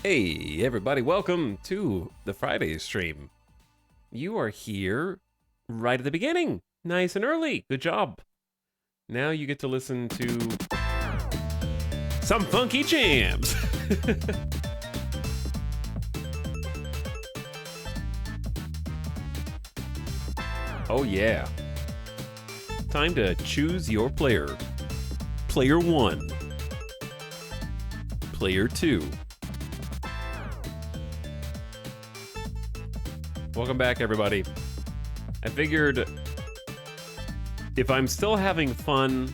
Hey, everybody, welcome to the Friday stream. You are here right at the beginning, nice and early. Good job. Now you get to listen to some funky jams. Oh, yeah. Time to choose your player. Player 1. Player 2. Welcome back, everybody. I figured if I'm still having fun,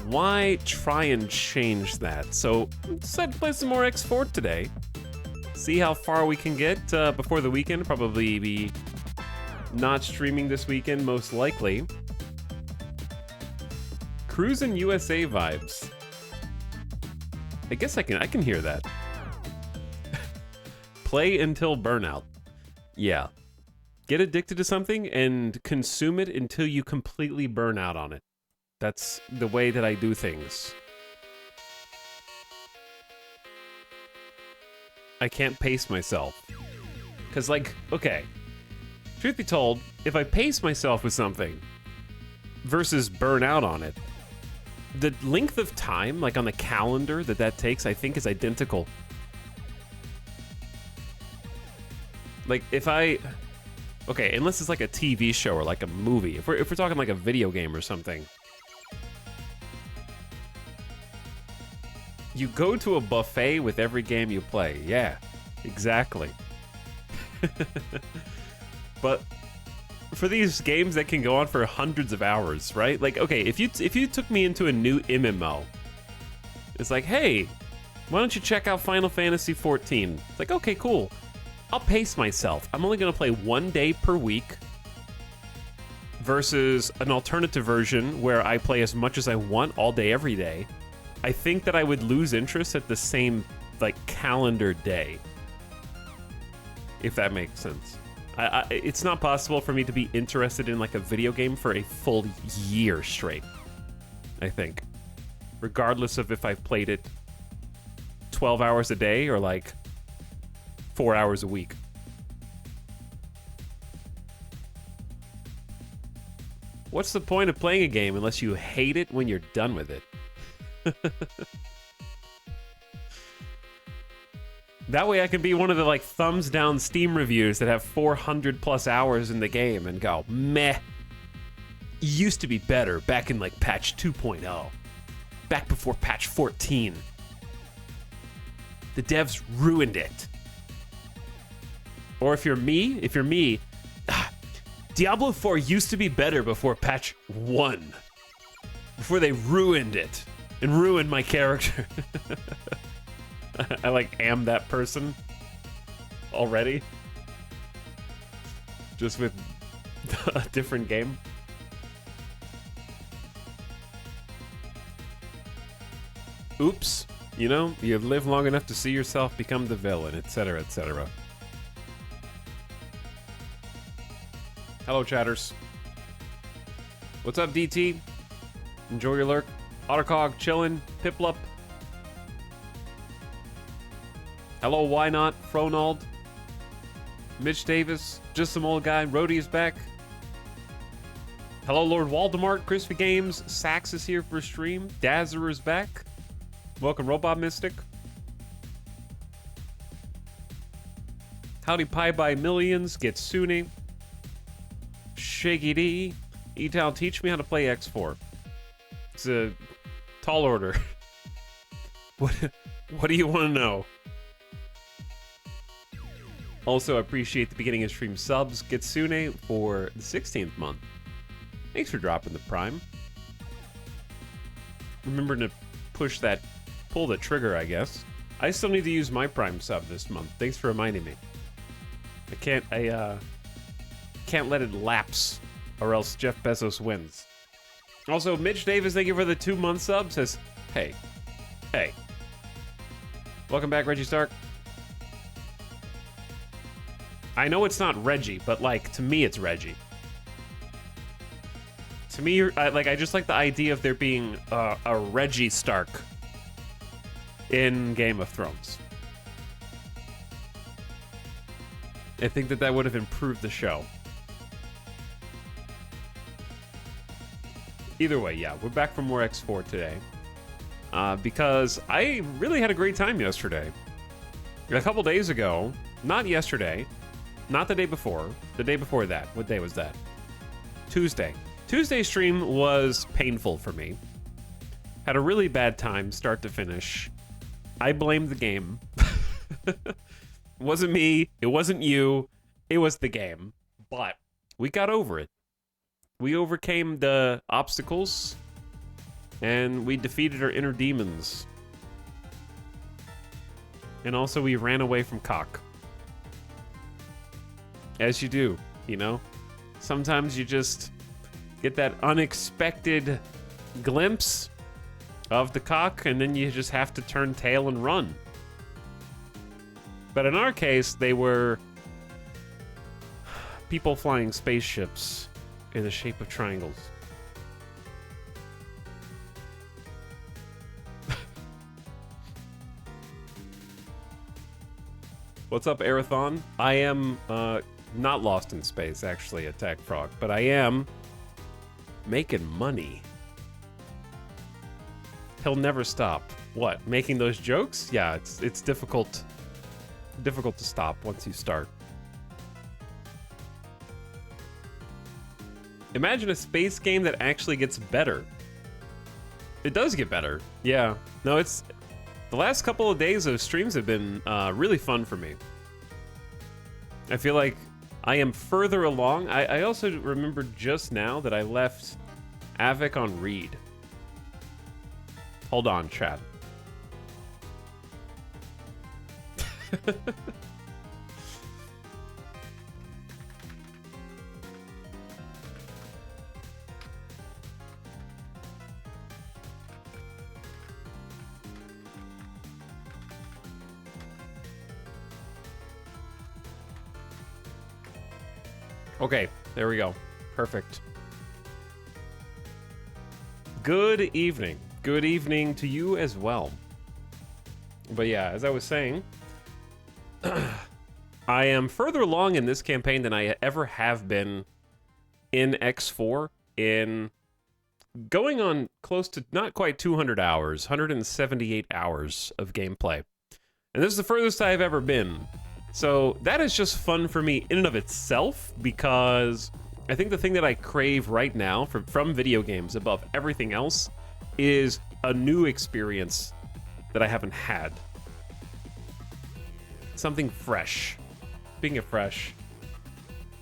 why try and change that? So I decided to play some more X4 today. See how far we can get before the weekend. Probably be not streaming this weekend, most likely. Cruisin' USA vibes. I guess I can hear that. Play until burnout. Yeah. Get addicted to something and consume it until you completely burn out on it. That's the way that I do things. I can't pace myself. Because, like, okay. Truth be told, if I pace myself with something versus burn out on it, the length of time, like on the calendar that takes, I think is identical. Like, if I... Okay, unless it's like a TV show or like a movie. If we're talking like a video game or something. You go to a buffet with every game you play. Yeah, exactly. But for these games that can go on for hundreds of hours, right? Like, okay, if you took me into a new MMO, it's like, hey, why don't you check out Final Fantasy XIV? It's like, okay, cool. I'll pace myself. I'm only going to play 1 day per week versus an alternative version where I play as much as I want all day, every day. I think that I would lose interest at the same, like, calendar day. If that makes sense. It's not possible for me to be interested in, like, a video game for a full year straight, I think. Regardless of if I've played it 12 hours a day or, like, 4 hours a week. What's the point of playing a game unless you hate it when you're done with it? That way I can be one of the, like, thumbs down Steam reviews that have 400 plus hours in the game and go, meh. Used to be better back in, like, patch 2.0. Back before patch 14. The devs ruined it. Or if you're me, Diablo 4 used to be better before patch 1. Before they ruined it and ruined my character. I like am that person already. Just with a different game. Oops. You know, you live long enough to see yourself become the villain, etc., etc. Hello, chatters. What's up, DT? Enjoy your lurk. Ottercog, chillin'. Piplup. Hello, why not? Fronald. Mitch Davis. Just some old guy. Rhodey is back. Hello, Lord Waldemart. Crispy Games. Sax is here for a stream. Dazzer is back. Welcome, Robot Mystic. Howdy Pie by Millions. Getsune. Shaky D. E-Town, teach me how to play X4. It's a tall order. What do you want to know? Also, I appreciate the beginning of stream subs. Getsune for the 16th month. Thanks for dropping the Prime. Remember to pull the trigger, I guess. I still need to use my Prime sub this month. Thanks for reminding me. I can't let it lapse, or else Jeff Bezos wins. Also, Mitch Davis, thank you for the 2-month sub, says, hey. Welcome back, Reggie Stark. I know it's not Reggie, but, like, to me it's Reggie. To me, I just like the idea of there being a Reggie Stark in Game of Thrones. I think that would have improved the show. Either way, yeah, we're back for more X4 today. Because I really had a great time yesterday. A couple days ago, not yesterday, not the day before that. What day was that? Tuesday. Tuesday's stream was painful for me. Had a really bad time, start to finish. I blamed the game. It wasn't me, it wasn't you, it was the game. But we got over it. We overcame the obstacles, and we defeated our inner demons. And also we ran away from Cock. As you do, you know? Sometimes you just get that unexpected glimpse of the Cock, and then you just have to turn tail and run. But in our case, they were people flying spaceships in the shape of triangles. What's up, Arathon? I am not lost in space, actually, Attack Frog, but I am making money. He'll never stop. What? Making those jokes? Yeah, it's difficult to stop once you start. Imagine a space game that actually gets better. It does get better. Yeah. No, it's... The last couple of days of streams have been really fun for me. I feel like I am further along. I also remembered just now that I left Avic on read. Hold on, chat. Okay, there we go. Perfect. Good evening. Good evening to you as well. But yeah, as I was saying, I am further along in this campaign than I ever have been in X4, in going on close to not quite 200 hours, 178 hours of gameplay. And this is the furthest I've ever been. So that is just fun for me in and of itself, because I think the thing that I crave right now from video games above everything else is a new experience that I haven't had. Something fresh. Speaking of fresh,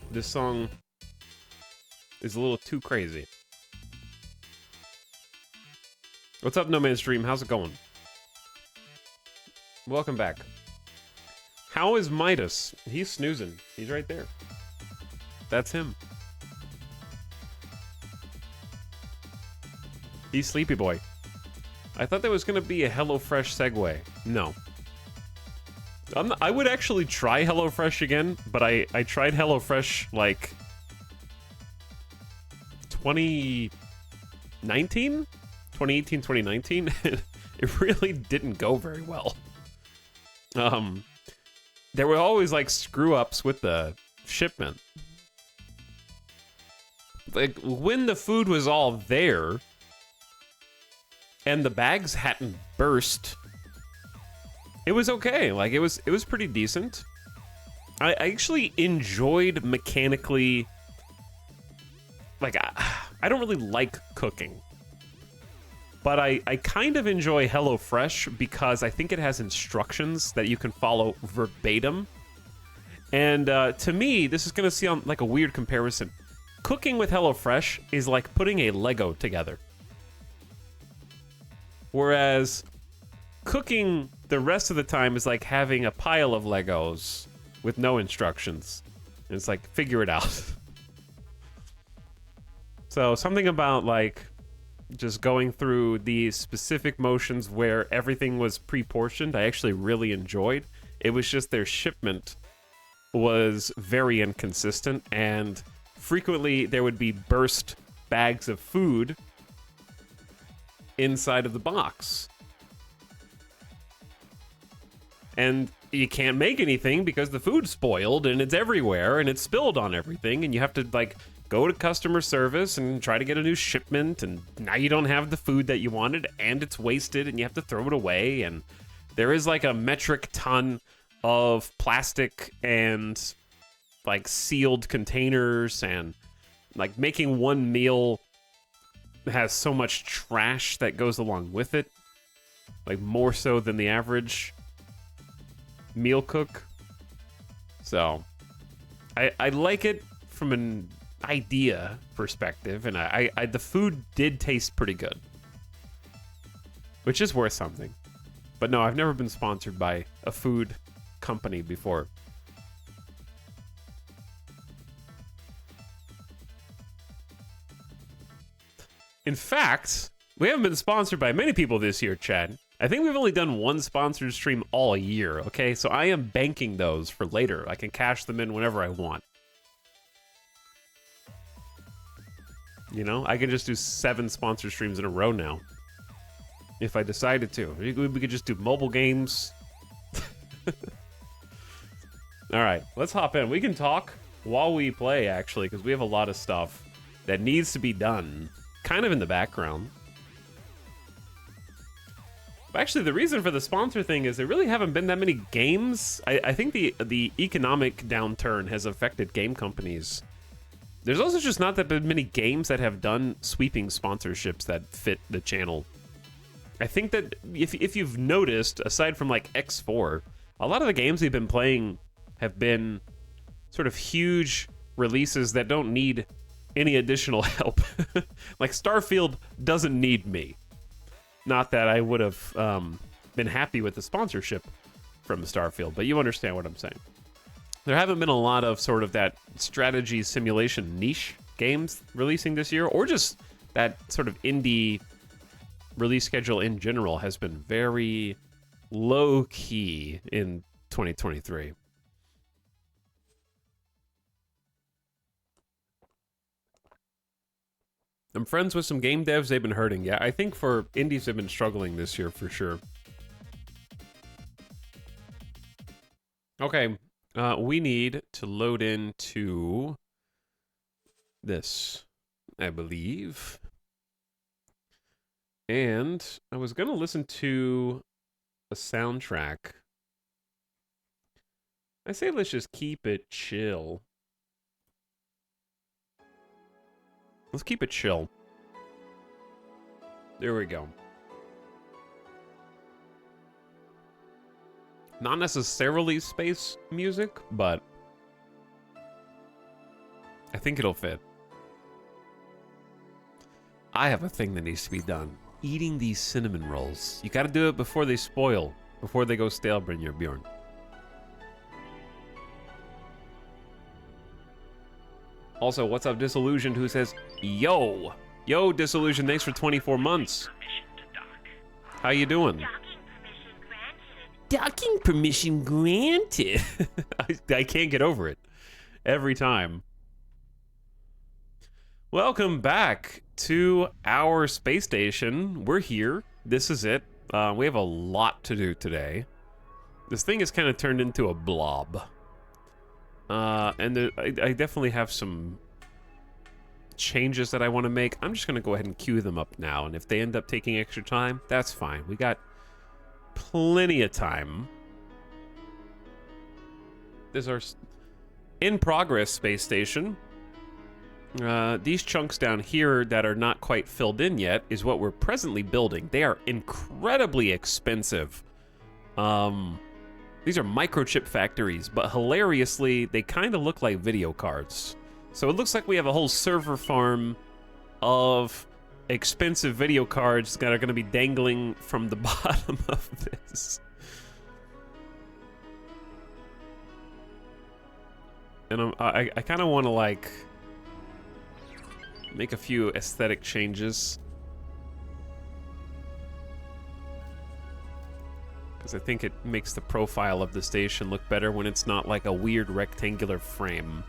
this song is a little too crazy. What's up, No Man's Dream? How's it going? Welcome back. How is Midas? He's snoozing. He's right there. That's him. He's Sleepy Boy. I thought that was going to be a HelloFresh segue. No. I would actually try HelloFresh again, but I tried HelloFresh like 2019? 2018, 2019? It really didn't go very well. There were always like screw-ups with the shipment. Like when the food was all there and the bags hadn't burst, it was okay. Like it was pretty decent. I actually enjoyed mechanically, like I don't really like cooking, but I kind of enjoy HelloFresh because I think it has instructions that you can follow verbatim. And to me, this is going to sound like a weird comparison. Cooking with HelloFresh is like putting a Lego together. Whereas cooking the rest of the time is like having a pile of Legos with no instructions. And it's like, figure it out. So something about like just going through the specific motions where everything was pre-portioned, I actually really enjoyed. It was just their shipment was very inconsistent, and frequently there would be burst bags of food inside of the box. And you can't make anything because the food's spoiled and it's everywhere and it's spilled on everything, and you have to like go to customer service and try to get a new shipment, and now you don't have the food that you wanted and it's wasted and you have to throw it away, and there is like a metric ton of plastic and like sealed containers, and like making one meal has so much trash that goes along with it, like more so than the average meal cook. So I like it from an idea perspective, and I the food did taste pretty good, which is worth something. But no, I've never been sponsored by a food company before. In fact, we haven't been sponsored by many people this year, Chad. I think we've only done one sponsored stream all year, okay? So I am banking those for later. I can cash them in whenever I want. You know, I can just do 7 sponsored streams in a row now, if I decided to. We could just do mobile games. All right, let's hop in. We can talk while we play, actually, because we have a lot of stuff that needs to be done kind of in the background. Actually, the reason for the sponsor thing is there really haven't been that many games. I think the economic downturn has affected game companies. There's also just not that many games that have done sweeping sponsorships that fit the channel. I think that if you've noticed, aside from like X4, a lot of the games we've been playing have been sort of huge releases that don't need any additional help. Like Starfield doesn't need me. Not that I would have been happy with the sponsorship from Starfield, but you understand what I'm saying. There haven't been a lot of sort of that strategy simulation niche games releasing this year, or just that sort of indie release schedule in general has been very low key in 2023. I'm friends with some game devs. They've been hurting. Yeah, I think for indies have been struggling this year for sure. Okay, we need to load into this, I believe. And I was going to listen to a soundtrack. I say let's just keep it chill. Let's keep it chill. There we go. Not necessarily space music, but I think it'll fit. I have a thing that needs to be done. Eating these cinnamon rolls. You gotta do it before they spoil, before they go stale, Brynjar Bjorn. Also, what's up, Disillusioned, who says, yo! Yo, Disillusioned, thanks for 24 months. How you doing? Docking permission granted. I can't get over it. Every time. Welcome back to our space station. We're here. This is it. We have a lot to do today. This thing has kind of turned into a blob. And I definitely have some changes that I want to make. I'm just going to go ahead and queue them up now, and if they end up taking extra time, that's fine. We got plenty of time. There's our in-progress space station. These chunks down here that are not quite filled in yet is what we're presently building. They are incredibly expensive. These are microchip factories, but hilariously, they kind of look like video cards. So it looks like we have a whole server farm of expensive video cards that are going to be dangling from the bottom of this. And I kind of want to, like, make a few aesthetic changes. Because I think it makes the profile of the station look better when it's not like a weird rectangular frame.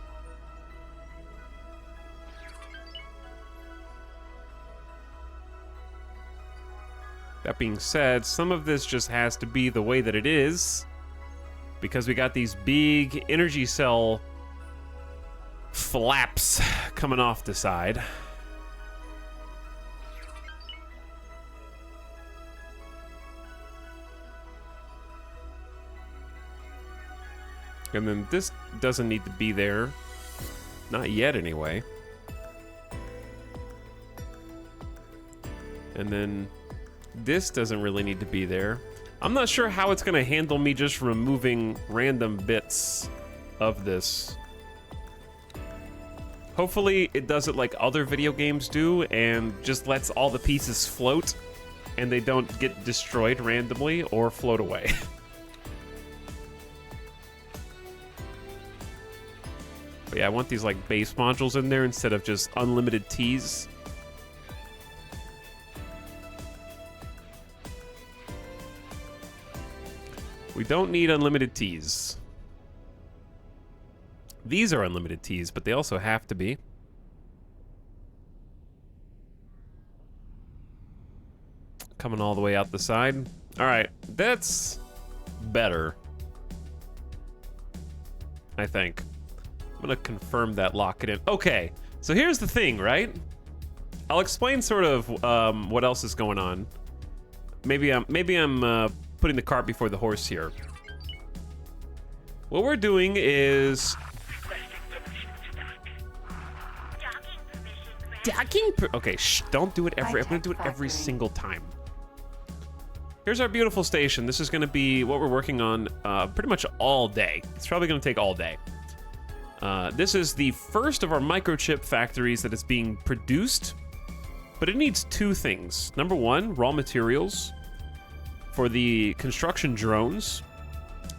That being said, some of this just has to be the way that it is, because we got these big energy cell flaps coming off the side. And then this doesn't need to be there. Not yet, anyway. And then this doesn't really need to be there. I'm not sure how it's going to handle me just removing random bits of this. Hopefully it does it like other video games do and just lets all the pieces float and they don't get destroyed randomly or float away. But yeah, I want these like base modules in there instead of just unlimited Ts. We don't need unlimited Ts. These are unlimited Ts, but they also have to be. Coming all the way out the side. All right, that's better, I think. I'm gonna confirm that, lock it in. Okay, so here's the thing, right? I'll explain sort of what else is going on. Maybe I'm putting the cart before the horse here. What we're doing is okay, shh, don't do it every. I'm gonna do it every single time. Here's our beautiful station. This is gonna be what we're working on pretty much all day. It's probably gonna take all day. This is the first of our microchip factories that is being produced, but it needs two things. Number one, raw materials for the construction drones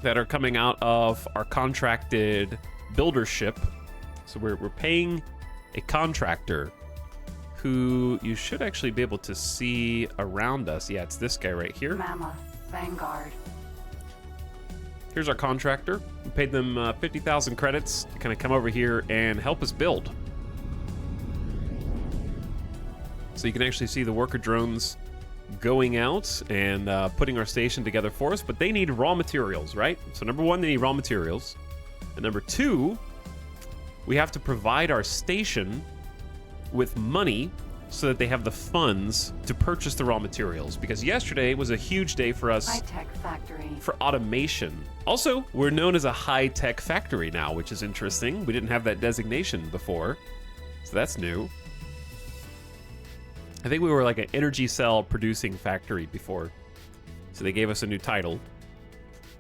that are coming out of our contracted builder ship. So we're paying a contractor who you should actually be able to see around us. Yeah, it's this guy right here. Mammoth, Vanguard. Here's our contractor. We paid them 50,000 credits to kind of come over here and help us build. So you can actually see the worker drones going out and putting our station together for us, but they need raw materials, right? So number one, they need raw materials. And number two, we have to provide our station with money so that they have the funds to purchase the raw materials, because yesterday was a huge day for us High-tech factory. for automation. Also, we're known as a high-tech factory now, which is interesting. We didn't have that designation before, so that's new. I think we were like an energy cell producing factory before, so they gave us a new title.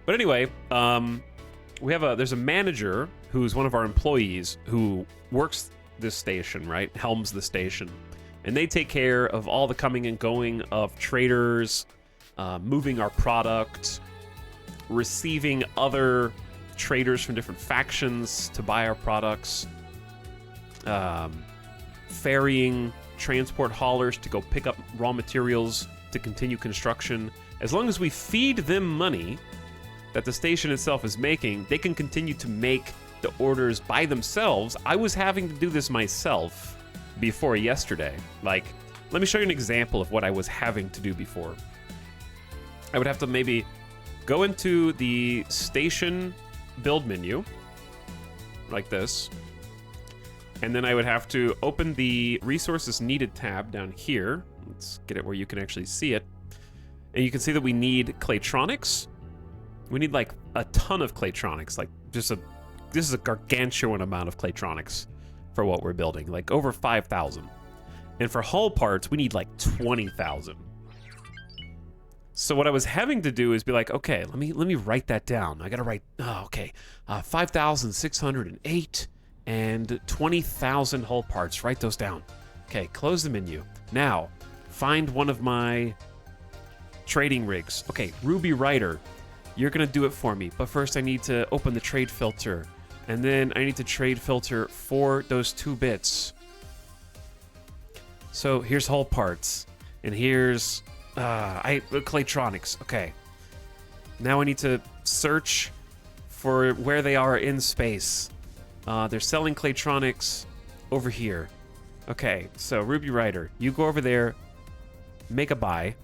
But anyway, there's a manager who's one of our employees who works this station, right? Helms the station. And they take care of all the coming and going of traders, moving our product, receiving other traders from different factions to buy our products, ferrying transport haulers to go pick up raw materials to continue construction. As long as we feed them money that the station itself is making, they can continue to make the orders by themselves. I was having to do this myself before yesterday. Like, let me show you an example of what I was having to do before. I would have to maybe go into the station build menu like this, and then I would have to open the resources needed tab down here. Let's get it where you can actually see it. And you can see that we need Claytronics. We need like a ton of Claytronics, like this is a gargantuan amount of Claytronics for what we're building, like over 5,000. And for hull parts, we need like 20,000. So what I was having to do is be like, okay, let me write that down. I gotta write, 5,608 and 20,000 hull parts. Write those down. Okay, close the menu. Now, find one of my trading rigs. Okay, Ruby Rider, you're gonna do it for me. But first I need to open the trade filter. And then I need to trade filter for those 2 bits. So here's hull parts. And here's Claytronics. Okay. Now I need to search for where they are in space. They're selling Claytronics over here. Okay, so Ruby Rider, you go over there, make a buy,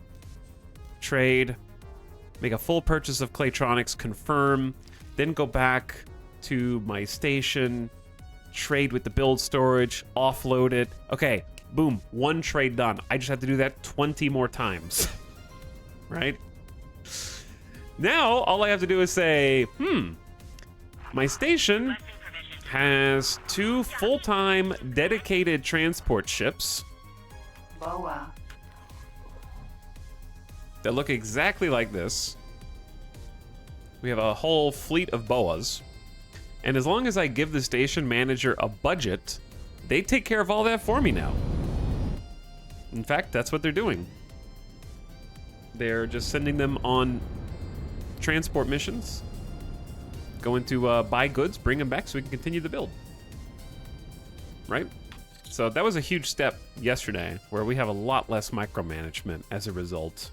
trade, make a full purchase of Claytronics, confirm. then go back to my station, trade with the build storage, offload it. Okay, boom, 1 trade done. I just have to do that 20 more times, right? Now, all I have to do is say, my station has 2 full-time dedicated transport ships Boa. that look exactly like this. We have a whole fleet of boas. And as long as I give the station manager a budget, they take care of all that for me now. In fact, that's what they're doing. They're just sending them on transport missions, going to buy goods, bring them back so we can continue the build. Right? So that was a huge step yesterday, where we have a lot less micromanagement as a result.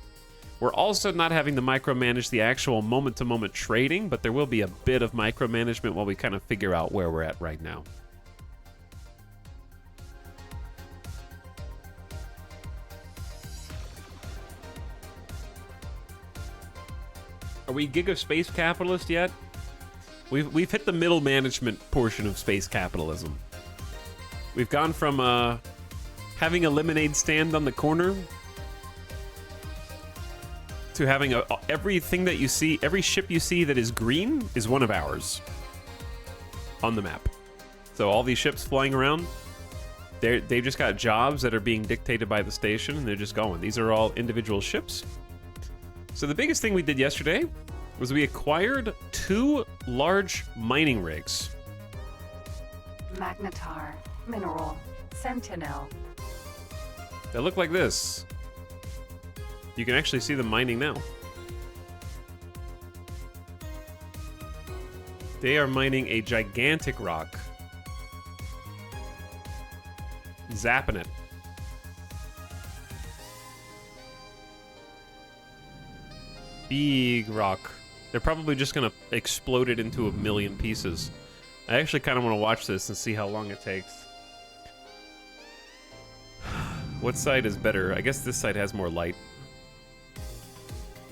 We're also not having to micromanage the actual moment-to-moment trading, but there will be a bit of micromanagement while we kind of figure out where we're at right now. Are we Gig of Space Capitalist yet? We've hit the middle management portion of space capitalism. We've gone from having a lemonade stand on the corner to having everything that you see, every ship you see that is green is one of ours on the map. So all these ships flying around, they've just got jobs that are being dictated by the station, and they're just going. These are all individual ships. So the biggest thing we did yesterday was we acquired 2 large mining rigs. Magnetar. Mineral. Sentinel. That look like this. You can actually see them mining now. They are mining a gigantic rock. Zapping it. Big rock. They're probably just gonna explode it into a million pieces. I actually kind of want to watch this and see how long it takes. What side is better? I guess this side has more light.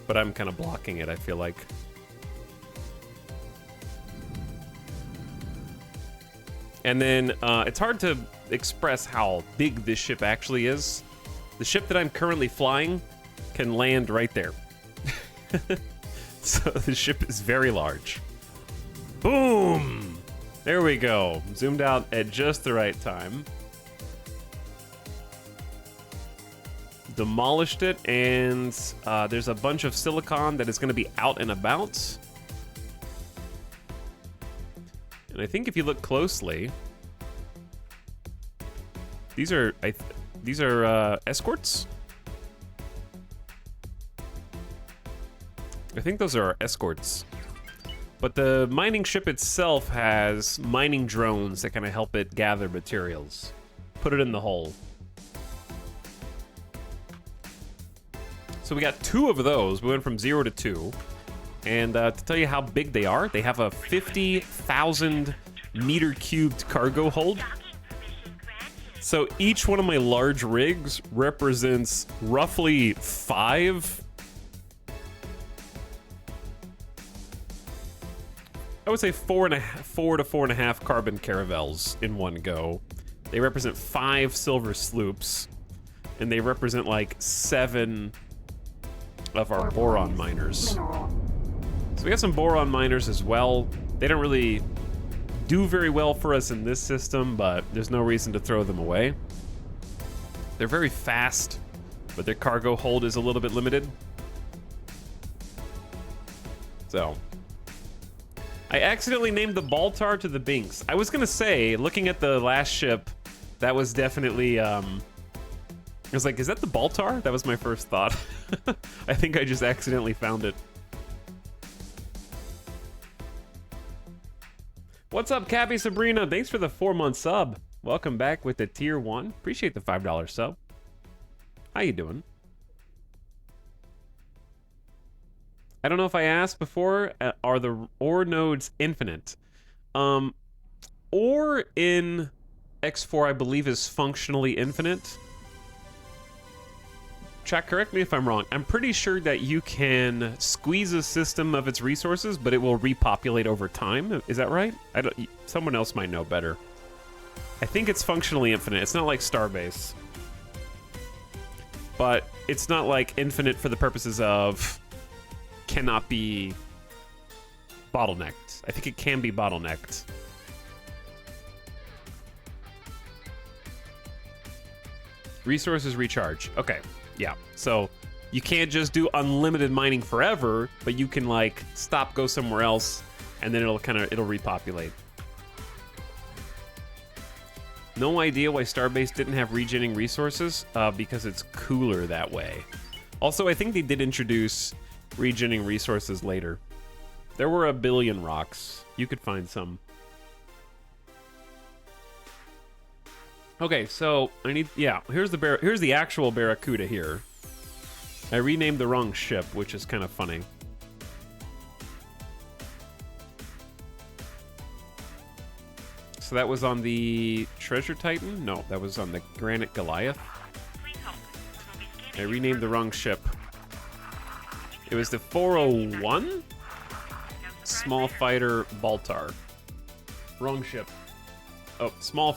But I'm kind of blocking it, I feel like. And then it's hard to express how big this ship actually is. The ship that I'm currently flying can land right there. So the ship is very large. Boom! There we go. Zoomed out at just the right time. Demolished it, and there's a bunch of silicon that is going to be out and about. And I think if you look closely, these are escorts. I think those are our escorts. But the mining ship itself has mining drones that kind of help it gather materials. Put it in the hole. So we got 2 of those. We went from 0 to 2. And to tell you how big they are, they have a 50,000 meter cubed cargo hold. So each one of my large rigs represents roughly 5. I would say 4 to 4.5 carbon caravels in one go. They represent 5 silver sloops, and they represent like 7 of our boron miners. Mineral. So we got some boron miners as well. They don't really do very well for us in this system, but there's no reason to throw them away. They're very fast, but their cargo hold is a little bit limited. So I accidentally named the Baltar to the Binks. I was gonna say, looking at the last ship, that was definitely, I was like, is that the Baltar? That was my first thought. I think I just accidentally found it. What's up, Cappy Sabrina? Thanks for the 4-month sub. Welcome back with the tier 1. Appreciate the $5 sub. How you doing? I don't know if I asked before, are the ore nodes infinite? Ore in X4, I believe, is functionally infinite. Chat, correct me if I'm wrong. I'm pretty sure that you can squeeze a system of its resources, but it will repopulate over time. Is that right? I don't. Someone else might know better. I think it's functionally infinite. It's not like Starbase, but it's not like infinite for the purposes of cannot be bottlenecked. I think it can be bottlenecked. Resources recharge. Okay. Yeah, so you can't just do unlimited mining forever, but you can like stop, go somewhere else, and then it'll repopulate. No idea why Starbase didn't have regenerating resources, because it's cooler that way. Also, I think they did introduce regenerating resources later. There were a billion rocks. You could find some. Okay, so I need, yeah, here's the actual Barracuda here. I renamed the wrong ship, which is kind of funny. So that was on the Treasure Titan? No, that was on the Granite Goliath. I renamed the wrong ship. It was the 401? Small Fighter Baltar. Wrong ship. Oh, small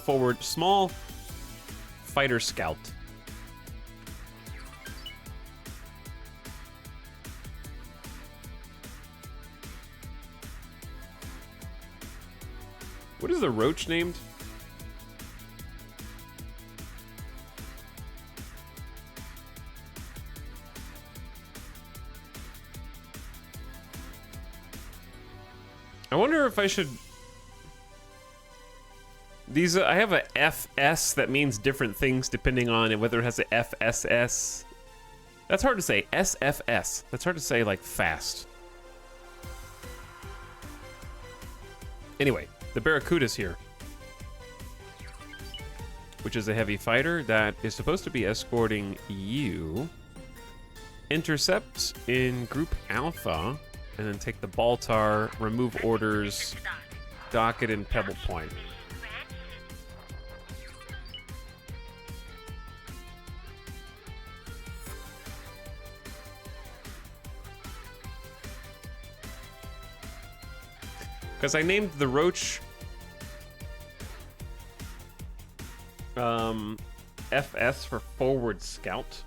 Fighter Scout. What is the roach named? I wonder if I should... These, I have a FS that means different things depending on whether it has a FSS. That's hard to say. SFS. That's hard to say, like, fast. Anyway, the Barracuda's here, which is a heavy fighter that is supposed to be escorting you. Intercept in Group Alpha, and then take the Baltar, remove orders, dock it in Pebble Point. Because I named the Roach FS for Forward Scout.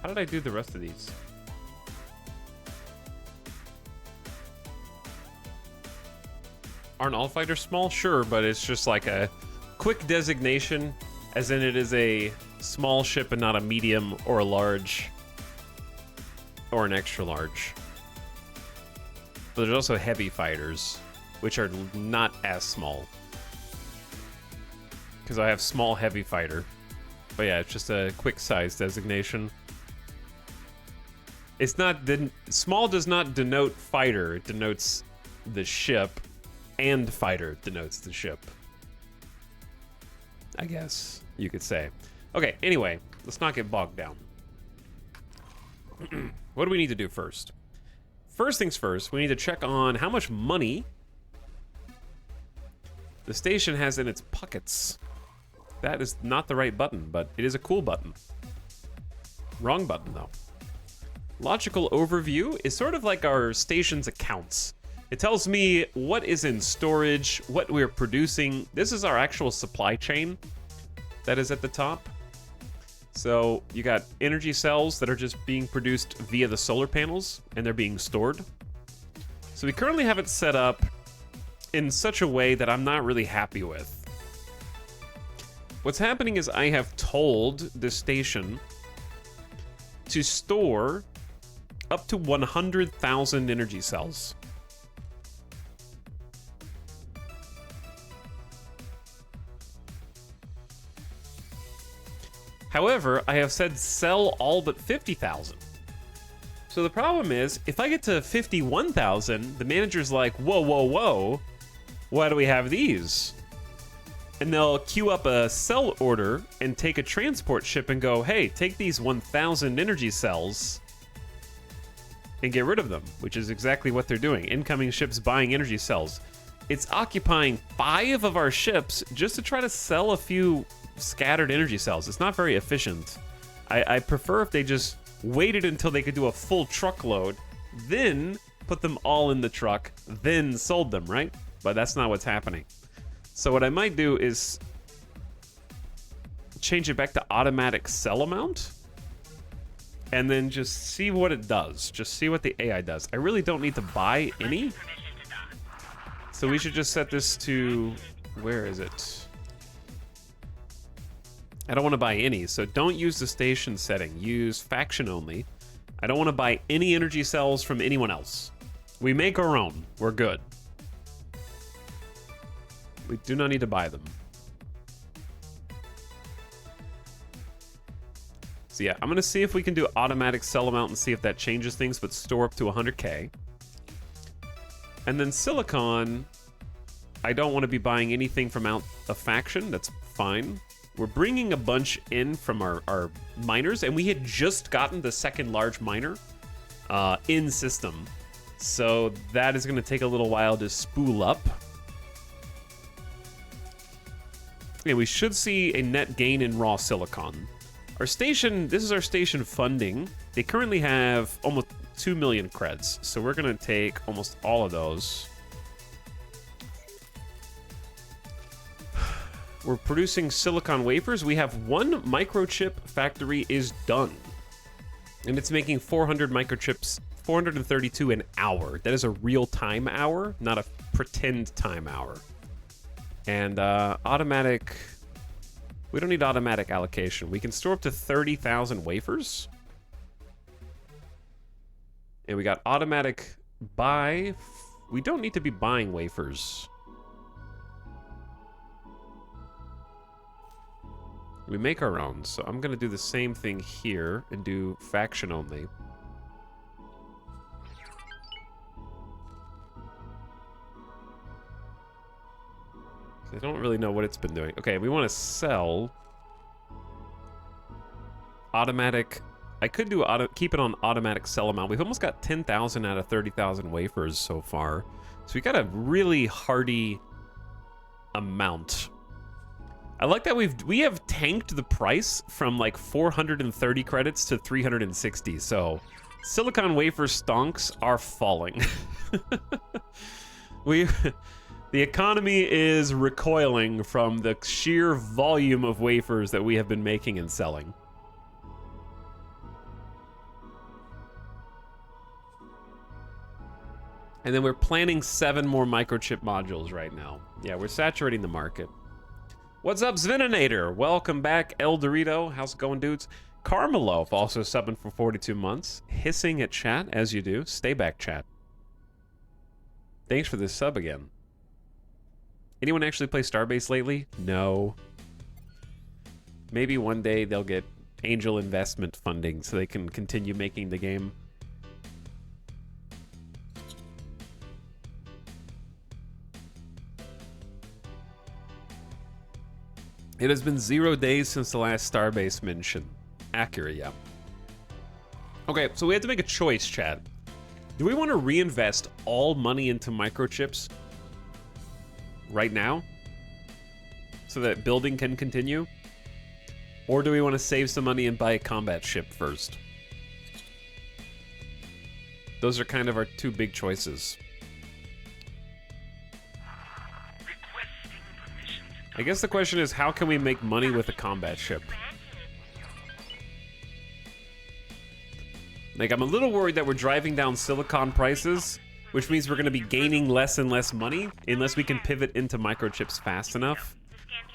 How did I do the rest of these? Aren't all fighters small? Sure, but it's just like a quick designation, as in it is a small ship and not a medium or a large or an extra large. But there's also heavy fighters, which are not as small. Because I have small heavy fighter. But yeah, it's just a quick size designation. It's not, small does not denote fighter, it denotes the ship. And fighter denotes the ship, I guess you could say. Okay, anyway, let's not get bogged down. What do we need to do first? First things first, we need to check on how much money the station has in its pockets. That is not the right button, but it is a cool button. Wrong button, though. Logical overview is sort of like our station's accounts. It tells me what is in storage, what we're producing. This is our actual supply chain that is at the top. So you got energy cells that are just being produced via the solar panels, and they're being stored. So we currently have it set up in such a way that I'm not really happy with. What's happening is I have told the station to store up to 100,000 energy cells. However, I have said sell all but 50,000. So the problem is, if I get to 51,000, the manager's like, whoa, whoa, whoa, why do we have these? And they'll queue up a sell order and take a transport ship and go, hey, take these 1,000 energy cells and get rid of them, which is exactly what they're doing. Incoming ships buying energy cells. It's occupying 5 of our ships just to try to sell a few scattered energy cells. It's not very efficient. I prefer if they just waited until they could do a full truckload, then put them all in the truck, then sold them, right? But that's not what's happening. So what I might do is change it back to automatic sell amount, and then just see what it does. Just see what the AI does. I really don't need to buy any. So we should just set this to, where is it? I don't want to buy any, so don't use the station setting. Use faction only. I don't want to buy any energy cells from anyone else. We make our own. We're good. We do not need to buy them. So yeah, I'm going to see if we can do automatic sell amount and see if that changes things, but store up to 100k. And then Silicon, I don't want to be buying anything from out a faction. That's fine. We're bringing a bunch in from our miners, and we had just gotten the second large miner in system. So that is going to take a little while to spool up. Yeah, we should see a net gain in raw silicon. Our station, this is our station funding. They currently have almost 2 million creds, so we're going to take almost all of those. We're producing silicon wafers. We have 1 microchip factory is done. And it's making 400 microchips, 432 an hour. That is a real time hour, not a pretend time hour. And automatic, we don't need automatic allocation. We can store up to 30,000 wafers. And we got automatic buy. We don't need to be buying wafers. We make our own, so I'm going to do the same thing here and do faction only. I don't really know what it's been doing. Okay, we want to sell automatic. I could do keep it on automatic sell amount. We've almost got 10,000 out of 30,000 wafers so far. So we got a really hearty amount. I like that we have tanked the price from like 430 credits to 360. So silicon wafer stonks are falling. The economy is recoiling from the sheer volume of wafers that we have been making and selling. And then we're planning 7 more microchip modules right now. Yeah, we're saturating the market. What's up, Zveninator? Welcome back, El Dorito. How's it going, dudes? Carmelof also subbing for 42 months. Hissing at chat, as you do. Stay back, chat. Thanks for this sub again. Anyone actually play Starbase lately? No. Maybe one day they'll get angel investment funding so they can continue making the game. It has been 0 days since the last Starbase mention. Accurate, yeah. Okay, so we have to make a choice, Chad. Do we want to reinvest all money into microchips right now so that building can continue? Or do we want to save some money and buy a combat ship first? Those are kind of our 2 big choices. I guess the question is, how can we make money with a combat ship? Like, I'm a little worried that we're driving down silicon prices, which means we're going to be gaining less and less money unless we can pivot into microchips fast enough.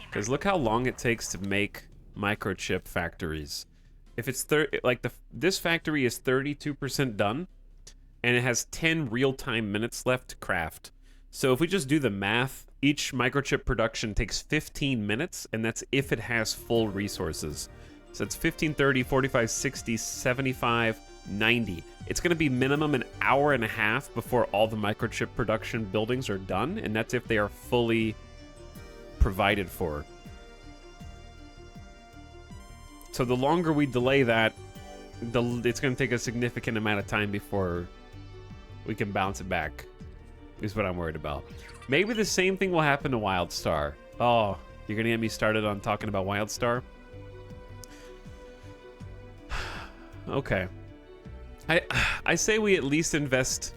Because look how long it takes to make microchip factories. If it's this factory is 32% done, and it has 10 real-time minutes left to craft. So if we just do the math, each microchip production takes 15 minutes, and that's if it has full resources. So it's 15, 30, 45, 60, 75, 90. It's going to be minimum an hour and a half before all the microchip production buildings are done, and that's if they are fully provided for. So the longer we delay that, it's going to take a significant amount of time before we can bounce it back. Is what I'm worried about. Maybe the same thing will happen to WildStar. Oh, you're gonna get me started on talking about WildStar? Okay. I say we at least invest,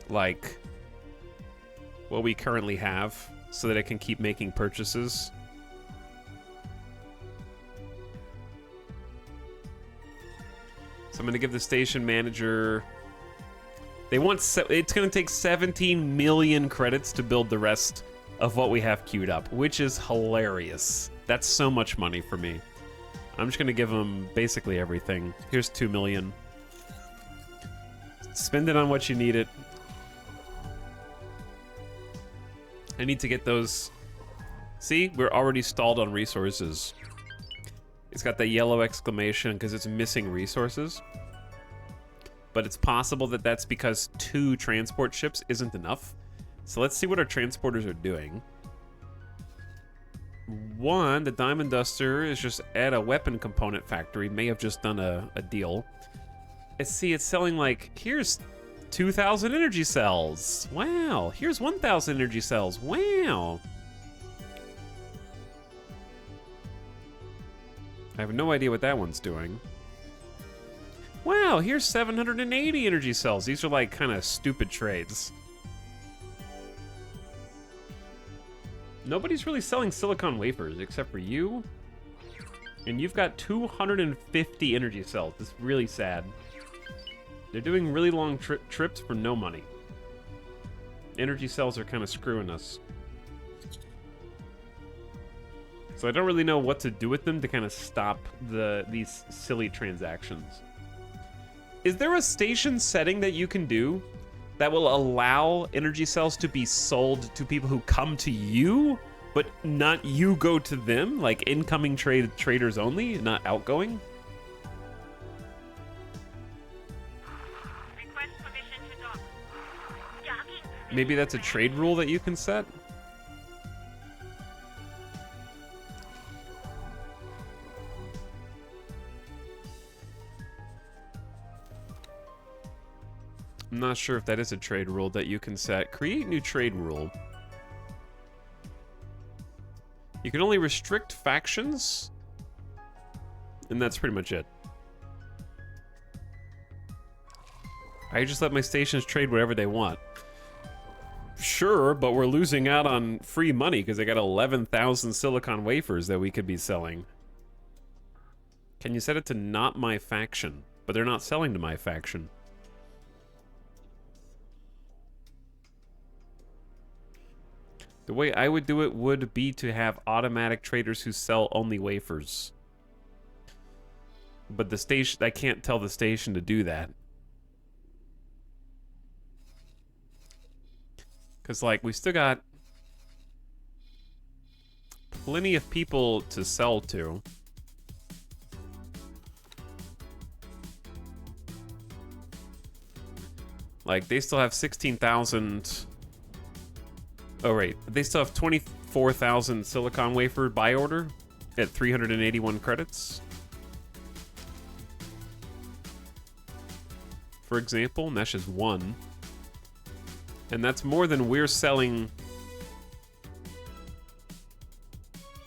like, what we currently have so that it can keep making purchases. So I'm going to give the station manager... They want... It's going to take 17 million credits to build the rest of what we have queued up, which is hilarious. That's so much money for me. I'm just going to give them basically everything. Here's 2 million. Spend it on what you need it. I need to get those... See? We're already stalled on resources. It's got that yellow exclamation because it's missing resources. But it's possible that that's because 2 transport ships isn't enough. So let's see what our transporters are doing. 1, the Diamond Duster is just at a weapon component factory. May have just done a deal. Let's see, it's selling like, here's 2,000 energy cells. Wow. Here's 1,000 energy cells. Wow. I have no idea what that one's doing. Wow, here's 780 energy cells. These are like kind of stupid trades. Nobody's really selling silicon wafers except for you. And you've got 250 energy cells. It's really sad. They're doing really long trips for no money. Energy cells are kind of screwing us. So I don't really know what to do with them to kind of stop these silly transactions. Is there a station setting that you can do that will allow energy cells to be sold to people who come to you, but not you go to them? Like incoming traders only, not outgoing? Request permission to dock. Maybe that's a trade rule that you can set? I'm not sure if that is a trade rule that you can set. Create new trade rule. You can only restrict factions, and that's pretty much it. I just let my stations trade whatever they want. Sure, but we're losing out on free money because I got 11,000 silicon wafers that we could be selling. Can you set it to not my faction? But they're not selling to my faction. The way I would do it would be to have automatic traders who sell only wafers. But the station, I can't tell the station to do that. Because, like, we still got plenty of people to sell to. Like, they still have 16,000... Oh, right. They still have 24,000 silicon wafer buy order at 381 credits. For example, and that's just 1. And that's more than we're selling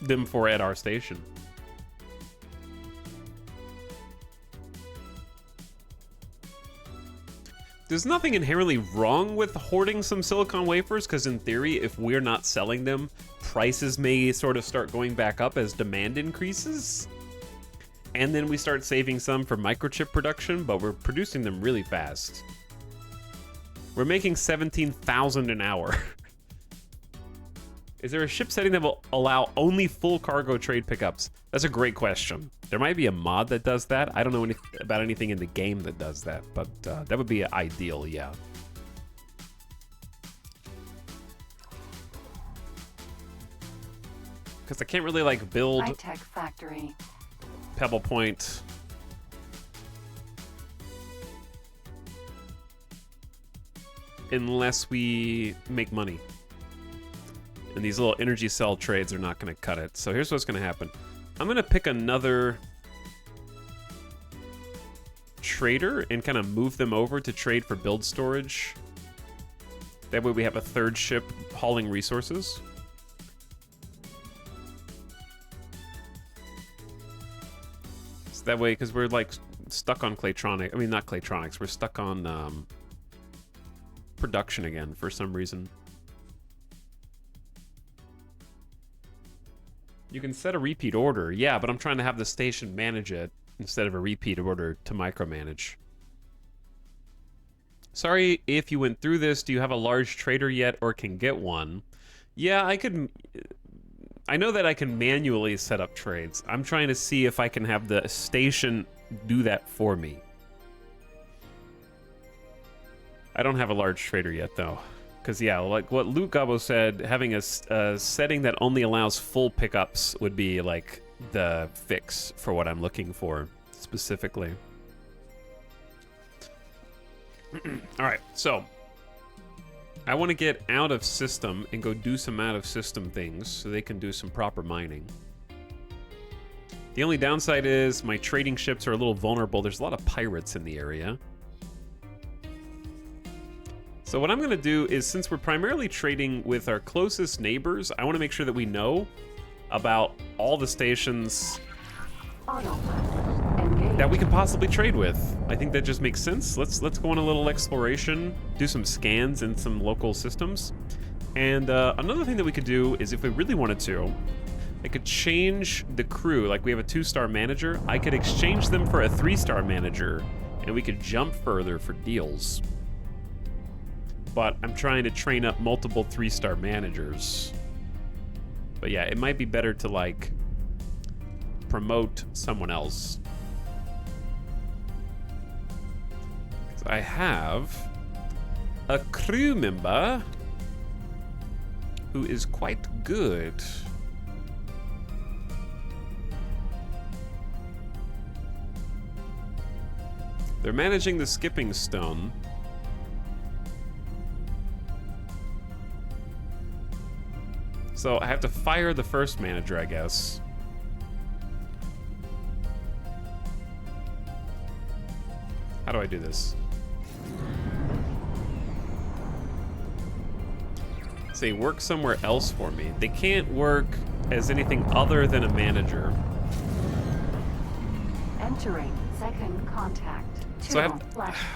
them for at our station. There's nothing inherently wrong with hoarding some silicon wafers, because in theory, if we're not selling them, prices may sort of start going back up as demand increases. And then we start saving some for microchip production, but we're producing them really fast. We're making 17,000 an hour. Is there a ship setting that will allow only full cargo trade pickups? That's a great question. There might be a mod that does that. I don't know about anything in the game that does that, but that would be ideal, yeah. Because I can't really, like, build High-tech factory. Pebble Point unless we make money. And these little energy cell trades are not going to cut it. So here's what's going to happen. I'm going to pick another trader and kind of move them over to trade for build storage That way we have a third ship hauling resources. So that way, because we're like stuck on Claytronic. I mean, not Claytronics. We're stuck on production again for some reason. You can set a repeat order. Yeah, but I'm trying to have the station manage it instead of a repeat order to micromanage. Sorry if you went through this. Do you have a large trader yet or can get one? Yeah, I know that I can manually set up trades. I'm trying to see if I can have the station do that for me. I don't have a large trader yet, though. Because, yeah, like what Luke Gabo said, having a setting that only allows full pickups would be, like, the fix for what I'm looking for, specifically. Alright, so I want to get out of system and go do some out of system things so they can do some proper mining. The only downside is my trading ships are a little vulnerable. There's a lot of pirates in the area. So what I'm going to do is, since we're primarily trading with our closest neighbors, I want to make sure that we know about all the stations that we can possibly trade with. I think that just makes sense. Let's go on a little exploration, do some scans in some local systems. And another thing that we could do is, if we really wanted to, I could change the crew. Like, we have a 2-star manager. I could exchange them for a 3-star manager, and we could jump further for deals. But I'm trying to train up multiple 3-star managers. But yeah, it might be better to, like, promote someone else. I have a crew member who is quite good. They're managing the skipping stone. So I have to fire the first manager, I guess. How do I do this? Say work somewhere else for me. They can't work as anything other than a manager. Entering second contact. So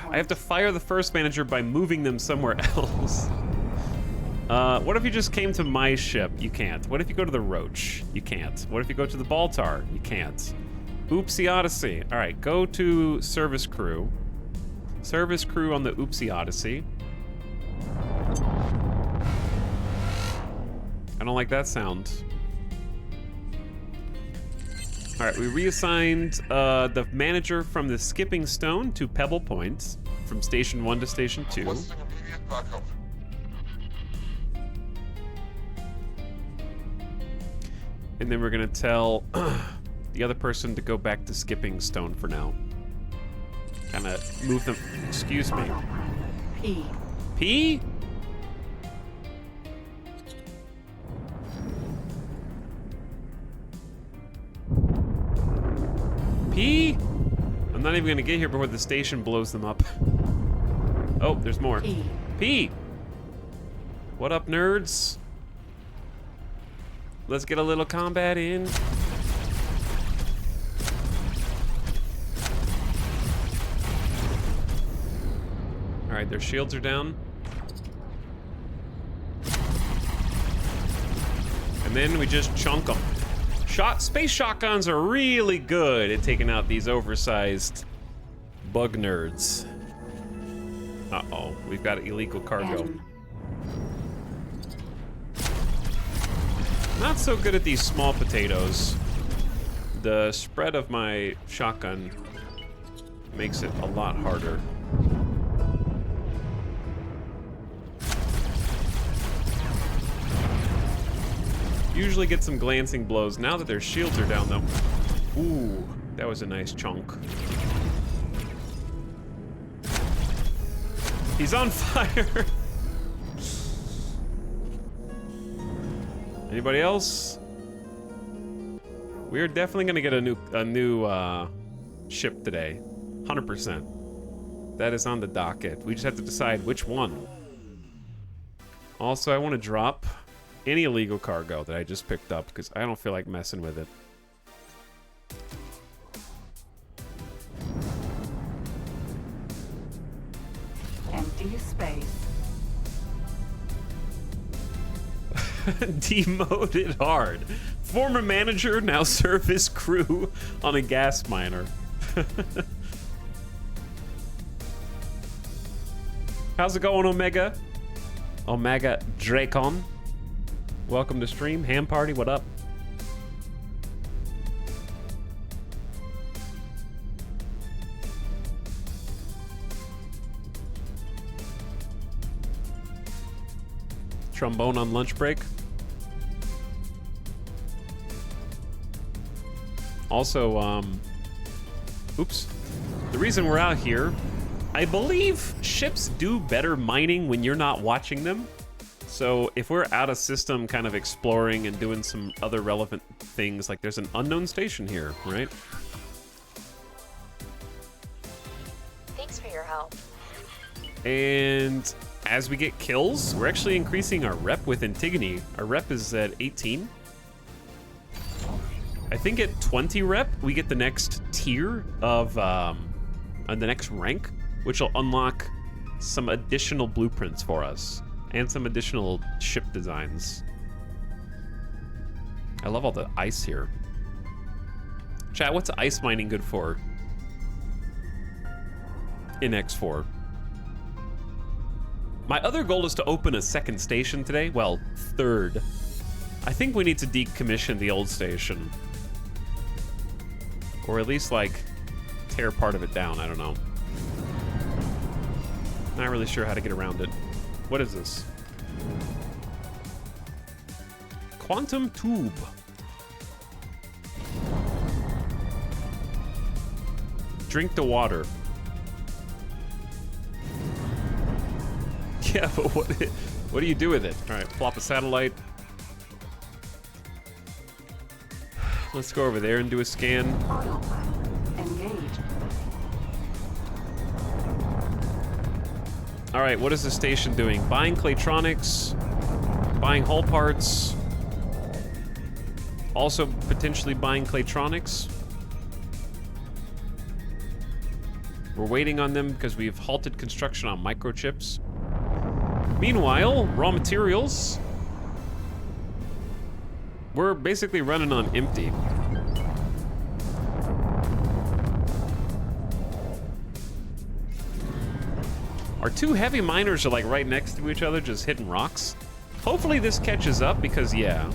I have to fire the first manager by moving them somewhere else. What if you just came to my ship? You can't. What if you go to the Roach? You can't. What if you go to the Baltar? You can't. Oopsie Odyssey. All right, go to service crew. Service crew on the Oopsie Odyssey. I don't like that sound. All right, we reassigned the manager from the Skipping Stone to Pebble Point, from Station 1 to Station 2. And then we're gonna tell the other person to go back to Skipping Stone for now. Kind of move them. Excuse me. P. P? P? I'm not even gonna get here before the station blows them up. Oh, there's more. P. P! What up, nerds? Let's get a little combat in. Alright, their shields are down. And then we just chunk them. Space shotguns are really good at taking out these oversized bug nerds. Uh-oh, we've got illegal cargo. N. Not so good at these small potatoes. The spread of my shotgun makes it a lot harder. Usually get some glancing blows. Now that their shields are down, though. Ooh, that was a nice chunk. He's on fire. Anybody else? We're definitely gonna get a new ship today, 100%. That is on the docket. We just have to decide which one. Also, I want to drop any illegal cargo that I just picked up because I don't feel like messing with it. Empty space. Demoted hard. Former manager, now service crew on a gas miner. How's it going, Omega? Omega Dracon. Welcome to stream. Ham Party, what up? Trombone on lunch break. Also, oops. The reason we're out here, I believe ships do better mining when you're not watching them. So if we're out of system kind of exploring and doing some other relevant things, like there's an unknown station here, right? Thanks for your help. And as we get kills, we're actually increasing our rep with Antigone. Our rep is at 18. I think at 20 rep, we get the next tier of, the next rank, which will unlock some additional blueprints for us and some additional ship designs. I love all the ice here. Chat, what's ice mining good for in X4? My other goal is to open a second station today. Well, third. I think we need to decommission the old station. Or at least, like, tear part of it down. I don't know. Not really sure how to get around it. What is this? Quantum tube. Drink the water. Yeah, but what do you do with it? All right, plop a satellite. Let's go over there and do a scan. Autopilot engaged. All right, what is the station doing? Buying Claytronics, buying hull parts, also potentially buying Claytronics. We're waiting on them because we've halted construction on microchips. Meanwhile, raw materials. We're basically running on empty. Our two heavy miners are like right next to each other, just hitting rocks. Hopefully this catches up because, yeah,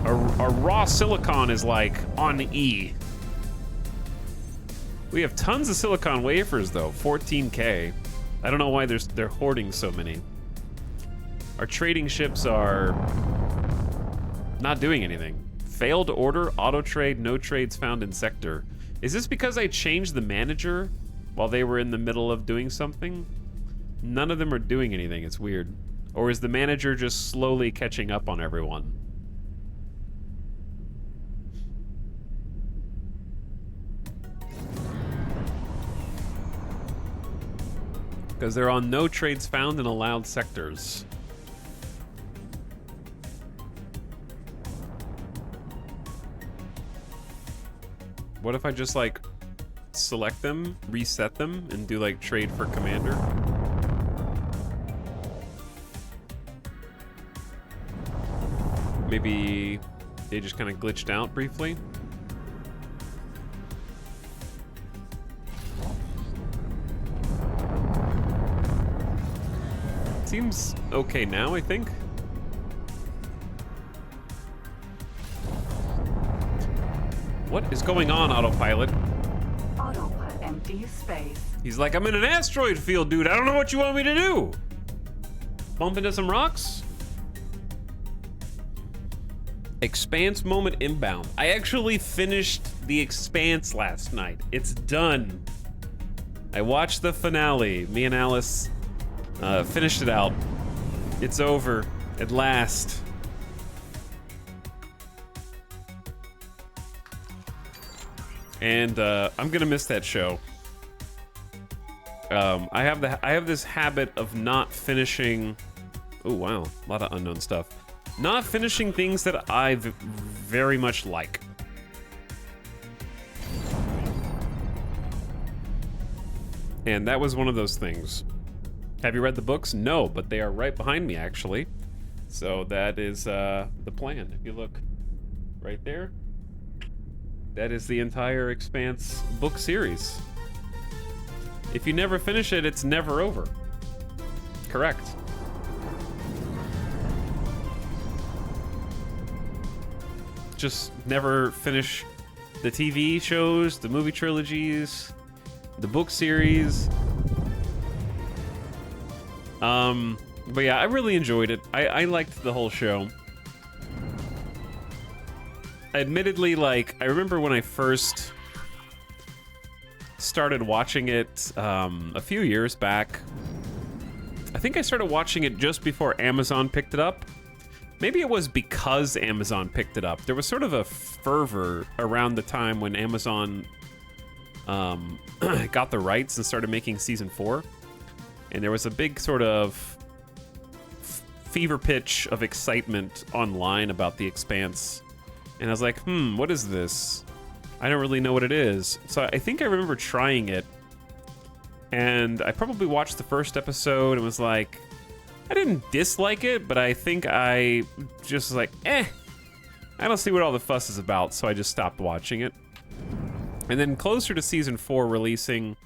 our raw silicon is like on E. We have tons of silicon wafers though, 14K. I don't know why they're hoarding so many. Our trading ships are not doing anything. Failed order, auto trade, no trades found in sector. Is this because I changed the manager while they were in the middle of doing something? None of them are doing anything, it's weird. Or is the manager just slowly catching up on everyone? Because they're on no trades found in allowed sectors. What if I just like select them, reset them, and do like trade for commander? Maybe they just kind of glitched out briefly. Seems okay now, I think. What is going on, autopilot? Autopilot empty space. He's like, I'm in an asteroid field, dude. I don't know what you want me to do. Bump into some rocks? Expanse moment inbound. I actually finished the Expanse last night. It's done. I watched the finale. Me and Alice finished it out. It's over at last. And I'm gonna miss that show. I have this habit of not finishing Oh, wow. A lot of unknown stuff. Not finishing things that I very much like. And that was one of those things. Have you read the books? No, but they are right behind me, actually. So that is the plan. If you look right there, that is the entire Expanse book series. If you never finish it, it's never over. Correct. Just never finish the TV shows, the movie trilogies, the book series. But yeah, I really enjoyed it. I liked the whole show. Admittedly, like, I remember when I first started watching it a few years back. I think I started watching it just before Amazon picked it up. Maybe it was because Amazon picked it up. There was sort of a fervor around the time when Amazon got the rights and started making season 4. And there was a big sort of fever pitch of excitement online about The Expanse. And I was like, what is this? I don't really know what it is. So I think I remember trying it. And I probably watched the first episode and was like, I didn't dislike it, but I think I just was like, I don't see what all the fuss is about. So I just stopped watching it. And then closer to season 4 releasing,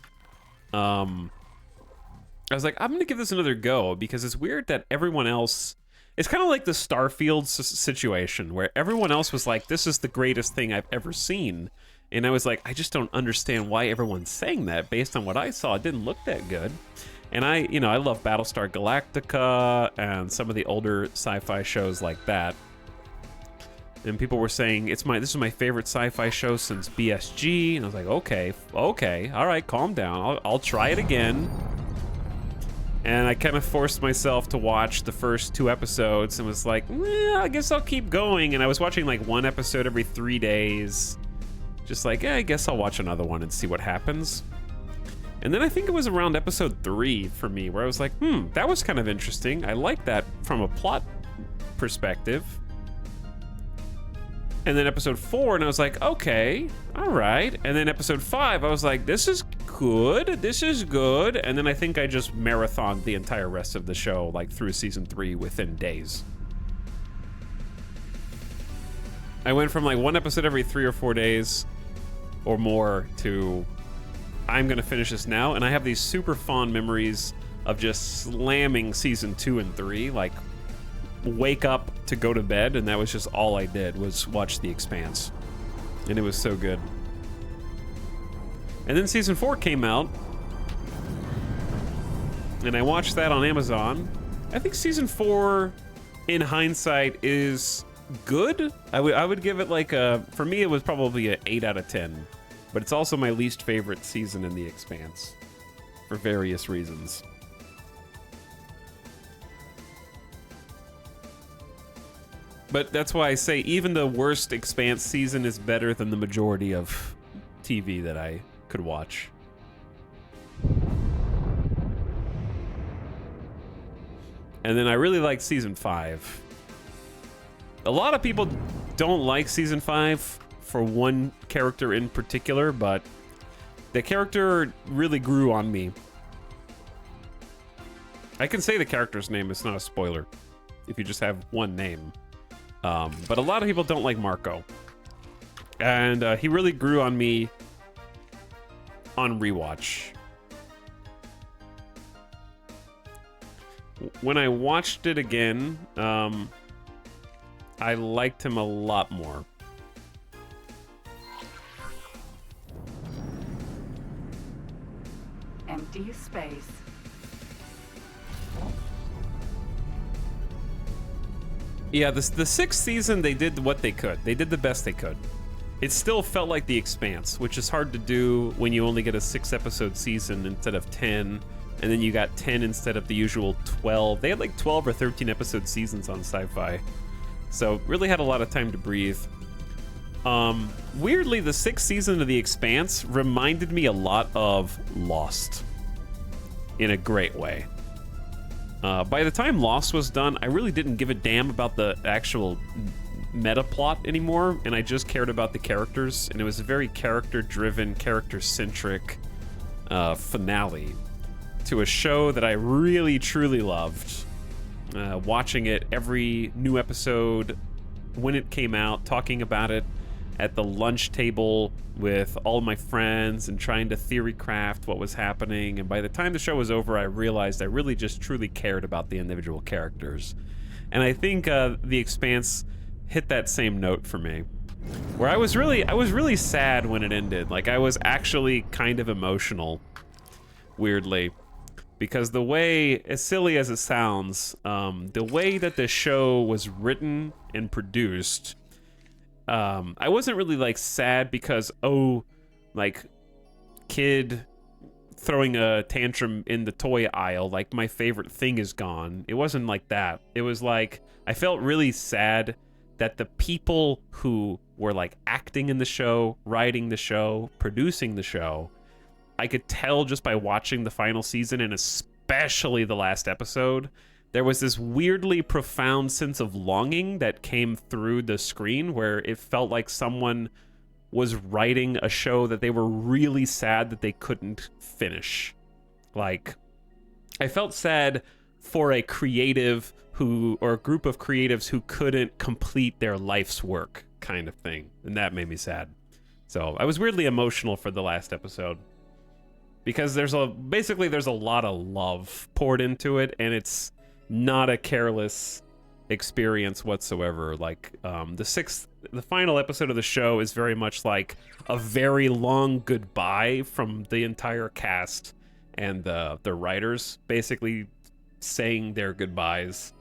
I was like, I'm gonna give this another go, because it's weird that everyone else, it's kind of like the Starfield situation where everyone else was like, this is the greatest thing I've ever seen. And I was like, I just don't understand why everyone's saying that. Based on what I saw, it didn't look that good. And I love Battlestar Galactica and some of the older sci-fi shows like that. And people were saying this is my favorite sci-fi show since BSG. And I was like, okay, all right, calm down. I'll try it again. And I kind of forced myself to watch the first 2 episodes and was like, I guess I'll keep going. And I was watching like 1 episode every 3 days. Just like, I guess I'll watch another one and see what happens. And then I think it was around episode 3 for me where I was like, that was kind of interesting. I like that from a plot perspective. And then episode 4, and I was like, okay, all right. And then episode 5, I was like, this is good. And then I think I just marathoned the entire rest of the show, like through season 3 within days. I went from like 1 episode every 3 or 4 days or more to I'm gonna finish this now. And I have these super fond memories of just slamming season 2 and 3, like wake up to go to bed, and that was just all I did was watch The Expanse. And it was so good. And then season 4 came out, and I watched that on Amazon. I think season 4, in hindsight, is good. I would give it like for me it was probably an 8 out of 10. But it's also my least favorite season in The Expanse, for various reasons. But that's why I say even the worst Expanse season is better than the majority of TV that I could watch. And then I really liked season 5. A lot of people don't like season 5 for one character in particular, but the character really grew on me. I can say the character's name, it's not a spoiler if you just have one name. But a lot of people don't like Marco. And he really grew on me on rewatch. When I watched it again, I liked him a lot more. Empty space. Yeah, the 6th season, they did what they could. They did the best they could. It still felt like The Expanse, which is hard to do when you only get a 6-episode season instead of 10, and then you got 10 instead of the usual 12. They had like 12 or 13 episode seasons on Sci-Fi, so really had a lot of time to breathe. Weirdly, the 6th season of The Expanse reminded me a lot of Lost in a great way. By the time Lost was done, I really didn't give a damn about the actual meta plot anymore, and I just cared about the characters, and it was a very character-driven, character-centric finale to a show that I really, truly loved. Watching it every new episode when it came out, talking about it at the lunch table with all my friends and trying to theory craft what was happening. And by the time the show was over, I realized I really just truly cared about the individual characters. And I think The Expanse hit that same note for me, where I was really sad when it ended. Like, I was actually kind of emotional, weirdly, because the way, as silly as it sounds, the way that the show was written and produced, I wasn't really like sad because, oh, like kid throwing a tantrum in the toy aisle, like my favorite thing is gone. It wasn't like that. It was like I felt really sad that the people who were like acting in the show, writing the show, producing the show, I could tell just by watching the final season, and especially the last episode, there was this weirdly profound sense of longing that came through the screen, where it felt like someone was writing a show that they were really sad that they couldn't finish. Like, I felt sad for a creative or a group of creatives who couldn't complete their life's work, kind of thing. And that made me sad. So I was weirdly emotional for the last episode, because there's a lot of love poured into it, and it's not a careless experience whatsoever. Like, the final episode of the show is very much like a very long goodbye from the entire cast and the writers, basically saying their goodbyes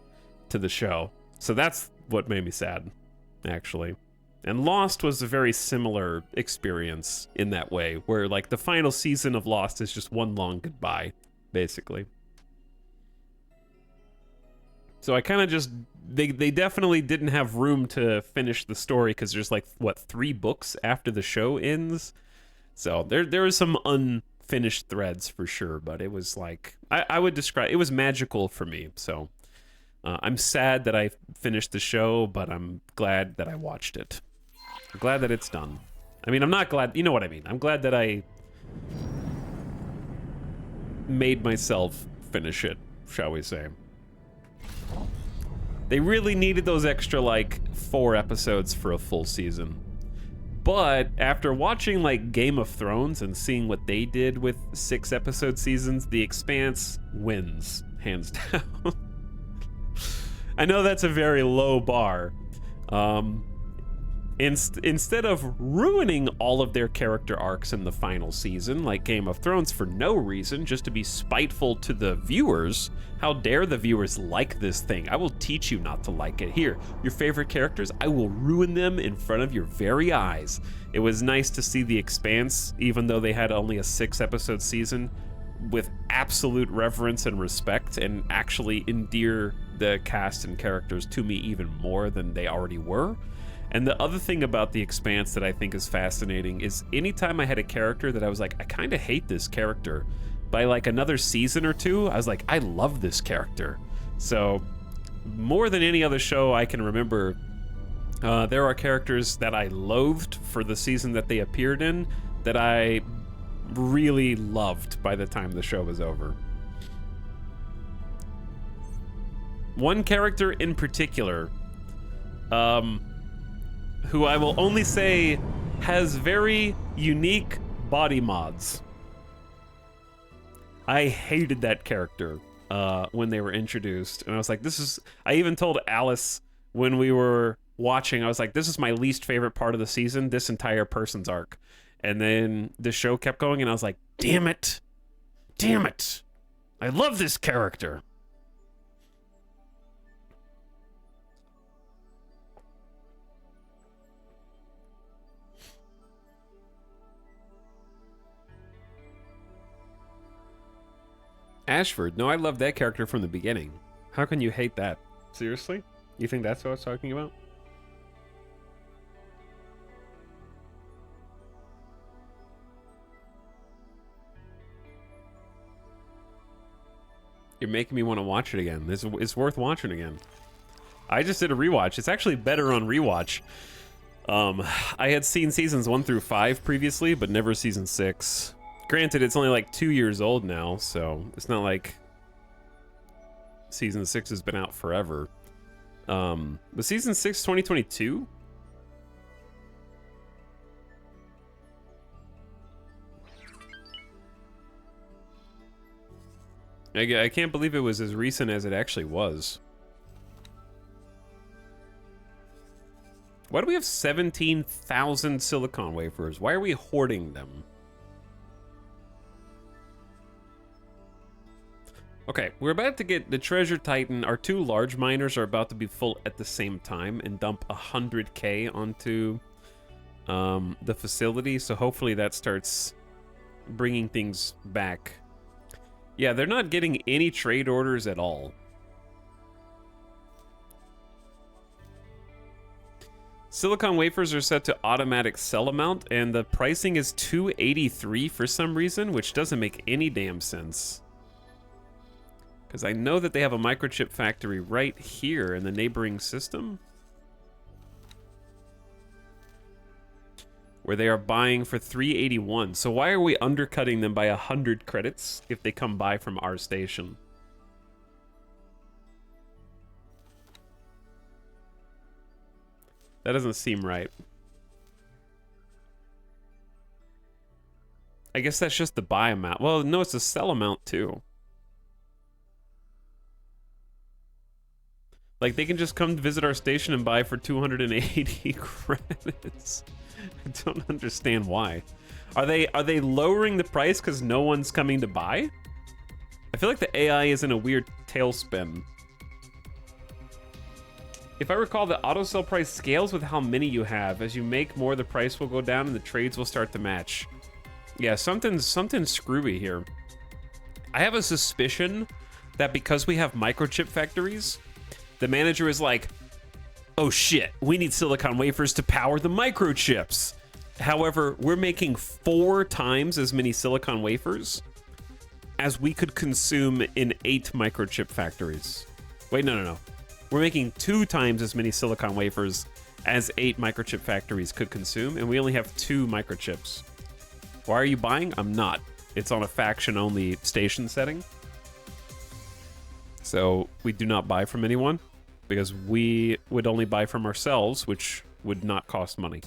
to the show. So that's what made me sad, actually. And Lost was a very similar experience in that way, where like the final season of Lost is just one long goodbye, basically. So I kind of just, they definitely didn't have room to finish the story, because there's like, what, 3 books after the show ends? So there was some unfinished threads for sure, but it was like, I would describe, it was magical for me. So I'm sad that I finished the show, but I'm glad that I watched it. I'm glad that it's done. I mean, I'm not glad, you know what I mean. I'm glad that I made myself finish it, shall we say. They really needed those extra, like, 4 episodes for a full season. But after watching, like, Game of Thrones and seeing what they did with 6-episode seasons, The Expanse wins, hands down. I know that's a very low bar. Instead of ruining all of their character arcs in the final season, like Game of Thrones, for no reason, just to be spiteful to the viewers, how dare the viewers like this thing? I will teach you not to like it. Here, your favorite characters, I will ruin them in front of your very eyes. It was nice to see The Expanse, even though they had only a 6-episode season, with absolute reverence and respect, and actually endear the cast and characters to me even more than they already were. And the other thing about The Expanse that I think is fascinating is anytime I had a character that I was like, I kind of hate this character, by like another season or 2, I was like, I love this character. So more than any other show I can remember, there are characters that I loathed for the season that they appeared in that I really loved by the time the show was over. One character in particular, who I will only say has very unique body mods. I hated that character when they were introduced, and I was like, I even told Alice when we were watching, I was like, this is my least favorite part of the season, this entire person's arc. And then the show kept going, and I was like, damn it, I love this character. Ashford, no, I love that character from the beginning. How can you hate that? Seriously? You think that's what I was talking about? You're making me want to watch it again. It's worth watching again. I just did a rewatch. It's actually better on rewatch. I had seen seasons 1 through 5 previously, but never season 6. Granted, it's only like 2 years old now, so it's not like season 6 has been out forever. But season 6, 2022? I can't believe it was as recent as it actually was. Why do we have 17,000 silicon wafers? Why are we hoarding them? Okay, we're about to get the Treasure Titan. Our 2 large miners are about to be full at the same time and dump 100K onto the facility. So hopefully that starts bringing things back. Yeah, they're not getting any trade orders at all. Silicon wafers are set to automatic sell amount, and the pricing is 283 for some reason, which doesn't make any damn sense. Because I know that they have a microchip factory right here in the neighboring system, where they are buying for 381. So why are we undercutting them by 100 credits if they come by from our station? That doesn't seem right. I guess that's just the buy amount. Well, no, it's the sell amount too. Like, they can just come visit our station and buy for 280 credits. I don't understand why. Are they lowering the price because no one's coming to buy? I feel like the AI is in a weird tailspin. If I recall, the auto sell price scales with how many you have. As you make more, the price will go down and the trades will start to match. Yeah, something's screwy here. I have a suspicion that because we have microchip factories, the manager is like, oh shit, we need silicon wafers to power the microchips. However, we're making 4 times as many silicon wafers as we could consume in 8 microchip factories. Wait, no. We're making 2 times as many silicon wafers as 8 microchip factories could consume, and we only have 2 microchips. Why are you buying? I'm not. It's on a faction-only station setting. So we do not buy from anyone, because we would only buy from ourselves, which would not cost money.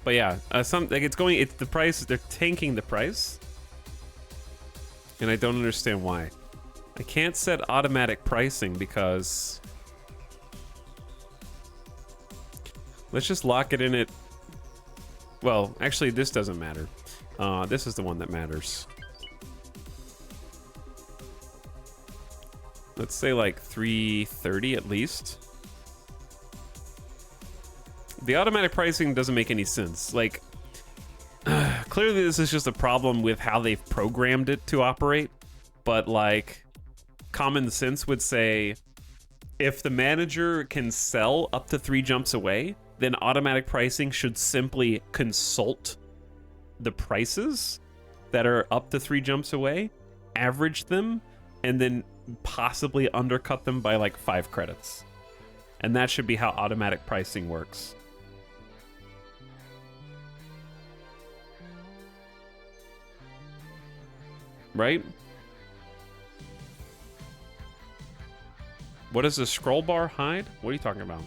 But yeah, it's the price, they're tanking the price. And I don't understand why. I can't set automatic pricing because... Let's just lock it in at... Well, actually, this doesn't matter. This is the one that matters. Let's say like 330 at least. The automatic pricing doesn't make any sense. Like, clearly this is just a problem with how they've programmed it to operate. But like, common sense would say, if the manager can sell up to 3 jumps away, then automatic pricing should simply consult the prices that are up to 3 jumps away, average them, and then possibly undercut them by like 5 credits. And that should be how automatic pricing works. Right? What does the scroll bar hide? What are you talking about?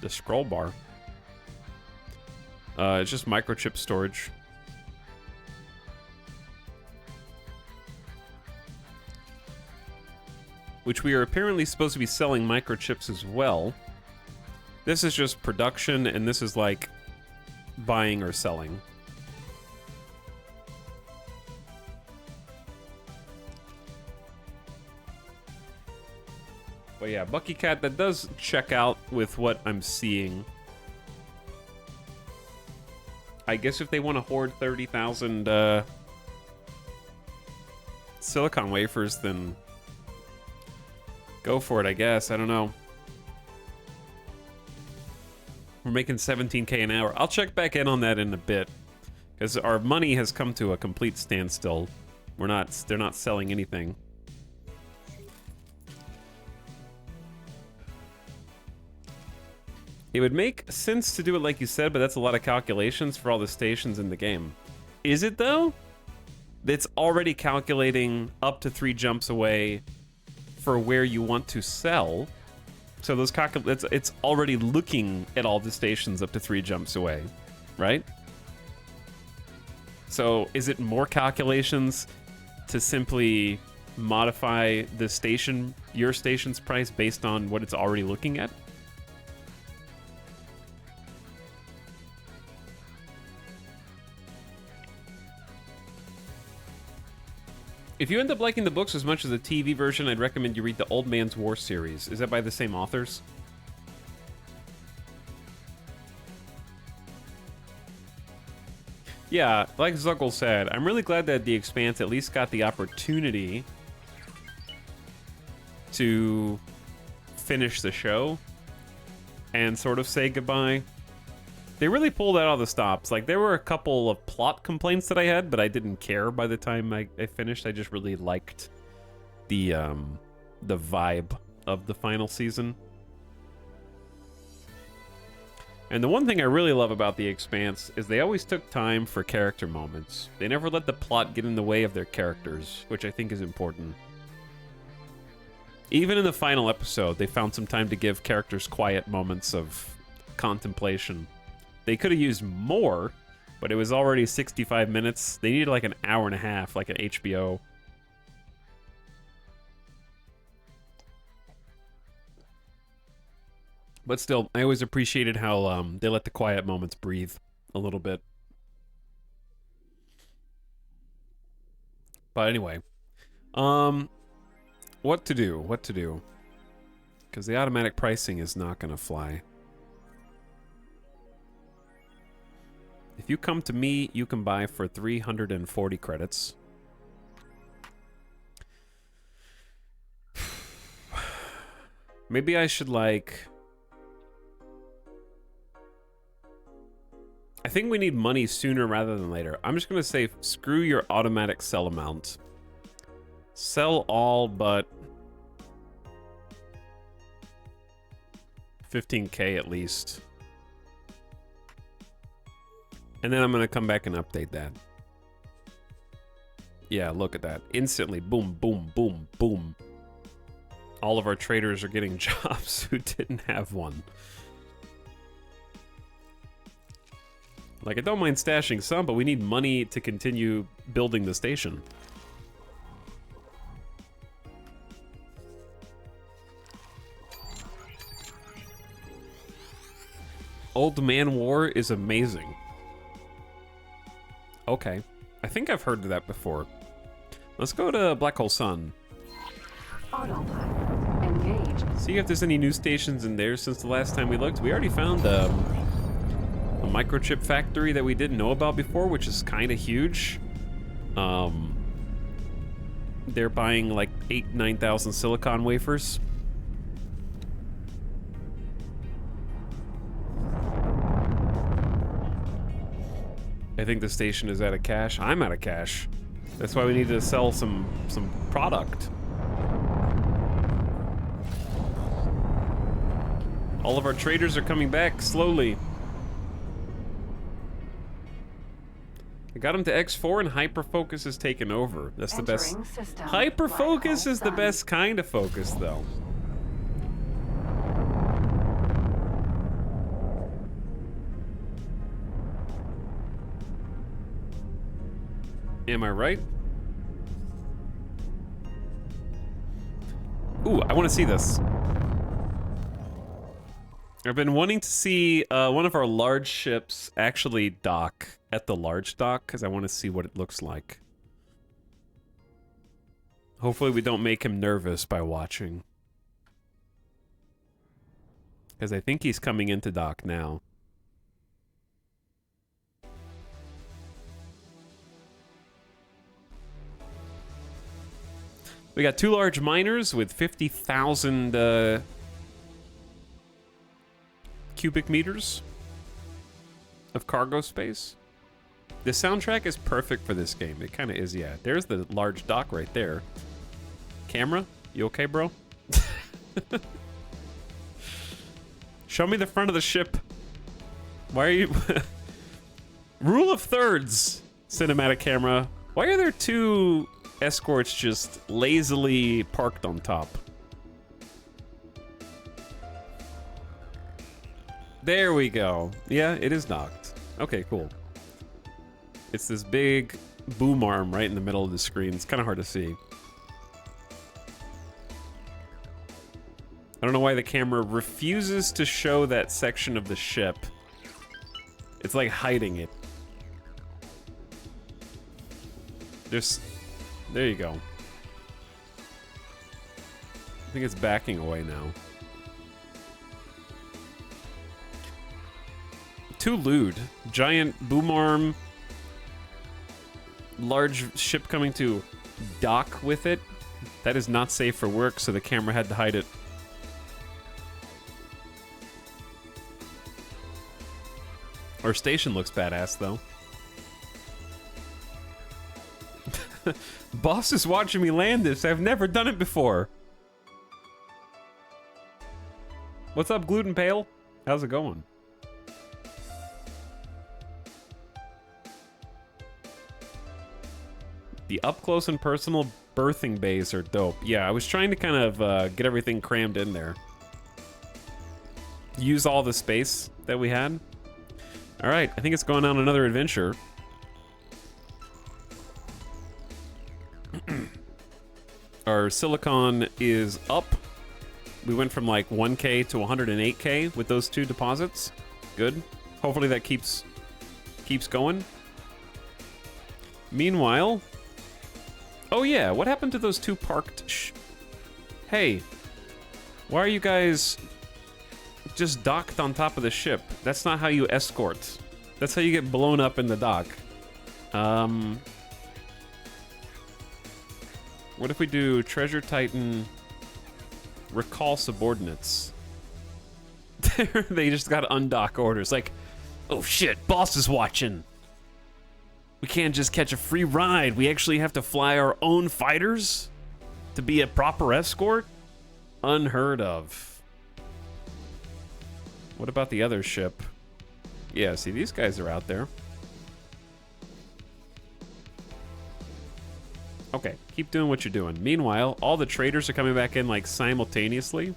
The scroll bar? It's just microchip storage. Which we are apparently supposed to be selling microchips as well. This is just production, and this is like buying or selling. But yeah, Bucky Cat, that does check out with what I'm seeing. I guess if they want to hoard 30,000 silicon wafers, then go for it, I guess. I don't know. We're making 17K an hour. I'll check back in on that in a bit, because our money has come to a complete standstill. They're not selling anything. It would make sense to do it like you said, but that's a lot of calculations for all the stations in the game. Is it though? It's already calculating up to 3 jumps away for where you want to sell. So those it's already looking at all the stations up to 3 jumps away, right? So is it more calculations to simply modify the station, your station's price based on what it's already looking at? If you end up liking the books as much as the TV version, I'd recommend you read the Old Man's War series. Is that by the same authors? Yeah, like Zuckle said, I'm really glad that The Expanse at least got the opportunity to finish the show and sort of say goodbye. They really pulled out all the stops. Like, there were a couple of plot complaints that I had, but I didn't care by the time I finished. I just really liked the vibe of the final season. And the one thing I really love about The Expanse is they always took time for character moments. They never let the plot get in the way of their characters, which I think is important. Even in the final episode, they found some time to give characters quiet moments of contemplation. They could have used more, but it was already 65 minutes. They needed like an hour and a half, like an HBO. But still, I always appreciated how they let the quiet moments breathe a little bit. But anyway, what to do? What to do? Because the automatic pricing is not going to fly. If you come to me, you can buy for 340 credits. Maybe I should, like... I think we need money sooner rather than later. I'm just going to say, screw your automatic sell amount. Sell all but 15K at least. And then I'm going to come back and update that. Yeah, look at that. Instantly, boom, boom, boom, boom. All of our traders are getting jobs who didn't have one. Like, I don't mind stashing some, but we need money to continue building the station. Old Man War is amazing. Okay. I think I've heard of that before. Let's go to Black Hole Sun. Autopilot engaged. See if there's any new stations in there since the last time we looked. We already found a microchip factory that we didn't know about before, which is kind of huge. They're buying like 9,000 silicon wafers. I think the station is out of cash. I'm out of cash. That's why we need to sell some product. All of our traders are coming back slowly. I got him to X4 and hyperfocus has taken over. That's the best. Hyperfocus is the best kind of focus, though. Am I right? Ooh, I want to see this. I've been wanting to see one of our large ships actually dock at the large dock because I want to see what it looks like. Hopefully we don't make him nervous by watching. Because I think he's coming into dock now. We got 2 large miners with 50,000 cubic meters. of cargo space. The soundtrack is perfect for this game. It kind of is, yeah. There's the large dock right there. Camera, you okay, bro? Show me the front of the ship. Why are you... Rule of thirds, cinematic camera. Why are there two escorts just lazily parked on top? There we go. Yeah, it is docked. Okay, cool. It's this big boom arm right in the middle of the screen. It's kind of hard to see. I don't know why the camera refuses to show that section of the ship. It's like hiding it. There you go. I think it's backing away now. Too lewd. Giant boom arm. Large ship coming to dock with it. That is not safe for work, so the camera had to hide it. Our station looks badass, though. Boss is watching me land this. I've never done it before. What's up, Gluten Pale? How's it going? The up close and personal berthing bays are dope. Yeah, I was trying to kind of get everything crammed in there. Use all the space that we had. All right, I think it's going on another adventure. Our silicon is up. We went from like 1K to 108K with those two deposits. Good. Hopefully that keeps going. Meanwhile, oh yeah, what happened to those two parked? Hey, why are you guys just docked on top of the ship? That's not how you escort. That's how you get blown up in the dock. What if we do Treasure Titan recall subordinates? They just got undock orders. Like, oh shit, boss is watching. We can't just catch a free ride. We actually have to fly our own fighters to be a proper escort? Unheard of. What about the other ship? Yeah, see, these guys are out there. Okay, keep doing what you're doing. Meanwhile, all the traders are coming back in like simultaneously.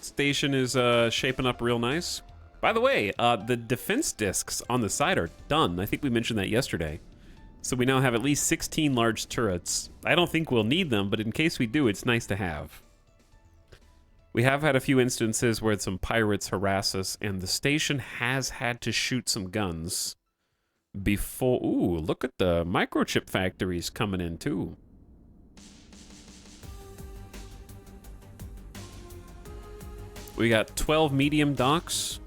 Station is shaping up real nice. By the way, the defense discs on the side are done. I think we mentioned that yesterday. So we now have at least 16 large turrets. I don't think we'll need them, but in case we do, it's nice to have. We have had a few instances where some pirates harass us, and the station has had to shoot some guns before... Ooh, look at the microchip factories coming in, too. We got 12 medium docks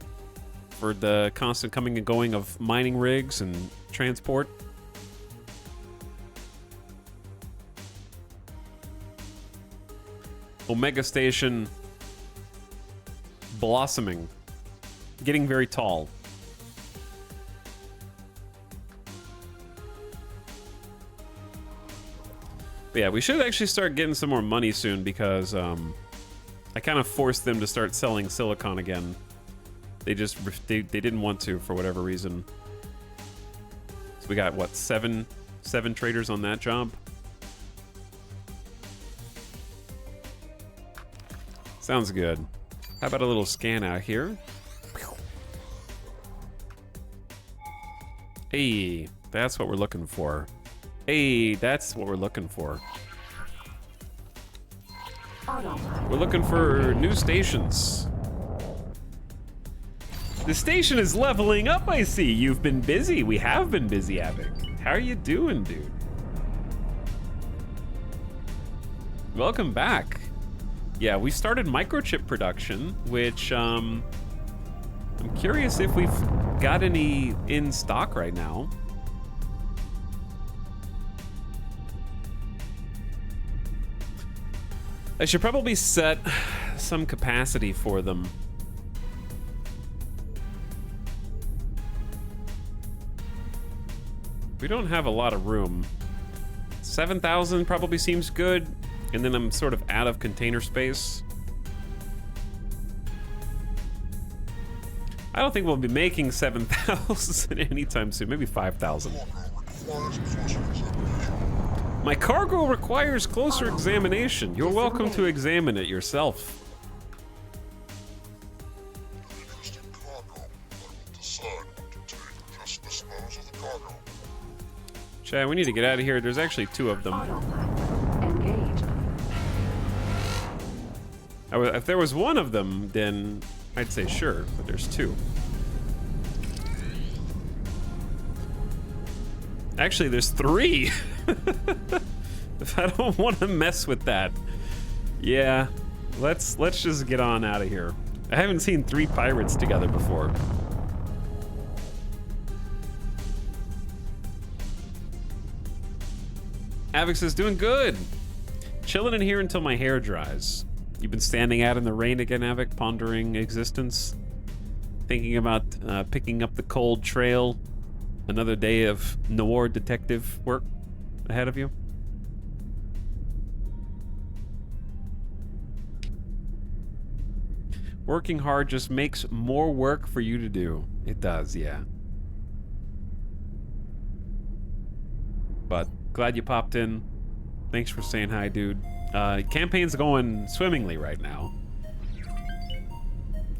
for the constant coming and going of mining rigs and transport. Omega Station blossoming, getting very tall. But yeah, we should actually start getting some more money soon because I kind of forced them to start selling silicon again. They just they didn't want to for whatever reason. So we got what, seven traders on that job. Sounds good. How about a little scan out here? Hey, that's what we're looking for. Hey, that's what we're looking for. We're looking for new stations. The station is leveling up, I see. You've been busy. We have been busy, Avic. How are you doing, dude? Welcome back. Yeah, we started microchip production, which I'm curious if we've got any in stock right now. I should probably set some capacity for them. We don't have a lot of room. 7,000 probably seems good, and then I'm sort of out of container space. I don't think we'll be making 7,000 anytime soon, maybe 5,000. My cargo requires closer examination. You're welcome to examine it yourself. Chad, we need to get out of here. There's actually 2 of them. Autopilot engaged. If there was 1 of them, then I'd say sure, but there's 2. Actually, there's 3. I don't want to mess with that. Yeah, let's just get on out of here. I haven't seen 3 pirates together before. Avix is doing good. Chilling in here until my hair dries. You've been standing out in the rain again, Avic, pondering existence, thinking about picking up the cold trail. Another day of noir detective work ahead of you. Working hard just makes more work for you to do. It does, yeah. But glad you popped in. Thanks for saying hi, dude. Campaign's going swimmingly right now.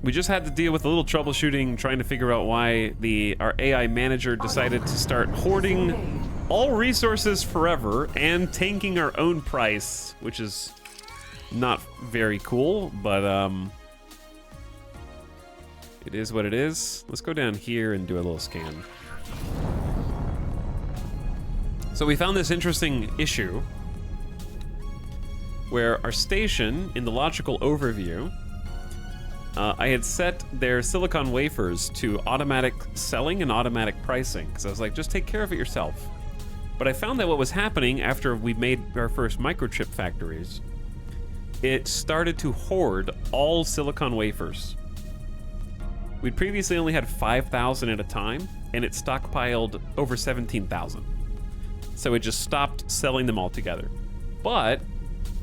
We just had to deal with a little troubleshooting, trying to figure out why our AI manager decided to start hoarding all resources forever and tanking our own price, which is not very cool, but it is what it is. Let's go down here and do a little scan. So we found this interesting issue where our station, in the logical overview, I had set their silicon wafers to automatic selling and automatic pricing, because I was like, just take care of it yourself. But I found that what was happening after we made our first microchip factories, it started to hoard all silicon wafers. We'd previously only had 5,000 at a time, and it stockpiled over 17,000. So it just stopped selling them all together. But,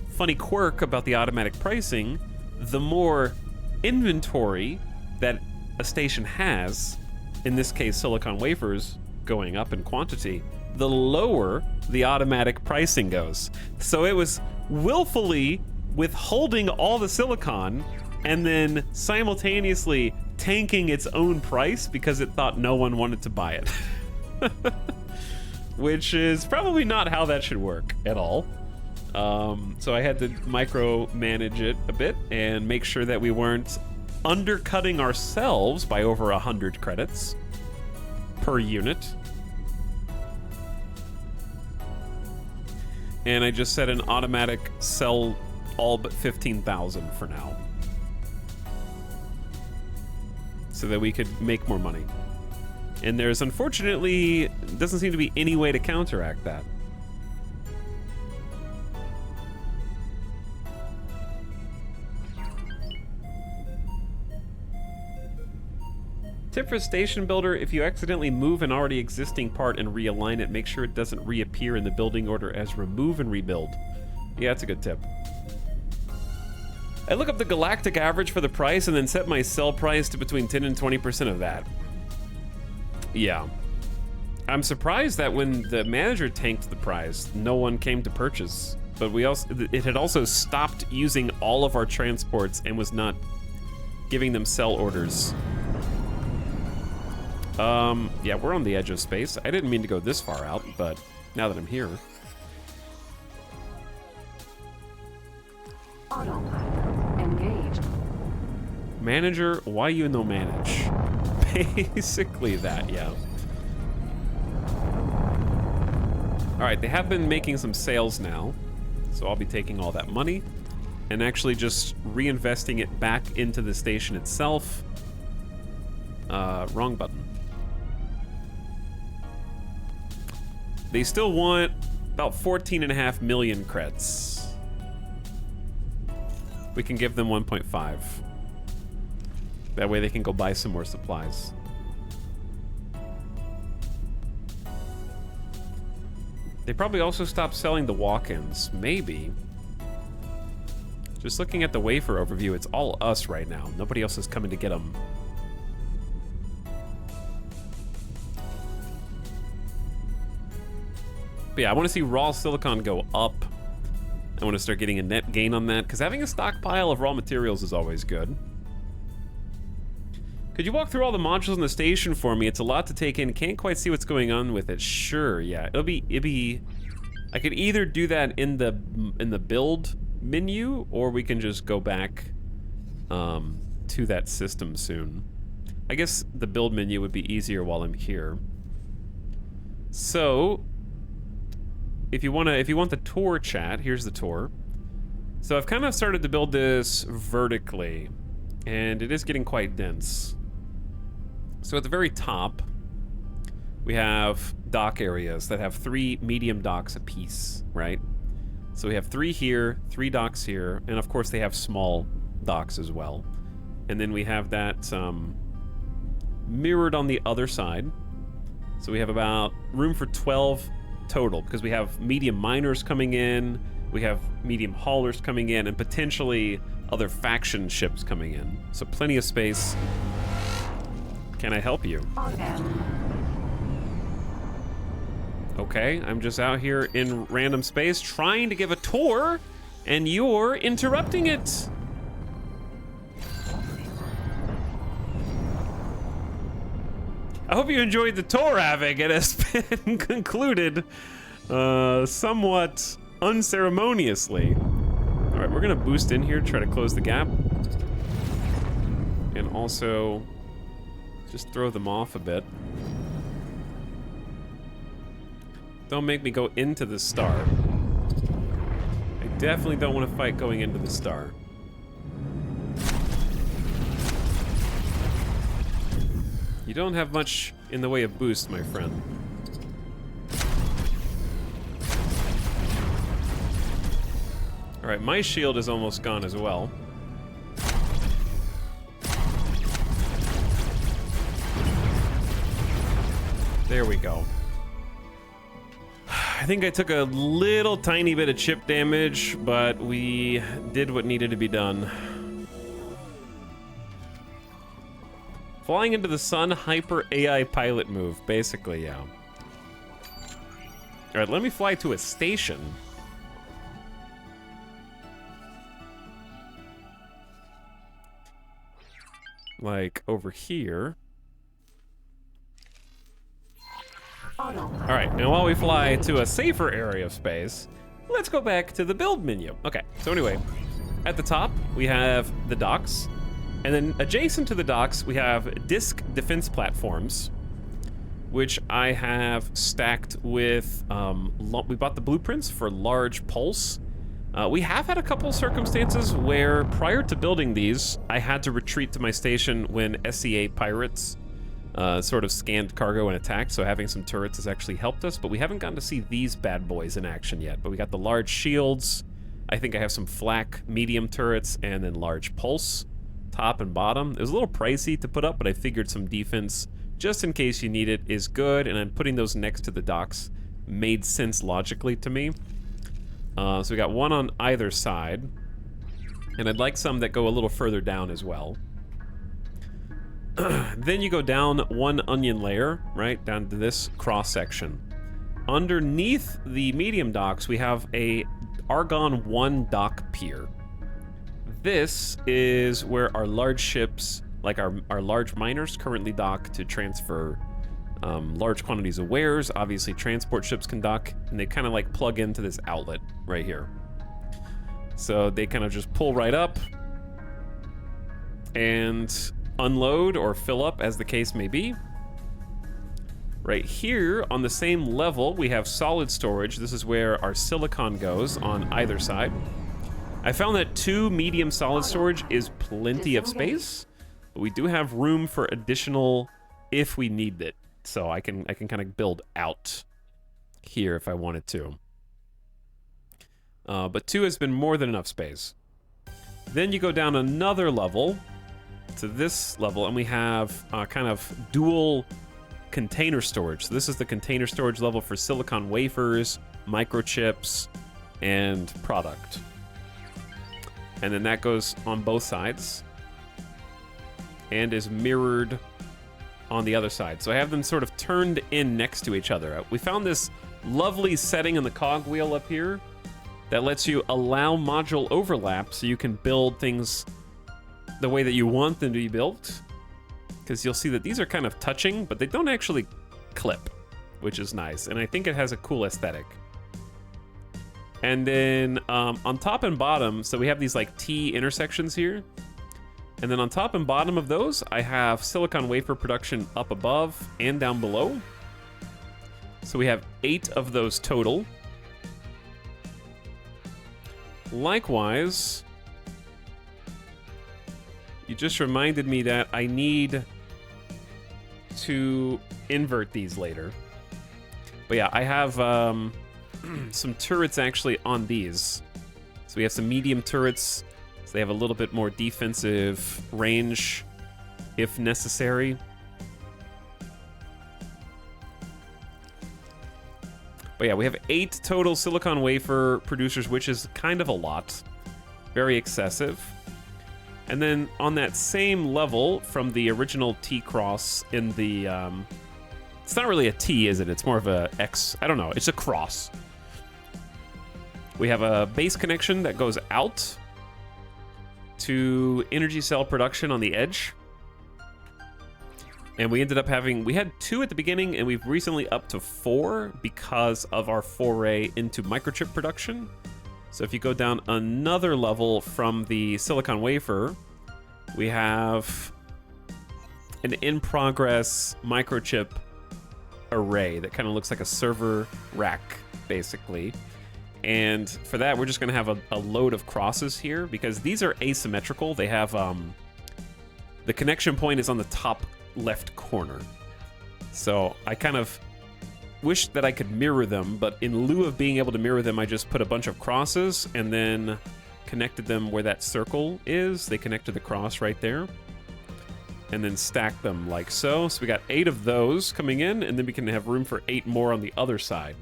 funny quirk about the automatic pricing, the more inventory that a station has, in this case silicon wafers going up in quantity, the lower the automatic pricing goes. So it was willfully withholding all the silicon and then simultaneously tanking its own price because it thought no one wanted to buy it. Which is probably not how that should work at all. So I had to micromanage it a bit and make sure that we weren't undercutting ourselves by over 100 credits per unit. And I just set an automatic sell all but 15,000 for now, so that we could make more money. And there's unfortunately doesn't seem to be any way to counteract that. Tip for station builder: if you accidentally move an already existing part and realign it, make sure it doesn't reappear in the building order as remove and rebuild. Yeah, that's a good tip. I look up the galactic average for the price and then set my sell price to between 10 and 20% of that. Yeah. I'm surprised that when the manager tanked the price, no one came to purchase. But it had also stopped using all of our transports and was not giving them sell orders. Yeah, we're on the edge of space. I didn't mean to go this far out, but now that I'm here. Autopilot engaged. Manager, why you no manage? Basically that, yeah. All right, they have been making some sales now, so I'll be taking all that money and actually just reinvesting it back into the station itself. Wrong button. They still want about 14.5 million creds. we can give them 1.5. That way they can go buy some more supplies. They probably also stopped selling the walk-ins. Maybe. Just looking at the wafer overview, it's all us right now. Nobody else is coming to get them. But yeah, I want to see raw silicon go up. I want to start getting a net gain on that, because having a stockpile of raw materials is always good. Could you walk through all the modules in the station for me? It's a lot to take in. Can't quite see what's going on with it. Sure, yeah. It'd be I could either do that in the build menu, or we can just go back to that system soon. I guess the build menu would be easier while I'm here. So, if you want the tour chat, here's the tour. So I've kind of started to build this vertically, and it is getting quite dense. So at the very top, we have dock areas that have 3 medium docks apiece, right? So we have 3 here, 3 docks here, and of course they have small docks as well. And then we have that mirrored on the other side. So we have about room for 12 total, because we have medium miners coming in, we have medium haulers coming in, and potentially other faction ships coming in. So plenty of space. Can I help you? Okay, I'm just out here in random space trying to give a tour, and you're interrupting it. I hope you enjoyed the tour, Avig. It has been concluded somewhat unceremoniously. All right, we're gonna boost in here, try to close the gap. And also just throw them off a bit. Don't make me go into the star. I definitely don't want to fight going into the star. You don't have much in the way of boost, my friend. Alright, my shield is almost gone as well. There we go. I think I took a little tiny bit of chip damage, but we did what needed to be done. Flying into the sun, hyper AI pilot move, basically, yeah. All right, let me fly to a station. Like over here. All right, now while we fly to a safer area of space, let's go back to the build menu. Okay, so anyway, at the top, we have the docks, and then adjacent to the docks, we have disc defense platforms, which I have stacked with, we bought the blueprints for large pulse. We have had a couple circumstances where, prior to building these, I had to retreat to my station when SEA pirates sort of scanned cargo and attacked, so having some turrets has actually helped us, but we haven't gotten to see these bad boys in action yet. But we got the large shields. I think I have some flak medium turrets, and then large pulse, top and bottom. It was a little pricey to put up, but I figured some defense, just in case you need it, is good, and then putting those next to the docks made sense logically to me. So we got one on either side, and I'd like some that go a little further down as well. Then you go down one onion layer, right, down to this cross section. Underneath the medium docks, we have a Argon 1 dock pier. This is where our large ships, like our large miners, currently dock to transfer large quantities of wares. Obviously, transport ships can dock, and they kind of like plug into this outlet right here. So they kind of just pull right up and unload or fill up, as the case may be. Right here on the same level, we have solid storage. This is where our silicon goes on either side. I found that 2 medium solid storage is plenty of space, but we do have room for additional if we need it. So I can kind of build out here if I wanted to. But 2 has been more than enough space. Then you go down another level to this level, and we have kind of dual container storage. So this is the container storage level for silicon wafers, microchips, and product. And then that goes on both sides and is mirrored on the other side. So I have them sort of turned in next to each other. We found this lovely setting in the cogwheel up here that lets you allow module overlap so you can build things the way that you want them to be built. Because you'll see that these are kind of touching, but they don't actually clip, which is nice. And I think it has a cool aesthetic. And then on top and bottom, so we have these like T intersections here. And then on top and bottom of those, I have silicon wafer production up above and down below. So we have 8 of those total. Likewise, you just reminded me that I need to invert these later. But yeah, I have some turrets actually on these. So we have some medium turrets. So they have a little bit more defensive range if necessary. But yeah, we have 8 total silicon wafer producers, which is kind of a lot. Very excessive. And then on that same level from the original T-cross in the... it's not really a T, is it? It's more of a X. I don't know. It's a cross. We have a base connection that goes out to energy cell production on the edge. And we ended up having... We had 2 at the beginning, and we've recently up to 4 because of our foray into microchip production. So if you go down another level from the silicon wafer, we have an in-progress microchip array that kind of looks like a server rack, basically. And for that, we're just going to have a load of crosses here because these are asymmetrical. They have... the connection point is on the top left corner. So I kind of wish that I could mirror them, but in lieu of being able to mirror them, I just put a bunch of crosses and then connected them where that circle is. They connected the cross right there and then stacked them like so. So we got 8 of those coming in, and then we can have room for 8 more on the other side.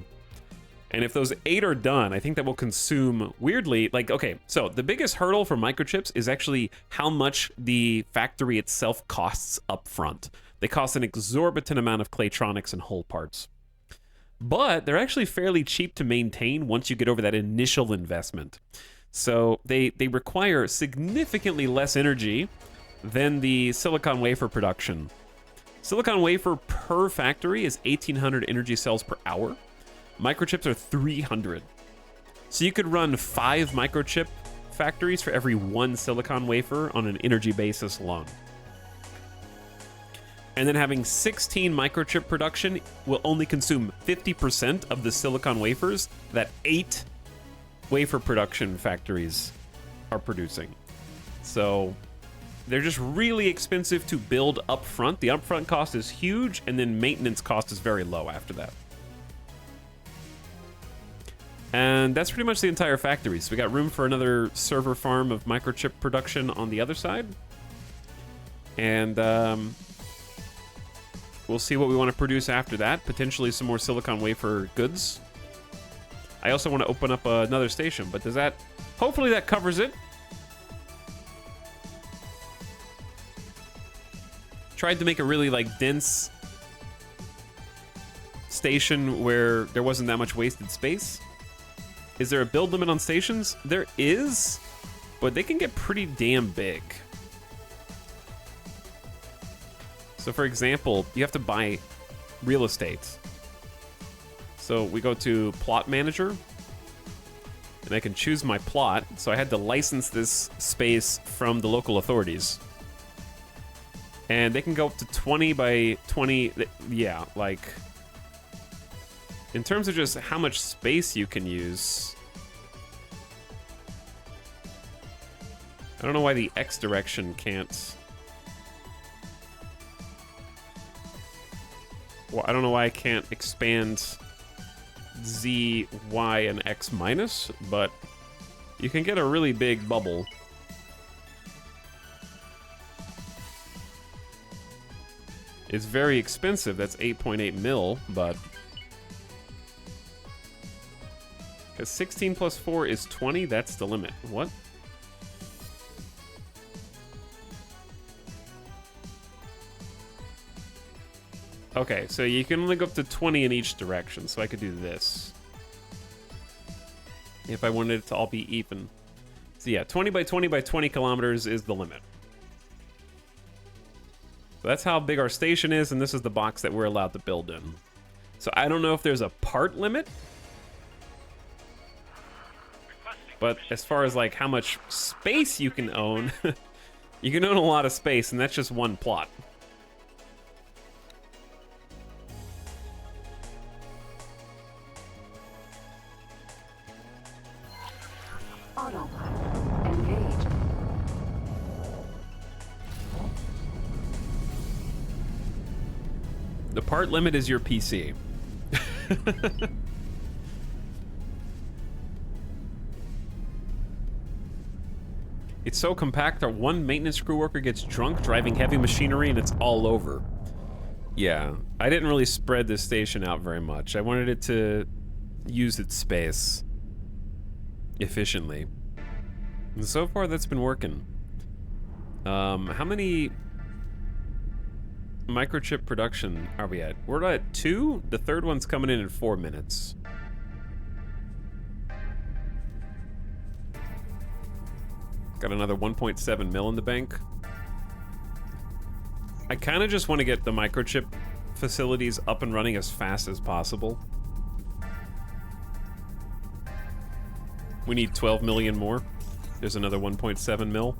And if those 8 are done, I think that will consume, weirdly, like, okay, so the biggest hurdle for microchips is actually how much the factory itself costs up front. They cost an exorbitant amount of Claytronics and whole parts. But they're actually fairly cheap to maintain once you get over that initial investment. So they require significantly less energy than the silicon wafer production. Silicon wafer per factory is 1,800 energy cells per hour. Microchips are 300. So you could run 5 microchip factories for every 1 silicon wafer on an energy basis alone. And then having 16 microchip production will only consume 50% of the silicon wafers that 8 wafer production factories are producing. So they're just really expensive to build up front. The upfront cost is huge, and then maintenance cost is very low after that. And that's pretty much the entire factory. So we got room for another server farm of microchip production on the other side. And we'll see what we want to produce after that. Potentially some more silicon wafer goods. I also want to open up another station, but does that... Hopefully that covers it. Tried to make a really, like, dense station where there wasn't that much wasted space. Is there a build limit on stations? There is, but they can get pretty damn big. So for example, you have to buy real estate. So we go to plot manager, and I can choose my plot. So I had to license this space from the local authorities. And they can go up to 20 by 20. Yeah, like... In terms of just how much space you can use, I don't know why the X direction can't. Well, I don't know why I can't expand Z, Y, and X minus, but you can get a really big bubble. It's very expensive. That's 8.8 mil, but... Because 16 plus 4 is 20, that's the limit. What? Okay, so you can only go up to 20 in each direction, so I could do this. If I wanted it to all be even. So yeah, 20 by 20 by 20 kilometers is the limit. So that's how big our station is, and this is the box that we're allowed to build in. So I don't know if there's a part limit. But as far as like how much space you can own, you can own a lot of space, and that's just one plot. Autopilot engaged. The part limit is your PC. It's so compact that one maintenance crew worker gets drunk driving heavy machinery and it's all over. Yeah, I didn't really spread this station out very much. I wanted it to use its space efficiently. And so far that's been working. How many microchip production are we at? We're at 2. The third one's coming in 4 minutes. Got another 1.7 mil in the bank. I kind of just want to get the microchip facilities up and running as fast as possible. We need 12 million more. There's another 1.7 mil.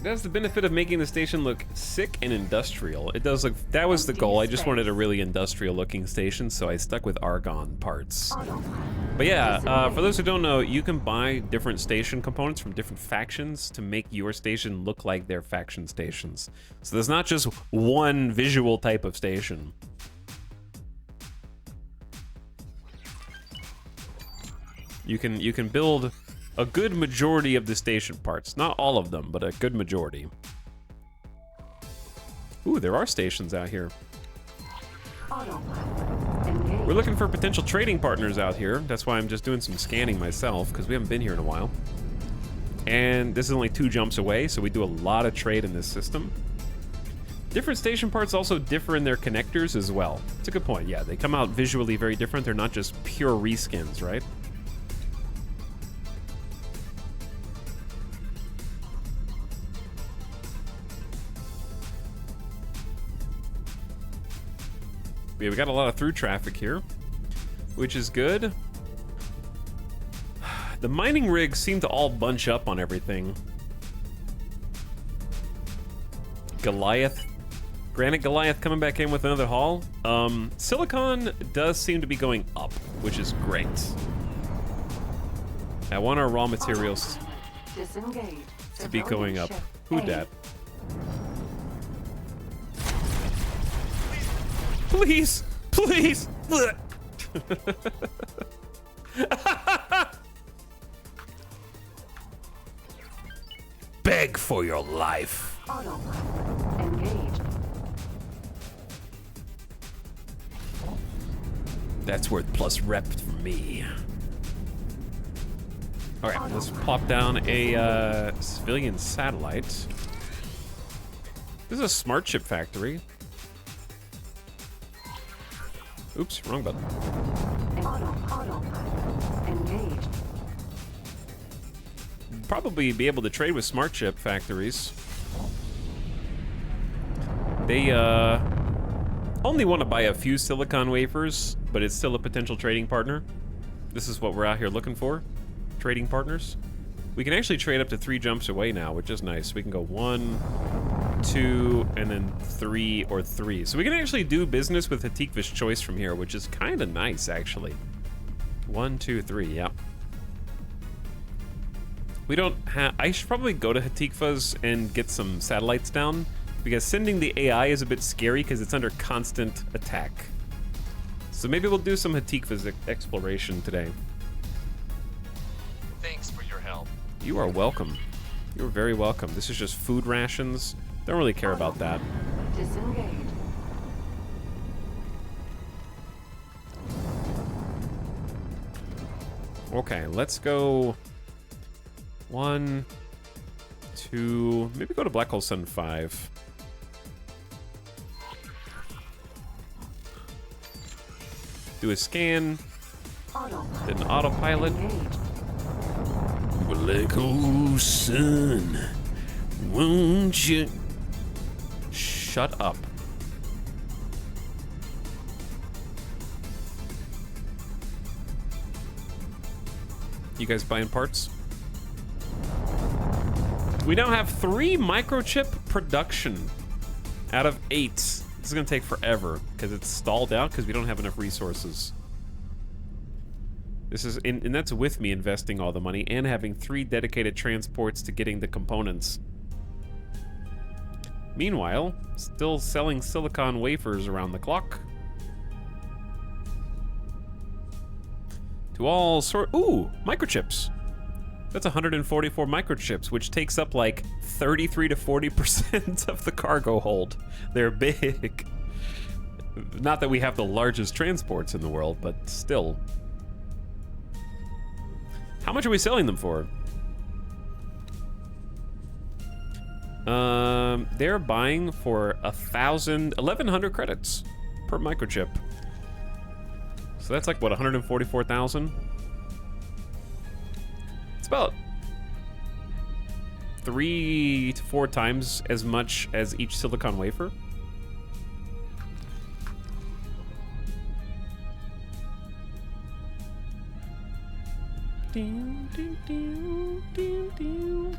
It has the benefit of making the station look sick and industrial. It does look, that was the goal. I just wanted a really industrial looking station, so I stuck with argon parts. But yeah, for those who don't know, you can buy different station components from different factions to make your station look like their faction stations. So there's not just one visual type of station. You can build a good majority of the station parts. Not all of them, but a good majority. Ooh, there are stations out here. We're looking for potential trading partners out here. That's why I'm just doing some scanning myself, because we haven't been here in a while. And this is only 2 jumps away, so we do a lot of trade in this system. Different station parts also differ in their connectors as well. It's a good point, yeah. They come out visually very different. They're not just pure reskins, right? We got a lot of through traffic here, which is good. The mining rigs seem to all bunch up on everything. Goliath. Granite Goliath coming back in with another haul. Silicon does seem to be going up, which is great. I want our raw materials to be going up. Who dat? Please, please. Beg for your life. Engaged. That's worth plus rep for me. All right, let's plop down a civilian satellite. This is a smart chip factory. Oops, wrong button. Engaged. Probably be able to trade with smart chip factories. They only want to buy a few silicon wafers, but it's still a potential trading partner. This is what we're out here looking for, trading partners. We can actually trade up to 3 jumps away now, which is nice. We can go 1, 2, and then 3 or 3. So we can actually do business with Hatikva's Choice from here, which is kind of nice, actually. 1, 2, 3, yeah. We don't have... I should probably go to Hatikva's and get some satellites down, because sending the AI is a bit scary because it's under constant attack. So maybe we'll do some Hatikva's exploration today. You are welcome. You're very welcome. This is just food rations. Don't really care about that. Disengage. Okay, let's go 1, 2, maybe go to Black Hole Sun 5. Do a scan, then autopilot. Engaged. Black Hole Sun, won't you? Shut up. You guys buying parts? We now have 3 microchip production out of 8. This is gonna take forever because it's stalled out because we don't have enough resources. This is, and that's with me investing all the money and having 3 dedicated transports to getting the components. Meanwhile, still selling silicon wafers around the clock. To all sort. Ooh, microchips. That's 144 microchips, which takes up like 33 to 40% of the cargo hold. They're big. Not that we have the largest transports in the world, but still. How much are we selling them for? They're buying for 1,100 credits per microchip. So that's like what, 144,000? It's about 3 to 4 times as much as each silicon wafer.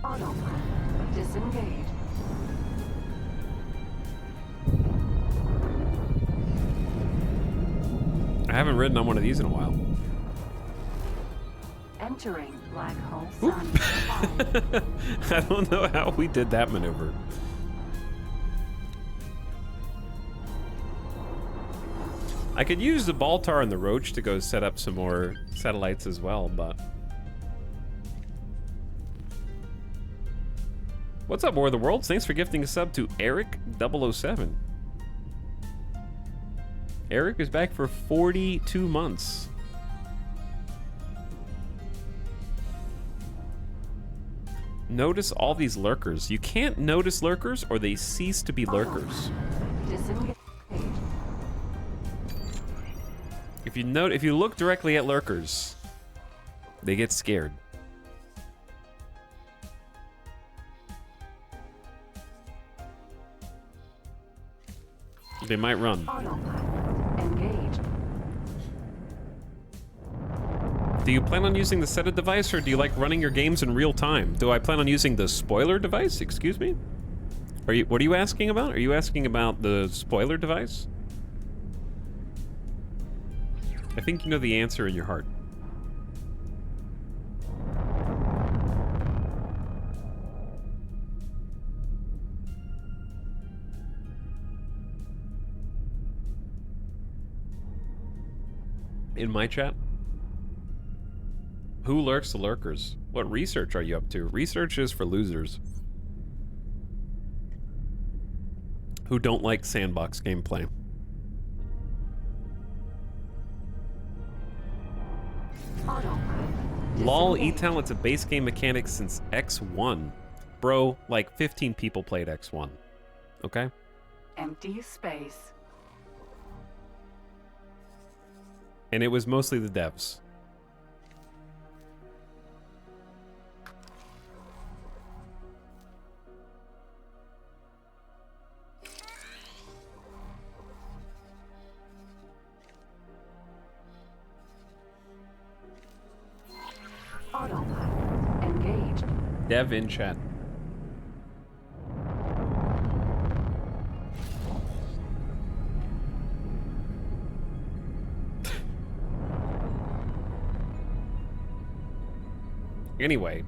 Autopilot. Disengage. I haven't ridden on one of these in a while. Entering Black Hole Sun 5. I don't know how we did that maneuver. I could use the Baltar and the Roach to go set up some more satellites as well, but... What's up, War of the Worlds? Thanks for gifting a sub to Eric007. Eric is back for 42 months. Notice all these lurkers. You can't notice lurkers or they cease to be lurkers. Disengage. If you look directly at lurkers, they get scared. They might run. Autopilot. Engaged. Do you plan on using the SETA device or do you like running your games in real time? Do I plan on using the spoiler device? Excuse me? What are you asking about? Are you asking about the spoiler device? I think you know the answer in your heart. In my chat? Who lurks the lurkers? What research are you up to? Research is for losers. Who don't like sandbox gameplay. Autopilot. LOL Disengage. eTal, it's a base game mechanic since X1. Bro, like 15 people played X1. Okay? Empty space. And it was mostly the devs. Autopilot. Engaged. Dev in chat. Anyway.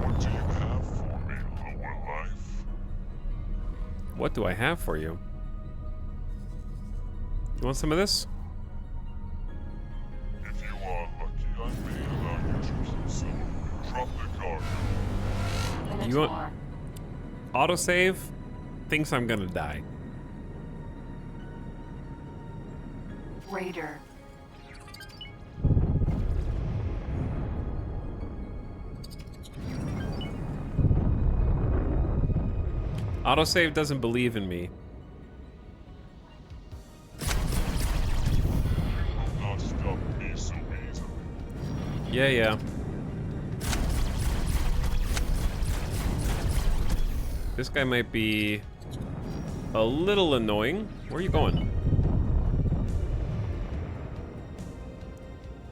What do you have for me, lower life? What do I have for you? You want some of this? cargo. Minotaur. Autosave thinks I'm gonna die. Raider. Autosave doesn't believe in me. Will not stop me so easily. Yeah, yeah. This guy might be a little annoying. Where are you going?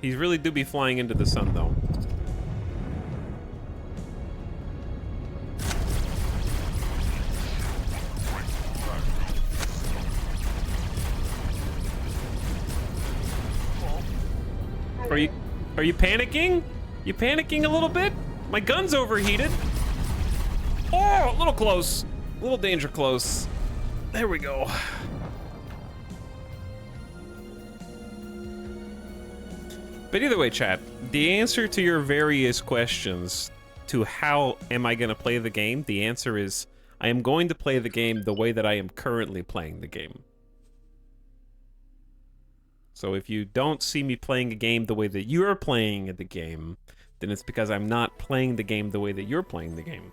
He really do be flying into the sun, though. Are you panicking? You panicking a little bit? My gun's overheated. Oh, a little close. A little danger close. There we go. But either way, chat, the answer to your various questions to how am I going to play the game, the answer is I am going to play the game the way that I am currently playing the game. So if you don't see me playing a game the way that you're playing the game, then it's because I'm not playing the game the way that you're playing the game.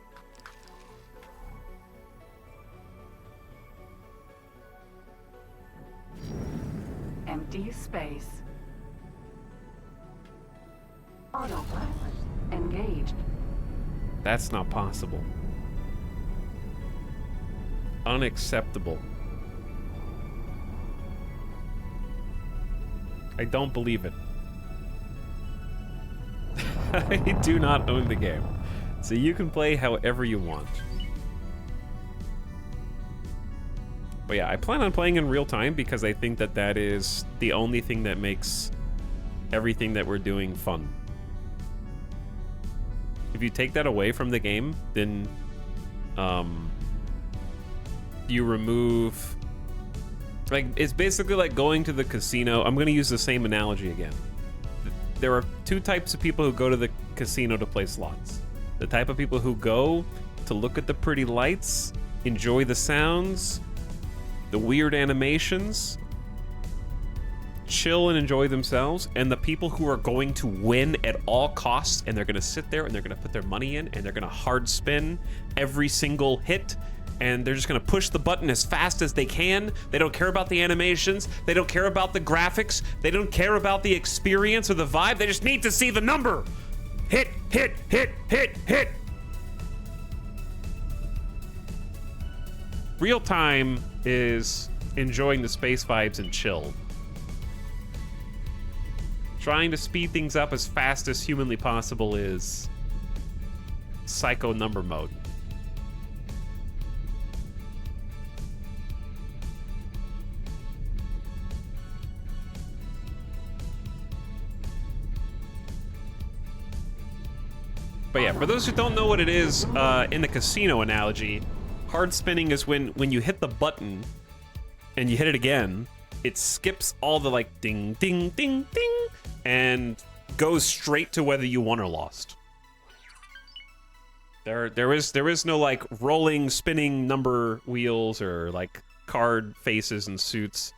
Empty space. Autopilot. Engaged. That's not possible. Unacceptable. I don't believe it. I do not own the game. So you can play however you want. But yeah, I plan on playing in real time because I think that that is the only thing that makes everything that we're doing fun. If you take that away from the game, then you remove... Like, it's basically like going to the casino. I'm going to use the same analogy again. There are two types of people who go to the casino to play slots. The type of people who go to look at the pretty lights, enjoy the sounds, the weird animations, chill and enjoy themselves, and the people who are going to win at all costs, and they're going to sit there and they're going to put their money in and they're going to hard spin every single hit, and they're just going to push the button as fast as they can. They don't care about the animations. They don't care about the graphics. They don't care about the experience or the vibe. They just need to see the number. Hit, hit, hit, hit, hit. Real time is enjoying the space vibes and chill. Trying to speed things up as fast as humanly possible is psycho number mode. But yeah, for those who don't know what it is, in the casino analogy, hard spinning is when you hit the button and you hit it again, it skips all the like ding, ding, ding, ding, and goes straight to whether you won or lost. There is no like rolling, spinning number wheels or like card faces and suits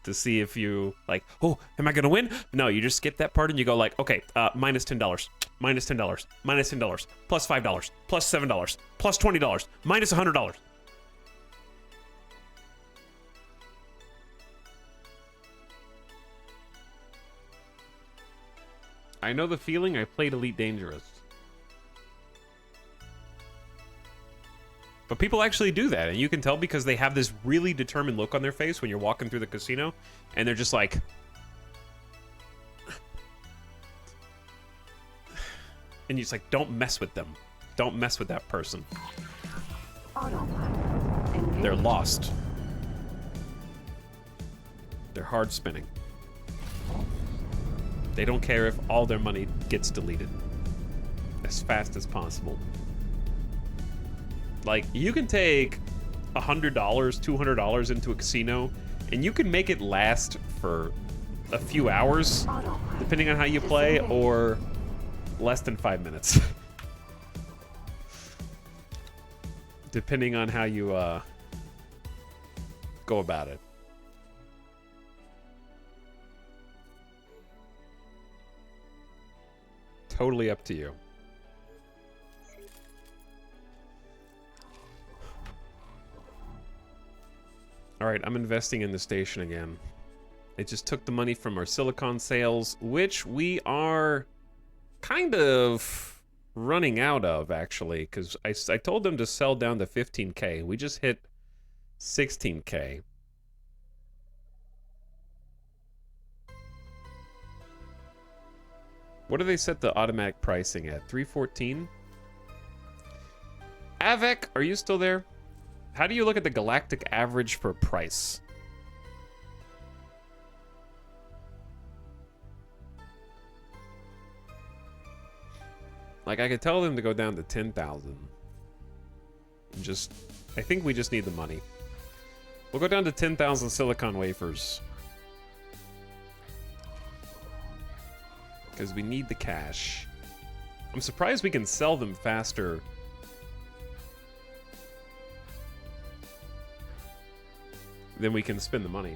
to see if you like, oh, am I gonna win? No, you just skip that part and you go like, okay, minus $10, minus $10, minus $10, plus $5, plus $7, plus $20, minus $100. I know the feeling. I played Elite Dangerous. But people actually do that, and you can tell because they have this really determined look on their face when you're walking through the casino, and they're just like... And you just like, don't mess with them. Don't mess with that person. Autopilot. Engaged. They're lost. They're hard spinning. They don't care if all their money gets deleted as fast as possible. Like, you can take $100, $200 into a casino, and you can make it last for a few hours, Autopilot. depending on how you play, or less than 5 minutes. depending on how you go about it. Totally up to you. All right, I'm investing in the station again. It just took the money from our silicon sales, which we are kind of running out of, actually, because I told them to sell down to 15K. We just hit 16K. What do they set the automatic pricing at? 314? Avec, are you still there? How do you look at the galactic average for price? Like, I could tell them to go down to 10,000. Just, I think we just need the money. We'll go down to 10,000 silicon wafers. Because we need the cash. I'm surprised we can sell them faster. Than we can spend the money.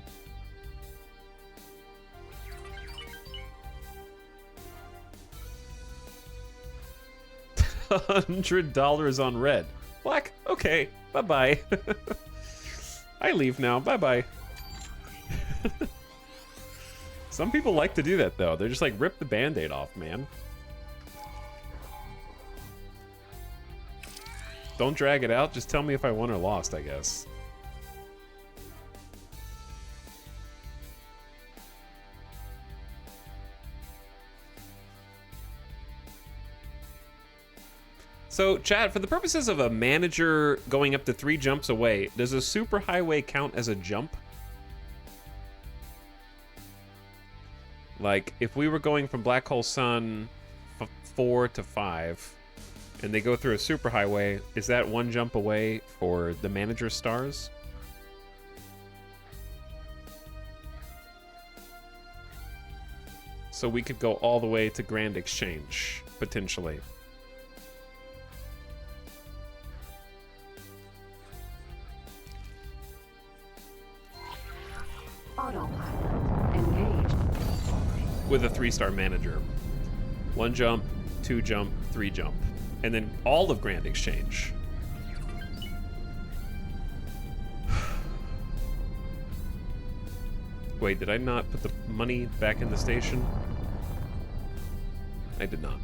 $100 on red. Black, okay, bye-bye. I leave now, bye-bye. Some people like to do that, though. They're just like, rip the Band-Aid off, man. Don't drag it out, just tell me if I won or lost, I guess. So, chat, for the purposes of a manager going up to 3 jumps away, does a superhighway count as a jump? Like, if we were going from Black Hole Sun 4 to 5, and they go through a superhighway, is that 1 jump away for the manager stars? So we could go all the way to Grand Exchange, potentially. Autopilot engaged. With a 3-star manager. 1 jump, 2 jump, 3 jump. And then all of Grand Exchange. Wait, did I not put the money back in the station? I did not.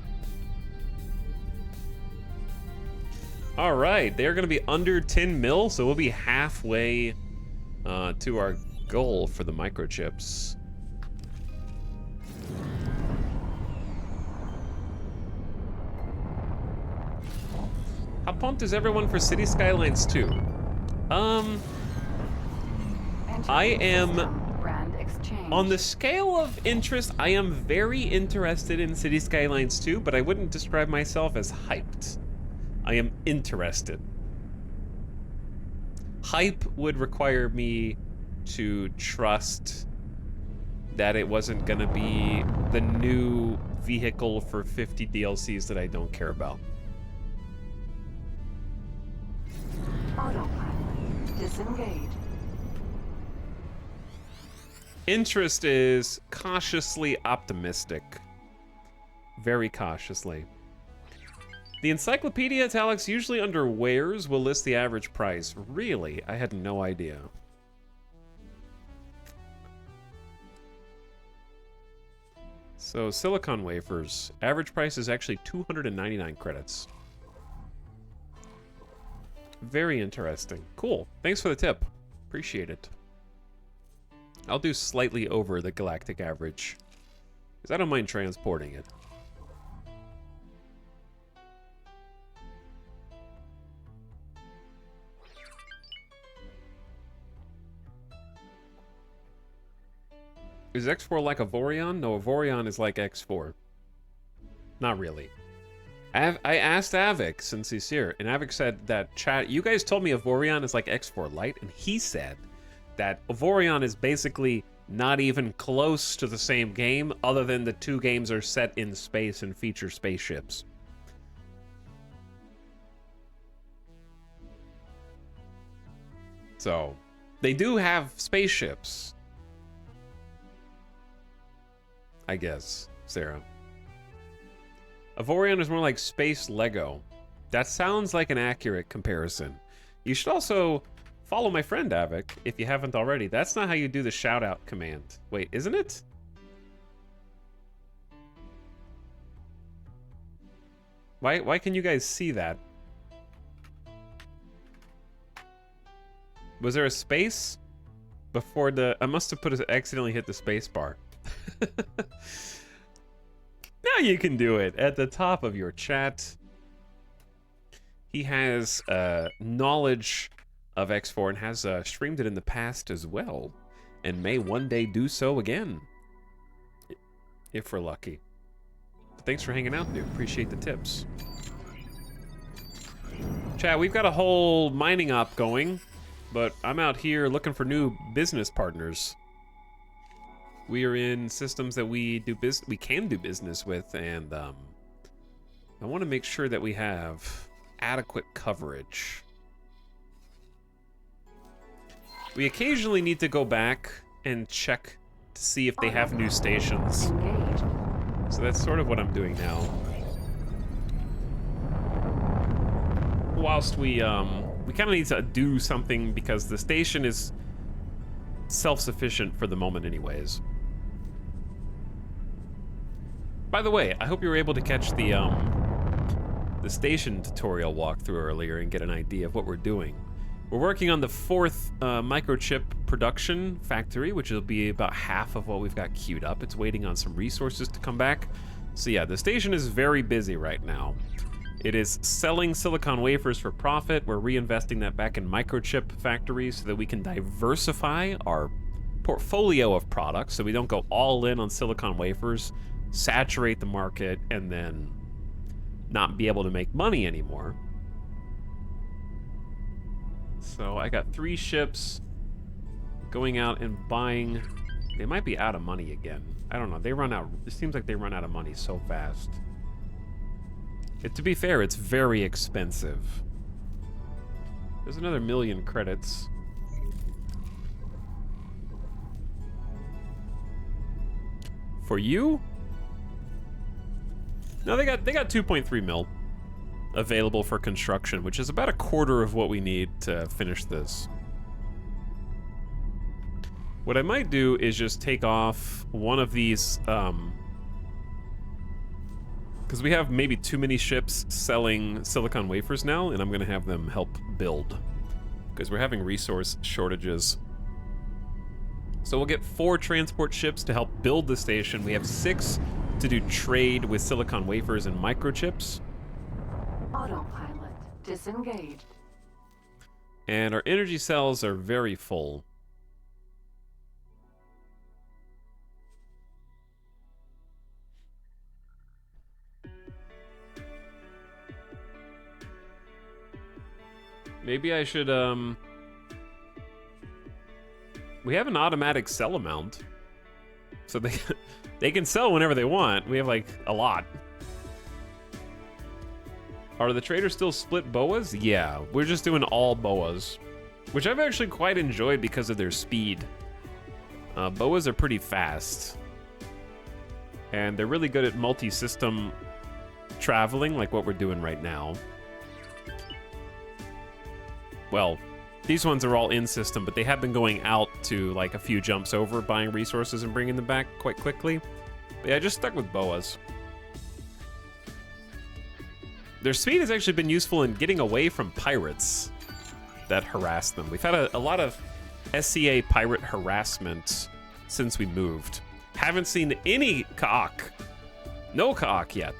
All right, they're gonna be under 10 mil, so we'll be halfway to our goal for the microchips. How pumped is everyone for City Skylines 2? I am, Grand Exchange. on the scale of interest, I am very interested in City Skylines 2, but I wouldn't describe myself as hyped. I am interested. Hype would require me to trust that it wasn't gonna be the new vehicle for 50 DLCs that I don't care about. Autopilot disengaged. Interest is cautiously optimistic. Very cautiously. The Encyclopedia Italics usually under wares will list the average price. Really? I had no idea. So, silicon wafers. Average price is actually 299 credits. Very interesting. Cool. Thanks for the tip. Appreciate it. I'll do slightly over the galactic average, because I don't mind transporting it. Is X4 like a Vorion? No, a Vorion is like X4. Not really. I asked Avik since he's here, and Avik said that, chat, you guys told me a Vorion is like X4 Lite, and he said that a Vorion is basically not even close to the same game, other than the 2 games are set in space and feature spaceships. So, they do have spaceships. I guess, Sarah. Avorion is more like space Lego. That sounds like an accurate comparison. You should also follow my friend Avik if you haven't already. That's not how you do the shout out command. Wait, isn't it? Why can you guys see that? Was there a space before the... I must have accidentally hit the space bar. Now you can do it at the top of your chat. He has knowledge of X4 and has streamed it in the past as well, and may one day do so again, if we're lucky. Thanks for hanging out, dude. Appreciate the tips. Chat, we've got a whole mining op going, but I'm out here looking for new business partners. We are in systems that we can do business with, and I want to make sure that we have adequate coverage. We occasionally need to go back and check to see if they have new stations. Engaged. So that's sort of what I'm doing now. Whilst we kind of need to do something because the station is self-sufficient for the moment anyways. By the way, I hope you were able to catch the station tutorial walkthrough earlier and get an idea of what we're doing. We're working on the 4th microchip production factory, which will be about half of what we've got queued up. It's waiting on some resources to come back. So yeah, the station is very busy right now. It is selling silicon wafers for profit. We're reinvesting that back in microchip factories so that we can diversify our portfolio of products so we don't go all in on silicon wafers, saturate the market, and then not be able to make money anymore. So I got 3 ships going out and buying. They might be out of money again. I don't know. They run out. It seems like they run out of money so fast. To be fair, it's very expensive. There's another 1,000,000 credits. For you? No, they got 2.3 mil available for construction, which is about a quarter of what we need to finish this. What I might do is just take off one of these, because we have maybe too many ships selling silicon wafers now, and I'm going to have them help build, because we're having resource shortages. So we'll get 4 transport ships to help build the station. We have 6 to do trade with silicon wafers and microchips. Autopilot disengaged. And our energy cells are very full. Maybe I should, we have an automatic sell amount. So they can sell whenever they want. We have, like, a lot. Are the traders still split boas? Yeah, we're just doing all boas, which I've actually quite enjoyed because of their speed. Boas are pretty fast. And they're really good at multi-system traveling, like what we're doing right now. Well, these ones are all in-system, but they have been going out to, like, a few jumps over, buying resources and bringing them back quite quickly. But yeah, I just stuck with boas. Their speed has actually been useful in getting away from pirates that harass them. We've had a lot of SCA pirate harassment since we moved. Haven't seen any Ka'ak. No Ka'ak yet.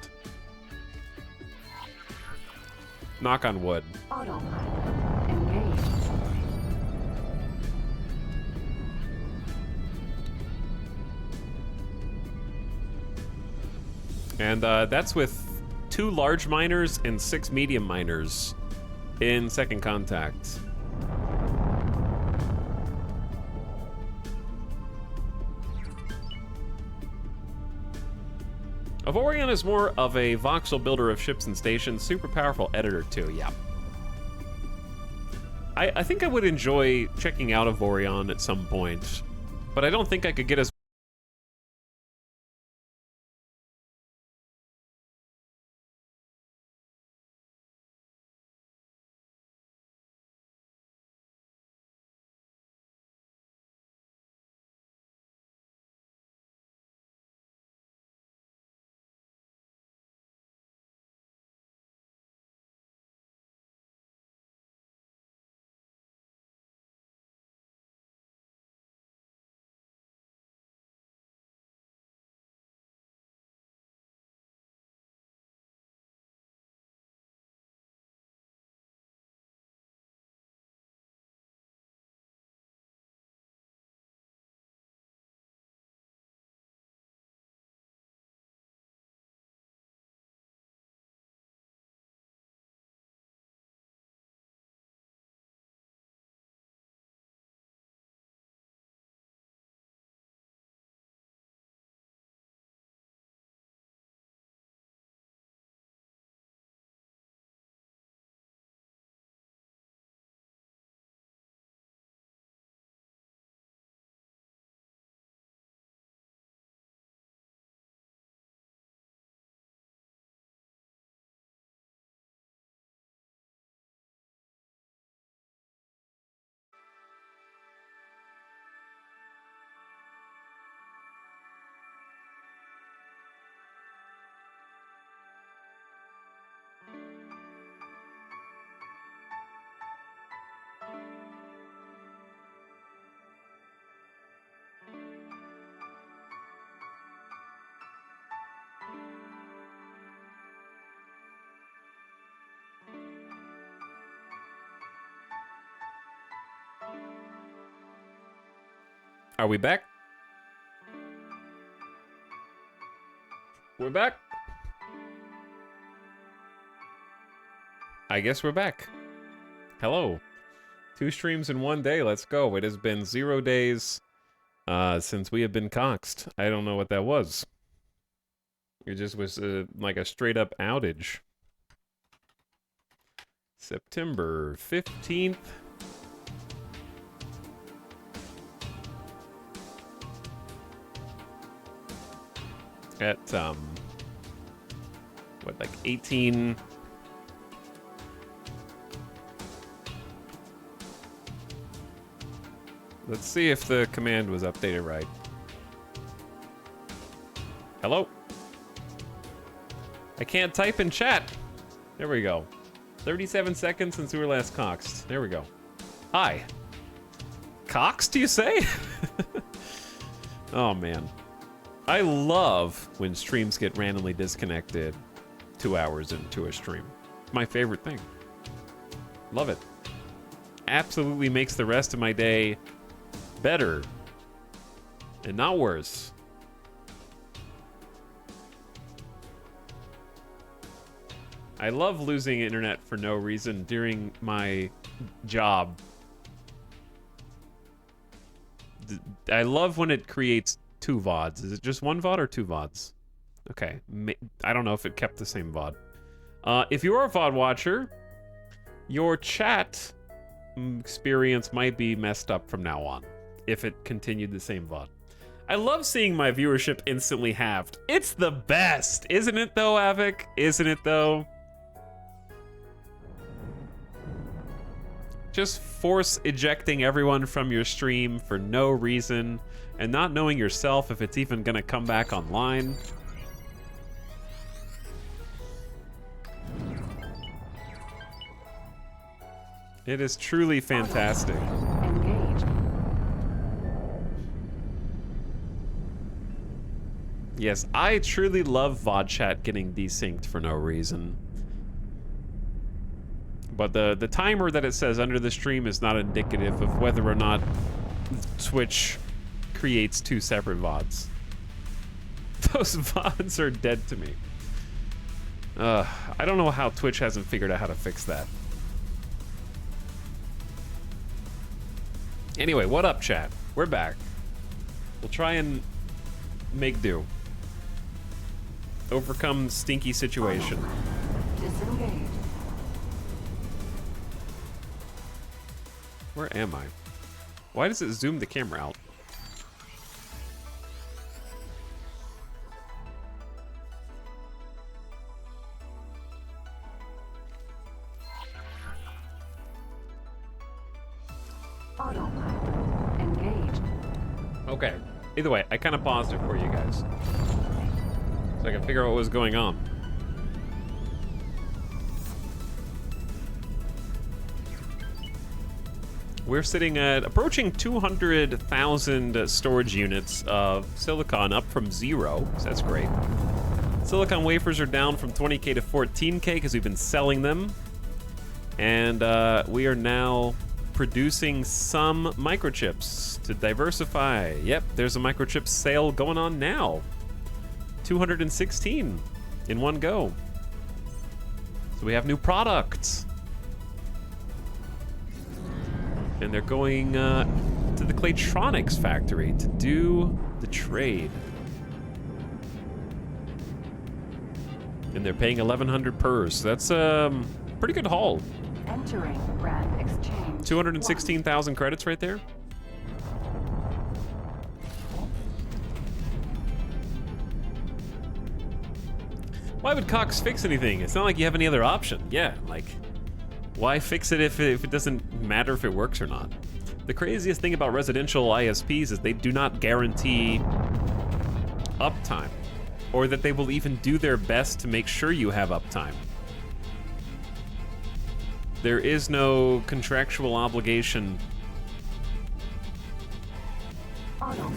Knock on wood. Autopilot engaged. And that's with 2 large miners and 6 medium miners in second contact. Avorion is more of a voxel builder of ships and stations, super powerful editor too, yeah. I think I would enjoy checking out Avorion at some point, but I don't think I could get as Are we back? We're back. I guess we're back. Hello. 2 streams in 1 day. Let's go. It has been 0 days since we have been coxed. I don't know what that was. It just was like a straight up outage. September 15th. At, what, like 18... Let's see if the command was updated right. Hello? I can't type in chat. There we go. 37 seconds since we were last coxed. There we go. Hi. Coxed, you say? Oh, man. I love when streams get randomly disconnected 2 hours into a stream. My favorite thing. Love it. Absolutely makes the rest of my day better and not worse. I love losing internet for no reason during my job. I love when it creates 2 VODs. Is it just 1 VOD or 2 VODs? Okay. I don't know if it kept the same VOD. If you're a VOD watcher, your chat experience might be messed up from now on if it continued the same VOD. I love seeing my viewership instantly halved. It's the best, isn't it though, Avic? Isn't it though? Just force ejecting everyone from your stream for no reason and not knowing yourself if it's even gonna come back online. It is truly fantastic. Engage. Yes, I truly love VOD chat getting desynced for no reason. But the timer that it says under the stream is not indicative of whether or not Twitch creates 2 separate VODs. Those VODs are dead to me. I don't know how Twitch hasn't figured out how to fix that. Anyway, what up, chat? We're back. We'll try and make do. Overcome stinky situation. Disengage. Where am I? Why does it zoom the camera out? Autopilot engaged. Okay. Either way, I kind of paused it for you guys, so I can figure out what was going on. We're sitting at approaching 200,000 storage units of silicon, up from 0, so that's great. Silicon wafers are down from 20K to 14K because we've been selling them. And we are now producing some microchips to diversify. Yep, there's a microchip sale going on now. 216 in one go. So we have new products. And they're going to the Claytronics factory to do the trade. And they're paying 1,100 per, so that's pretty good haul. Entering brand exchange. 216,000 credits right there. Why would Cox fix anything? It's not like you have any other option. Yeah, like, why fix it if it doesn't matter if it works or not? The craziest thing about residential ISPs is they do not guarantee uptime, or that they will even do their best to make sure you have uptime. There is no contractual obligation. Autopilot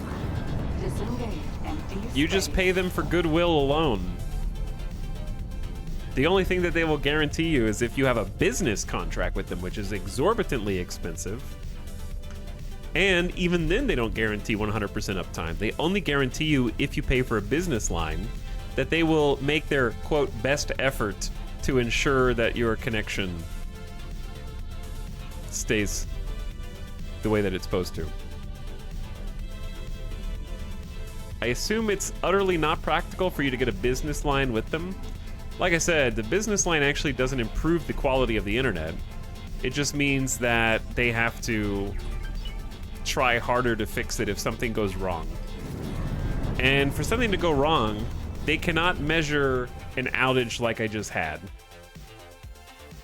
disengaged and de-spaced. You just pay them for goodwill alone. The only thing that they will guarantee you is if you have a business contract with them, which is exorbitantly expensive. And even then, they don't guarantee 100% uptime. They only guarantee you, if you pay for a business line, that they will make their, quote, best effort to ensure that your connection stays the way that it's supposed to. I assume it's utterly not practical for you to get a business line with them. Like I said, the business line actually doesn't improve the quality of the internet. It just means that they have to try harder to fix it if something goes wrong. And for something to go wrong, they cannot measure an outage like I just had.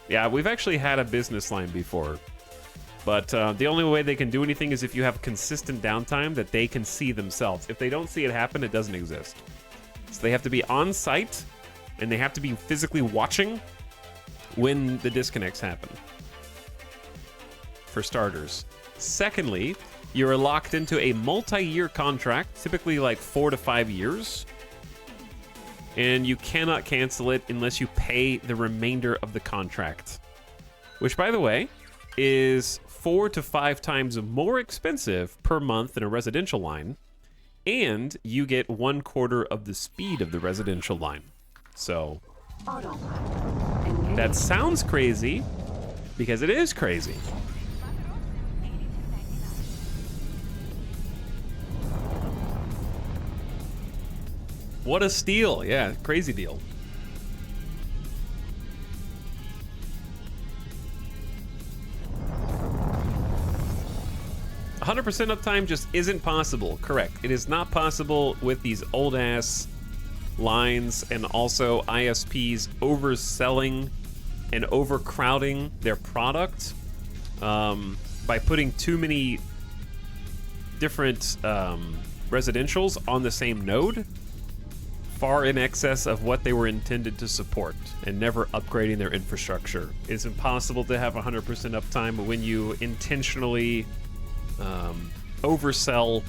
Yeah, we've actually had a business line before. But the only way they can do anything is if you have consistent downtime that they can see themselves. If they don't see it happen, it doesn't exist. So they have to be on site, and they have to be physically watching when the disconnects happen, for starters. Secondly, you're locked into a multi-year contract, typically like 4 to 5 years, and you cannot cancel it unless you pay the remainder of the contract, which, by the way, is 4 to 5 times more expensive per month than a residential line, and you get 1/4 of the speed of the residential line. So Autopilot engaged. that sounds crazy, because it is crazy. What a steal. Yeah, crazy deal. "100% uptime just isn't possible." Correct. It is not possible with these old-ass lines, and also ISPs overselling and overcrowding their product by putting too many different residentials on the same node, far in excess of what they were intended to support, and never upgrading their infrastructure. It's impossible to have 100% uptime when you intentionally oversell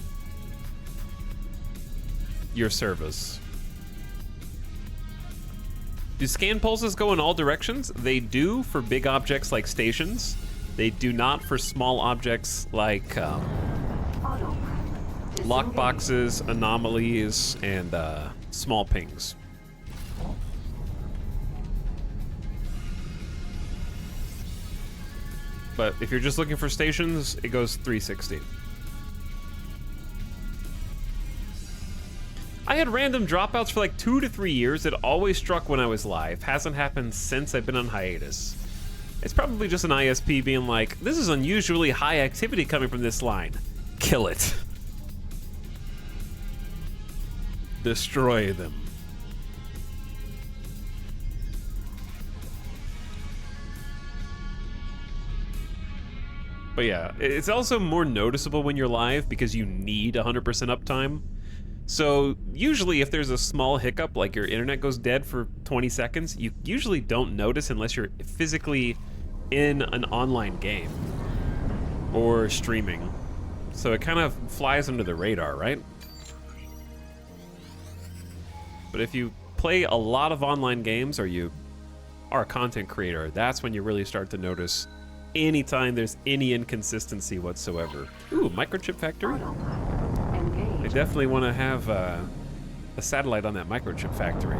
your service. Do scan pulses go in all directions? They do for big objects like stations. They do not for small objects like Autopilot disengaged. lockboxes, anomalies, and small pings. But if you're just looking for stations, it goes 360. I had random dropouts for like 2 to 3 years. It always struck when I was live. Hasn't happened since I've been on hiatus. It's probably just an ISP being like, this is unusually high activity coming from this line. Kill it. Destroy them. But yeah, it's also more noticeable when you're live because you need 100% uptime. So usually if there's a small hiccup, like your internet goes dead for 20 seconds, you usually don't notice unless you're physically in an online game or streaming. So it kind of flies under the radar, right? But if you play a lot of online games or you are a content creator, that's when you really start to notice anytime there's any inconsistency whatsoever. Ooh, microchip factory. Autopilot. Engage. I definitely want to have a satellite on that microchip factory.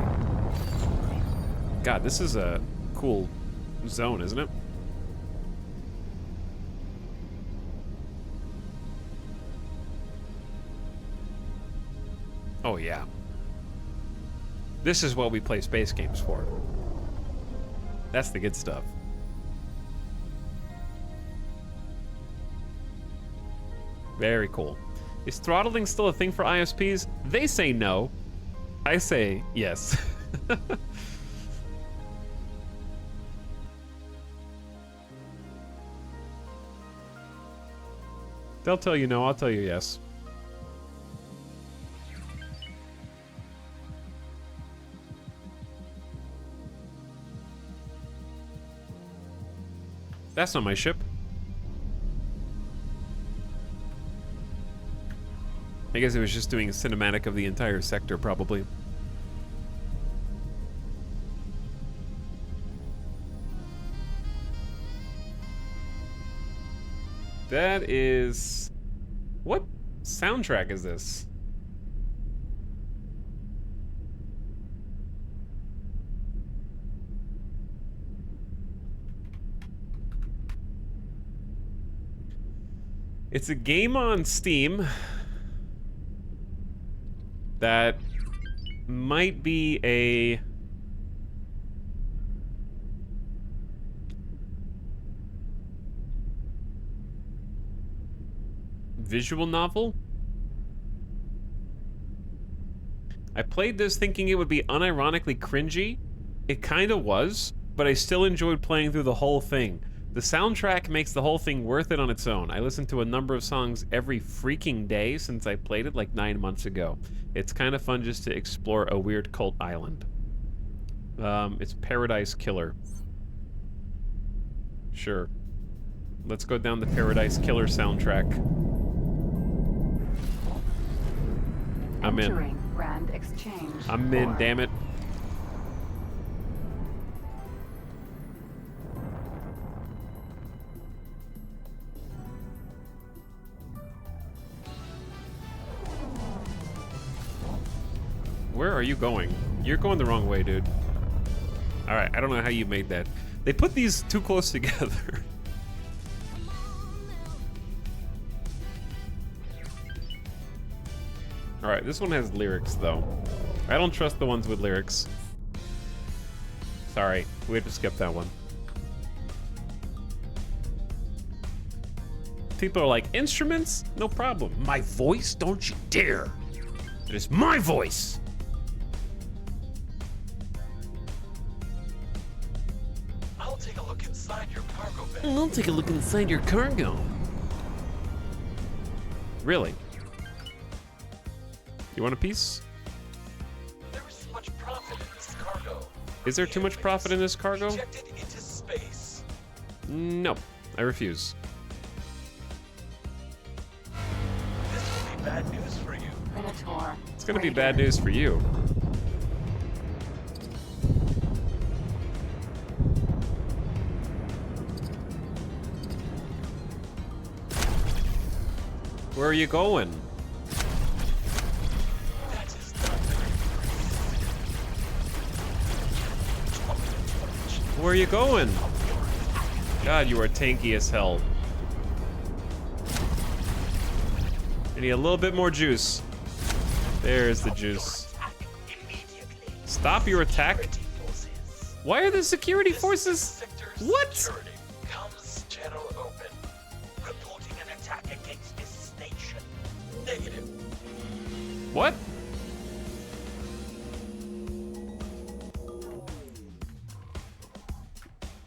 God, this is a cool zone, isn't it? Oh yeah. This is what we play space games for. That's the good stuff. Very cool. Is throttling still a thing for ISPs? They say no. I say yes. They'll tell you no, I'll tell you yes. That's not my ship. I guess it was just doing a cinematic of the entire sector, probably. That is... What soundtrack is this? It's a game on Steam that might be a visual novel. I played this thinking it would be unironically cringy. It kind of was, but I still enjoyed playing through the whole thing. The soundtrack makes the whole thing worth it on its own. I listened to a number of songs every freaking day since I played it like 9 months ago. It's kind of fun just to explore a weird cult island. It's Paradise Killer. Sure. Let's go down the Paradise Killer soundtrack. I'm in. Entering Grand Exchange. I'm in, damn it. Where are you going? You're going the wrong way, dude. Alright, I don't know how you made that. They put these too close together. Alright, this one has lyrics, though. I don't trust the ones with lyrics. Sorry, we had to skip that one. People are like, instruments? No problem. My voice? Don't you dare. It is my voice. I'll take a look inside your cargo bay. I'll take a look inside your cargo. Really? You want a piece? There is much profit in this cargo. Is there too much profit in this cargo? Ejected into space. No, I refuse. This will be bad news for you. Minotaur. It's gonna be bad news for you. Where are you going? That is not Where are you going? God, you are tanky as hell. I need a little bit more juice. There's the juice. Stop your attack. Why are the security forces? Sector What? Security. Comms channel open. Reporting an attack against this station. Negative. What?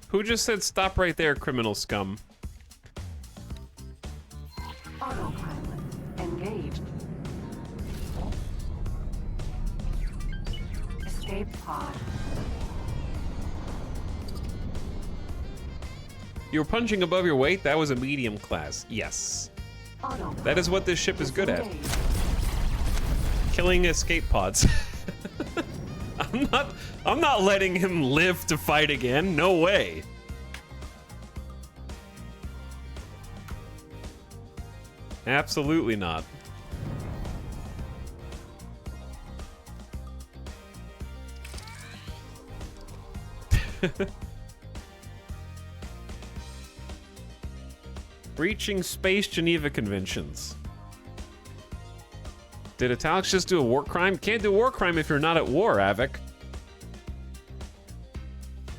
Who just said stop right there, criminal scum? Autopilot engaged. Escape pod. You were punching above your weight? That was a medium class. Yes. Autopilot That is what this ship is good at. disengaged. Killing escape pods. I'm not letting him live to fight again. No way. Absolutely not. Breaching Space Geneva Conventions. Did Italics just do a war crime? Can't do a war crime if you're not at war, Avik.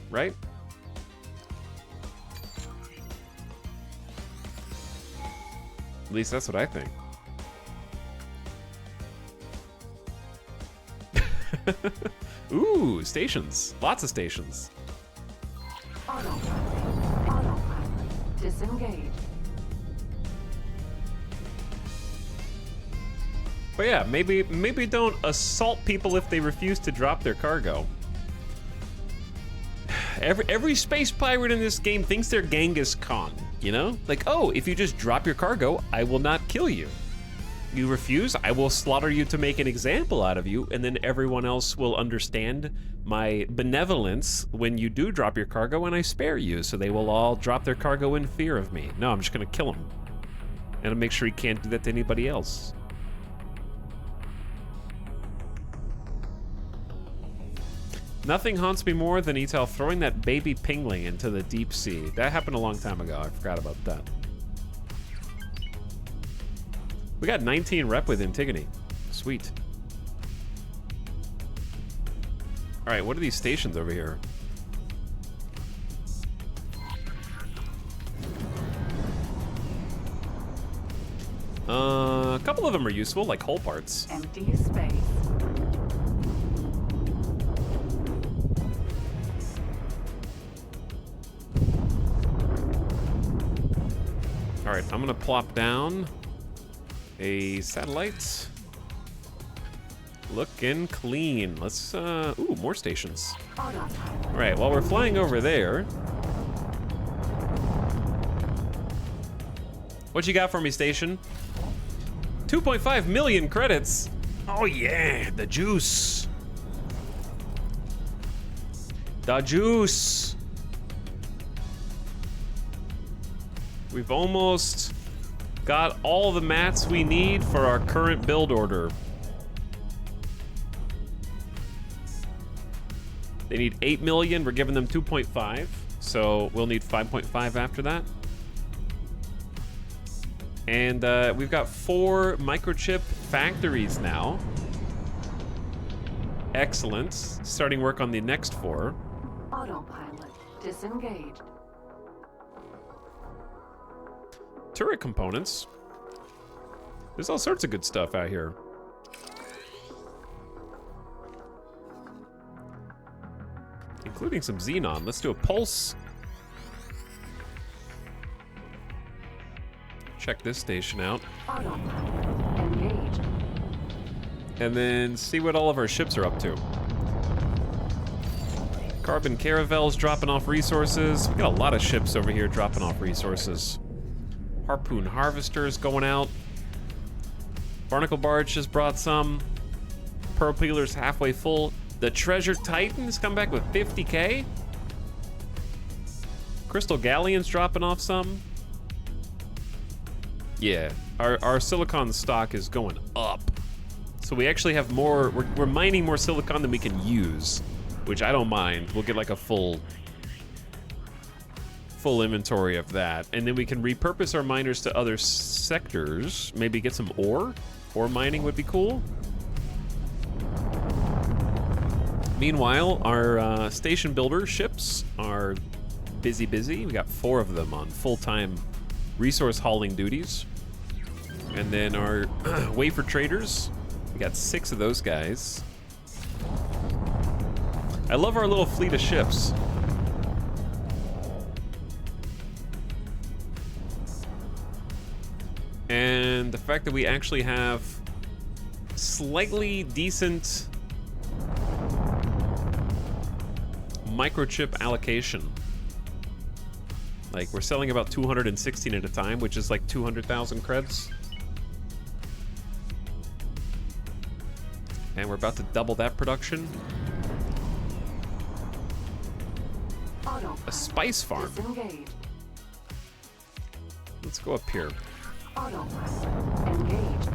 Right? At least that's what I think. Ooh, stations. Lots of stations. Autopilot disengaged. But yeah, maybe don't assault people if they refuse to drop their cargo. Every space pirate in this game thinks they're Genghis Khan, you know? Like, oh, if you just drop your cargo, I will not kill you. You refuse, I will slaughter you to make an example out of you, and then everyone else will understand my benevolence when you do drop your cargo and I spare you, so they will all drop their cargo in fear of me. No, I'm just gonna kill him. And I'll make sure he can't do that to anybody else. Nothing haunts me more than Etal throwing that baby pingling into the deep sea. That happened a long time ago. I forgot about that. We got 19 rep with Antigone. Sweet. All right, what are these stations over here? A couple of them are useful, like hull parts. Empty space. All right, I'm gonna plop down a satellite. Looking clean. Let's, ooh, more stations. Autopilot. All right, while we're flying over there, what you got for me, station? 2.5 million credits. Oh yeah, the juice. The juice. We've almost got all the mats we need for our current build order. They need 8 million, we're giving them 2.5, so we'll need 5.5 after that. And we've got 4 microchip factories now. Excellent. Starting work on the next 4. Autopilot disengaged. Turret components. There's all sorts of good stuff out here. Including some xenon. Let's do a pulse. Check this station out. Autopilot engaged. And then see what all of our ships are up to. Carbon caravels dropping off resources. We got a lot of ships over here dropping off resources. Harpoon harvesters going out. Barnacle barge just brought some. Pearl peeler's halfway full. The Treasure Titans come back with 50k. Crystal Galleon's dropping off some. Yeah, our silicon stock is going up. So we actually have more, we're mining more silicon than we can use, which I don't mind. We'll get like a full inventory of that. And then we can repurpose our miners to other sectors. Maybe get some ore. Ore mining would be cool. Meanwhile, our station builder ships are busy. We got 4 of them on full-time resource hauling duties. And then our wafer traders, we got 6 of those guys. I love our little fleet of ships. And the fact that we actually have slightly decent microchip allocation. Like, we're selling about 216 at a time, which is like 200,000 creds. And we're about to double that production. A spice farm. Disengaged. Let's go up here. Autopilot engaged.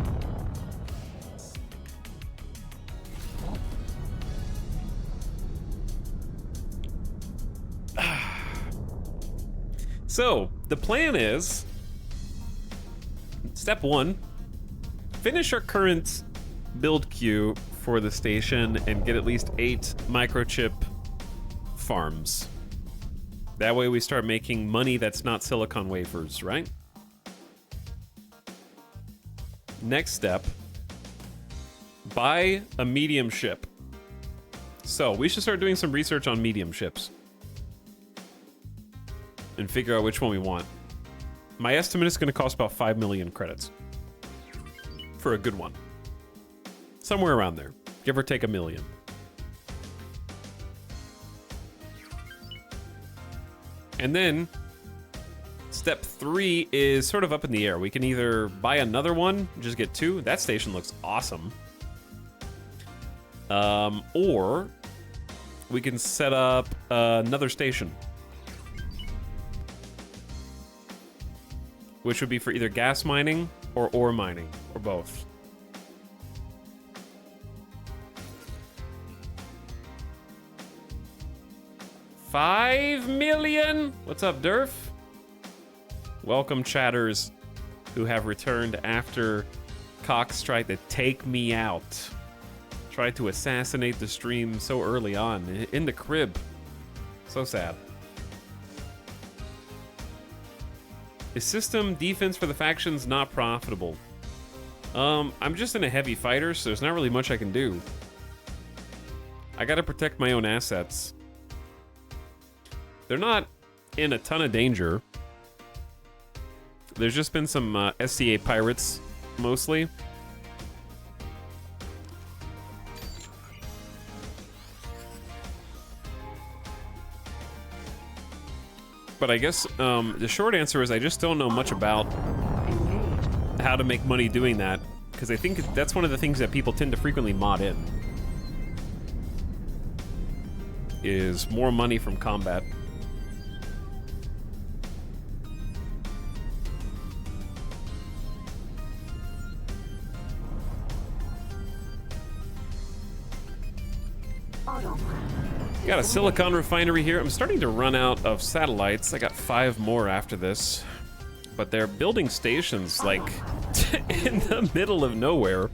So, the plan is, step 1, finish our current build queue for the station and get at least 8 microchip farms. That way we start making money that's not silicon wafers, right? Next step, buy a medium ship. So, we should start doing some research on medium ships and figure out which one we want. My estimate is going to cost about 5 million credits for a good one. Somewhere around there, give or take $1 million. And then step 3 is sort of up in the air. We can either buy another one, just get 2. That station looks awesome. Or we can set up another station, which would be for either gas mining or ore mining, or both. $5 million? What's up, Durf? Welcome, chatters who have returned after Cox tried to take me out. Tried to assassinate the stream so early on, in the crib. So sad. Is system defense for the factions not profitable? I'm just in a heavy fighter, so there's not really much I can do. I gotta protect my own assets. They're not in a ton of danger. There's just been some SCA pirates, mostly. But I guess the short answer is I just don't know much about Engaged. how to make money doing that, because I think that's one of the things that people tend to frequently mod in, is more money from combat. Got a silicon refinery here. I'm starting to run out of satellites. I got 5 more after this. But they're building stations, like, in the middle of nowhere.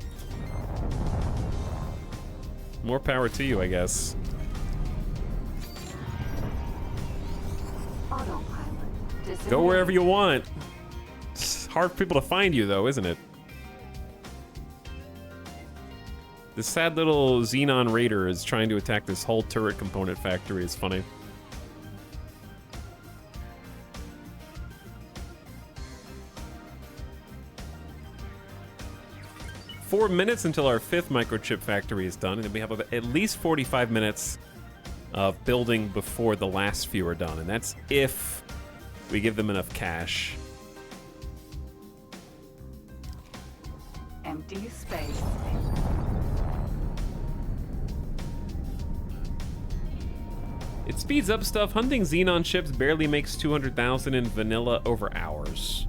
More power to you, I guess. Autopilot Go wherever you want. It's hard for people to find you, though, isn't it? This sad little Xenon Raider is trying to attack this whole turret component factory. It's funny. Four minutes until our 5th microchip factory is done, and then we have at least 45 minutes of building before the last few are done, and that's if we give them enough cash. Empty space. It speeds up stuff. Hunting Xenon ships barely makes 200,000 in vanilla over hours.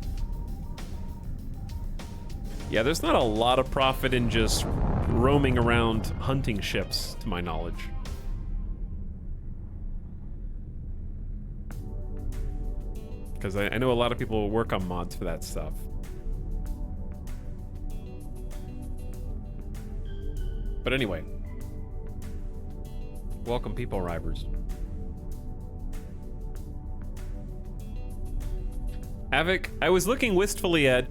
Yeah, there's not a lot of profit in just roaming around hunting ships, to my knowledge. Because I know a lot of people work on mods for that stuff. But anyway. Welcome, people arrivers. Havoc, I was looking wistfully at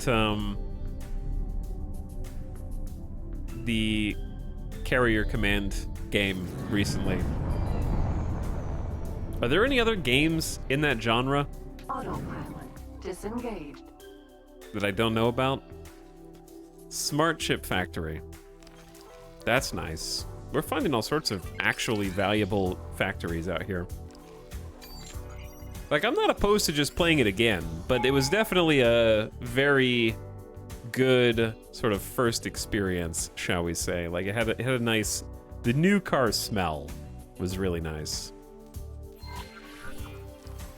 the Carrier Command game recently. Are there any other games in that genre Autopilot disengaged. that I don't know about? Smart Chip Factory. That's nice. We're finding all sorts of actually valuable factories out here. Like, I'm not opposed to just playing it again, but it was definitely a very good sort of first experience, shall we say. Like, it had a nice... The new car smell was really nice.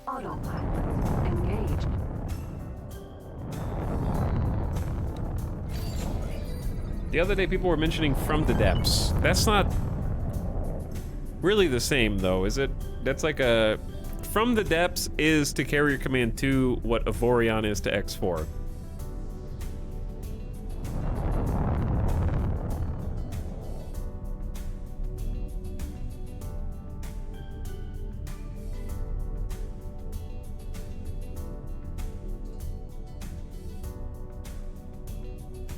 Autopilot engaged. The other day, people were mentioning From the Depths. That's not really the same, though, is it? That's like a... From the Depths is to Carrier Command 2 what Avorion is to X4.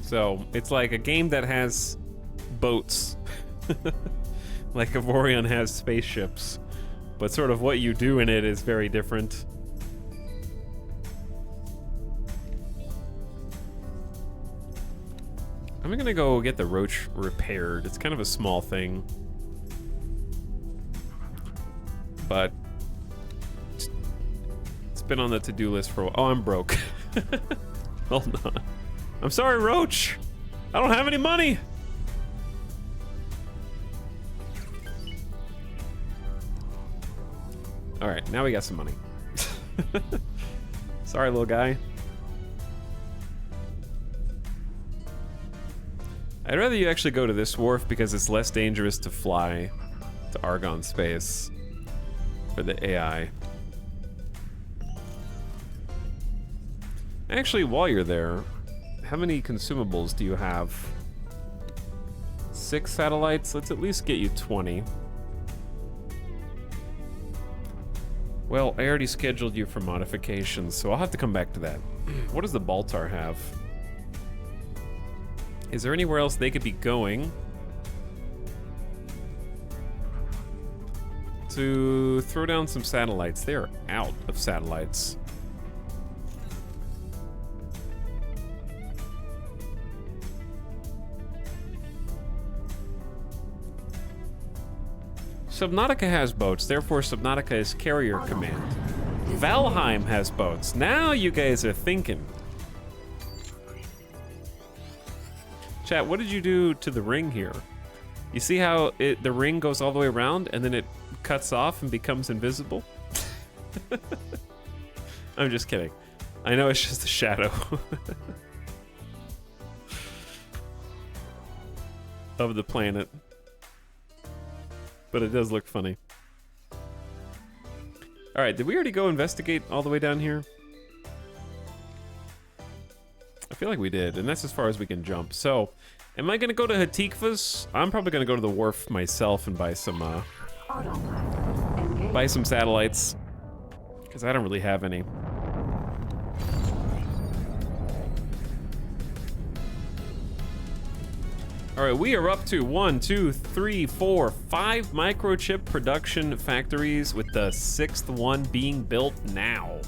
So, it's like a game that has boats. Like Avorion has spaceships. But sort of what you do in it is very different. I'm gonna go get the Roach repaired. It's kind of a small thing. But it's been on the to-do list for a while. Oh, I'm broke. Hold on. I'm sorry, Roach. I don't have any money. All right, now we got some money. Sorry, little guy. I'd rather you actually go to this wharf because it's less dangerous to fly to Argon space for the AI. Actually, while you're there, how many consumables do you have? 6 satellites? Let's at least get you 20. Well, I already scheduled you for modifications, so I'll have to come back to that. What does the Baltar have? Is there anywhere else they could be going to throw down some satellites? They are out of satellites. Subnautica has boats, therefore Subnautica is Carrier Command. Valheim has boats. Now you guys are thinking. Chat, what did you do to the ring here? You see how the ring goes all the way around and then it cuts off and becomes invisible? I'm just kidding. I know it's just a shadow. Of the planet. But it does look funny. Alright, did we already go investigate all the way down here? I feel like we did, and that's as far as we can jump. So, am I gonna go to Hatikva's? I'm probably gonna go to the wharf myself and buy some satellites. Because I don't really have any. All right, we are up to 1, 2, 3, 4, 5 microchip production factories, with the 6th one being built now.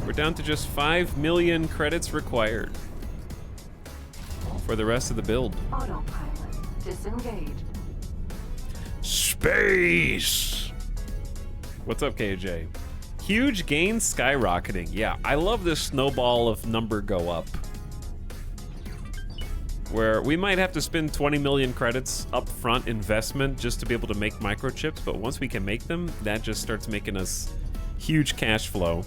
We're down to just 5 million credits required for the rest of the build. Autopilot disengaged. Space! What's up, KJ? Huge gains skyrocketing. Yeah, I love this snowball of number go up. Where we might have to spend 20 million credits upfront investment just to be able to make microchips, but once we can make them, that just starts making us huge cash flow.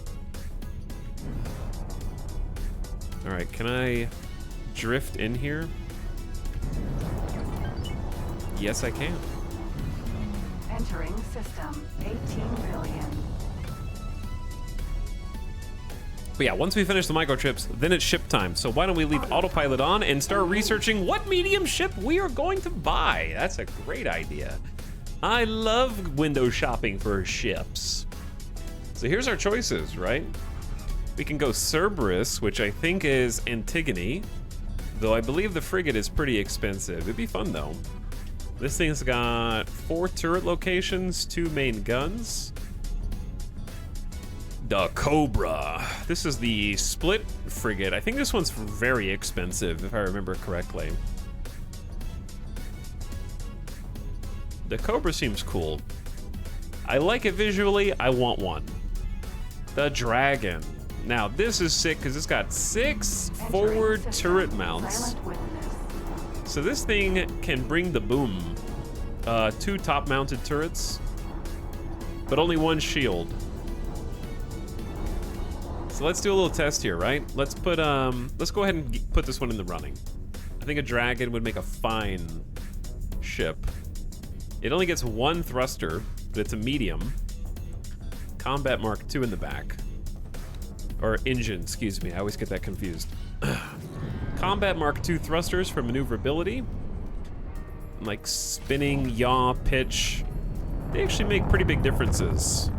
All right, can I drift in here? Yes, I can. Entering system 18 billion. But yeah, once we finish the microchips, then it's ship time. So why don't we leave autopilot on and start researching what medium ship we are going to buy? That's a great idea. I love window shopping for ships. So here's our choices, right? We can go Cerberus, which I think is Antigone, though I believe the frigate is pretty expensive. It'd be fun though. This thing's got 4 turret locations, 2 main guns. The Cobra. This is the split frigate. I think this one's very expensive, if I remember correctly. The Cobra seems cool. I like it visually. I want one. The Dragon. Now, this is sick because it's got 6 forward turret mounts. Silent witness. So this thing can bring the boom. 2 top-mounted turrets, but only 1 shield. So let's do a little test here, right? Let's go ahead and put this one in the running. I think a Dragon would make a fine ship. It only gets 1 thruster, but it's a medium. Combat Mark II in the back. Or engine, excuse me, I always get that confused. Combat Mark II thrusters for maneuverability. Like spinning, yaw, pitch. They actually make pretty big differences.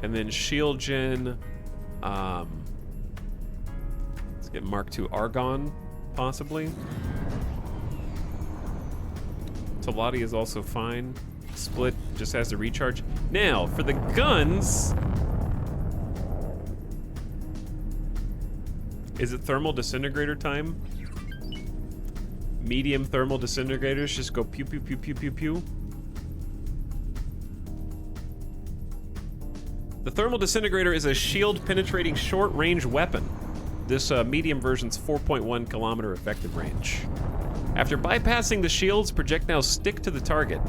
And then shield gen. Let's get Mark II Argon, possibly. Talati is also fine. Split just has to recharge. Now, for the guns. Is it thermal disintegrator time? Medium thermal disintegrators just go pew pew pew pew pew pew. The thermal disintegrator is a shield penetrating short range weapon. This medium version's 4.1 kilometer effective range. After bypassing the shields, projectiles stick to the target,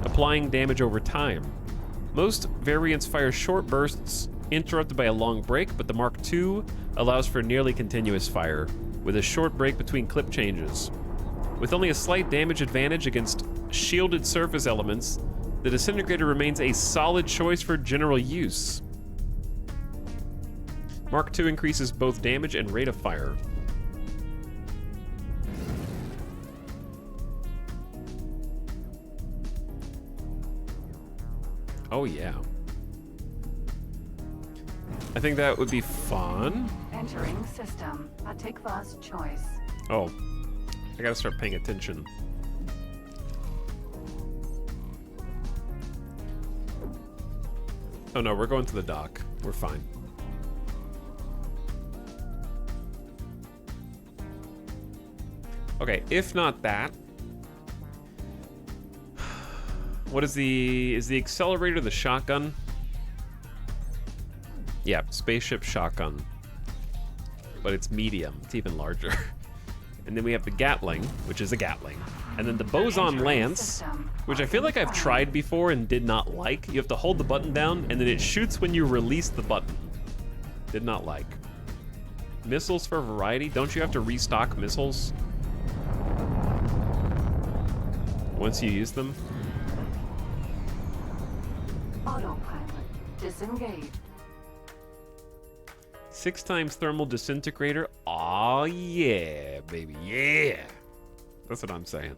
applying damage over time. Most variants fire short bursts, interrupted by a long break, but the Mark II allows for nearly continuous fire, with a short break between clip changes. With only a slight damage advantage against shielded surface elements, the disintegrator remains a solid choice for general use. Mark II increases both damage and rate of fire. Oh yeah. I think that would be fun. Entering system. Atikva's choice. Oh, I gotta start paying attention. Oh no, we're going to the dock. We're fine. Okay, if not that, what is the accelerator the shotgun? Yeah, spaceship shotgun. But it's medium, it's even larger. And then we have the Gatling, which is a Gatling. And then the Boson Lance, which I feel like I've tried before and did not like. You have to hold the button down and then it shoots when you release the button. Did not like. Missiles for variety, don't you have to restock missiles once you use them? Autopilot. Disengage. 6 times thermal disintegrator. Aw, yeah, baby, yeah. That's what I'm saying.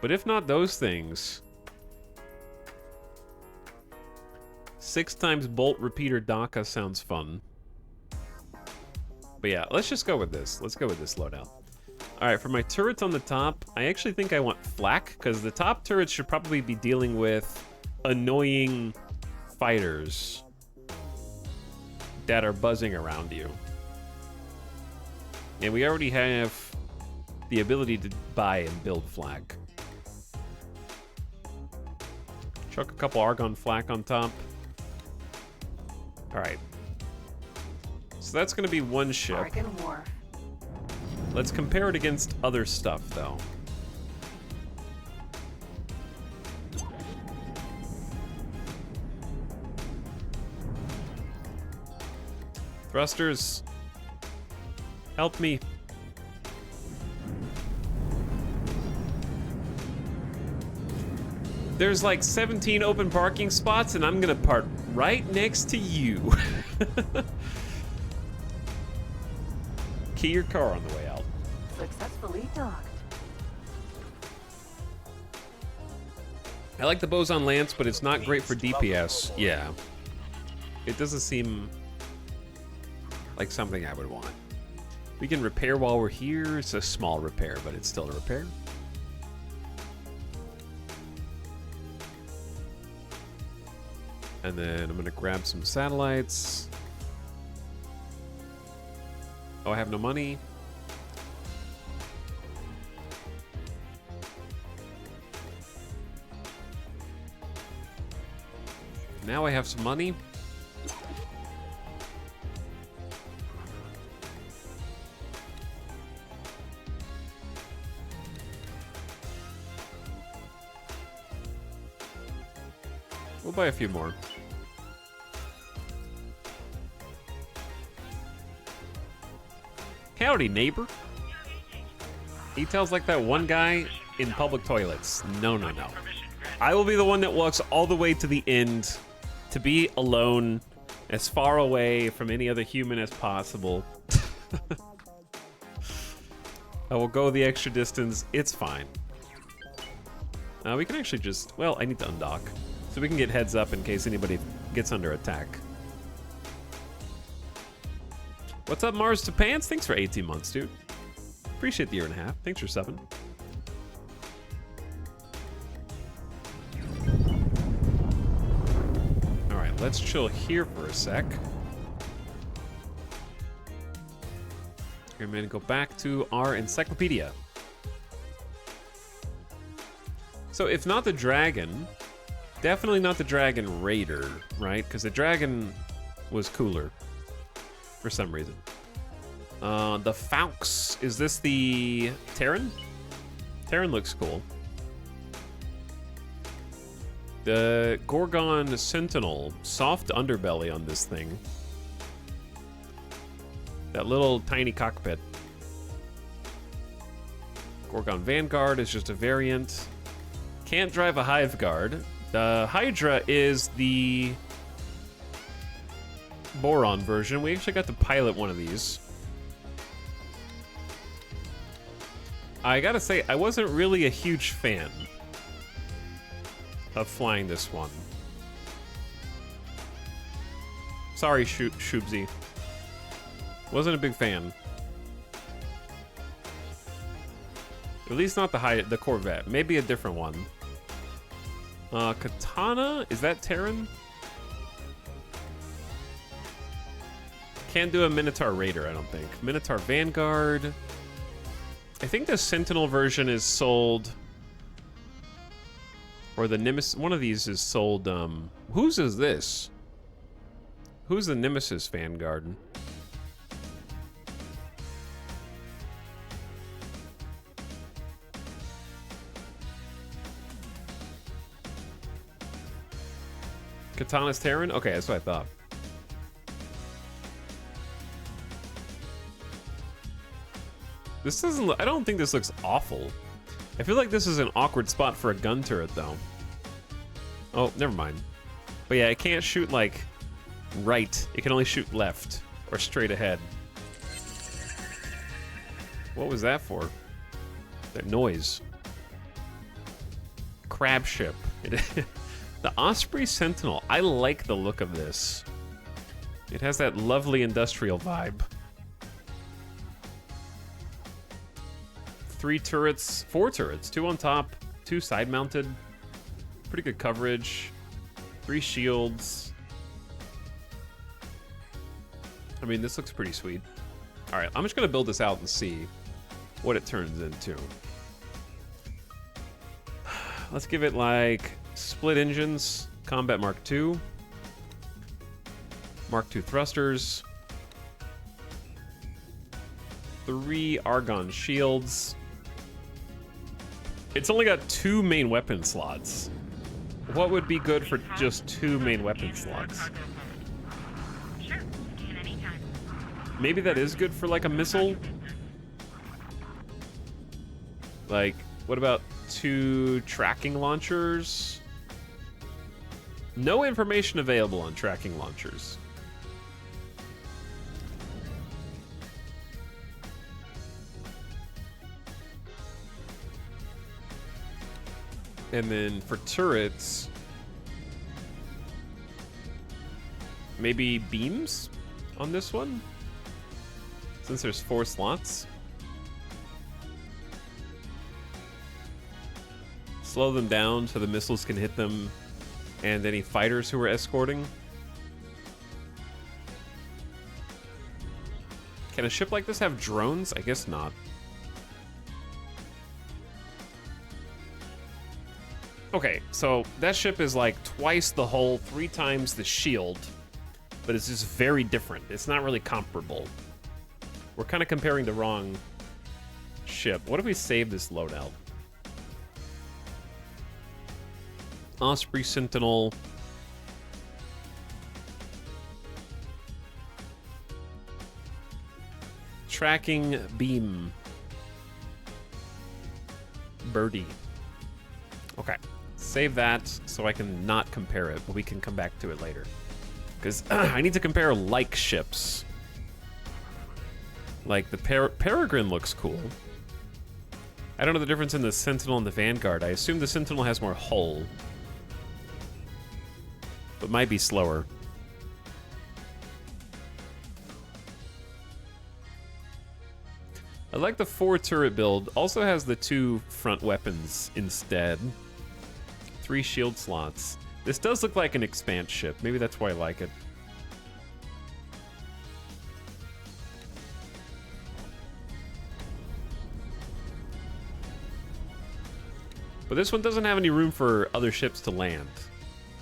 But if not those things, 6 times bolt repeater DACA sounds fun. But yeah, let's just go with this. Let's go with this loadout. All right, for my turrets on the top, I actually think I want flak, because the top turrets should probably be dealing with annoying fighters that are buzzing around you. And we already have the ability to buy and build flak. Chuck a couple Argon flak on top. All right. So that's going to be one ship. Argon Wharf. Let's compare it against other stuff, though. Thrusters, help me. There's like 17 open parking spots, and I'm gonna park right next to you. Key your car on the way out. Successfully docked. I like the Boson Lance, but it's not great for DPS. Yeah. It doesn't seem like something I would want. We can repair while we're here. It's a small repair, but it's still a repair. And then I'm gonna grab some satellites. Oh, I have no money. Now I have some money. We'll buy a few more. Howdy, neighbor. He tells like that one guy in public toilets. No, no, no. I will be the one that walks all the way to the end to be alone, as far away from any other human as possible. I will go the extra distance. It's fine. We can actually just... Well, I need to undock. So we can get heads up in case anybody gets under attack. What's up, Mars to Pants? Thanks for 18 months, dude. Appreciate the year and a half. Thanks for 7. Alright, let's chill here for a sec. I'm gonna go back to our encyclopedia. So if not the dragon, definitely not the Dragon Raider, right? Because the dragon was cooler for some reason. The Faux, is this the Terran? Terran looks cool. The Gorgon Sentinel, soft underbelly on this thing. That little tiny cockpit. Gorgon Vanguard is just a variant. Can't drive a Hive Guard. The Hydra is the Boron version. We actually got to pilot one of these. I gotta say, I wasn't really a huge fan of flying this one. Sorry, Shubsy. Wasn't a big fan. At least not the Corvette. Maybe a different one. Katana? Is that Terran? Can't do a Minotaur Raider, I don't think. Minotaur Vanguard. I think the Sentinel version is sold... Or the Nemesis... One of these is sold, Whose is this? Who's the Nemesis Vanguard? Katana's Terran? Okay, that's what I thought. This doesn't look... I don't think this looks awful. I feel like this is an awkward spot for a gun turret, though. Oh, never mind. But yeah, it can't shoot, like, right. It can only shoot left or straight ahead. What was that for? That noise. Crab ship. The Osprey Sentinel. I like the look of this. It has that lovely industrial vibe. 3 turrets, 4 turrets, 2 on top, 2 side mounted. Pretty good coverage. 3 shields. I mean, this looks pretty sweet. All right, I'm just gonna build this out and see what it turns into. Let's give it like split engines, Combat Mark II, Mark II thrusters, 3 Argon shields. It's only got 2 main weapon slots. What would be good for just 2 main weapon slots? Sure, scan anytime. Maybe that is good for like a missile. Like, what about 2 tracking launchers? No information available on tracking launchers. And then for turrets, maybe beams on this one, since there's 4 slots. Slow them down so the missiles can hit them and any fighters who are escorting. Can a ship like this have drones? I guess not. Okay, so that ship is like twice the hull, 3 times the shield, but it's just very different. It's not really comparable. We're kind of comparing the wrong ship. What if we save this loadout? Osprey Sentinel. Tracking beam. Birdie. Okay. Save that so I can not compare it, but we can come back to it later. Because I need to compare like ships. Like the Peregrine looks cool. I don't know the difference in the Sentinel and the Vanguard. I assume the Sentinel has more hull. But might be slower. I like the 4 turret build. Also has the 2 front weapons instead. 3 shield slots. This does look like an Expanse ship. Maybe that's why I like it. But this one doesn't have any room for other ships to land.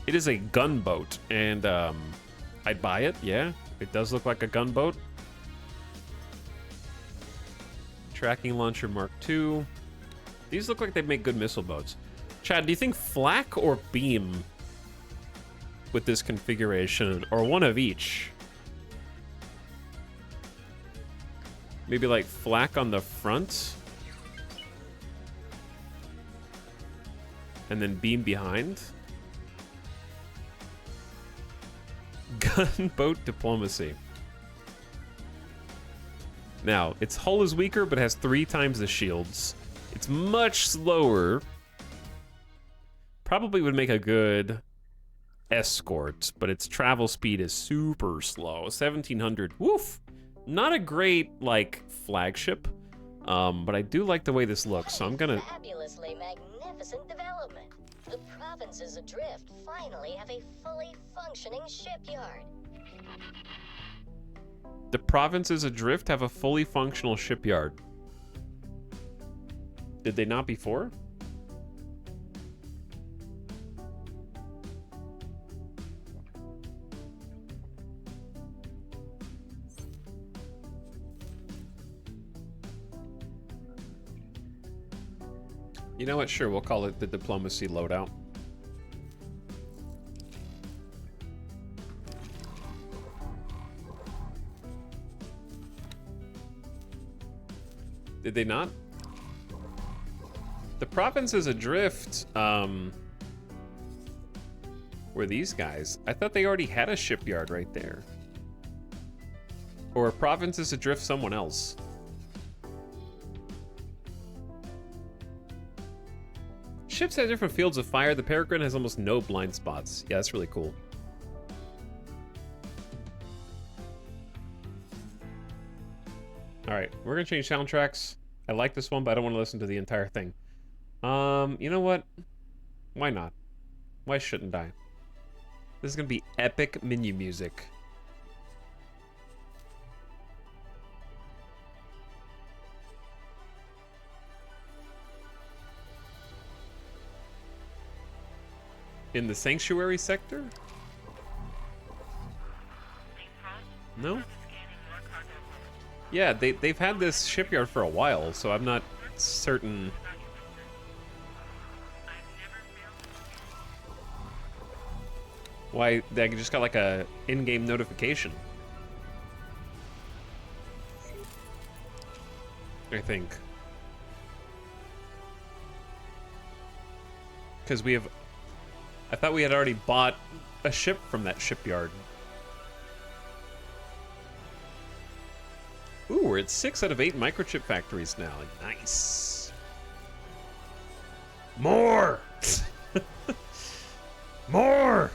It is a gunboat, and I'd buy it, yeah. It does look like a gunboat. Tracking launcher Mark II. These look like they make good missile boats. Chad, do you think flak or beam with this configuration, or one of each? Maybe like flak on the front? And then beam behind? Gunboat diplomacy. Now, its hull is weaker, but has 3 times the shields. It's much slower. Probably would make a good escort, but its travel speed is super slow. 1700. Woof! Not a great, like, flagship. But I do like the way this looks, so I'm gonna... Fabulously magnificent development. The provinces adrift finally have a fully functioning shipyard. The provinces adrift have a fully functional shipyard. Did they not before? You know what? Sure, we'll call it the diplomacy loadout. Did they not? The provinces adrift, were these guys. I thought they already had a shipyard right there. Or provinces adrift someone else. Ships have different fields of fire. The Peregrine has almost no blind spots. Yeah, that's really cool. Alright, we're gonna change soundtracks. I like this one, but I don't want to listen to the entire thing. You know what? Why not? Why shouldn't I? This is gonna be epic menu music. In the sanctuary sector? No? Yeah, they've had this shipyard for a while, so I'm not certain. Why they just got like a in-game notification. I think. Because we have I thought we had already bought a ship from that shipyard. Ooh, we're at 6 out of 8 microchip factories now. Nice. More! More!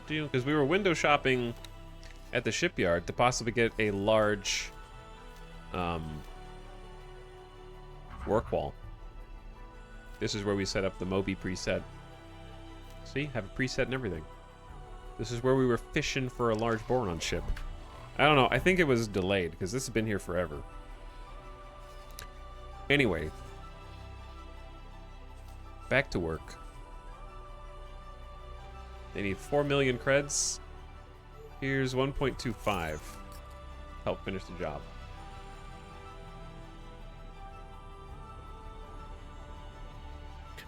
Because we were window shopping at the shipyard to possibly get a large work wall. This is where we set up the Moby preset. See, have a preset and everything. This is where we were fishing for a large boron ship. I don't know, I think it was delayed because this has been here forever. Anyway, back to work. They need 4 million creds. Here's 1.25. Help finish the job.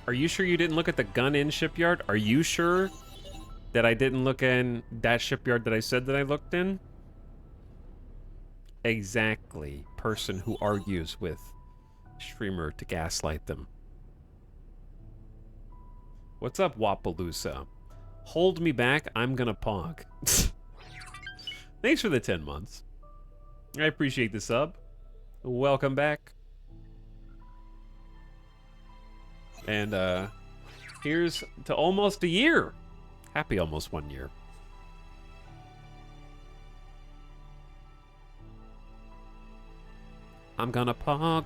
Are you sure you didn't look at the gun-in shipyard? Are you sure that I didn't look in that shipyard that I said that I looked in? Exactly. Person who argues with streamer to gaslight them. What's up, Wapaloosa? Hold me back, I'm gonna pog. Thanks for the 10 months. I appreciate the sub. Welcome back. And here's to almost a year. Happy almost 1 year. I'm gonna pog.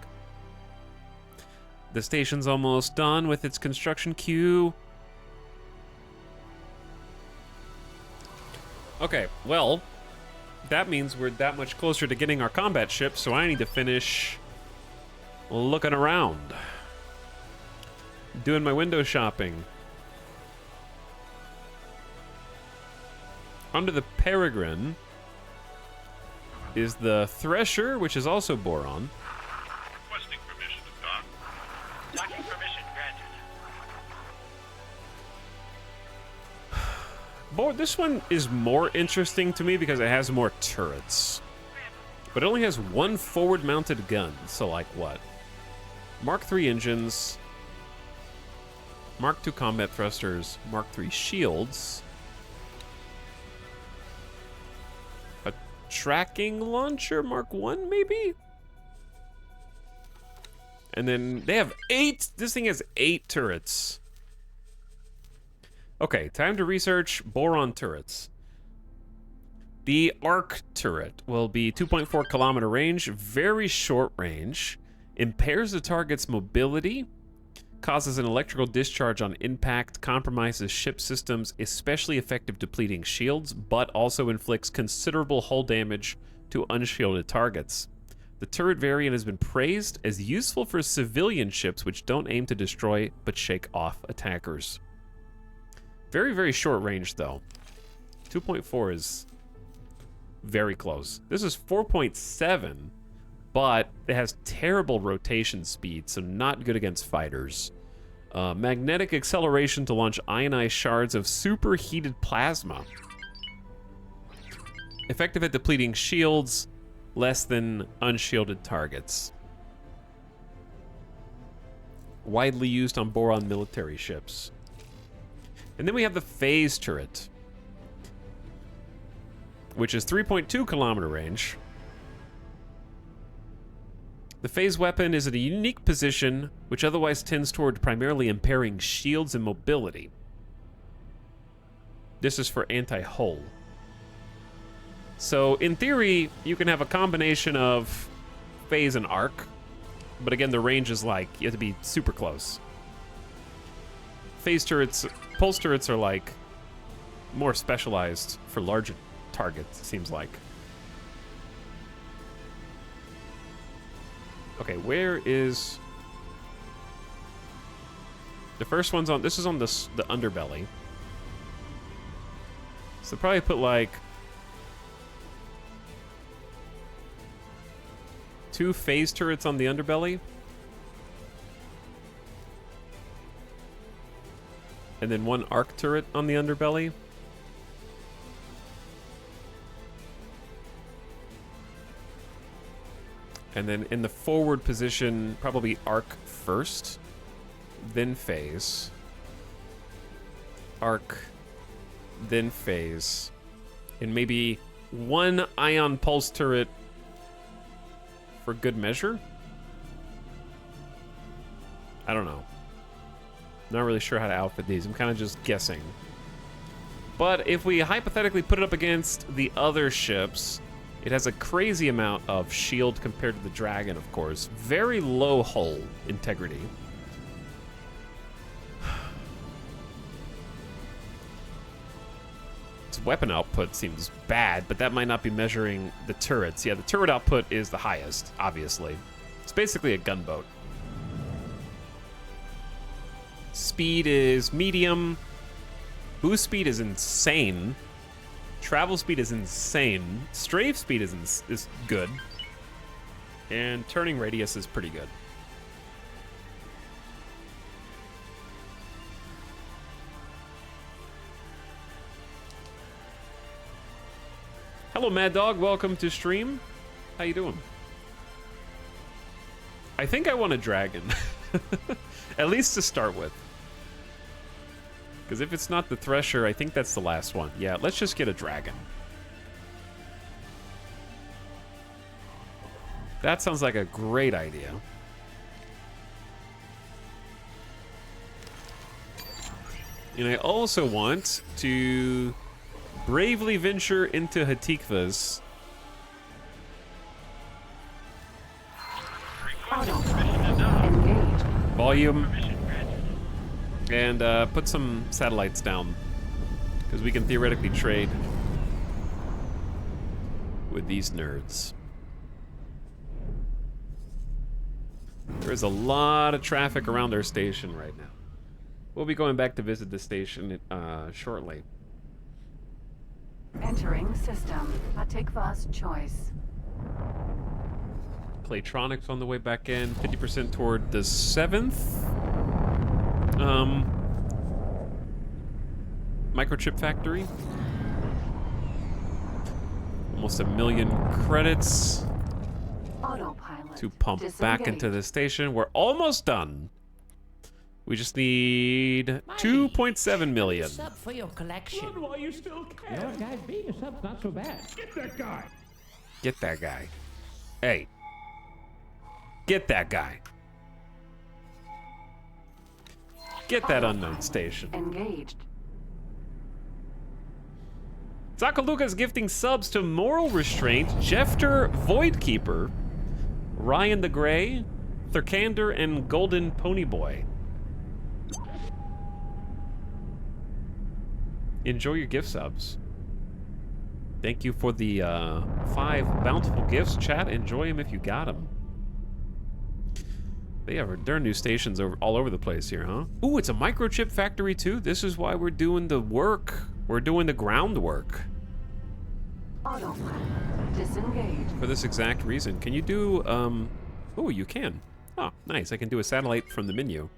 The station's almost done with its construction queue. Okay, well, that means we're that much closer to getting our combat ship, so I need to finish looking around. Doing my window shopping. Under the Peregrine is the Thresher, which is also boron. Requesting permission to dock. Docking permission granted. This one is more interesting to me because it has more turrets. But it only has one forward-mounted gun, so like what? Mark III engines, Mark II combat thrusters, Mark III shields, a tracking launcher, Mark I maybe? And then they have 8, this thing has 8 turrets. Okay, time to research boron turrets. The arc turret will be 2.4 kilometer range, very short range, impairs the target's mobility, causes an electrical discharge on impact, compromises ship systems, especially effective depleting shields, but also inflicts considerable hull damage to unshielded targets. The turret variant has been praised as useful for civilian ships which don't aim to destroy but shake off attackers. Very, very short range, though. 2.4 is very close. This is 4.7, but it has terrible rotation speed, so not good against fighters. Magnetic acceleration to launch ionized shards of superheated plasma. Effective at depleting shields, less than unshielded targets. Widely used on boron military ships. And then we have the phase turret, which is 3.2 kilometer range. The phase weapon is at a unique position, which otherwise tends toward primarily impairing shields and mobility. This is for anti-hull. So, in theory, you can have a combination of phase and arc, but again, the range is like, you have to be super close. Phase turrets, pulse turrets are like more specialized for larger targets, it seems like. Okay, where is... The first one's on... This is on the underbelly. So probably put like... 2 phase turrets on the underbelly. And then 1 arc turret on the underbelly. And then in the forward position, probably arc first, then phase. Arc, then phase. And maybe one ion pulse turret for good measure? I don't know. Not really sure how to outfit these. I'm kind of just guessing. But if we hypothetically put it up against the other ships, it has a crazy amount of shield compared to the Dragon, of course. Very low hull integrity. Its weapon output seems bad, but that might not be measuring the turrets. Yeah, the turret output is the highest, obviously. It's basically a gunboat. Speed is medium. Boost speed is insane. Travel speed is insane. Strafe speed is good. And turning radius is pretty good. Hello, Mad Dog. Welcome to stream. How you doing? I think I want a dragon. At least to start with. Because if it's not the Thresher, I think that's the last one. Yeah, let's just get a dragon. That sounds like a great idea. And I also want to bravely venture into Hatikvas. Engaged. Volume. And put some satellites down. Because we can theoretically trade with these nerds. There is a lot of traffic around our station right now. We'll be going back to visit the station shortly. Entering system. Hatikva's choice. Playtronics on the way back in. 50% toward the 7th. Microchip factory. Almost 1 million credits Autopilot. to pump back into the station. We're almost done. We just need 2.7 million. Sub for your collection. Why you still You know care? what, guys? Being a sub's not so bad. Get that guy. Get that guy. Hey. Get that guy. Get that unknown station. Engaged. Zakaluka's gifting subs to Moral Restraint, Jefter Voidkeeper, Ryan the Grey, Thurkander, and Golden Ponyboy. Enjoy your gift subs. Thank you for the 5 bountiful gifts, chat. Enjoy them if you got them. There are new stations all over the place here, huh? Ooh, it's a microchip factory too. This is why we're doing the work. We're doing the groundwork. Autopilot. Disengaged. For this exact reason. Can you do, oh, you can. Oh, nice. I can do a satellite from the menu.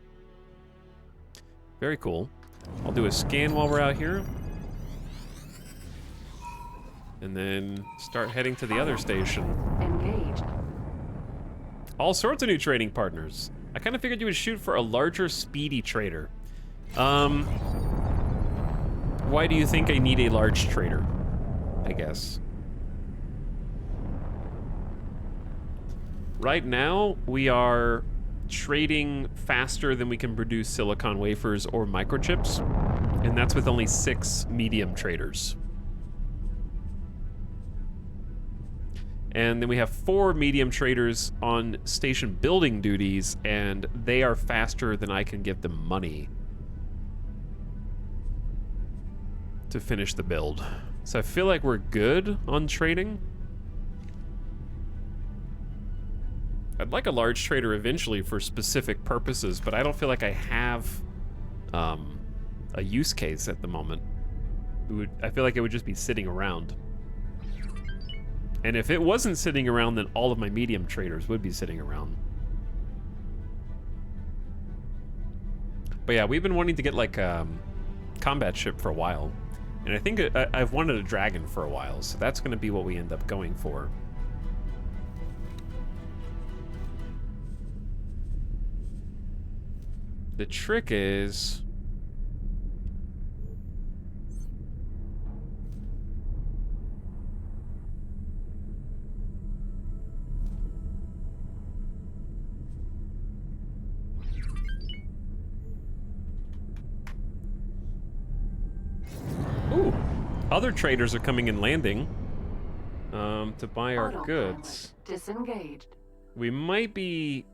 Very cool. I'll do a scan while we're out here. And then start heading to the other station. Engaged. All sorts of new trading partners. I kind of figured you would shoot for a larger, speedy trader. Why do you think I need a large trader? I guess. Right now, we are trading faster than we can produce silicon wafers or microchips, and that's with only 6 medium traders. And then we have 4 medium traders on station building duties, and they are faster than I can give them money to finish the build. So I feel like we're good on trading. I'd like a large trader eventually for specific purposes, but I don't feel like I have a use case at the moment. I feel like it would just be sitting around. And if it wasn't sitting around, then all of my medium traders would be sitting around. But yeah, we've been wanting to get like a combat ship for a while. And I think I've wanted a dragon for a while, so that's going to be what we end up going for. The trick is... Ooh, other traders are coming and landing to buy our Autopilot goods. disengaged. We might be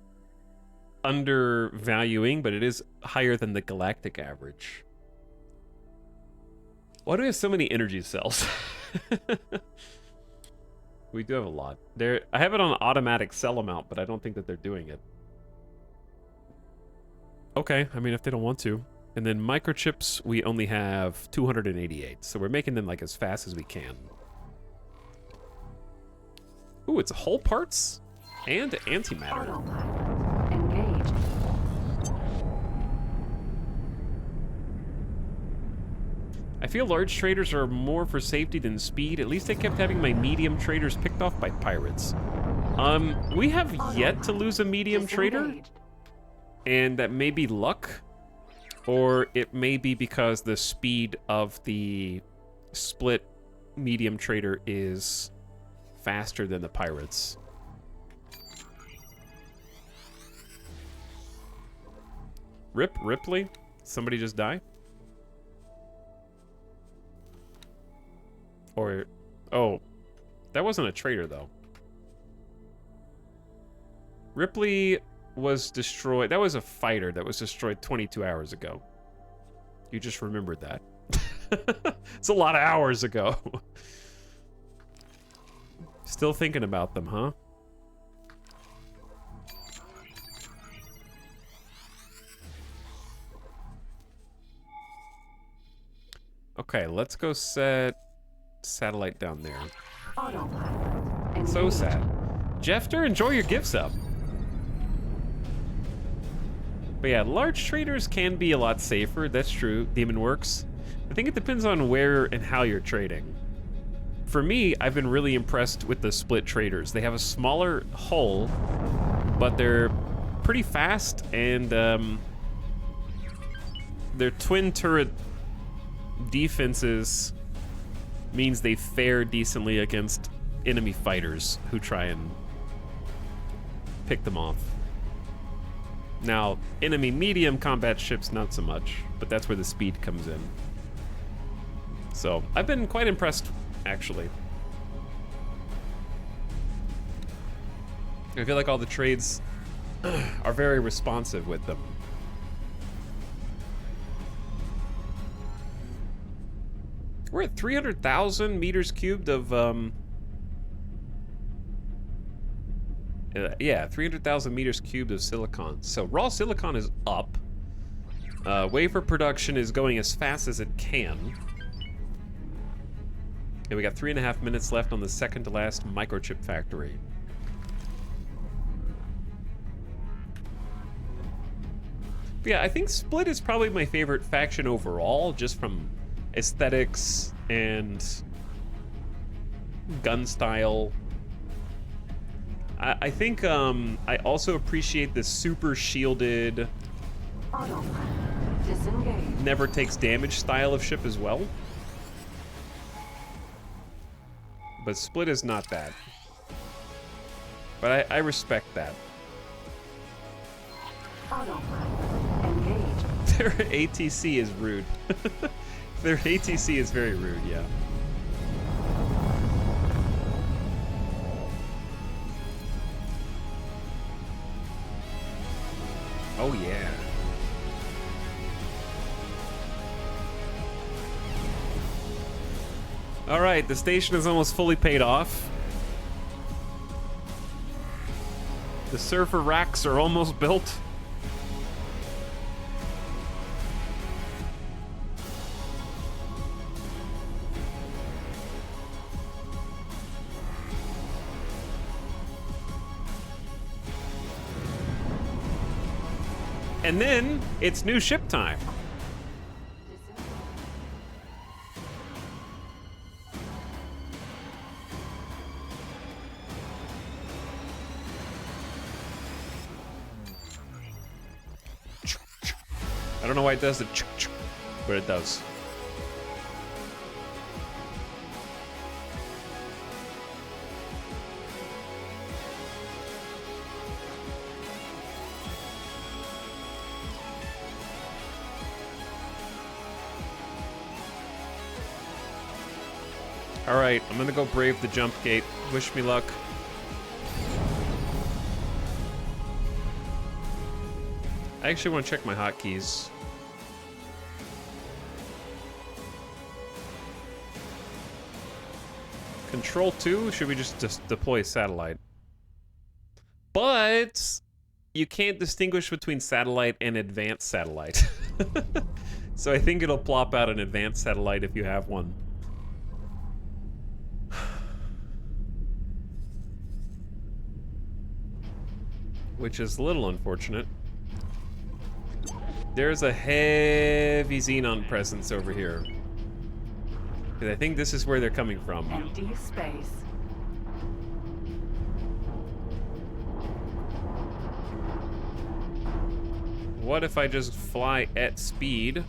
undervaluing, but it is higher than the galactic average. Why do we have so many energy cells? We do have a lot. I have it on automatic sell amount, but I don't think that they're doing it. Okay, I mean, if they don't want to. And then microchips, we only have 288, so we're making them like as fast as we can. Ooh, it's hull parts and antimatter. Autopilot engaged. I feel large traders are more for safety than speed. At least I kept having my medium traders picked off by pirates. We have yet to lose a medium trader, Disengaged. and that may be luck, or it may be because the speed of the split medium trader is faster than the pirates. Rip Ripley? Somebody just die? Or, oh, that wasn't a trader though. Ripley was destroyed. That was a fighter that was destroyed 22 hours ago. You just remembered that. It's a lot of hours ago. Still thinking about them, huh? Okay, let's go set satellite down there. Autopilot So engaged. sad. Jeffter, enjoy your gift sub. But yeah, large traders can be a lot safer. That's true. Demon Works. I think it depends on where and how you're trading. For me, I've been really impressed with the split traders. They have a smaller hull, but they're pretty fast, and their twin turret defenses means they fare decently against enemy fighters who try and pick them off. Now, enemy medium combat ships, not so much, but that's where the speed comes in. So, I've been quite impressed, actually. I feel like all the trades are very responsive with them. We're at 300,000 meters cubed of, yeah, 300,000 meters cubed of silicon. So raw silicon is up. Wafer production is going as fast as it can. And we got 3.5 minutes left on the second to last microchip factory. But yeah, I think Split is probably my favorite faction overall, just from aesthetics and gun style. I think I also appreciate the super shielded, Autopilot disengaged. never takes damage style of ship as well. But Split is not that. But I respect that. Autopilot engaged. Their ATC is rude. Their ATC is very rude, yeah. Oh yeah. All right, the station is almost fully paid off. The surfer racks are almost built. And then it's new ship time. I don't know why it does the ch-ch, but it does. Alright, I'm gonna go brave the jump gate. Wish me luck. I actually want to check my hotkeys. Control 2? Should we just deploy satellite? But you can't distinguish between satellite and advanced satellite. So I think it'll plop out an advanced satellite if you have one. Which is a little unfortunate. There's a heavy Xenon presence over here. 'Cause I think this is where they're coming from. Empty space. What if I just fly at speed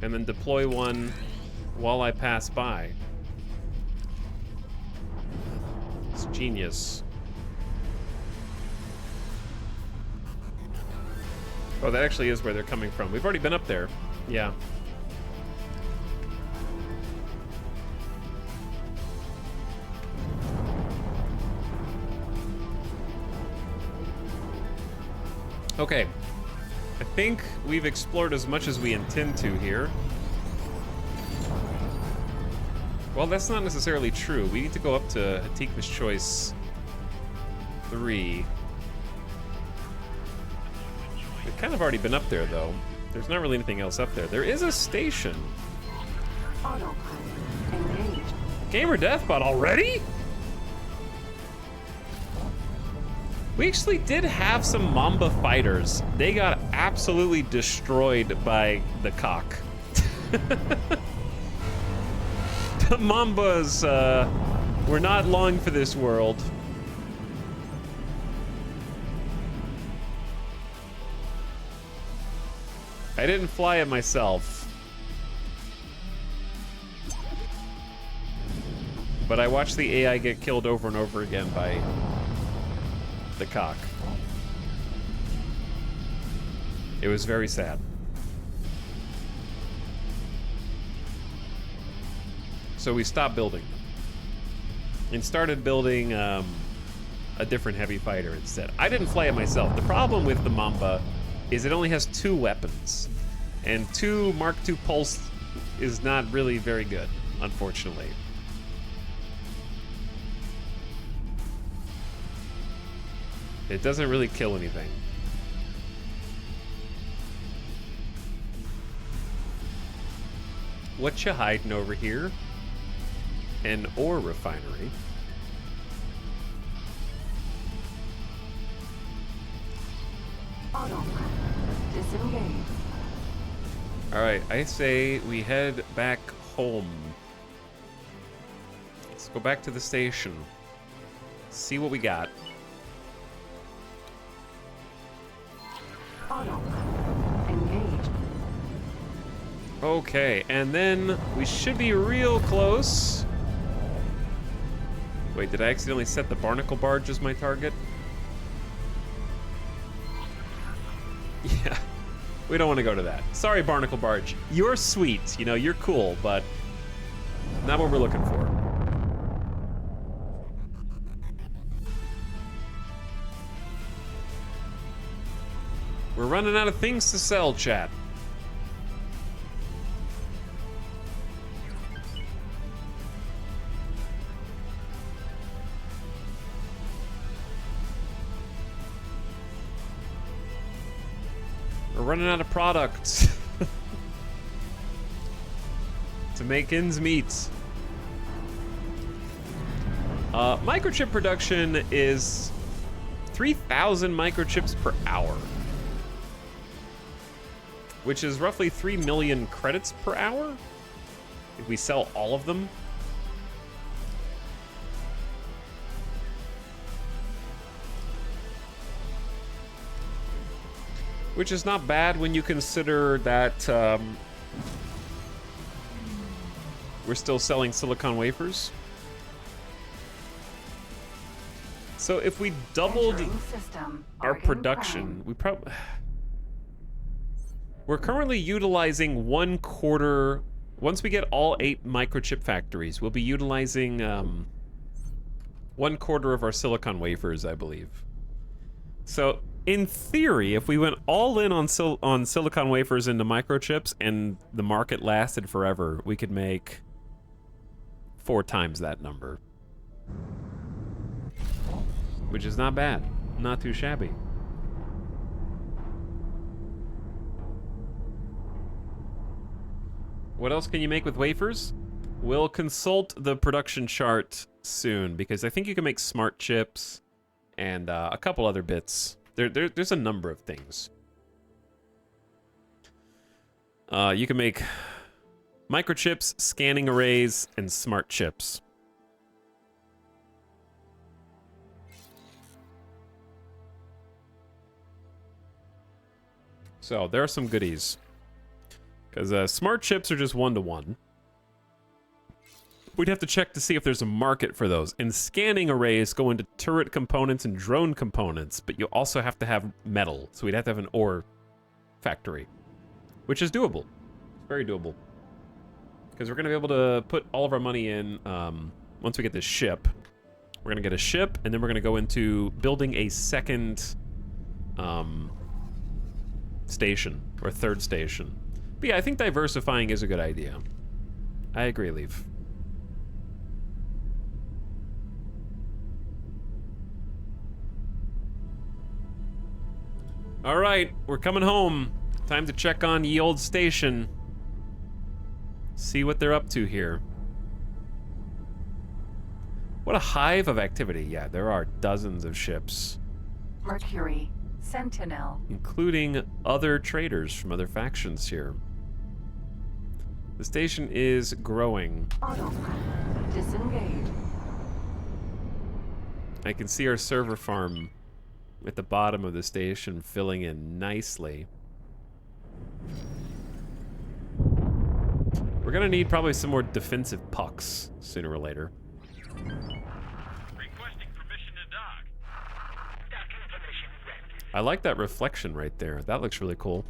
and then deploy one while I pass by? It's genius. Oh, that actually is where they're coming from. We've already been up there. Yeah. Okay. I think we've explored as much as we intend to here. Well, that's not necessarily true. We need to go up to Hatikva's Choice 3. We've kind of already been up there, though. There's not really anything else up there. There is a station. Autopilot engaged. Gamer Deathbot already? We actually did have some Mamba fighters. They got absolutely destroyed by the cock. The Mambas were not long for this world. I didn't fly it myself. But I watched the AI get killed over and over again by the cock. It was very sad. So we stopped building and started building a different heavy fighter instead. I didn't fly it myself. The problem with the Mamba is it only has 2 weapons, and 2 Mark II Pulse is not really very good, unfortunately. It doesn't really kill anything. What you hiding over here? An ore refinery. Autopilot disengaged. Alright, I say we head back home. Let's go back to the station. See what we got. Autopilot engaged. Okay, and then we should be real close. Wait, did I accidentally set the Barnacle Barge as my target? Yeah, we don't want to go to that. Sorry, Barnacle Barge. You're sweet, you know, you're cool, but not what we're looking for. We're running out of things to sell, chat. We're running out of products to make ends meet. Microchip production is 3,000 microchips per hour, which is roughly 3 million credits per hour if we sell all of them. Which is not bad when you consider that we're still selling silicon wafers. So if we doubled Entering system. our Organ production, we probably... We're currently utilizing 1/4... Once we get all 8 microchip factories, we'll be utilizing 1/4 of our silicon wafers, I believe. So, in theory, if we went all in on silicon wafers into microchips and the market lasted forever, we could make 4 times that number. Which is not bad. Not too shabby. What else can you make with wafers? We'll consult the production chart soon, because I think you can make smart chips and a couple other bits. There's a number of things. You can make microchips, scanning arrays, and smart chips. So there are some goodies. Because smart chips are just 1-to-1. We'd have to check to see if there's a market for those. And scanning arrays go into turret components and drone components, but you also have to have metal. So we'd have to have an ore factory, which is doable. It's very doable. Because we're going to be able to put all of our money in once we get this ship. We're going to get a ship, and then we're going to go into building a second station, or third station. But yeah, I think diversifying is a good idea. I agree, Leaf. All right, we're coming home. Time to check on ye old station. See what they're up to here. What a hive of activity. Yeah, there are dozens of ships. Mercury. Sentinel. Including other traders from other factions here. The station is growing. Autopilot. Disengage. I can see our server farm at the bottom of the station filling in nicely. We're gonna need probably some more defensive pucks sooner or later. Requesting permission to dock. Docking permission granted. I like that reflection right there. That looks really cool.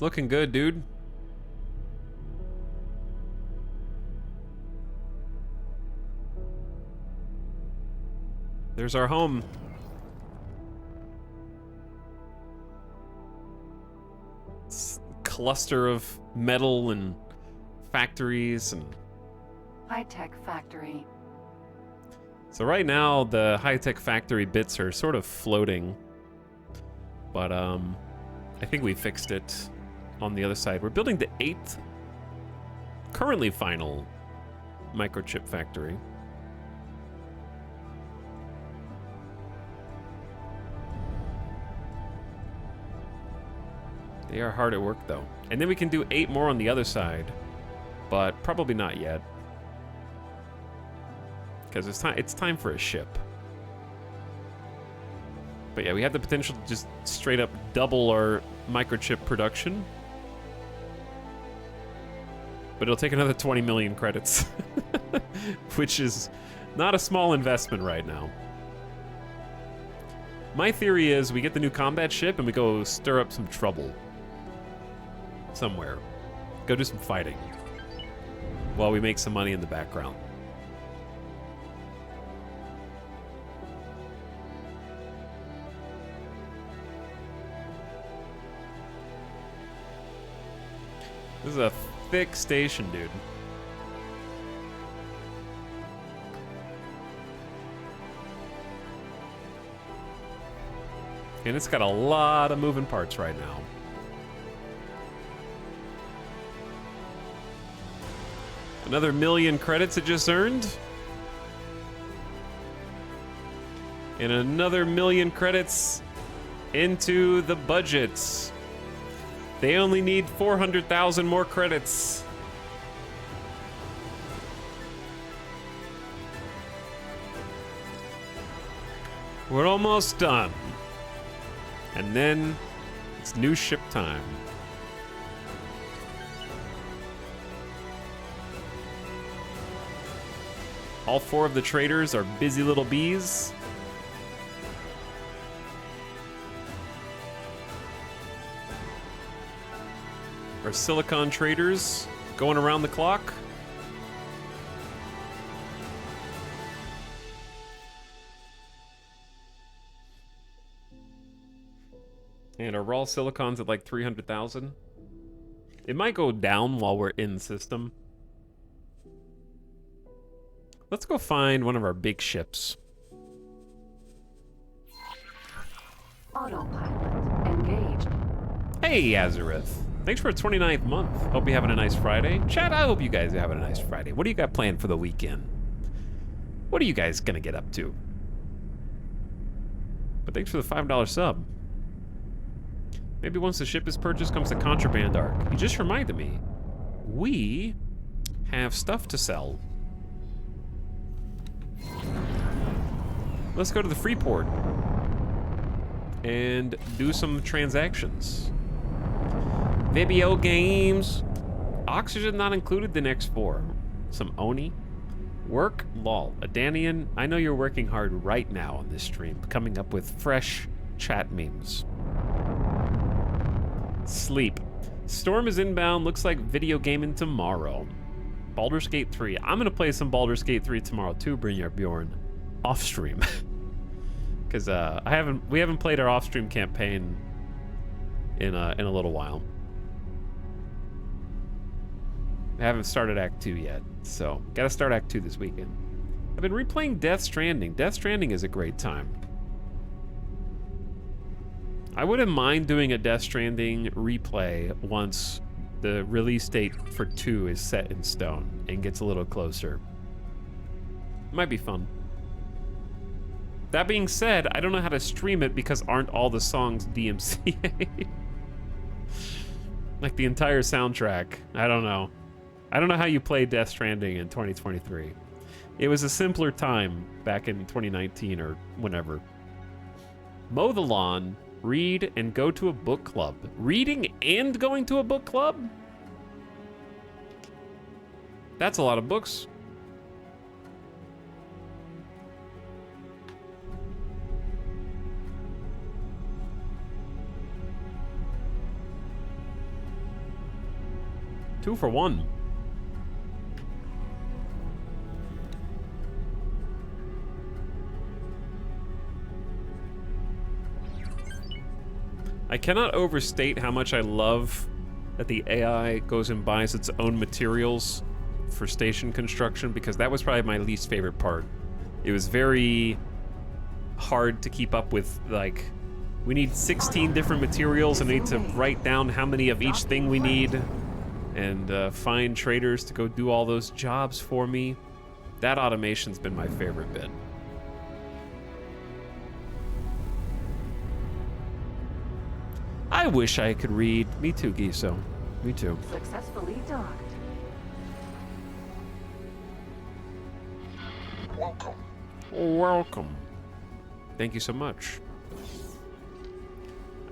Looking good, dude. There's our home. It's a cluster of metal and factories and... High-tech factory. So right now, the high-tech factory bits are sort of floating. But, I think we fixed it on the other side. We're building the 8th, currently final, microchip factory. They are hard at work, though. And then we can do 8 more on the other side, but probably not yet. Because it's time for a ship. But yeah, we have the potential to just straight up double our microchip production. But it'll take another 20 million credits. Which is not a small investment right now. My theory is we get the new combat ship and we go stir up some trouble. Somewhere. Go do some fighting. While we make some money in the background. This is a thick station, dude. And it's got a lot of moving parts right now. Another 1 million credits it just earned. And another 1 million credits into the budgets. They only need 400,000 more credits. We're almost done. And then it's new ship time. All 4 of the traders are busy little bees. Our silicon traders going around the clock. And our raw silicon's at like 300,000. It might go down while we're in system. Let's go find one of our big ships. Autopilot engaged. Hey, Azareth. Thanks for a 29th month. Hope you're having a nice Friday. Chat, I hope you guys are having a nice Friday. What do you got planned for the weekend? What are you guys gonna get up to? But thanks for the $5 sub. Maybe once the ship is purchased comes the contraband arc. You just reminded me. We have stuff to sell. Let's go to the Freeport and do some transactions. Vibio games. Oxygen not included the next 4. Some Oni. Work, lol. Adanian, I know you're working hard right now on this stream, coming up with fresh chat memes. Sleep. Storm is inbound, looks like video gaming tomorrow. Baldur's Gate 3. I'm gonna play some Baldur's Gate 3 tomorrow too, Brynjar Bjorn. Off stream. Because we haven't played our off-stream campaign in a little while. I haven't started Act 2 yet, so gotta start Act 2 this weekend. I've been replaying Death Stranding. Death Stranding is a great time. I wouldn't mind doing a Death Stranding replay once the release date for 2 is set in stone and gets a little closer. Might be fun. That being said, I don't know how to stream it because aren't all the songs DMCA? Like the entire soundtrack. I don't know. I don't know how you play Death Stranding in 2023. It was a simpler time back in 2019 or whenever. Mow the lawn, read, and go to a book club. Reading and going to a book club? That's a lot of books. Two for one. I cannot overstate how much I love that the AI goes and buys its own materials for station construction, because that was probably my least favorite part. It was very hard to keep up with, like, we need 16 different materials and I need to write down how many of each thing we need and find traders to go do all those jobs for me. That automation's been my favorite bit. I wish I could read. Me too, Giso. Me too. Successfully docked. Welcome. Welcome. Thank you so much.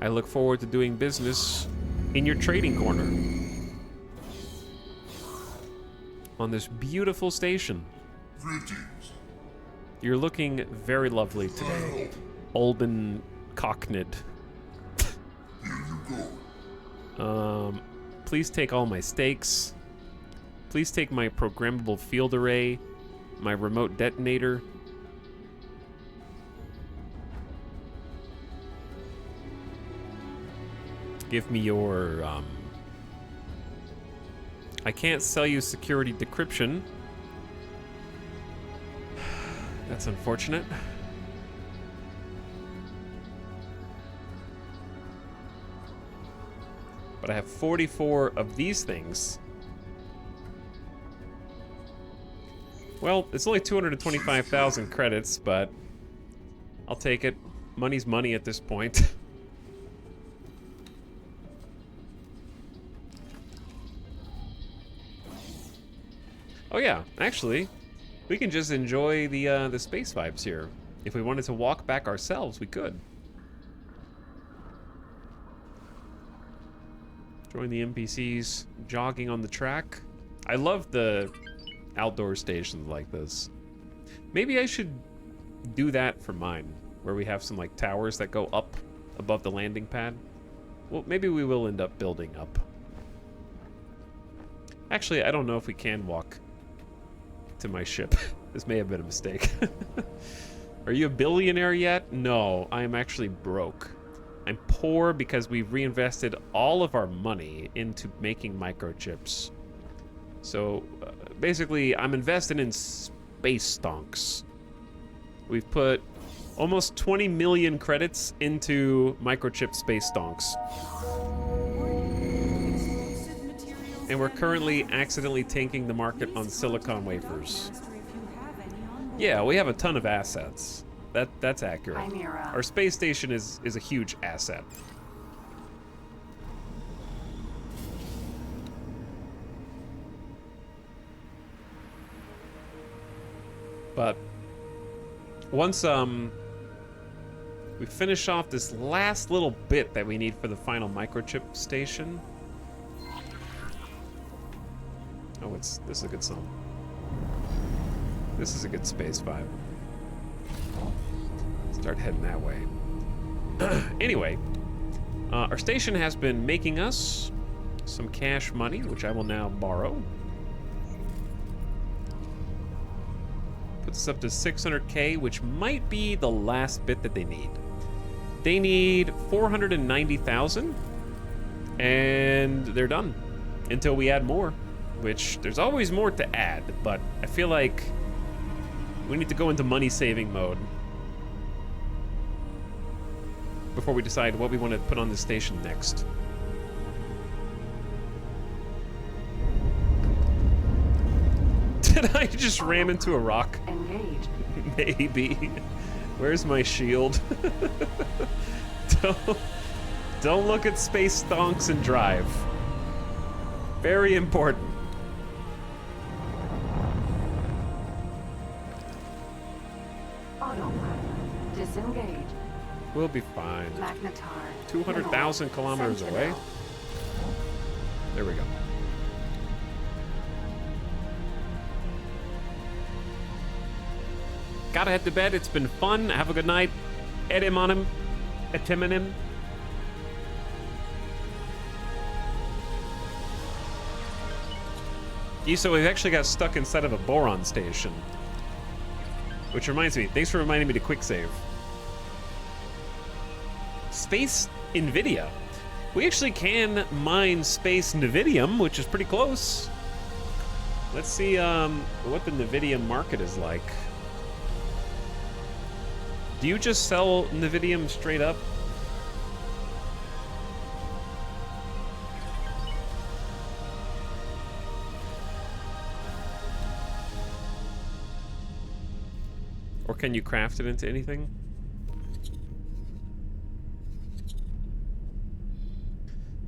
I look forward to doing business in your trading corner on this beautiful station. Greetings. You're looking very lovely today, Olben Cocknid. Here you go. Please take all my stakes. Please take my programmable field array, my remote detonator. Give me your, I can't sell you security decryption. That's unfortunate. But I have 44 of these things. Well, it's only 225,000 credits, but I'll take it. Money's money at this point. Oh yeah, actually, we can just enjoy the space vibes here. If we wanted to walk back ourselves, we could. Join the NPCs jogging on the track. I love the outdoor stations like this. Maybe I should do that for mine, where we have some like towers that go up above the landing pad. Well, maybe we will end up building up. Actually, I don't know if we can walk to my ship. This may have been a mistake. Are you a billionaire yet? No, I am actually broke. I'm poor because we've reinvested all of our money into making microchips. So, basically, I'm invested in space stonks. We've put almost 20 million credits into microchip space stonks. And we're currently accidentally tanking the market on silicon wafers. Yeah, we have a ton of assets. That's accurate. Chimera. Our space station is a huge asset. But once we finish off this last little bit that we need for the final microchip station. Oh, this is a good song. This is a good space vibe. Start heading that way. Anyway, our station has been making us some cash money, which I will now borrow. Puts us up to 600K, which might be the last bit that they need. They need 490,000, and they're done until we add more, which there's always more to add, but I feel like we need to go into money saving mode before we decide what we want to put on the station next. Did I just ram into a rock? Engage. Maybe. Where's my shield? Don't look at space stonks and drive. Very important. Autopilot. Disengage. We'll be fine. Magnetar. 200,000 kilometers away. There we go. Gotta head to bed. It's been fun. Have a good night. Edemonim. Etimonim. So we've actually got stuck inside of a boron station. Which reminds me, thanks for reminding me to quick save. Space Nvidia. We actually can mine space Nvidium, which is pretty close. Let's see what the Nvidium market is like. Do you just sell Nvidium straight up? Or can you craft it into anything?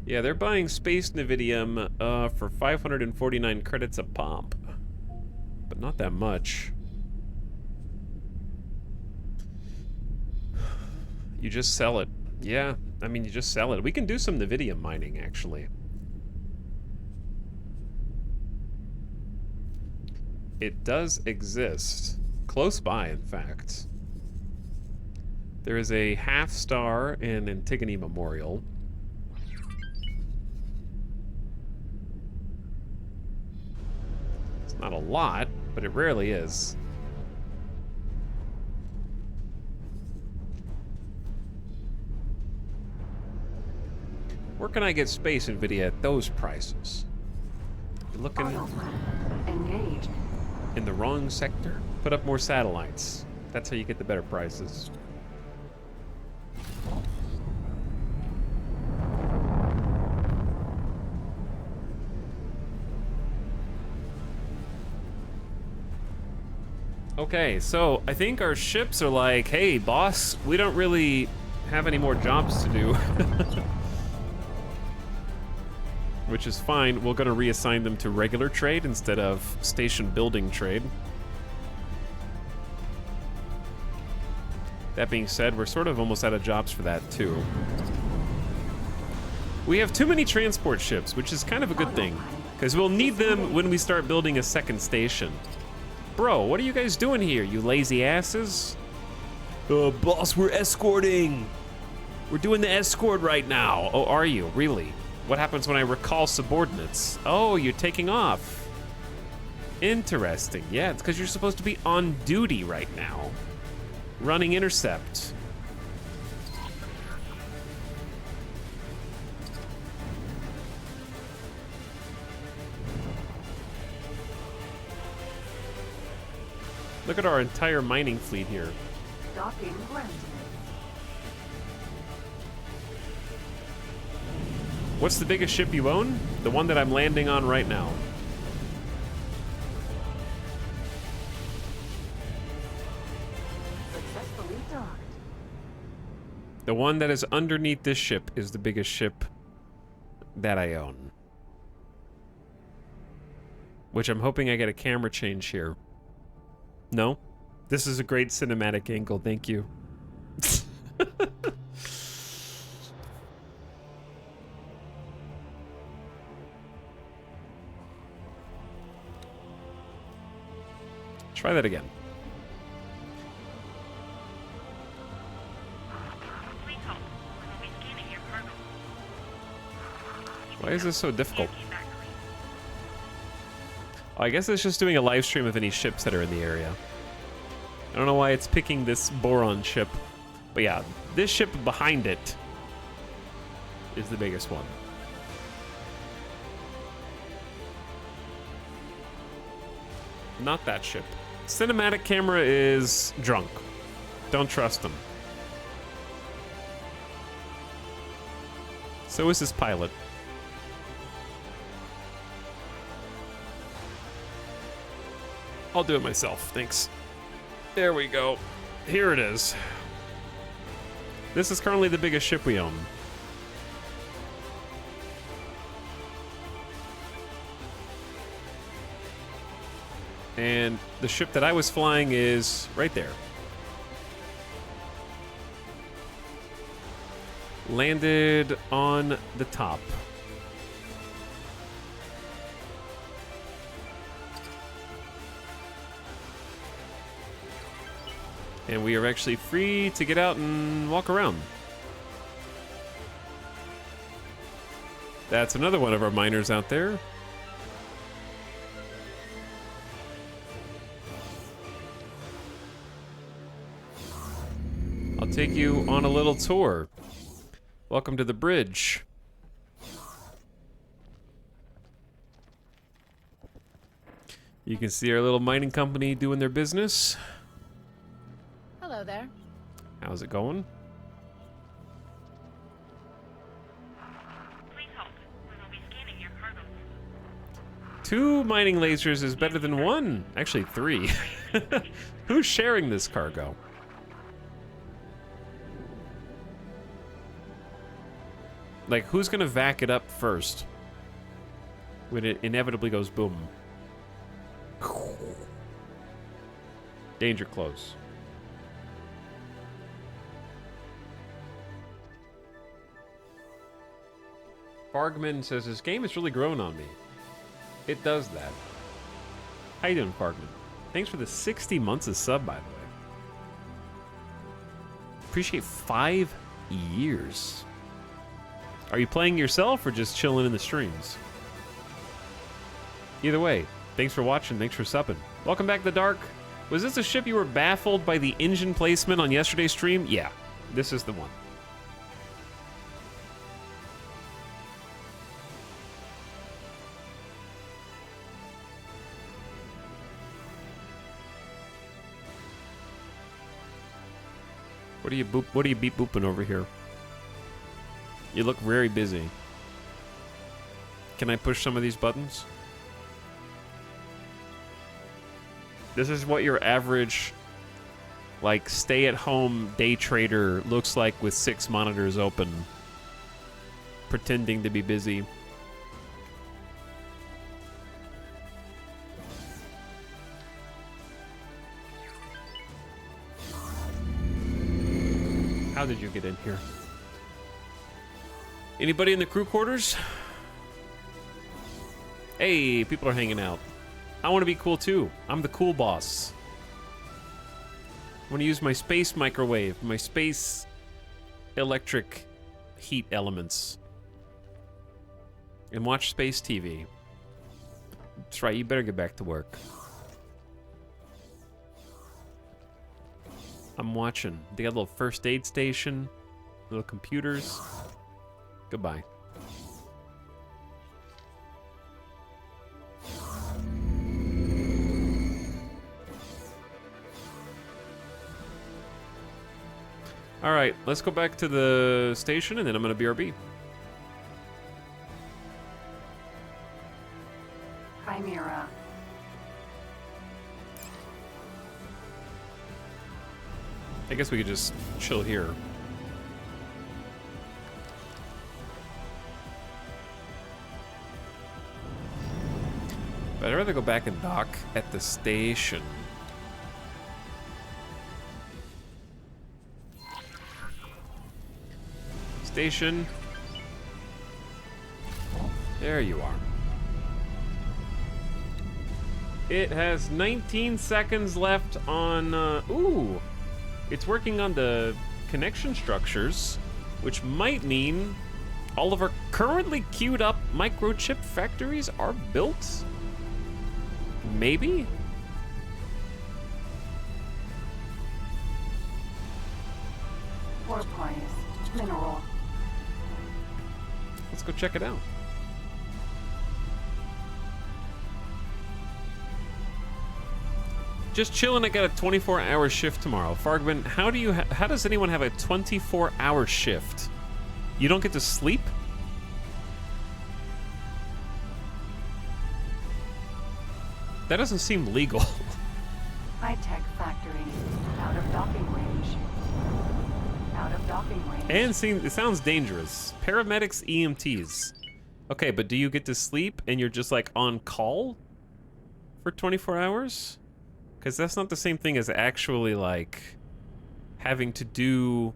Yeah, they're buying space Nvidium for 549 credits a pop. But not that much. You just sell it. Yeah, I mean, you just sell it. We can do some Nvidium mining, actually. It does exist. Close by, in fact. There is a half-star in Antigone Memorial. It's not a lot, but it rarely is. Where can I get space Nvidia at those prices? You're looking Autopilot. Engage. in the wrong sector. Put up more satellites. That's how you get the better prices. Okay, so I think our ships are like, hey, boss, we don't really have any more jobs to do. Which is fine. We're going to reassign them to regular trade instead of station building trade. That being said, we're sort of almost out of jobs for that, too. We have too many transport ships, which is kind of a good thing, because we'll need them when we start building a second station. Bro, what are you guys doing here, you lazy asses? Boss, we're escorting. We're doing the escort right now. Oh, are you? Really? What happens when I recall subordinates? Oh, you're taking off. Interesting. Yeah, it's because you're supposed to be on duty right now. Running intercept. Look at our entire mining fleet here. Docking granted. What's the biggest ship you own? The one that I'm landing on right now. Successfully docked. The one that is underneath this ship is the biggest ship that I own. Which I'm hoping I get a camera change here. No? This is a great cinematic angle, thank you. Try that again. Please hold. We will be scanning your cargo. Why is this so difficult? Keep that clean. Oh, I guess it's just doing a live stream of any ships that are in the area. I don't know why it's picking this Boron ship. But yeah, this ship behind it is the biggest one. Not that ship. Cinematic camera is drunk. Don't trust him. So is this pilot. I'll do it myself, thanks. There we go. Here it is. This is currently the biggest ship we own. And the ship that I was flying is right there. Landed on the top. And we are actually free to get out and walk around. That's another one of our miners out there. I'll take you on a little tour. Welcome to the bridge. You can see our little mining company doing their business. Hello there. How's it going? Please hold. We will be scanning your cargo. 2 mining lasers is better than 1. Actually, 3. Who's sharing this cargo? Like, who's gonna vac it up first? When it inevitably goes boom. Danger close. Fargman says, this game has really grown on me. It does that. How you doing, Fargman? Thanks for the 60 months of sub, by the way. Appreciate 5 years. Are you playing yourself or just chilling in the streams? Either way, thanks for watching, thanks for subbing. Welcome back to the Dark. Was this a ship you were baffled by the engine placement on yesterday's stream? Yeah, this is the one. What are you beep booping over here? You look very busy. Can I push some of these buttons? This is what your average, like, stay-at-home day trader looks like with 6 monitors open, pretending to be busy. How did you get in here? Anybody in the crew quarters? Hey, people are hanging out. I want to be cool too. I'm the cool boss. I want to use my space microwave, my space electric heat elements, and watch space TV. That's right, you better get back to work. I'm watching. They got a little first aid station, little computers. Goodbye. All right, let's go back to the station, and then I'm gonna BRB. Chimera. I guess we could just chill here. But I'd rather go back and dock at the station. Station. There you are. It has 19 seconds left on, ooh. It's working on the connection structures, which might mean all of our currently queued up microchip factories are built? Maybe? Porpoise. Mineral. Let's go check it out. Just chilling. I got a 24-hour shift tomorrow. Fargman, how does anyone have a 24-hour shift? You don't get to sleep? That doesn't seem legal. High-tech factory. Out of docking range. Out of docking range. And it sounds dangerous. Paramedics, EMTs. Okay, but do you get to sleep and you're just like on call for 24 hours? Because that's not the same thing as actually like having to do,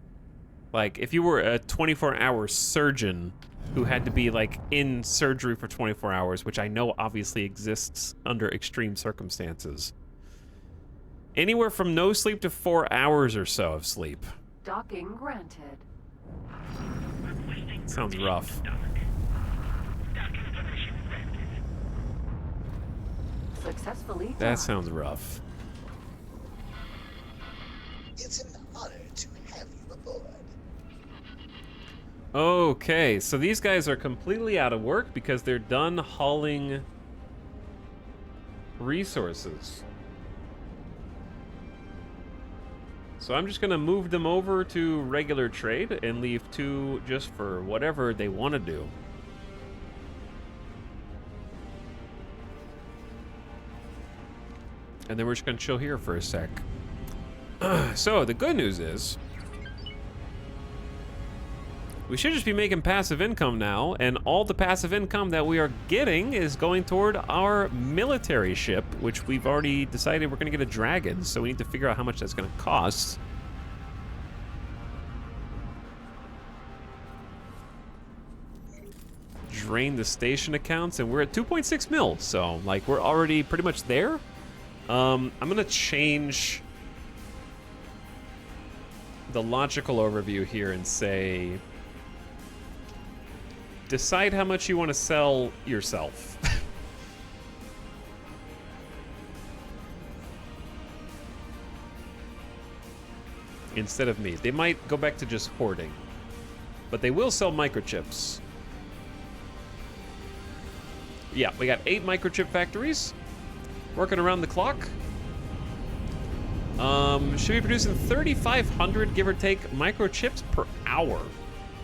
like if you were a 24-hour surgeon who had to be like in surgery for 24 hours, which I know obviously exists under extreme circumstances. Anywhere from no sleep to 4 hours or so of sleep. Docking granted. Sounds rough. Successfully done. That sounds rough. It's an honor to have you aboard. Okay, so these guys are completely out of work because they're done hauling resources. So I'm just gonna move them over to regular trade and leave 2 just for whatever they want to do. And then we're just gonna chill here for a sec. So the good news is we should just be making passive income now, and all the passive income that we are getting is going toward our military ship, which we've already decided we're gonna get a Dragon, so we need to figure out how much that's gonna cost. Drain the station accounts, and we're at 2.6 mil, so like we're already pretty much there. I'm gonna change the logical overview here and say, decide how much you want to sell yourself. Instead of me. They might go back to just hoarding, but they will sell microchips. Yeah, we got 8 microchip factories working around the clock. Should be producing 3,500, give or take, microchips per hour.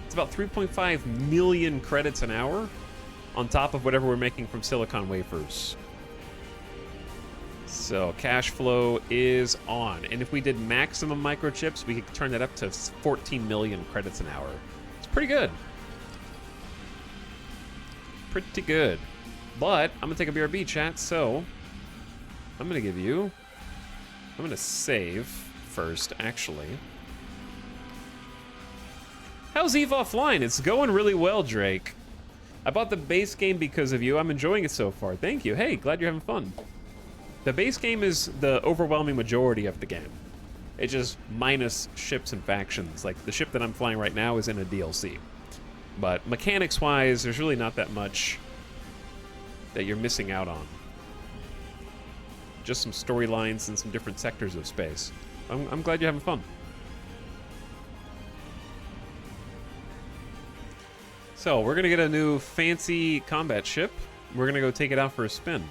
It's about 3.5 million credits an hour on top of whatever we're making from silicon wafers. So cash flow is on. And if we did maximum microchips, we could turn that up to 14 million credits an hour. It's pretty good. Pretty good. But I'm gonna take a BRB, chat, so I'm gonna give you, I'm gonna save first, actually. How's EVE Offline? It's going really well, Drake. I bought the base game because of you. I'm enjoying it so far. Thank you. Hey, glad you're having fun. The base game is the overwhelming majority of the game. It just minus ships and factions. Like, the ship that I'm flying right now is in a DLC. But mechanics-wise, there's really not that much that you're missing out on. Just some storylines and some different sectors of space. I'm glad you're having fun. So, we're gonna get a new fancy combat ship. We're gonna go take it out for a spin.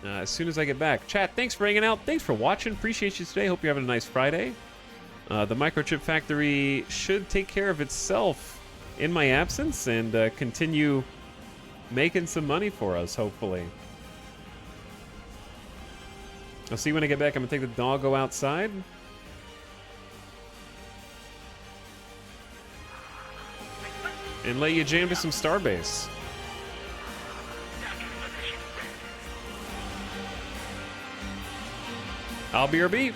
As soon as I get back. Chat, thanks for hanging out. Thanks for watching. Appreciate you today. Hope you're having a nice Friday. The microchip factory should take care of itself in my absence and continue making some money for us, hopefully. I'll see you when I get back. I'm gonna take the doggo outside. And let you jam to some Starbase. I'll be your beat.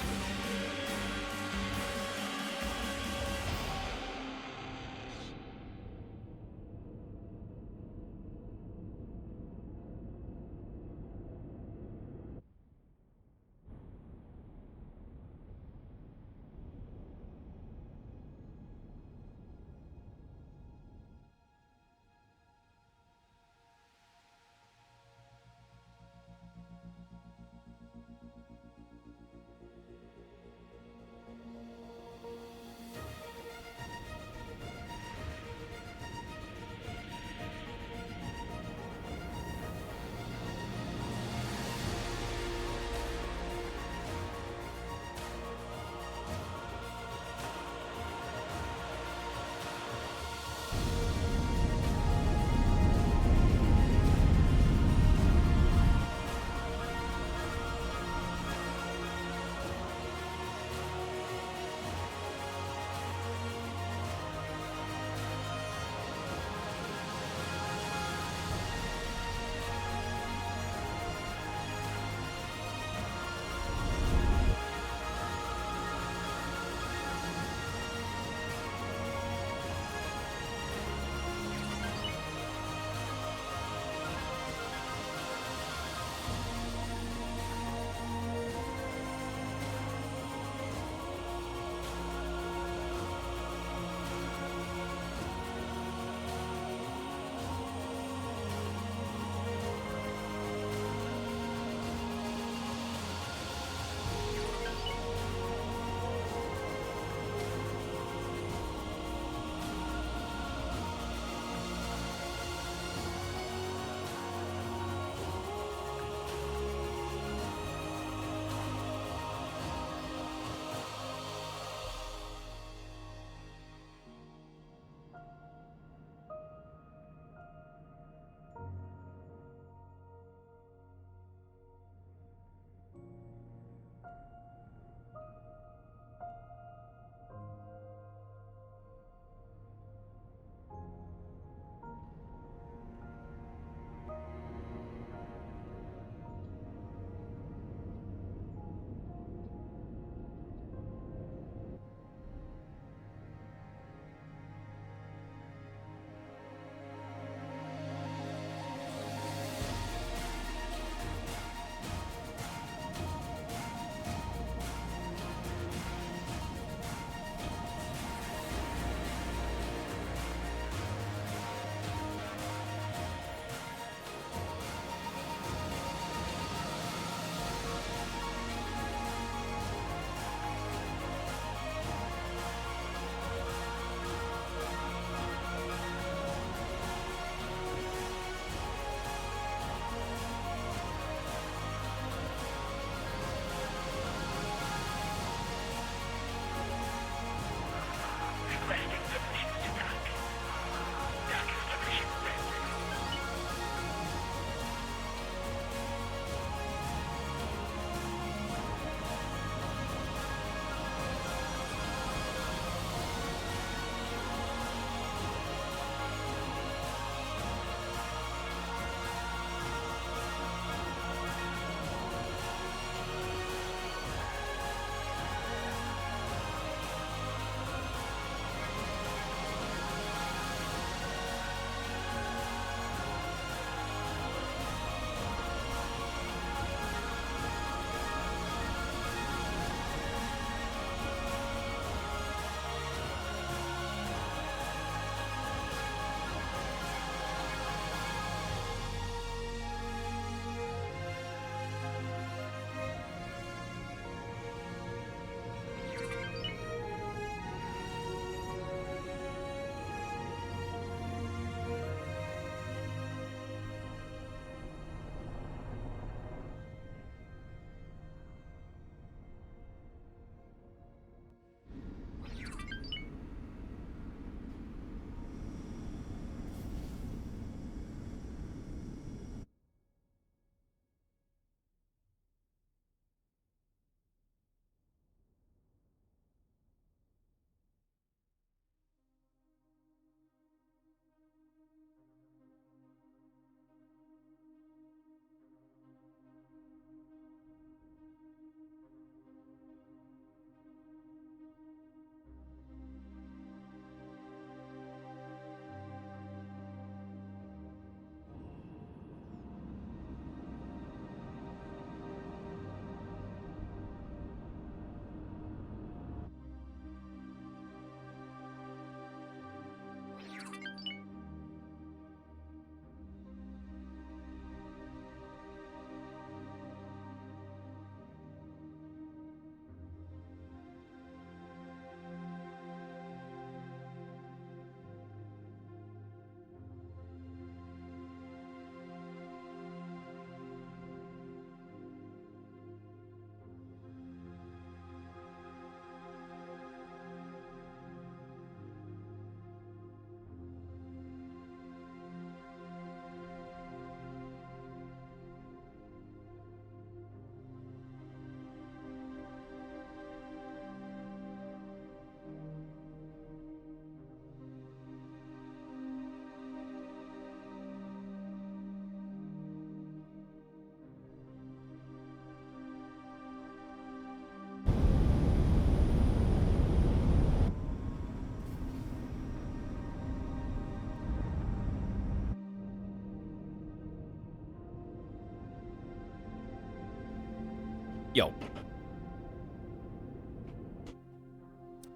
Yo.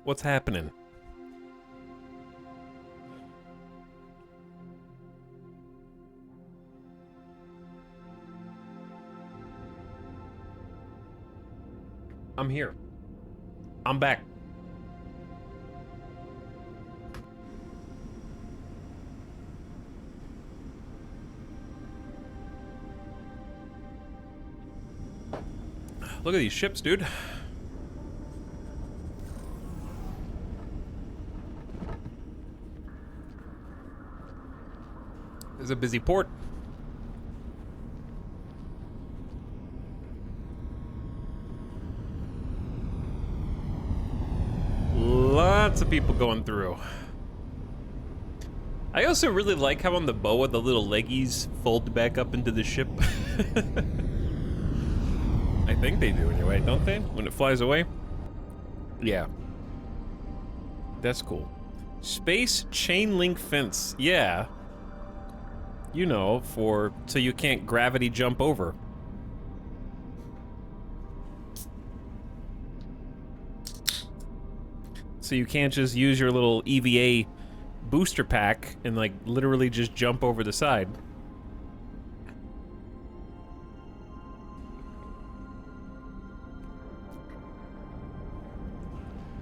What's happening? I'm here. I'm back. Look at these ships, dude. It's a busy port. Lots of people going through. I also really like how on the boa the little leggies fold back up into the ship. I think they do anyway, don't they? When it flies away? Yeah. That's cool. Space chain link fence. Yeah. You know, so you can't gravity jump over. So you can't just use your little EVA booster pack and like literally just jump over the side.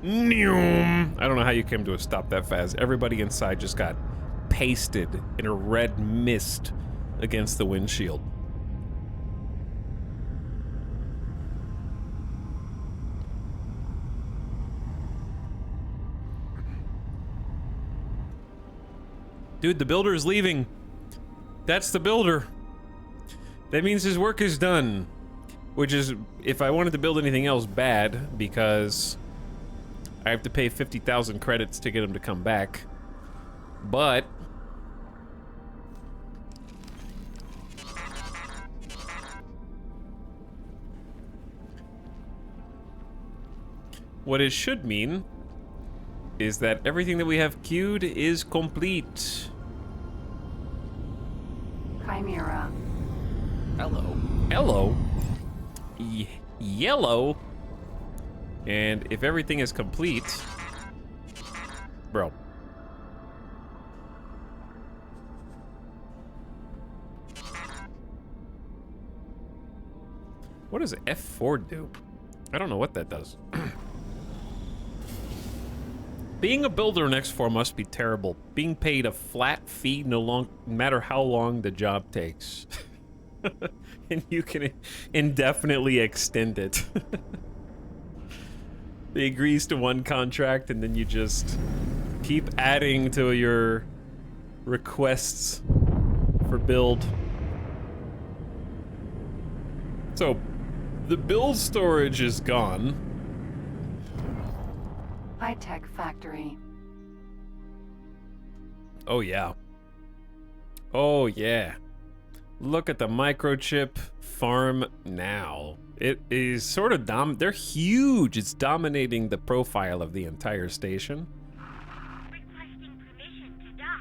I don't know how you came to a stop that fast. Everybody inside just got pasted in a red mist against the windshield. Dude, the builder is leaving. That's the builder. That means his work is done. Which is, if I wanted to build anything else, bad, because I have to pay 50,000 credits to get him to come back. But what it should mean is that everything that we have queued is complete. Chimera. Hello. Hello. Yellow. And if everything is complete, bro. What does F4 do? I don't know what that does. Being a builder in X4 must be terrible. Being paid a flat fee no matter how long the job takes. And you can indefinitely extend it. He agrees to one contract and then you just keep adding to your requests for build. So, the build storage is gone. High-tech factory. Oh yeah. Oh yeah. Look at the microchip farm now. It is sort of they're huge. It's dominating the profile of the entire station. Requesting permission to dock.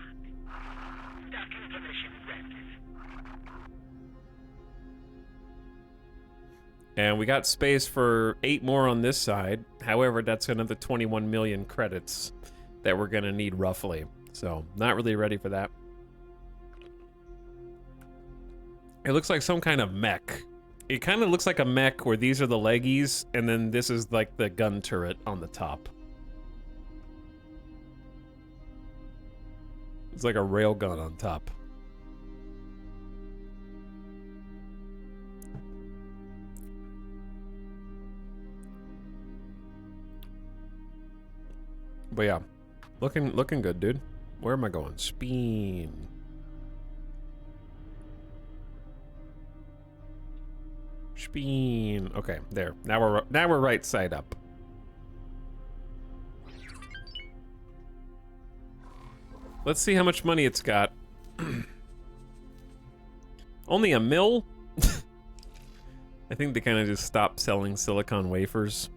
Docking permission granted. And we got space for 8 more on this side. However, that's another 21 million credits that we're gonna need roughly. So, not really ready for that. It looks like some kind of mech. It kind of looks like a mech where these are the leggies, and then this is like the gun turret on the top. It's like a railgun on top. But yeah, looking good, dude. Where am I going? Speen. Speen. Okay, there. Now we're right side up. Let's see how much money it's got. Only a mil? I think they kind of just stopped selling silicon wafers.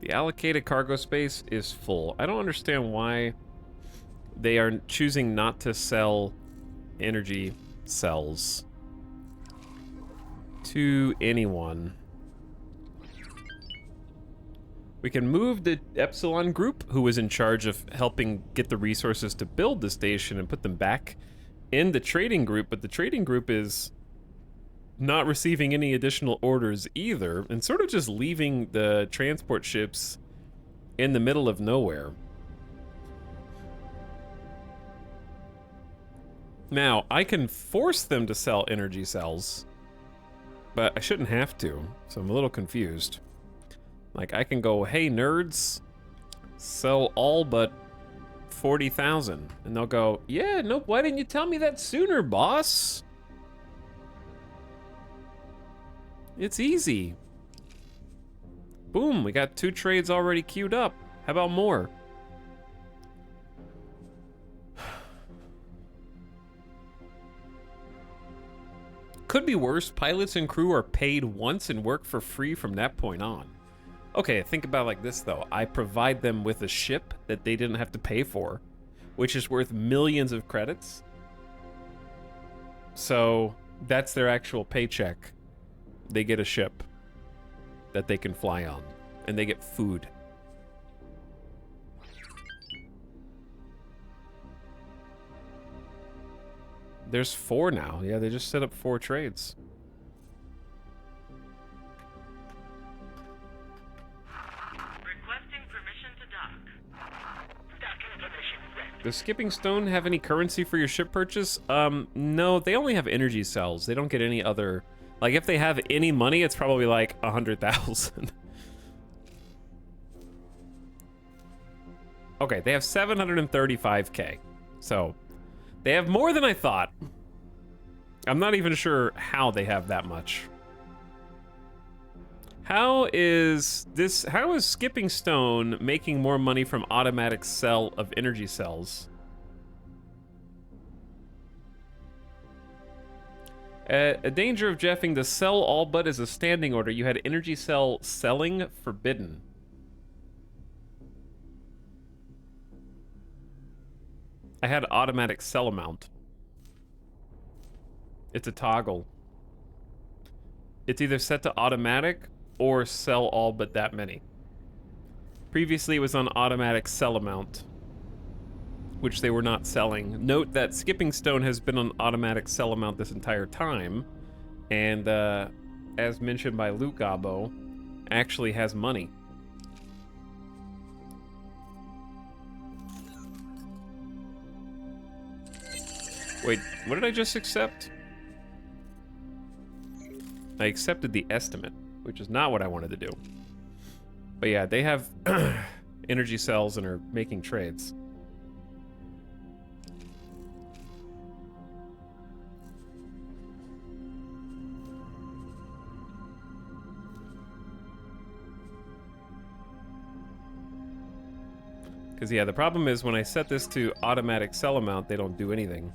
The allocated cargo space is full. I don't understand why they are choosing not to sell energy cells to anyone. We can move the Epsilon group, who was in charge of helping get the resources to build the station, and put them back in the trading group, but the trading group is not receiving any additional orders either, and sort of just leaving the transport ships in the middle of nowhere. Now, I can force them to sell energy cells, but I shouldn't have to, so I'm a little confused. Like, I can go, hey, nerds, sell all but 40,000. And they'll go, yeah, nope, why didn't you tell me that sooner, boss? It's easy. Boom, we got 2 trades already queued up. How about more? Could be worse. Pilots and crew are paid once and work for free from that point on. Okay, think about it like this, though. I provide them with a ship that they didn't have to pay for, which is worth millions of credits. So that's their actual paycheck. They get a ship that they can fly on, and they get food. There's 4 now. Yeah, they just set up 4 trades. Requesting permission to dock. Docking permission granted. Does Skipping Stone have any currency for your ship purchase? No, they only have energy cells. They don't get any other... Like, if they have any money, it's probably like 100,000. Okay, they have 735k. So, they have more than I thought. I'm not even sure how they have that much. How is Skipping Stone making more money from automatic sell of energy cells? A danger of Jeffing to sell all but is a standing order. You had energy cell selling forbidden. I had automatic sell amount. It's a toggle. It's either set to automatic or sell all but that many. Previously it was on automatic sell amount, which they were not selling. Note that Skipping Stone has been on automatic sell amount this entire time, and as mentioned by Luke Gabo, actually has money. Wait, what did I just accept? I accepted the estimate, which is not what I wanted to do. But yeah, they have energy cells and are making trades. Because yeah, the problem is when I set this to automatic sell amount, they don't do anything.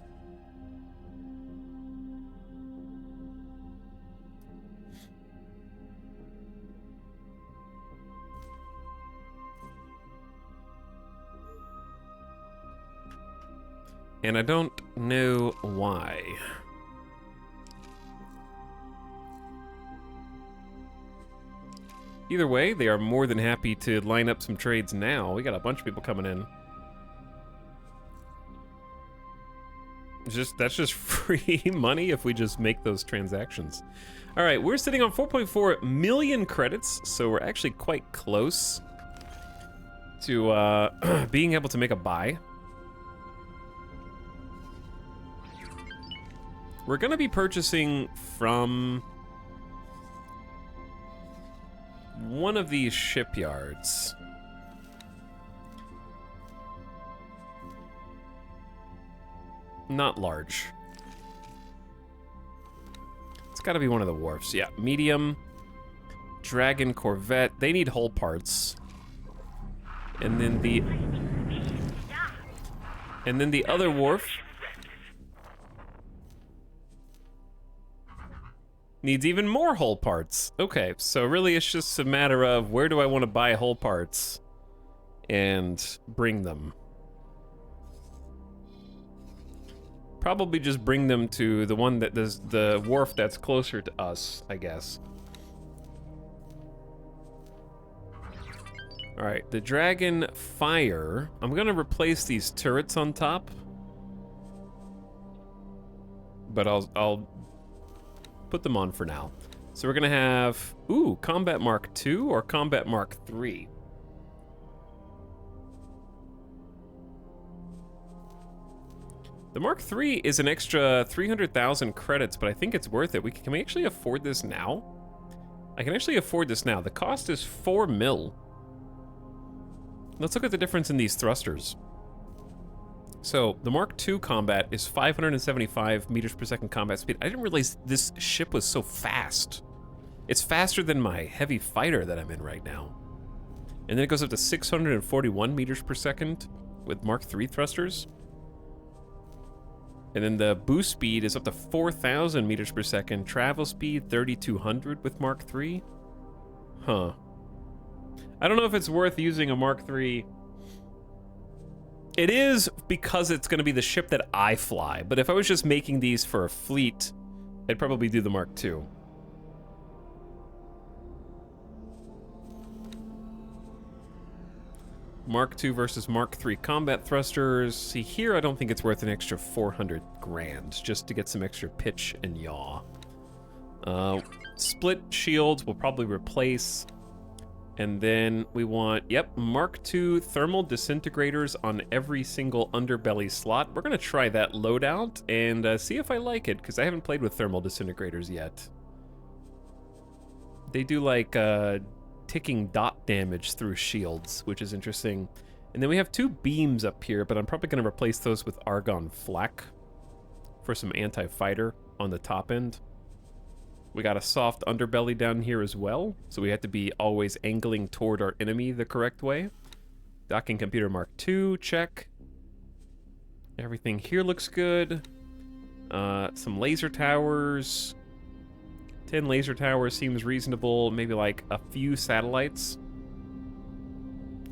And I don't know why. Either way, they are more than happy to line up some trades now. We got a bunch of people coming in. That's just free money if we just make those transactions. All right, we're sitting on 4.4 million credits, so we're actually quite close to being able to make a buy. We're going to be purchasing from one of these shipyards. Not large. It's got to be one of the wharfs. Yeah, medium, Dragon Corvette. They need hull parts. And then the other wharf needs even more hull parts. Okay, so really it's just a matter of where do I want to buy hull parts and bring them. Probably just bring them to the one that does the wharf that's closer to us, I guess. All right, the Dragon Fire. I'm gonna replace these turrets on top, but I'll put them on for now. So we're gonna have Combat Mark II or Combat Mark III. The Mark III is an extra 300,000 credits, but I think it's worth it. Can we actually afford this now? I can actually afford this now. The cost is 4 mil. Let's look at the difference in these thrusters. So the Mark II combat is 575 meters per second combat speed. I didn't realize this ship was so fast. It's faster than my heavy fighter that I'm in right now. And then it goes up to 641 meters per second with Mark III thrusters. And then the boost speed is up to 4,000 meters per second. Travel speed, 3,200 with Mark III. Huh. I don't know if it's worth using a Mark III. It is because it's going to be the ship that I fly. But if I was just making these for a fleet, I'd probably do the Mark II. Mark II versus Mark III combat thrusters. See, here I don't think it's worth an extra 400 grand just to get some extra pitch and yaw. Split shields we'll probably replace. And then we want, Mark II thermal disintegrators on every single underbelly slot. We're gonna try that loadout and see if I like it, because I haven't played with thermal disintegrators yet. They do like ticking dot damage through shields, which is interesting. And then we have 2 beams up here, but I'm probably going to replace those with argon flak for some anti-fighter on the top end. We got a soft underbelly down here as well, so we have to be always angling toward our enemy the correct way. Docking computer Mark II, check. Everything here looks good. Some laser towers. 10 laser towers seems reasonable. Maybe like a few satellites.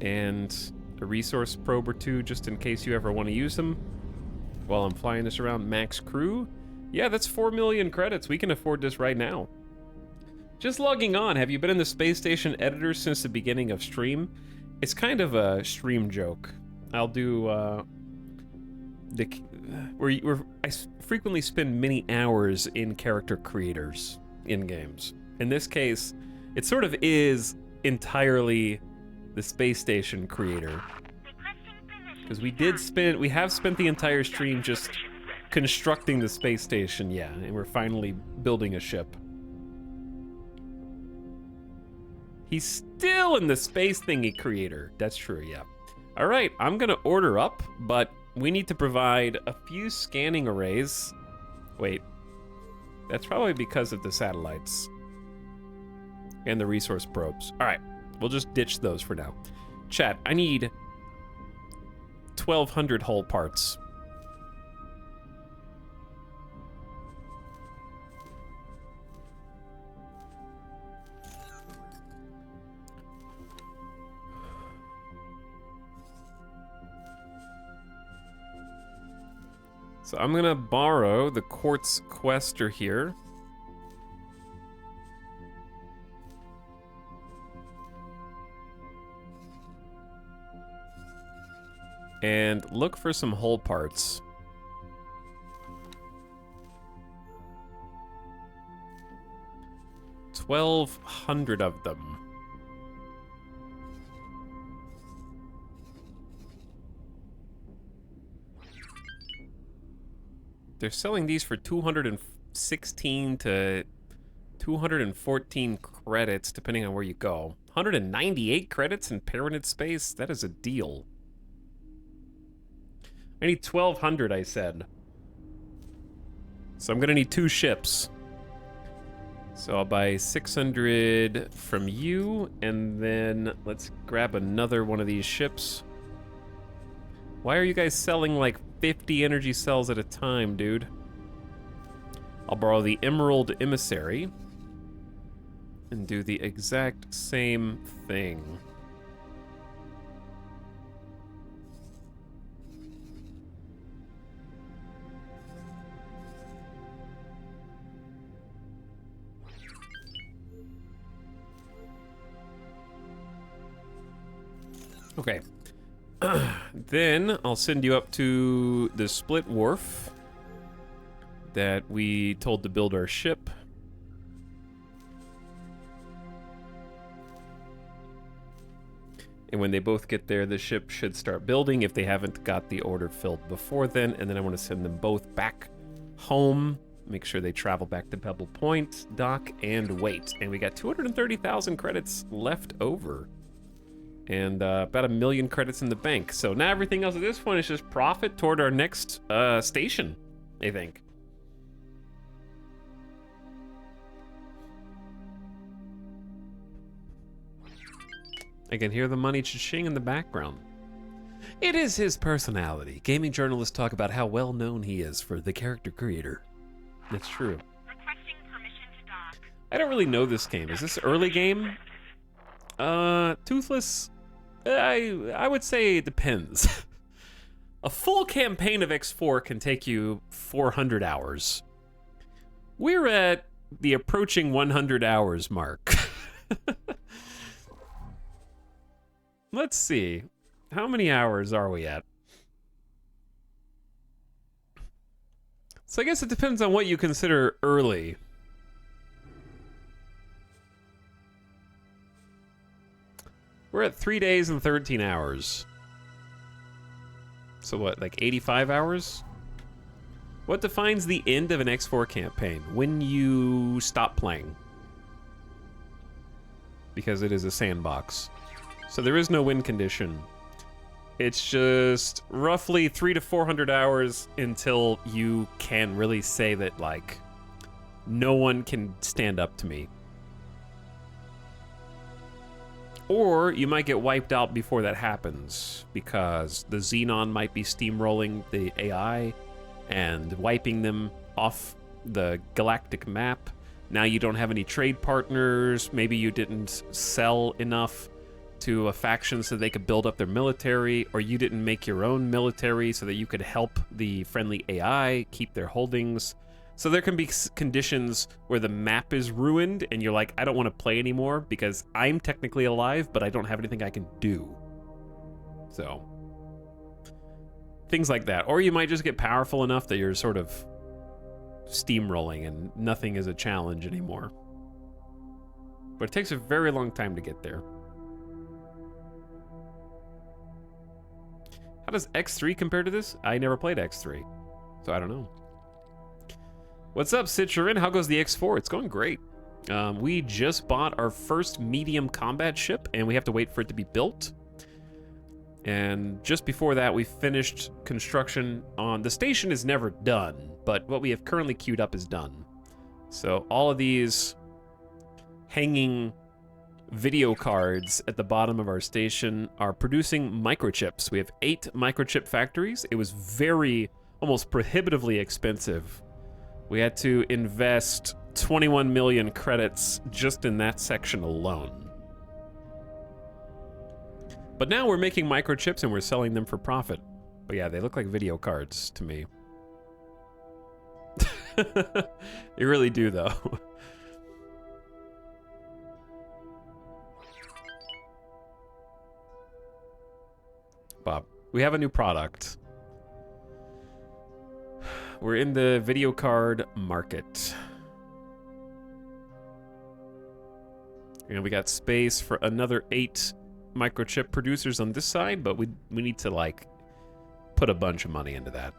And a resource probe or 2 just in case you ever want to use them. While I'm flying this around. Max crew. Yeah, that's 4 million credits. We can afford this right now. Just logging on. Have you been in the space station editor since the beginning of stream? It's kind of a stream joke. I'll do I frequently spend many hours in character creators in games. In this case, it sort of is entirely the space station creator. Because we have spent the entire stream just constructing the space station, yeah, and we're finally building a ship. He's still in the space thingy creator. That's true, yeah. All right, I'm gonna order up, but we need to provide a few scanning arrays. Wait. That's probably because of the satellites and the resource probes. All right, we'll just ditch those for now. Chat, I need 1,200 hull parts. So I'm gonna borrow the Quartz Quester here. And look for some hull parts. $1,200 of them. They're selling these for 216 to 214 credits, depending on where you go. 198 credits in Pyramid Space? That is a deal. I need 1,200, I said. So I'm gonna need 2 ships. So I'll buy 600 from you, and then let's grab another one of these ships. Why are you guys selling like 50 energy cells at a time, dude? I'll borrow the Emerald Emissary and do the exact same thing. Okay. Then I'll send you up to the split wharf that we told to build our ship. And when they both get there, the ship should start building if they haven't got the order filled before then. And then I want to send them both back home. Make sure they travel back to Pebble Point, dock, and wait. And we got 230,000 credits left over. And about 1 million credits in the bank. So now everything else at this point is just profit toward our next station, I think. I can hear the money cha-ching in the background. It is his personality. Gaming journalists talk about how well known he is for the character creator. That's true. Requesting permission to dock. I don't really know this game. Is this early game? Toothless? I would say it depends. A full campaign of X4 can take you 400 hours. We're at the approaching 100 hours mark. Let's see. How many hours are we at? So I guess it depends on what you consider early. We're at 3 days and 13 hours. So what, like 85 hours? What defines the end of an X4 campaign? When you stop playing. Because it is a sandbox. So there is no win condition. It's just roughly 300 to 400 hours until you can really say that, like, no one can stand up to me. Or you might get wiped out before that happens, because the Xenon might be steamrolling the AI and wiping them off the galactic map. Now you don't have any trade partners. Maybe you didn't sell enough to a faction so they could build up their military, or you didn't make your own military so that you could help the friendly AI keep their holdings. So there can be conditions where the map is ruined and you're like, I don't want to play anymore because I'm technically alive, but I don't have anything I can do. So things like that. Or you might just get powerful enough that you're sort of steamrolling and nothing is a challenge anymore. But it takes a very long time to get there. How does X3 compare to this? I never played X3, so I don't know. What's up, Citroen? How goes the X4? It's going great. We just bought our first medium combat ship, and we have to wait for it to be built. And just before that, we finished construction on... The station is never done, but what we have currently queued up is done. So all of these hanging video cards at the bottom of our station are producing microchips. We have 8 microchip factories. It was very, almost prohibitively expensive. We had to invest 21 million credits just in that section alone. But now we're making microchips and we're selling them for profit. But yeah, they look like video cards to me. They really do, though. Bob, we have a new product. We're in the video card market. And we got space for another 8 microchip producers on this side, but we need to, like, put a bunch of money into that.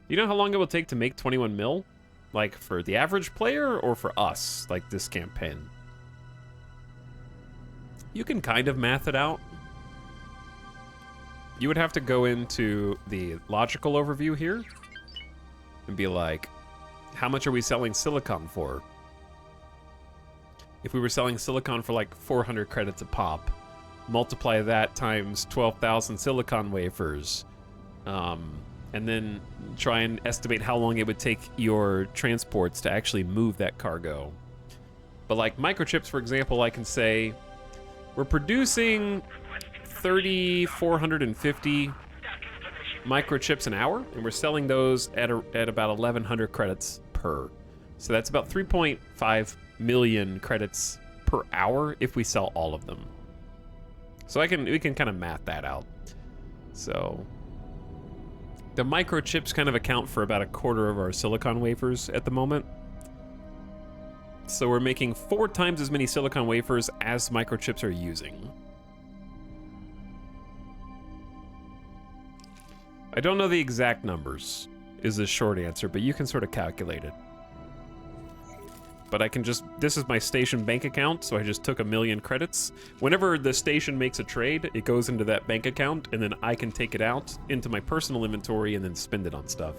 You know how long it will take to make 21 mil? Like, for the average player or for us, like this campaign? You can kind of math it out. You would have to go into the logical overview here and be like, how much are we selling silicon for? If we were selling silicon for like 400 credits a pop, multiply that times 12,000 silicon wafers, and then try and estimate how long it would take your transports to actually move that cargo. But like microchips, for example, I can say, we're producing 3,450 microchips an hour, and we're selling those at about 1,100 credits per. So that's about 3.5 million credits per hour if we sell all of them. So we can kind of math that out. So the microchips kind of account for about 1/4 of our silicon wafers at the moment. So we're making 4 times as many silicon wafers as microchips are using. I don't know the exact numbers, is the short answer, but you can sort of calculate it. But I can just, this is my station bank account, so I just took 1,000,000 credits. Whenever the station makes a trade, it goes into that bank account, and then I can take it out into my personal inventory and then spend it on stuff.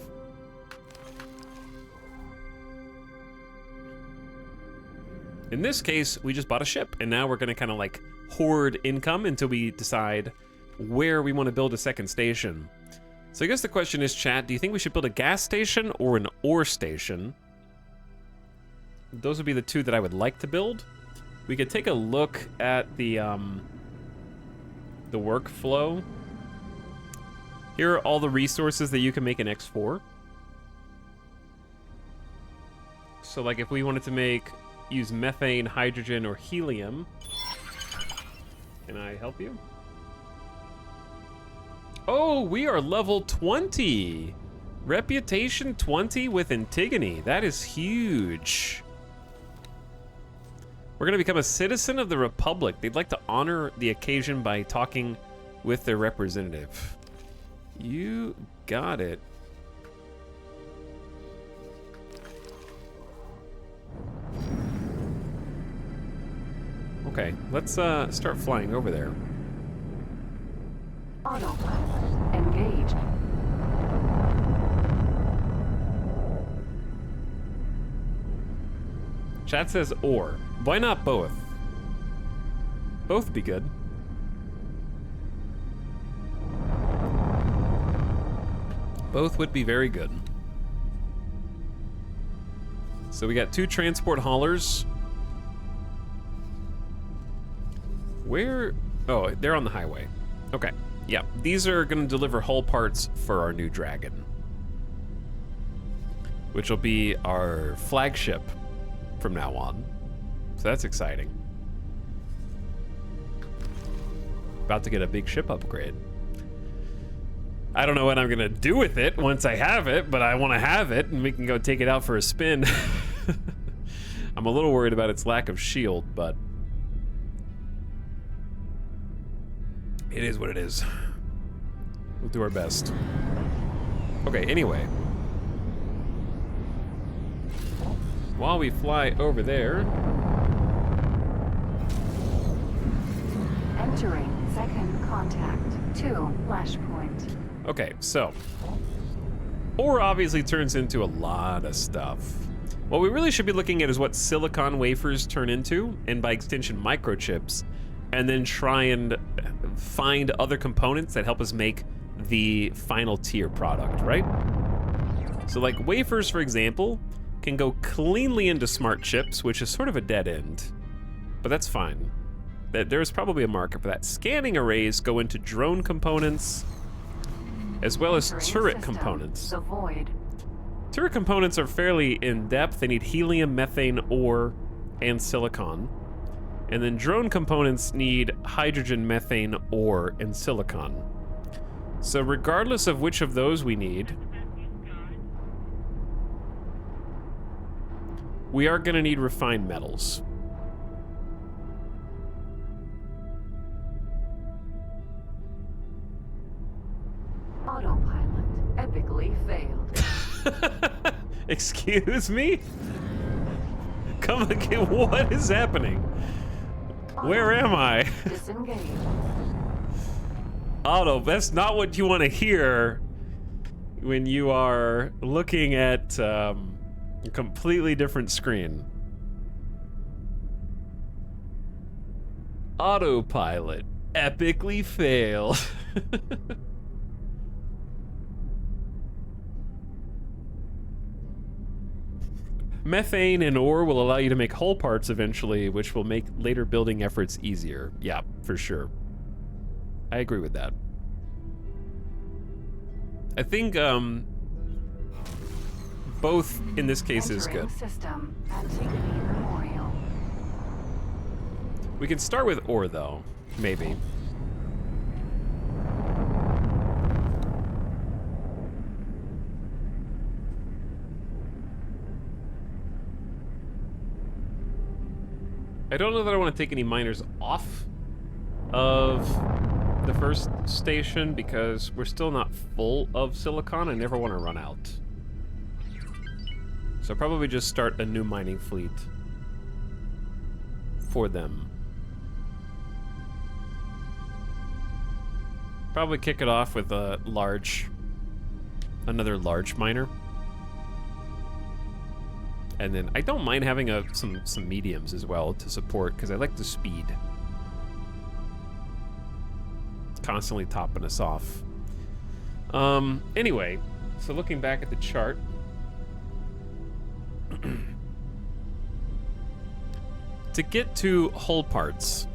In this case, we just bought a ship, and now we're gonna kind of like hoard income until we decide where we want to build a second station. So I guess the question is, chat, do you think we should build a gas station or an ore station? Those would be the 2 that I would like to build. We could take a look at the workflow. Here are all the resources that you can make an X4. So like if we wanted to use methane, hydrogen, or helium. Can I help you? Oh, we are level 20. Reputation 20 with Antigone. That is huge. We're gonna become a citizen of the Republic. They'd like to honor the occasion by talking with their representative. You got it. Okay, let's start flying over there. Autopilot engaged. Chat says or. Why not both? Both be good. Both would be very good. So we got 2 transport haulers. Where? Oh, they're on the highway. Okay. Yeah, these are going to deliver hull parts for our new Dragon, which will be our flagship from now on. So that's exciting. About to get a big ship upgrade. I don't know what I'm going to do with it once I have it, but I want to have it, and we can go take it out for a spin. I'm a little worried about its lack of shield, but it is what it is. We'll do our best. Okay, anyway. While we fly over there... Entering second contact. 2 flashpoint. Okay, so... ore obviously turns into a lot of stuff. What we really should be looking at is what silicon wafers turn into, and by extension microchips, and then try and find other components that help us make the final tier product, right? So like wafers, for example, can go cleanly into smart chips, which is sort of a dead end, but that's fine. There's probably a market for that. Scanning arrays go into drone components, as well as turret components. The void. Turret components are fairly in-depth. They need helium, methane, ore, and silicon. And then drone components need hydrogen, methane, ore, and silicon. So regardless of which of those we need, we are gonna need refined metals. Autopilot epically failed. Excuse me? Come again, what is happening? Where am I? Disengage. Otto, that's not what you want to hear when you are looking at a completely different screen. Autopilot epically failed. Methane and ore will allow you to make hull parts eventually, which will make later building efforts easier. Yeah, for sure. I agree with that. I think both in this case is good. System. Antigone Memorial. We can start with ore though, maybe. I don't know that I want to take any miners off of the first station because we're still not full of silicon. I never want to run out. So I'll probably just start a new mining fleet for them. Probably kick it off with a another large miner. And then I don't mind having some mediums as well to support because I like the speed. Constantly topping us off. Anyway, so looking back at the chart. To get to hull parts.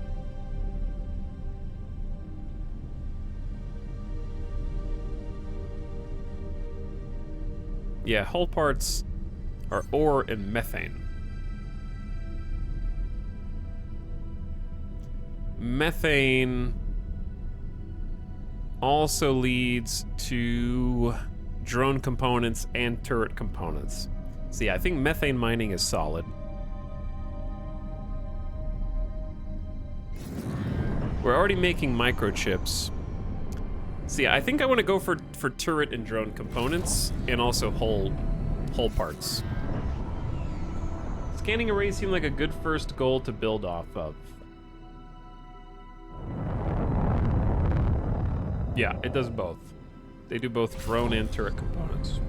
Yeah, hull parts are ore and methane. Methane also leads to drone components and turret components. So yeah, I think methane mining is solid. We're already making microchips. So yeah, I think I want to go for turret and drone components and also hull parts. Scanning arrays seem like a good first goal to build off of. Yeah, it does both. They do both drone and turret components.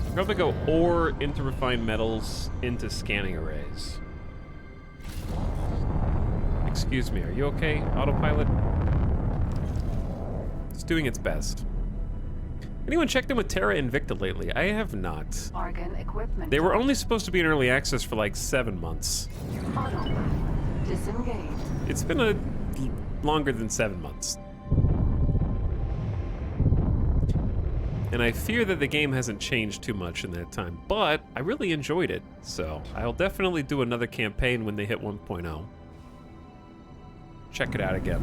So probably go ore into refined metals into scanning arrays. Excuse me, are you okay, autopilot? It's doing its best. Anyone checked in with Terra Invicta lately? I have not. Argon equipment. They were only supposed to be in early access for like 7 months. Autopilot disengaged. It's been longer than 7 months. And I fear that the game hasn't changed too much in that time, but I really enjoyed it, so I'll definitely do another campaign when they hit 1.0. Check it out again.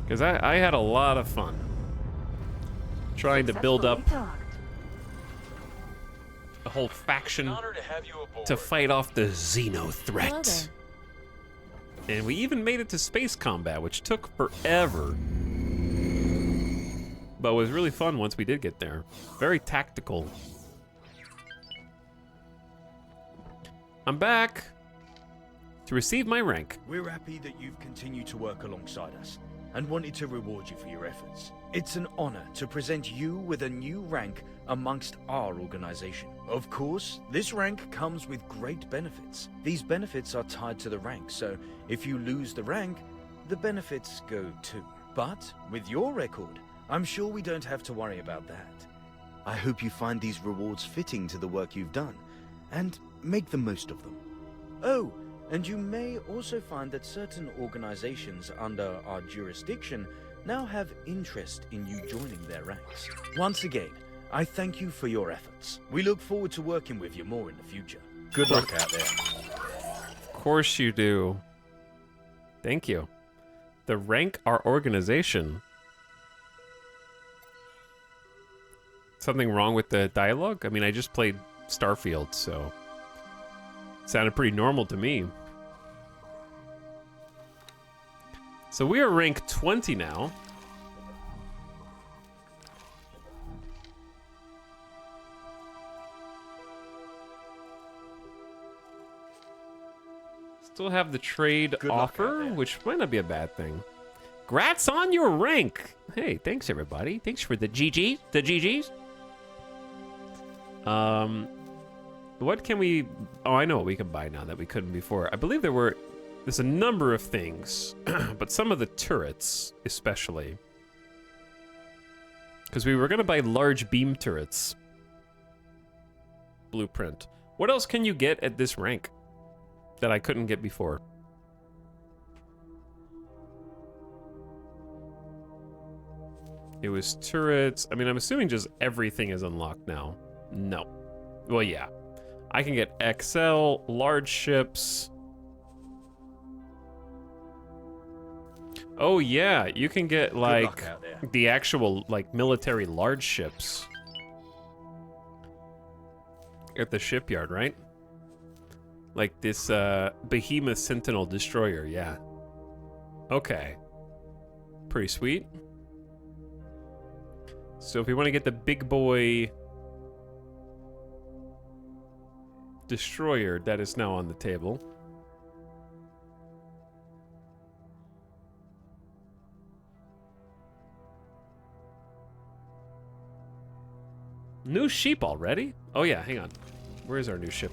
Because I had a lot of fun trying to build up a whole faction Honor to have you aboard. to fight off the Xeno Hello threat. there. And we even made it to space combat, which took forever. But was really fun once we did get there. Very tactical. I'm back to receive my rank. We're happy that you've continued to work alongside us and wanted to reward you for your efforts. It's an honor to present you with a new rank amongst our organization. Of course, this rank comes with great benefits. These benefits are tied to the rank, so if you lose the rank, the benefits go too. But with your record, I'm sure we don't have to worry about that. I hope you find these rewards fitting to the work you've done, and make the most of them. Oh, and you may also find that certain organizations under our jurisdiction now have interest in you joining their ranks. Once again, I thank you for your efforts. We look forward to working with you more in the future. Good luck out there. Of course you do. Thank you. The rank our organization. Something wrong with the dialogue? I mean, I just played Starfield, so it sounded pretty normal to me. So we are rank 20 now. Still have the trade offer, which might not be a bad thing. Grats on your rank. Hey, thanks everybody. Thanks for the GG, the GGs. What can we? Oh, I know what we can buy now that we couldn't before. I believe there's a number of things, but some of the turrets, especially, because we were gonna buy large beam turrets. Blueprint. What else can you get at this rank that I couldn't get before? It was turrets. I mean, I'm assuming just everything is unlocked now. No. Well, yeah. I can get XL, large ships. Oh yeah, you can get like luck out there. the actual like military large ships at the shipyard, right? Like this Behemoth Sentinel destroyer, yeah. Okay. Pretty sweet. So if we want to get the big boy destroyer, that is now on the table. New sheep already? Oh yeah, hang on. Where is our new ship?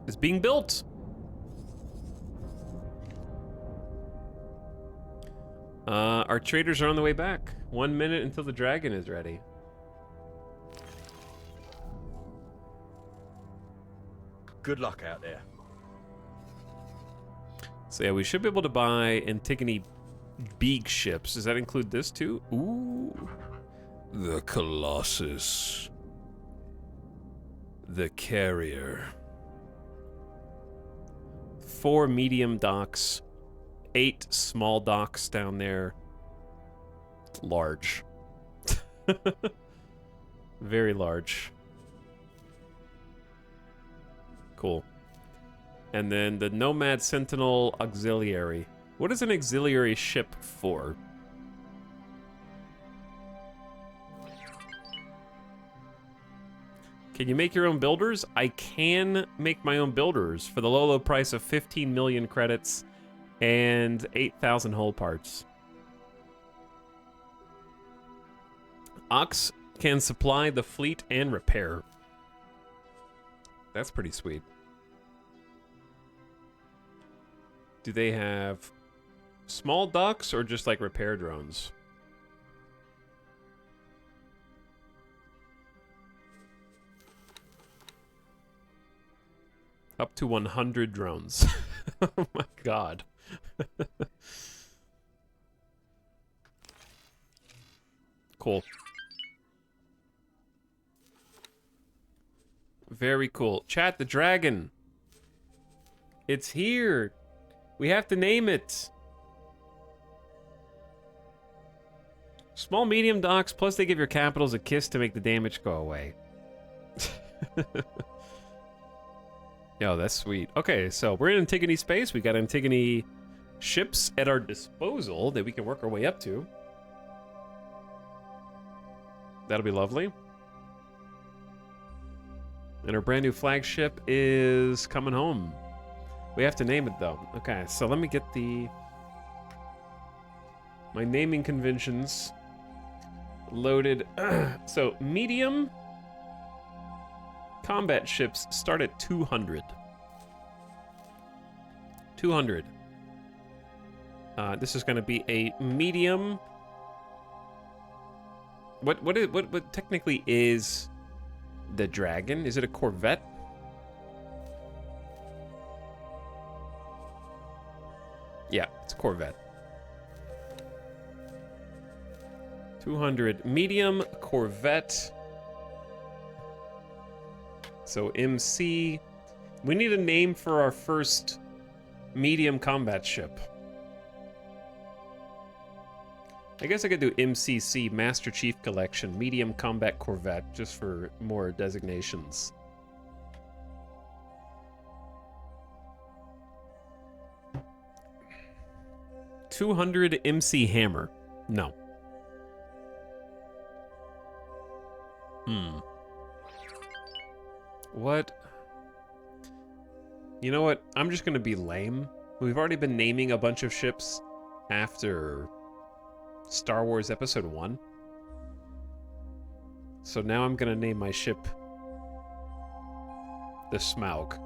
It's being built. Our traders are on the way back. 1 minute until the dragon is ready. Good luck out there. So yeah, we should be able to buy Antigone big ships. Does that include this too? Ooh. The Colossus. The Carrier. 4 medium docks. 8 small docks down there. Large. Very large. Cool. And then the Nomad Sentinel Auxiliary. What is an auxiliary ship for? Can you make your own builders? I can make my own builders for the low price of 15 million credits and 8,000 hull parts. Ox can supply the fleet and repair. That's pretty sweet. Do they have small docks or just like repair drones? Up to 100 drones. Oh my god. Cool. Very cool. Chat, the dragon. It's here. We have to name it. Small, medium docks, plus they give your capitals a kiss to make the damage go away. Yo, that's sweet. Okay, so we're in Antigone space. We got Antigone ships at our disposal that we can work our way up to. That'll be lovely. And our brand new flagship is coming home. We have to name it though. Okay, so let me get my naming conventions loaded. So medium combat ships start at 200. 200. This is going to be a medium. What technically is the dragon? Is it a corvette? Yeah, it's a corvette. 200 medium corvette. So MC. We need a name for our first medium combat ship. I guess I could do MCC, Master Chief Collection, Medium Combat Corvette, just for more designations. $200 MC Hammer. No. What? You know what? I'm just gonna be lame. We've already been naming a bunch of ships after Star Wars Episode 1. So now I'm gonna name my ship the Smaug.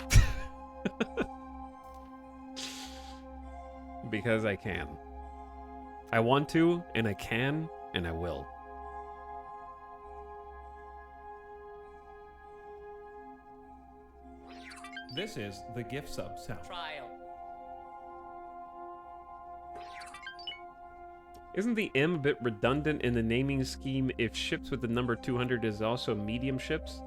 Because I can. I want to, and I can, and I will. This is the gift sub sound. Trial. Isn't the M a bit redundant in the naming scheme if ships with the number 200 is also medium ships?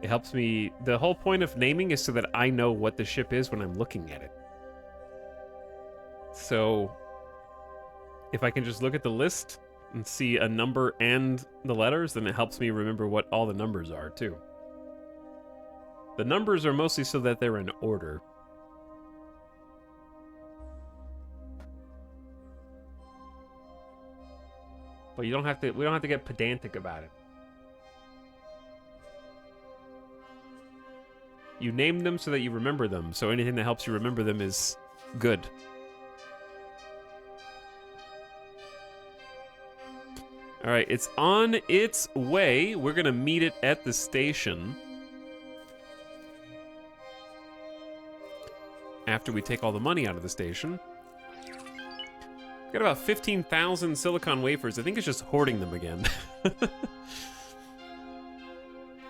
It helps me. The whole point of naming is so that I know what the ship is when I'm looking at it. So if I can just look at the list and see a number and the letters, then it helps me remember what all the numbers are too. The numbers are mostly so that they're in order. But you don't have to, we don't have to get pedantic about it. You name them so that you remember them, so anything that helps you remember them is good. Alright, it's on its way. We're gonna meet it at the station. After we take all the money out of the station. Got about 15,000 silicon wafers. I think it's just hoarding them again. Because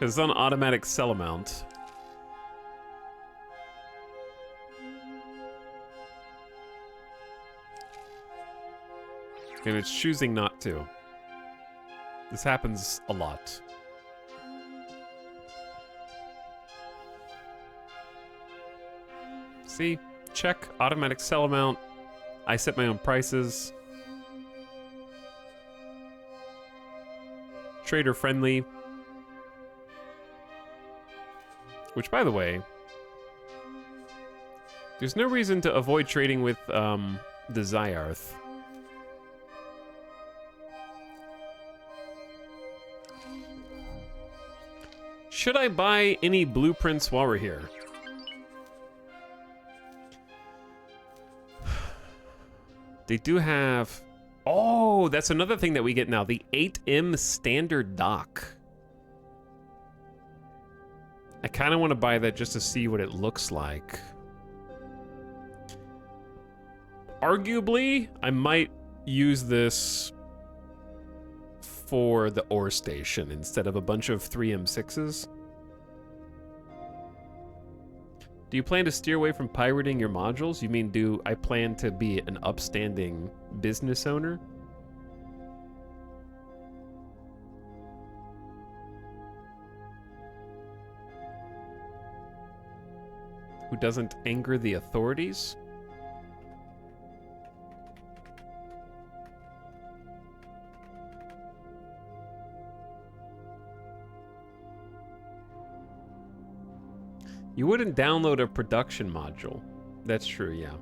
it's on automatic sell amount. And it's choosing not to. This happens a lot. See? Check automatic sell amount. I set my own prices. Trader friendly. Which, by the way, there's no reason to avoid trading with the Zyarth. Should I buy any blueprints while we're here? They do have... Oh, that's another thing that we get now. The 8M standard dock. I kind of want to buy that just to see what it looks like. Arguably, I might use this for the ore station instead of a bunch of 3M6s. Do you plan to steer away from pirating your modules? You mean, do I plan to be an upstanding business owner? Who doesn't anger the authorities? You wouldn't download a production module. That's true, yeah.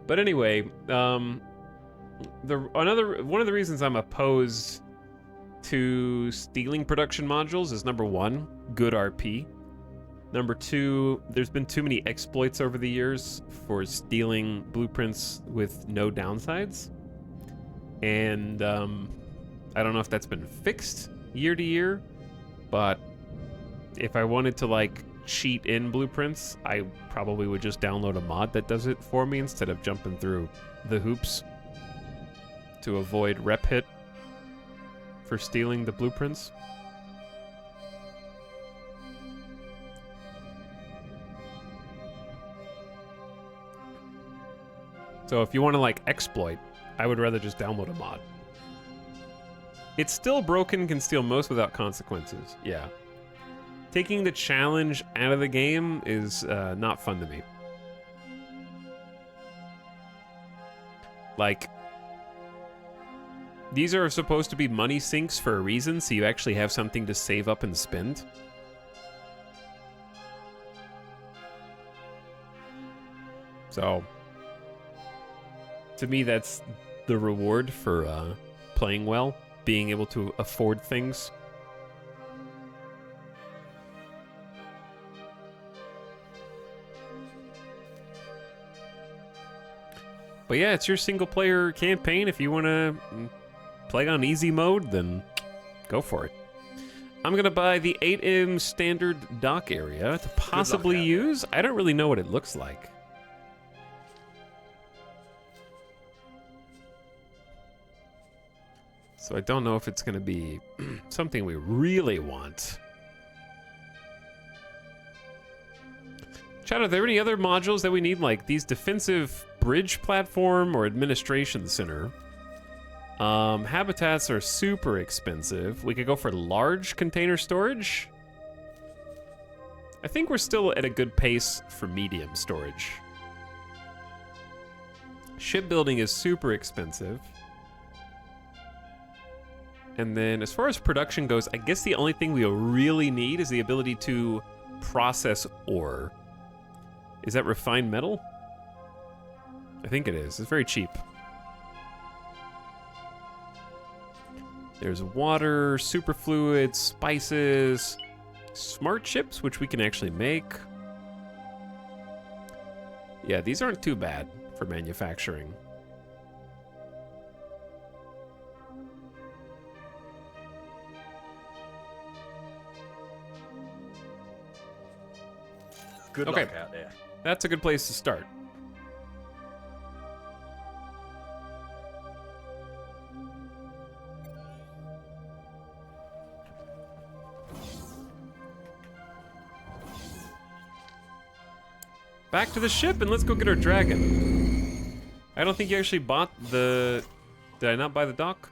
But anyway, one of the reasons I'm opposed to stealing production modules is number one, good RP. Number two, there's been too many exploits over the years for stealing blueprints with no downsides. And I don't know if that's been fixed year to year, but if I wanted to like cheat in blueprints, I probably would just download a mod that does it for me instead of jumping through the hoops to avoid rep hit for stealing the blueprints. So if you want to like exploit, I would rather just download a mod. It's still broken, can steal most without consequences. Yeah. Taking the challenge out of the game is not fun to me. Like, these are supposed to be money sinks for a reason, so you actually have something to save up and spend. So, to me, that's the reward for playing well, being able to afford things. But yeah, it's your single-player campaign. If you want to play on easy mode, then go for it. I'm going to buy the 8M standard dock area to possibly use. I don't really know what it looks like. So I don't know if it's going to be something we really want. Chat, are there any other modules that we need, like these defensive bridge platform or administration center? Habitats are super expensive. We could go for large container storage. I think we're still at a good pace for medium storage. Shipbuilding is super expensive. And then as far as production goes, I guess the only thing we really need is the ability to process ore. Is that refined metal? I think it is. It's very cheap. There's water, superfluids, spices, smart chips, which we can actually make. Yeah, these aren't too bad for manufacturing. Good Okay. luck out there. That's a good place to start. Back to the ship and let's go get our dragon. I don't think you actually bought the... Did I not buy the dock?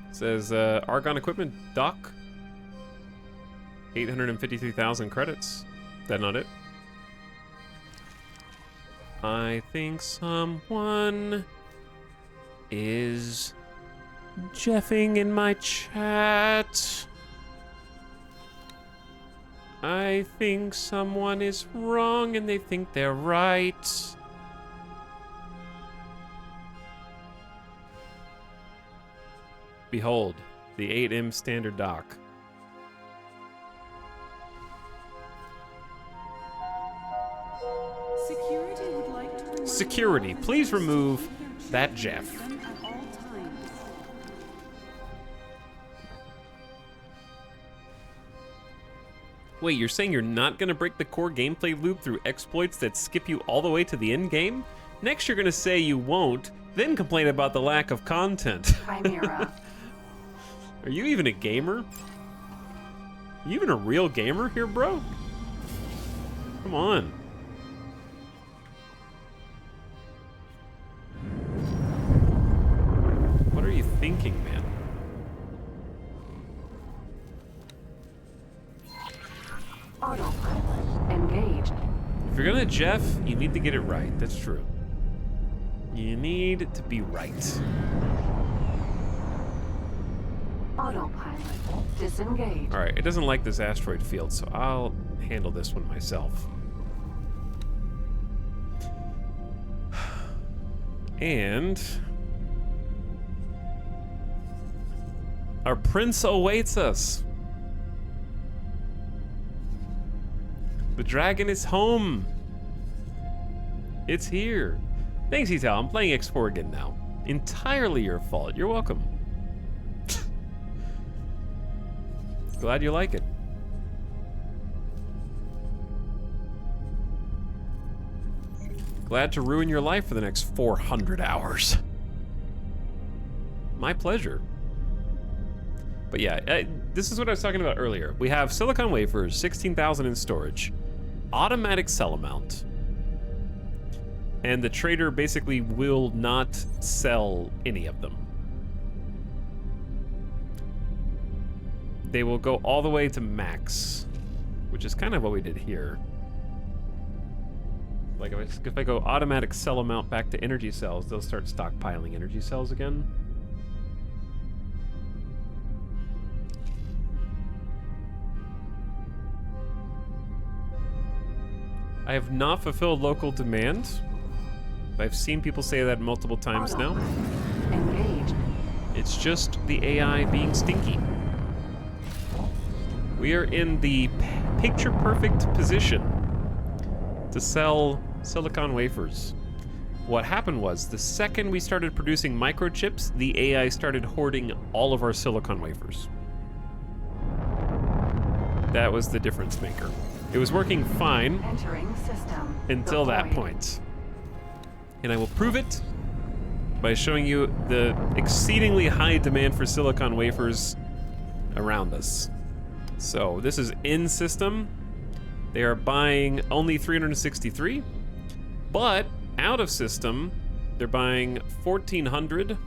It says Argon Equipment dock. 853,000 credits. Is that not it? I think someone is jeffing in my chat. I think someone is wrong and they think they're right. Behold, the 8M standard dock. Security would like to remind Security, you please remove that to Jeff. them at all times. Wait, you're saying you're not gonna break the core gameplay loop through exploits that skip you all the way to the end game? Next you're gonna say you won't, then complain about the lack of content. Chimera. Are you even a gamer? Are you even a real gamer here, bro? Come on. What are you thinking, man? Autopilot engaged. If you're gonna Jeff, you need to get it right. That's true. You need to be right. Autopilot disengaged. All right, it doesn't like this asteroid field, so I'll handle this one myself. And our prince awaits us. The dragon is home. It's here. Thanks, Etal. I'm playing X4 again now. Entirely your fault. You're welcome. Glad you like it. Glad to ruin your life for the next 400 hours. My pleasure. But yeah, this is what I was talking about earlier. We have silicon wafers, 16,000 in storage, automatic cell amount, and the trader basically will not sell any of them. They will go all the way to max, which is kind of what we did here. Like if I go automatic cell amount back to energy cells, they'll start stockpiling energy cells again. I have not fulfilled local demand. I've seen people say that multiple times now. Engaged. It's just the AI being stinky. We are in the picture-perfect position to sell silicon wafers. What happened was, the second we started producing microchips, the AI started hoarding all of our silicon wafers. That was the difference maker. It was working fine Entering system. until that Deployed. point. And I will prove it by showing you the exceedingly high demand for silicon wafers around us. So this is in system. They are buying only 363, but out of system, they're buying 1,400.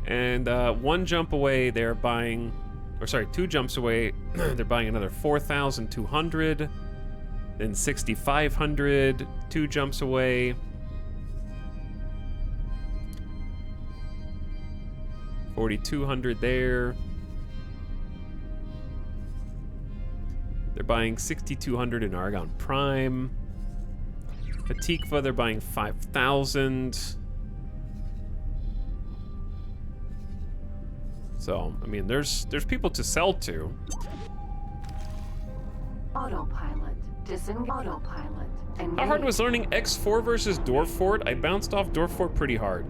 And one jump away, they're buying, or sorry, 2 jumps away, they're buying another 4,200. Then 6,500, 2 jumps away. 4,200 there. They're buying 6,200 in Argon Prime. Atikva, they're buying 5,000. So, I mean, there's people to sell to. Autopilot. Autopilot. How hard was learning X4 versus Dwarf Fort? I bounced off Dwarf Fort pretty hard.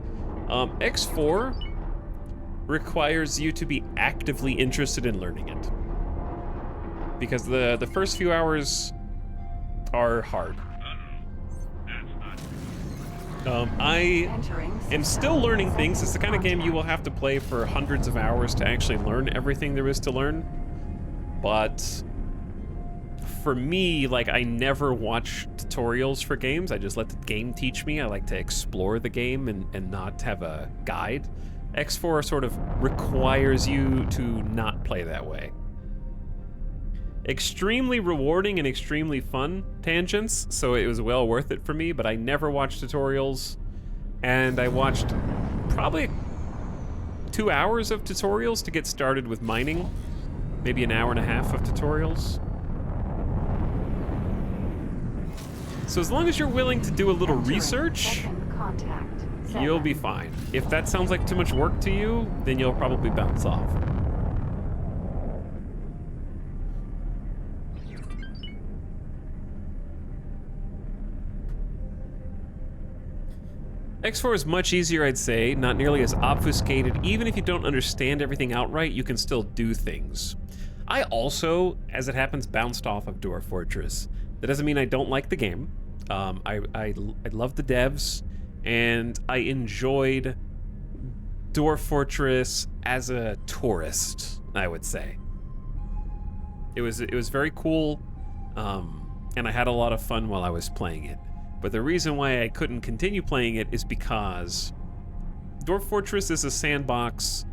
X4 requires you to be actively interested in learning it. Because the first few hours are hard. I am still learning things. It's the kind of game you will have to play for hundreds of hours to actually learn everything there is to learn. But for me, like, I never watch tutorials for games. I just let the game teach me. I like to explore the game and not have a guide. X4 sort of requires you to not play that way. Extremely rewarding and extremely fun tangents, so it was well worth it for me, but I never watched tutorials. And I watched probably 2 hours of tutorials to get started with mining. Maybe an hour and a half of tutorials. So as long as you're willing to do a little research, you'll be fine. If that sounds like too much work to you, then you'll probably bounce off. X4 is much easier, I'd say, not nearly as obfuscated. Even if you don't understand everything outright, you can still do things. I also, as it happens, bounced off of Dwarf Fortress. That doesn't mean I don't like the game. I love the devs, and I enjoyed Dwarf Fortress as a tourist, I would say. It was very cool, and I had a lot of fun while I was playing it. But the reason why I couldn't continue playing it is because Dwarf Fortress is a sandbox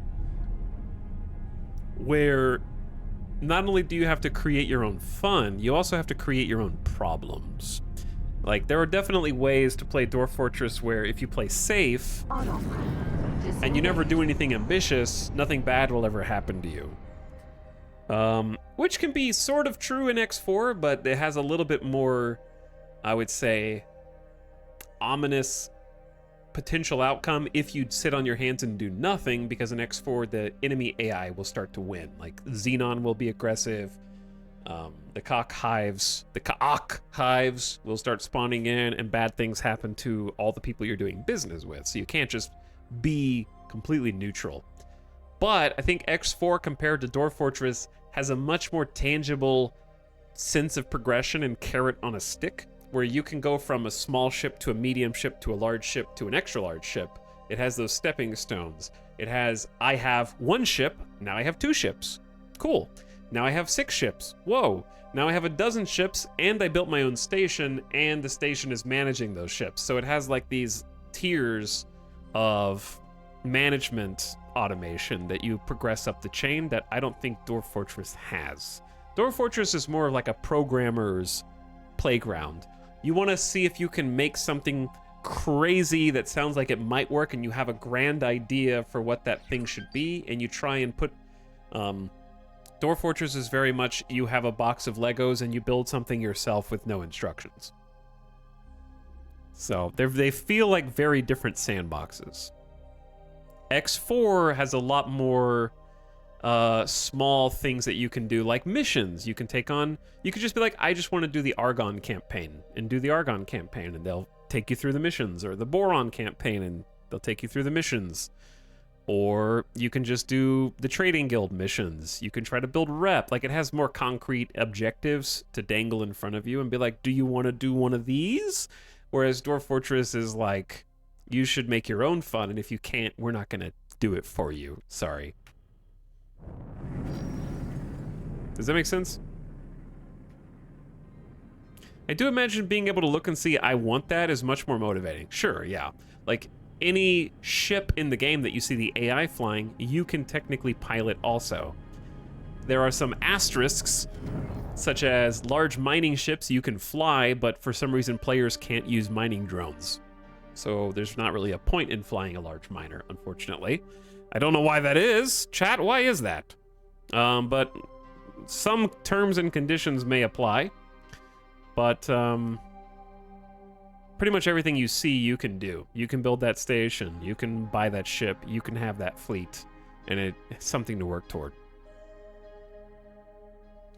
where not only do you have to create your own fun, you also have to create your own problems. Like, there are definitely ways to play Dwarf Fortress where if you play safe and you never do anything ambitious, nothing bad will ever happen to you. Which can be sort of true in X4, but it has a little bit more, I would say, ominous potential outcome if you sit on your hands and do nothing, because in X4 the enemy AI will start to win. Like, Xenon will be aggressive, the Caach hives will start spawning in, and bad things happen to all the people you're doing business with, so you can't just be completely neutral. But I think X4 compared to Dwarf Fortress has a much more tangible sense of progression and carrot on a stick, where you can go from a small ship to a medium ship to a large ship to an extra large ship. It has those stepping stones. It has, I have 1 ship, now I have 2 ships. Cool. Now I have 6 ships. Whoa. Now I have a dozen ships, and I built my own station, and the station is managing those ships. So it has like these tiers of management automation that you progress up the chain that I don't think Dwarf Fortress has. Dwarf Fortress is more like a programmer's playground. You want to see if you can make something crazy that sounds like it might work, and you have a grand idea for what that thing should be, and you try and put... Dwarf Fortress is very much, you have a box of Legos and you build something yourself with no instructions. So they feel like very different sandboxes. X4 has a lot more small things that you can do, like missions. You can take on, you could just be like, I just want to do the Argon campaign, and do the Argon campaign, and they'll take you through the missions, or the Boron campaign, and they'll take you through the missions. Or you can just do the Trading Guild missions. You can try to build rep. Like, it has more concrete objectives to dangle in front of you and be like, do you want to do one of these? Whereas Dwarf Fortress is like, you should make your own fun, and if you can't, we're not going to do it for you. Sorry. Does that make sense? I do imagine being able to look and see I want that is much more motivating. Sure, yeah. Like, any ship in the game that you see the AI flying, you can technically pilot also. There are some asterisks, such as large mining ships you can fly, but for some reason players can't use mining drones. So there's not really a point in flying a large miner, unfortunately. I don't know why that is. Chat, why is that? But some terms and conditions may apply. But pretty much everything you see you can do. You can build that station, you can buy that ship, you can have that fleet, and it's something to work toward.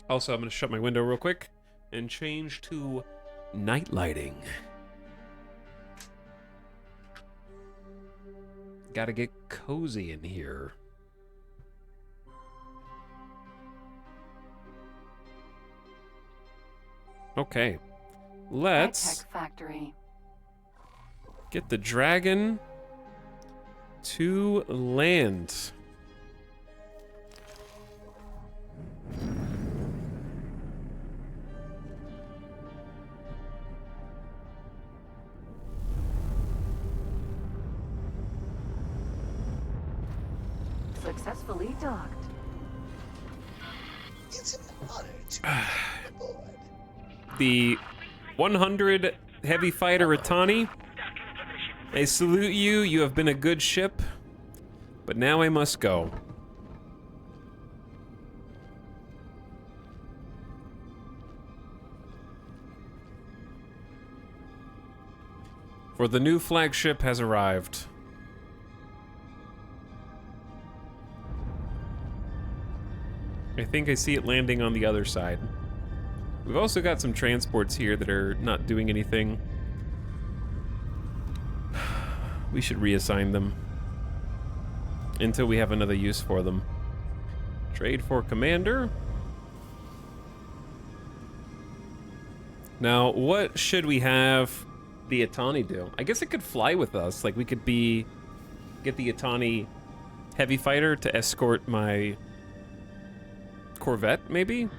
Also, I'm going to shut my window real quick and change to night lighting. Gotta get cozy in here. Okay, let's High-tech factory. get the dragon to land. Successfully docked. It's an honor to be aboard. The 100 heavy fighter Itani, I salute you. You have been a good ship, but now I must go. For the new flagship has arrived. I think I see it landing on the other side. We've also got some transports here that are not doing anything. We should reassign them until we have another use for them. Trade for commander. Now, what should we have the Itani do? I guess it could fly with us. Like, we could get the Itani heavy fighter to escort my Corvette, maybe?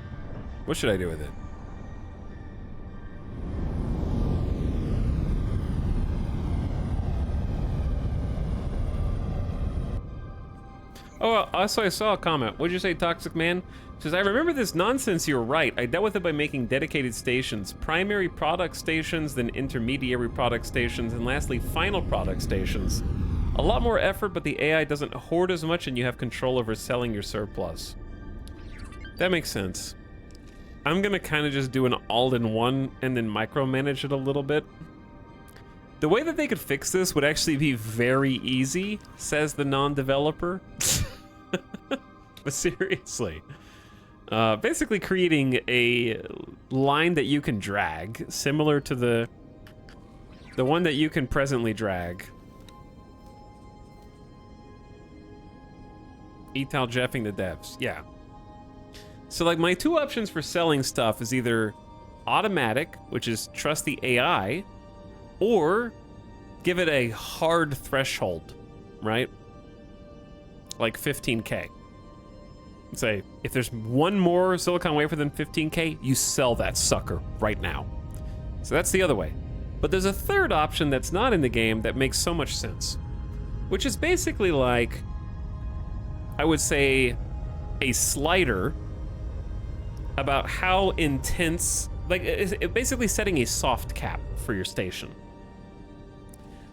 What should I do with it? Oh, also I saw a comment. What'd you say, Toxic Man? It says, I remember this nonsense, you're right. I dealt with it by making dedicated stations. Primary product stations, then intermediary product stations, and lastly, final product stations. A lot more effort, but the AI doesn't hoard as much and you have control over selling your surplus. That makes sense. I'm gonna kind of just do an all-in-one and then micromanage it a little bit. The way that they could fix this would actually be very easy, says the non-developer. But seriously. Basically creating a line that you can drag, similar to the one that you can presently drag. Etal Jeffing the devs, yeah. So like my two options for selling stuff is either automatic, which is trust the AI, or give it a hard threshold, right? Like 15K. Say, if there's one more silicon wafer than 15K, you sell that sucker right now. So that's the other way. But there's a third option that's not in the game that makes so much sense, which is basically like, I would say, a slider about how intense, like it basically setting a soft cap for your station.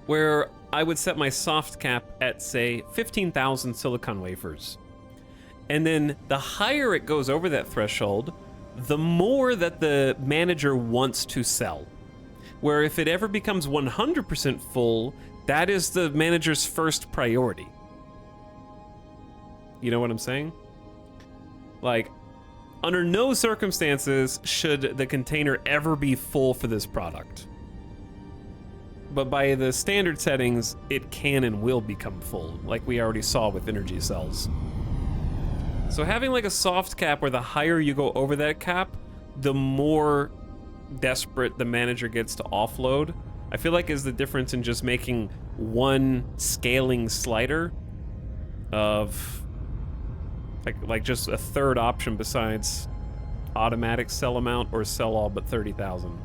Where I would set my soft cap at, say, 15,000 silicon wafers. And then the higher it goes over that threshold, the more that the manager wants to sell. Where if it ever becomes 100% full, that is the manager's first priority. You know what I'm saying? Like, under no circumstances should the container ever be full for this product. But by the standard settings, it can and will become full, like we already saw with energy cells. So having like a soft cap where the higher you go over that cap, the more desperate the manager gets to offload, I feel like is the difference in just making one scaling slider of like just a third option besides automatic sell amount or sell all but 30,000.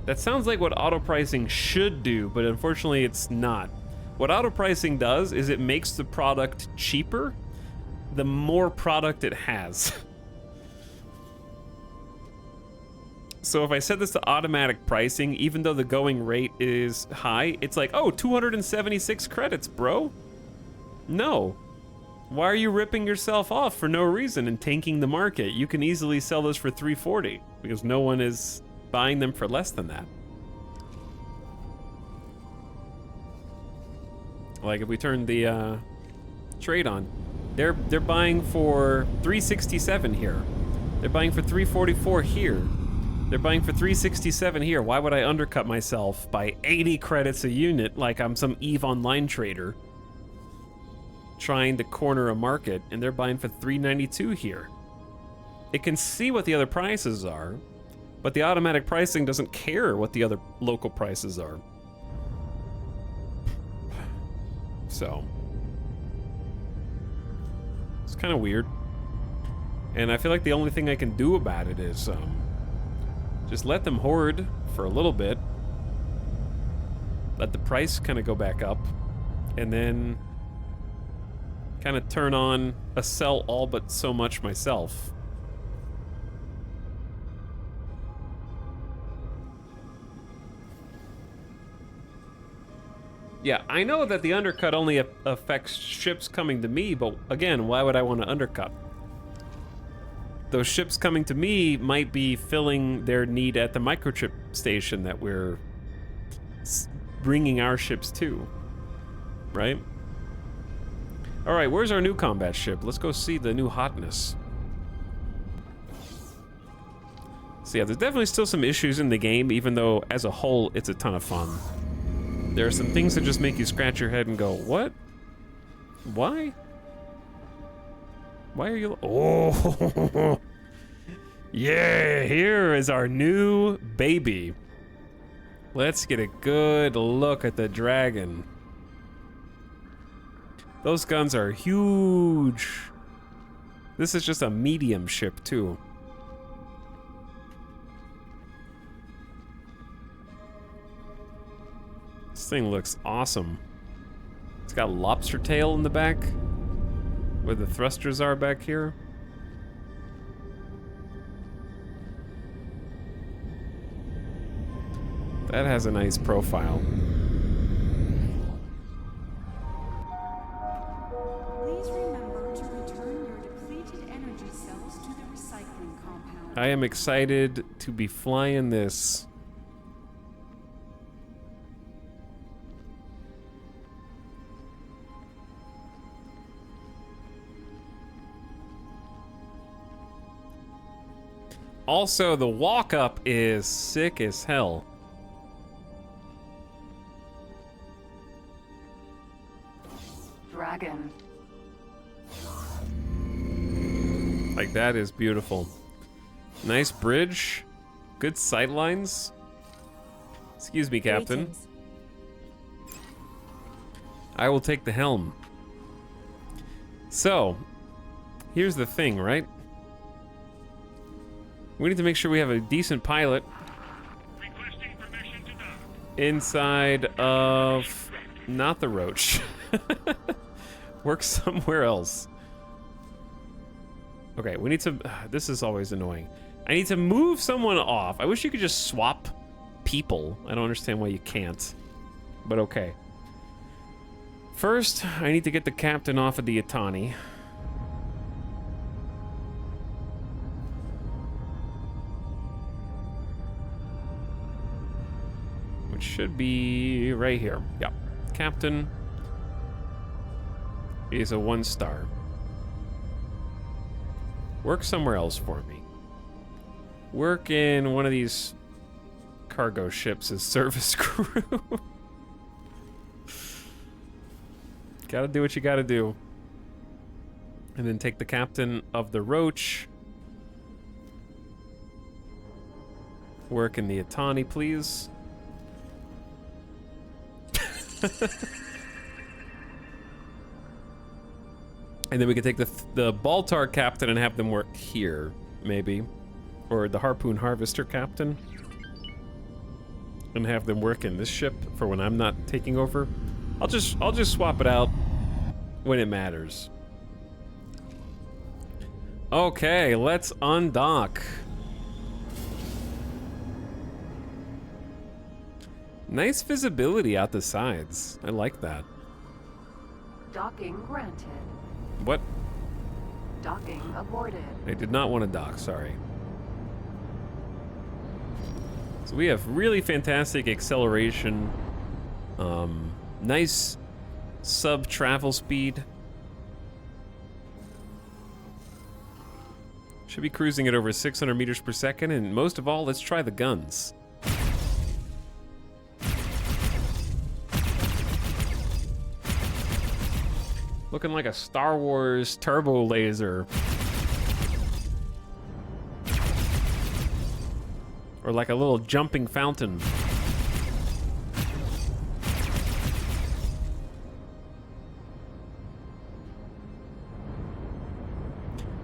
That sounds like what auto pricing should do, but unfortunately it's not. What auto pricing does is it makes the product cheaper the more product it has. So if I set this to automatic pricing, even though the going rate is high, it's like, oh, 276 credits, bro. No. Why are you ripping yourself off for no reason and tanking the market? You can easily sell those for 340 because no one is buying them for less than that. Like if we turn the trade on, they're buying for 367 here. They're buying for 344 here. They're buying for 367 here. Why would I undercut myself by 80 credits a unit like I'm some EVE Online trader trying to corner a market, and they're buying for 392 here? It can see what the other prices are, but the automatic pricing doesn't care what the other local prices are. So it's kind of weird. And I feel like the only thing I can do about it is just let them hoard for a little bit, let the price kind of go back up, and then kind of turn on a sell all but so much myself. Yeah, I know that the undercut only affects ships coming to me, but again, why would I want to undercut? Those ships coming to me might be filling their need at the microchip station that we're bringing our ships to, right? All right, where's our new combat ship? Let's go see the new hotness. So yeah, there's definitely still some issues in the game, even though as a whole, it's a ton of fun. There are some things that just make you scratch your head and go, what? Why? Why are you... Oh! Yeah, here is our new baby. Let's get a good look at the dragon. Those guns are huge. This is just a medium ship, too. This thing looks awesome. It's got a lobster tail in the back, where the thrusters are back here. That has a nice profile. Please remember to return your depleted energy cells to the recycling compound. I am excited to be flying this. Also, the walk-up is sick as hell. Dragon. Like, that is beautiful. Nice bridge. Good sightlines. Excuse me, Captain. I will take the helm. So, here's the thing, right? We need to make sure we have a decent pilot inside of not the Roach. Work somewhere else. Okay, we need to... this is always annoying. I need to move someone off. I wish you could just swap people. I don't understand why you can't. But okay. First, I need to get the captain off of the Itani. Which should be right here. Yeah. Captain is a 1-star. Work somewhere else for me. Work in one of these cargo ships as service crew. Gotta do what you gotta do. And then take the captain of the Roach. Work in the Itani, please. And then we could take the Baltar captain and have them work here, maybe. Or the Harpoon Harvester captain. And have them work in this ship for when I'm not taking over. I'll just swap it out when it matters. Okay, let's undock. Nice visibility out the sides. I like that. Docking granted. What? Docking aborted. I did not want to dock, sorry. So we have really fantastic acceleration. Nice sub travel speed. Should be cruising at over 600 meters per second, and most of all, let's try the guns. Looking like a Star Wars turbo laser. Or like a little jumping fountain.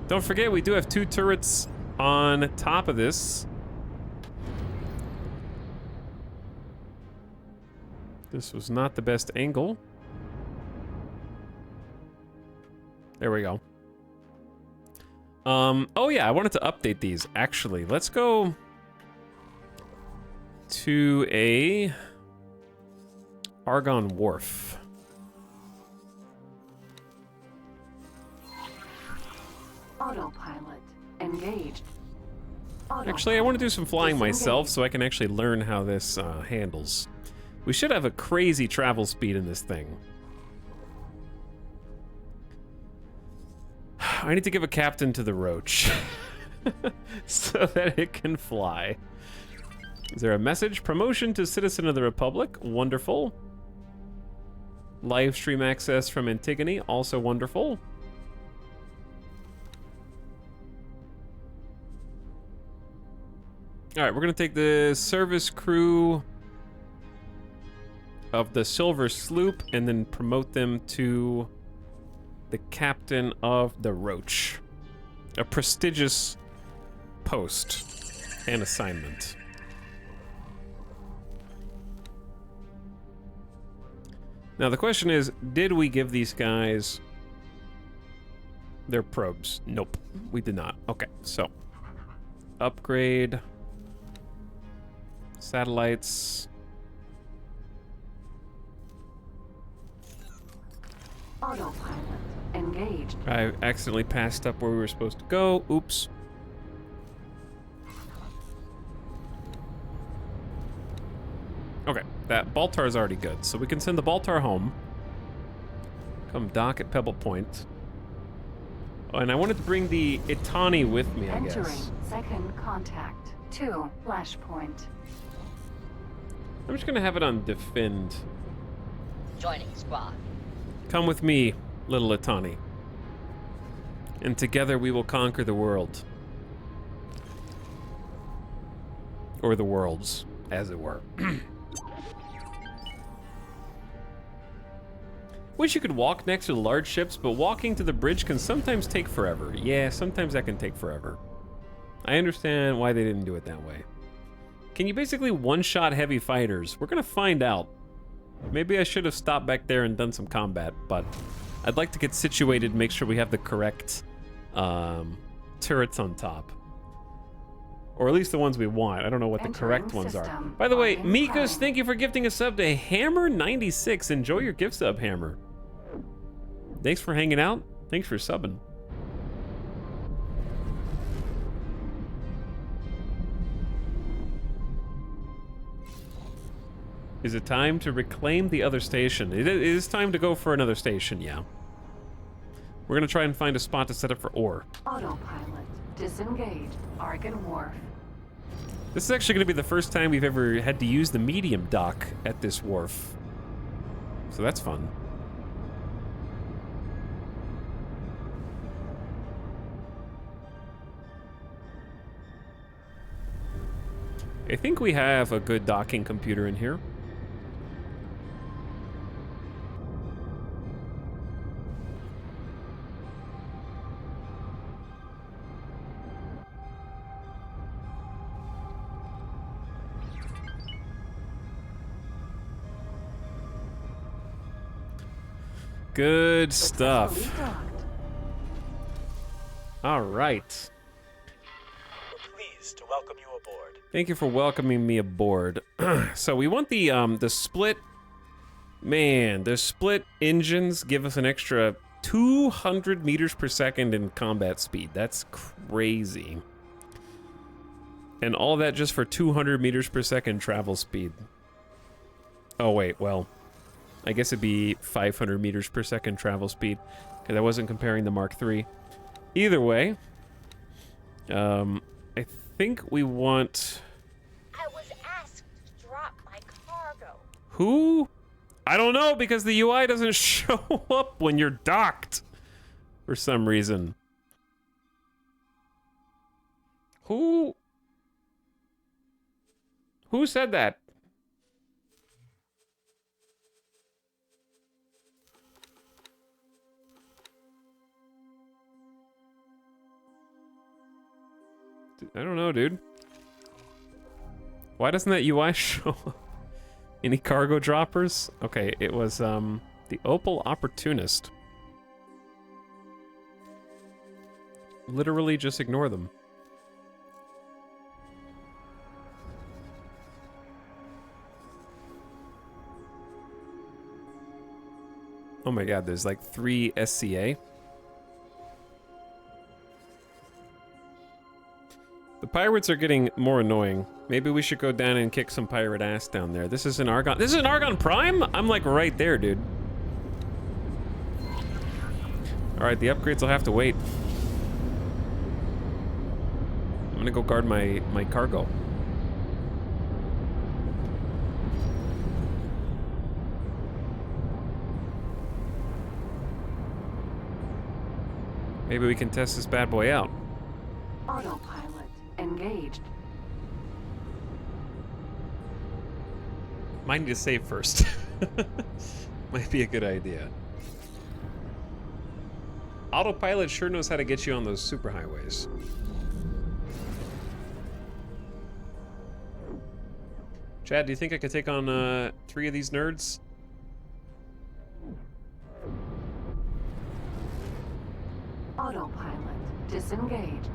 Don't forget, we do have 2 turrets on top of this. This was not the best angle. There we go. Oh yeah, I wanted to update these, actually. Let's go to a Argon Wharf. Autopilot engaged. Actually, I want to do some flying myself so I can actually learn how this handles. We should have a crazy travel speed in this thing. I need to give a captain to the Roach so that it can fly. Is there a message? Promotion to Citizen of the Republic. Wonderful. Live stream access from Antigone. Also wonderful. All right, we're going to take the service crew of the Silver Sloop and then promote them to the captain of the Roach. A prestigious post and assignment. Now the question is, did we give these guys their probes? Nope, we did not. Okay, so upgrade satellites. Autopilot engaged. I accidentally passed up where we were supposed to go. Oops. Okay, that Baltar is already good, so we can send the Baltar home. Come dock at Pebble Point. Oh, and I wanted to bring the Itani with me, I Entering guess. second contact. 2 flashpoint. I'm just gonna have it on defend. Joining squad. Come with me, little Itani. And together we will conquer the world. Or the worlds, as it were. Wish you could walk next to the large ships, but walking to the bridge can sometimes take forever. Yeah, sometimes that can take forever. I understand why they didn't do it that way. Can you basically one-shot heavy fighters? We're gonna find out. Maybe I should have stopped back there and done some combat, but I'd like to get situated, make sure we have the correct turrets on top. Or at least the ones we want. I don't know what the correct ones are. By the way, Mikus, thank you for gifting a sub to Hammer96. Enjoy your gift sub, Hammer. Thanks for hanging out. Thanks for subbing. Is it time to reclaim the other station? It is time to go for another station, yeah. We're gonna try and find a spot to set up for ore. Autopilot disengaged. Argon Wharf. This is actually gonna be the first time we've ever had to use the medium dock at this wharf. So that's fun. I think we have a good docking computer in here. Good stuff. Successfully docked. All right. We're pleased to welcome you aboard. Thank you for welcoming me aboard. So we want the split. Man, the split engines give us an extra 200 meters per second in combat speed. That's crazy. And all that just for 200 meters per second travel speed. Oh wait, well, I guess it'd be 500 meters per second travel speed, because I wasn't comparing the Mark III. Either way, I think we want... I was asked to drop my cargo. Who? I don't know, because the UI doesn't show up when you're docked for some reason. Who said that? I don't know, dude. Why doesn't that UI show up? Any cargo droppers? Okay, it was the Opal Opportunist. Literally just ignore them. Oh my god, there's like 3 SCA. The pirates are getting more annoying. Maybe we should go down and kick some pirate ass down there. This is an Argon. This is an Argon Prime? I'm like right there, dude. Alright, the upgrades will have to wait. I'm gonna go guard my cargo. Maybe we can test this bad boy out. Autopilot engaged. Might need to save first. Might be a good idea. Autopilot sure knows how to get you on those superhighways. Chad, do you think I could take on 3 of these nerds? Autopilot disengaged.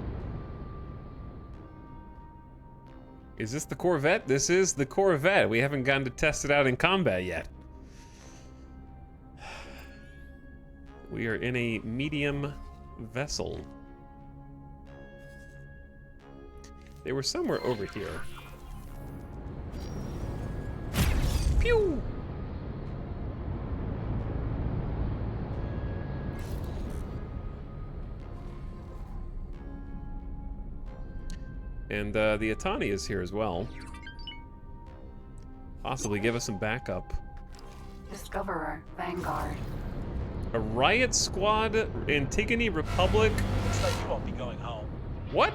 Is this the Corvette? This is the Corvette. We haven't gotten to test it out in combat yet. We are in a medium vessel. They were somewhere over here. Pew! And the Atani is here as well. Possibly give us some backup. Discoverer Vanguard. A riot squad, Antigone Republic. Looks like you won't be going home. What?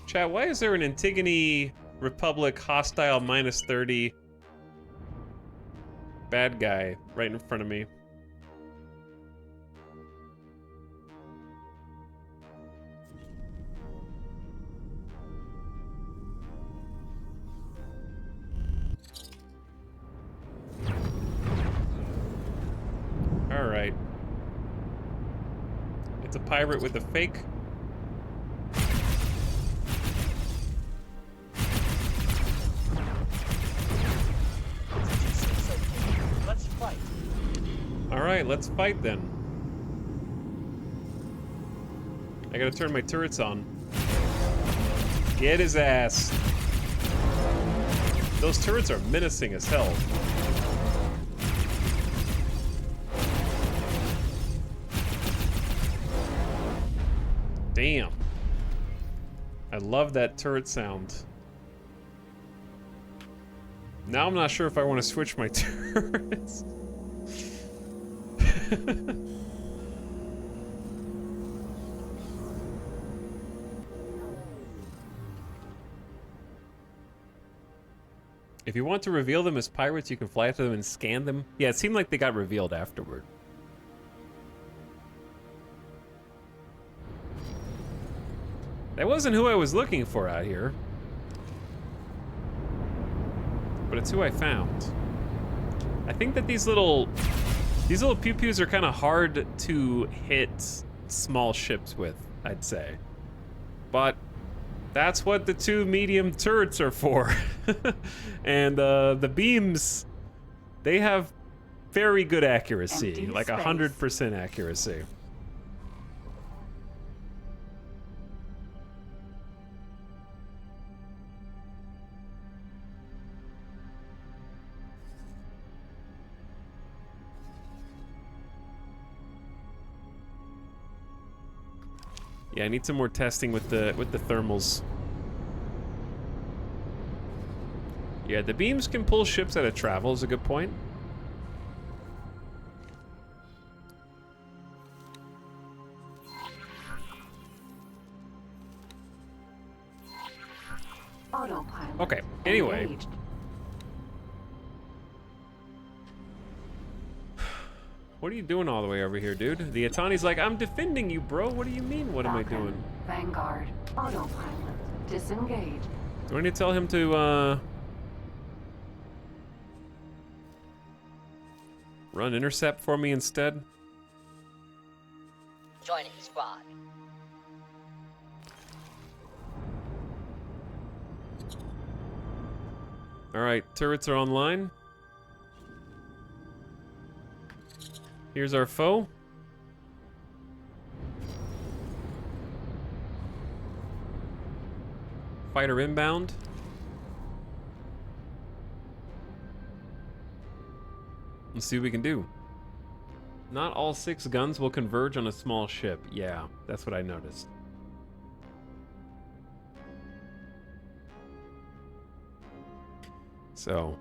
Chat, why is there an Antigone Republic hostile -30 bad guy right in front of me? All right. It's a pirate with a fake. Let's fight. All right, let's fight then. I gotta turn my turrets on. Get his ass. Those turrets are menacing as hell. Damn. I love that turret sound. Now I'm not sure if I want to switch my turrets. If you want to reveal them as pirates, you can fly to them and scan them. Yeah, it seemed like they got revealed afterward. That wasn't who I was looking for out here. But it's who I found. I think that these little pew-pews are kind of hard to hit small ships with, I'd say. But that's what the 2 medium turrets are for. And the beams, they have very good accuracy, Empty like space. 100% accuracy. Yeah, I need some more testing with the thermals. Yeah, the beams can pull ships out of travel is a good point. Autopilot. Okay, anyway. Engaged. What are you doing all the way over here, dude? The Atani's like, I'm defending you, bro. What do you mean, what am I Falcon. doing? Vanguard. Autopilot. Disengage. Do I need to tell him to, run intercept for me instead? Joining squad. Alright, turrets are online. Here's our foe. Fighter inbound. Let's see what we can do. Not all 6 guns will converge on a small ship. Yeah, that's what I noticed. So,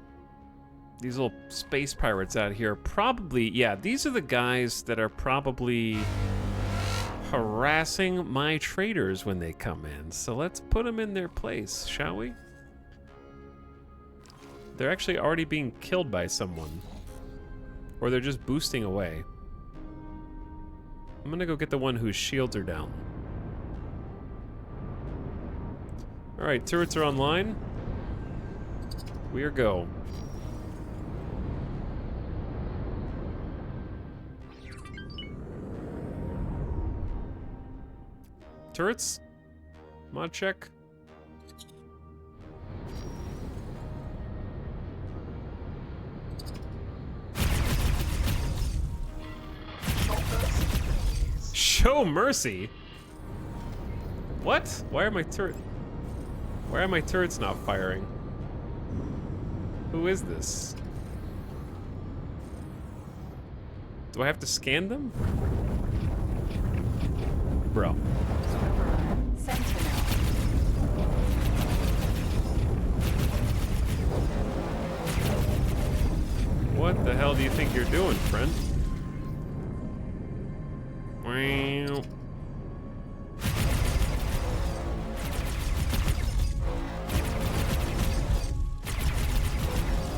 these little space pirates out here probably, yeah, these are the guys that are probably harassing my traders when they come in. So let's put them in their place, shall we? They're actually already being killed by someone. Or they're just boosting away. I'm gonna go get the one whose shields are down. Alright, turrets are online. We are go. Turrets? Mod check. Show mercy? What? Why are my turrets not firing? Who is this? Do I have to scan them? Bro. Sentinel. What the hell do you think you're doing, friend? Wow.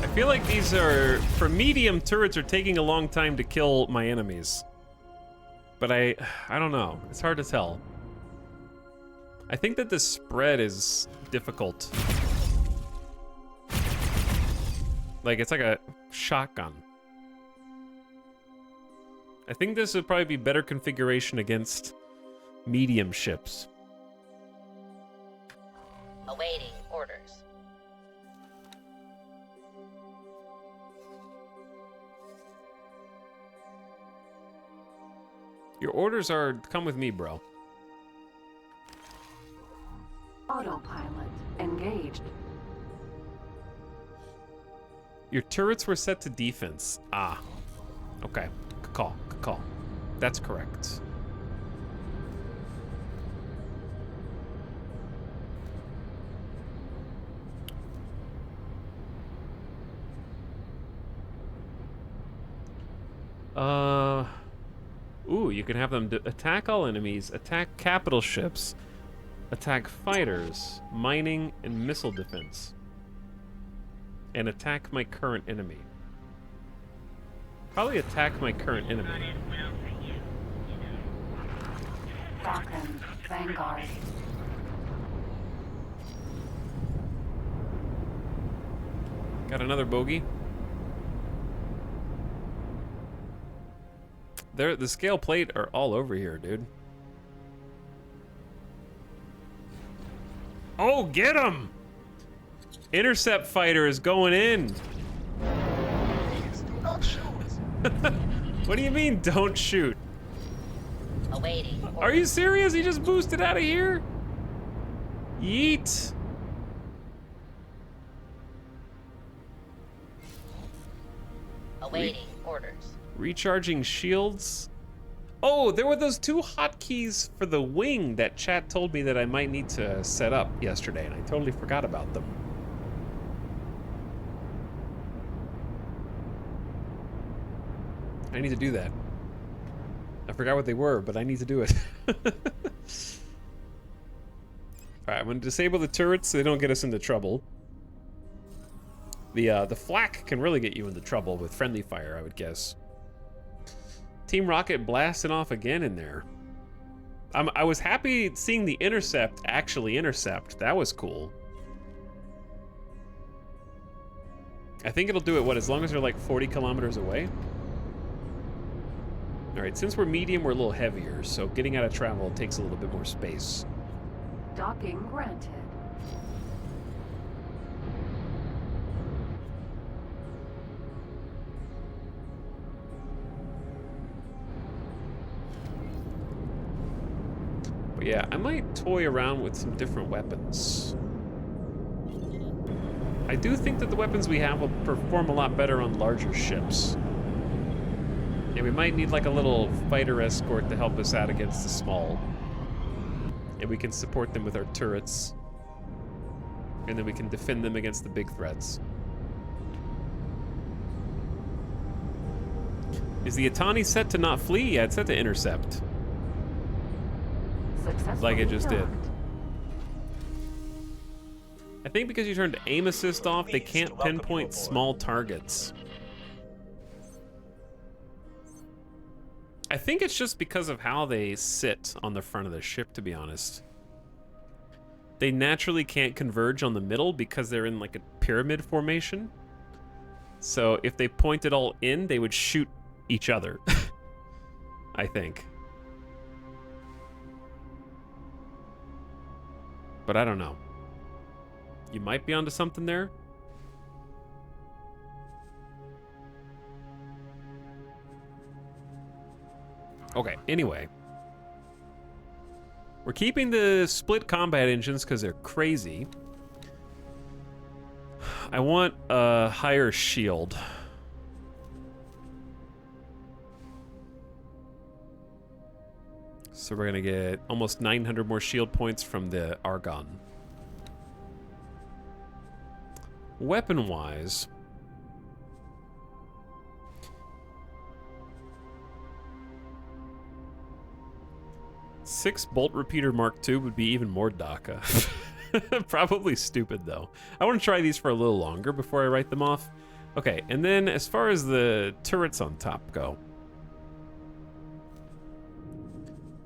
I feel like these are, for medium, turrets are taking a long time to kill my enemies. But I don't know. It's hard to tell. I think that the spread is difficult. Like, it's like a shotgun. I think this would probably be better configuration against medium ships. Awaiting orders. Your orders are, come with me, bro. Autopilot. Engaged. Your turrets were set to defense. Ah. Okay. Good call. Good call. That's correct. Ooh, you can have them attack all enemies, attack capital ships, attack fighters, mining, and missile defense. And attack my current enemy. Probably attack my current enemy. Falcon. Vanguard. Got another bogey. The scale plate are all over here, dude. Oh, get him! Intercept fighter is going in. Please do not shoot. What do you mean, don't shoot? Awaiting. Are you serious? He just boosted out of here? Yeet. Awaiting orders. Recharging shields. Oh, there were those two hotkeys for the wing that chat told me that I might need to set up yesterday, and I totally forgot about them. I need to do that. I forgot what they were, but I need to do it. Alright, I'm gonna disable the turrets so they don't get us into trouble. The flak can really get you into trouble with friendly fire, I would guess. Team Rocket blasting off again in there. I was happy seeing the intercept actually intercept. That was cool. I think it'll do it, what, as long as they're like 40 kilometers away? Alright, since we're medium, we're a little heavier, so getting out of travel takes a little bit more space. Docking granted. But yeah, I might toy around with some different weapons. I do think that the weapons we have will perform a lot better on larger ships. Yeah, we might need like a little fighter escort to help us out against the small. And we can support them with our turrets. And then we can defend them against the big threats. Is the Atani set to not flee? Yeah, it's set to intercept. Like it just did. I think because you turned aim assist off, they can't pinpoint small targets. I think it's just because of how they sit on the front of the ship, to be honest. They naturally can't converge on the middle because they're in like a pyramid formation. So if they point it all in, they would shoot each other. I think. But I don't know. You might be onto something there. Okay, anyway. We're keeping the split combat engines because they're crazy. I want a higher shield. So we're gonna get almost 900 more shield points from the Argon. Weapon-wise, six bolt repeater Mark II would be even more DACA. Probably stupid though. I want to try these for a little longer before I write them off. Okay, and then as far as the turrets on top go,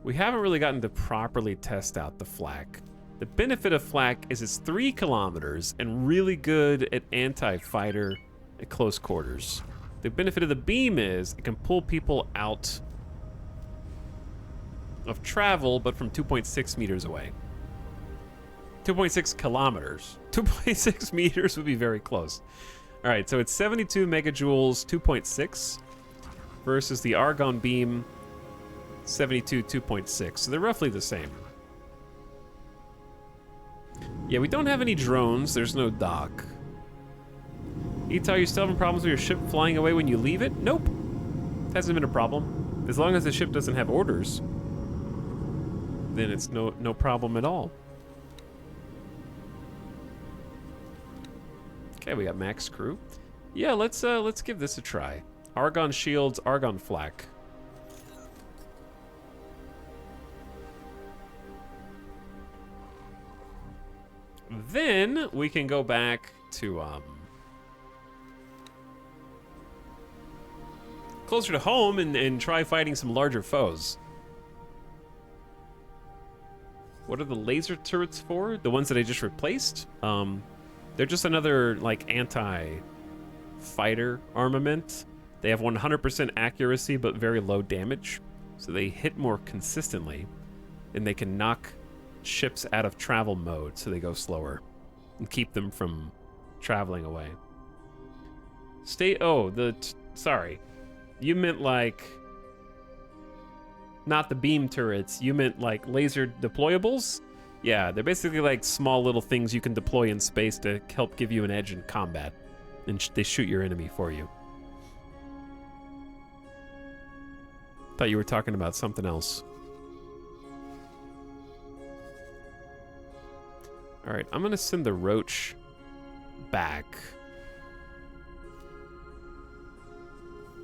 we haven't really gotten to properly test out the flak. The benefit of flak is it's 3 kilometers and really good at anti-fighter at close quarters. The benefit of the beam is it can pull people out of travel, but from 2.6 meters away. 2.6 kilometers. 2.6 meters would be very close. All right, so it's 72 megajoules, 2.6, versus the Argon beam, 72, 2.6. So they're roughly the same. Yeah, we don't have any drones. There's no dock. Etal, you still having problems with your ship flying away when you leave it? Nope. It hasn't been a problem. As long as the ship doesn't have orders, then it's no problem at all. Okay, we got max crew. Yeah, let's give this a try. Argon shields, Argon flak. Then we can go back to closer to home and try fighting some larger foes. What are the laser turrets for? The ones that I just replaced? They're just another like anti fighter armament. They have 100% accuracy but very low damage, so they hit more consistently, and they can knock ships out of travel mode so they go slower and keep them from traveling away. Sorry. You meant like not the beam turrets, you meant like laser deployables? Yeah, they're basically like small little things you can deploy in space to help give you an edge in combat. And they shoot your enemy for you. Thought you were talking about something else. Alright, I'm gonna send the Roach back.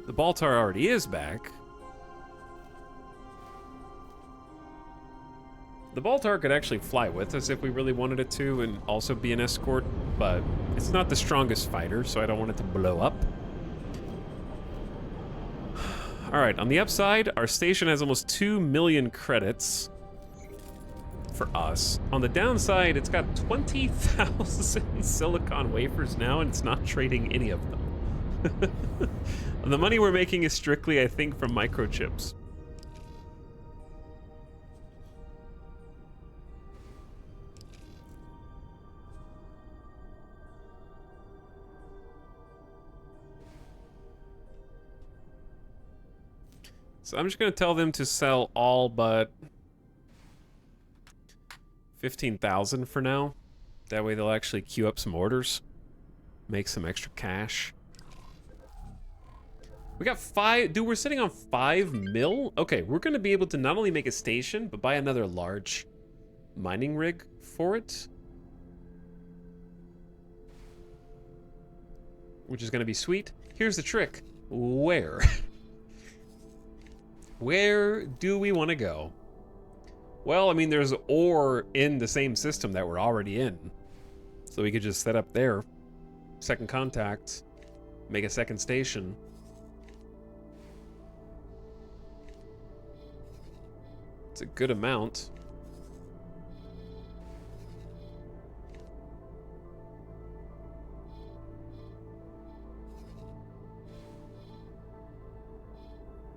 The Baltar already is back. The Baltar could actually fly with us if we really wanted it to and also be an escort, but it's not the strongest fighter, so I don't want it to blow up. Alright, on the upside, our station has almost 2 million credits for us. On the downside, it's got 20,000 silicon wafers now, and it's not trading any of them. The money we're making is strictly, I think, from microchips. So I'm just going to tell them to sell all but 15,000 for now. That way they'll actually queue up some orders. Make some extra cash. We got 5... Dude, we're sitting on 5 mil? Okay, we're going to be able to not only make a station, but buy another large mining rig for it. Which is going to be sweet. Here's the trick. Where? Where do we want to go? Well, I mean, there's ore in the same system that we're already in. So we could just set up there. Second contact. Make a second station. It's a good amount.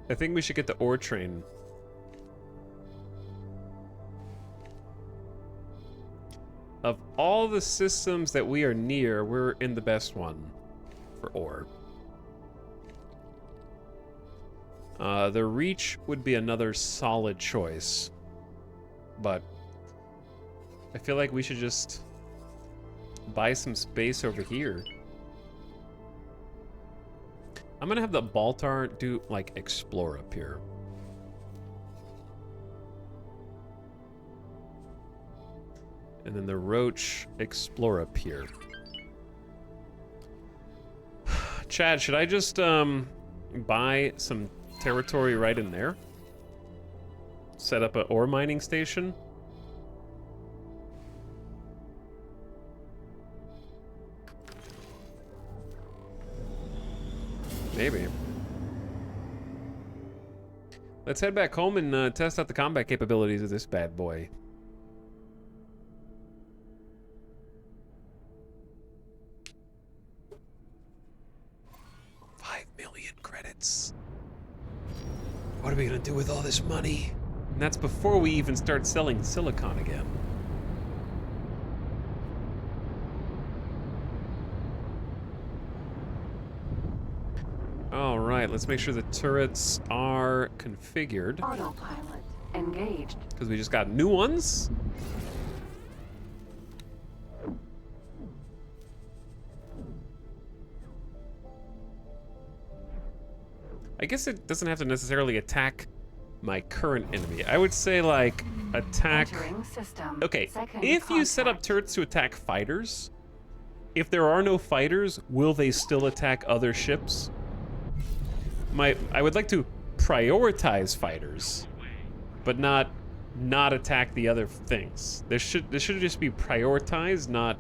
I think we should get the ore train. Of all the systems that we are near, we're in the best one for ore. The Reach would be another solid choice, but I feel like we should just buy some space over here. I'm gonna have the Baltar do, like, explore up here. And then the Roach explore up here. Chad, should I just, buy some territory right in there? Set up an ore mining station? Maybe. Let's head back home and test out the combat capabilities of this bad boy. $5 million credits. What are we gonna do with all this money? And that's before we even start selling silicon again. All right, let's make sure the turrets are configured. Autopilot engaged. Because we just got new ones. I guess it doesn't have to necessarily attack my current enemy. I would say, like, attack... Entering system. Okay, Second if you set up contact. turrets to attack fighters, if there are no fighters, will they still attack other ships? I would like to prioritize fighters, but not attack the other things. This should just be prioritized, not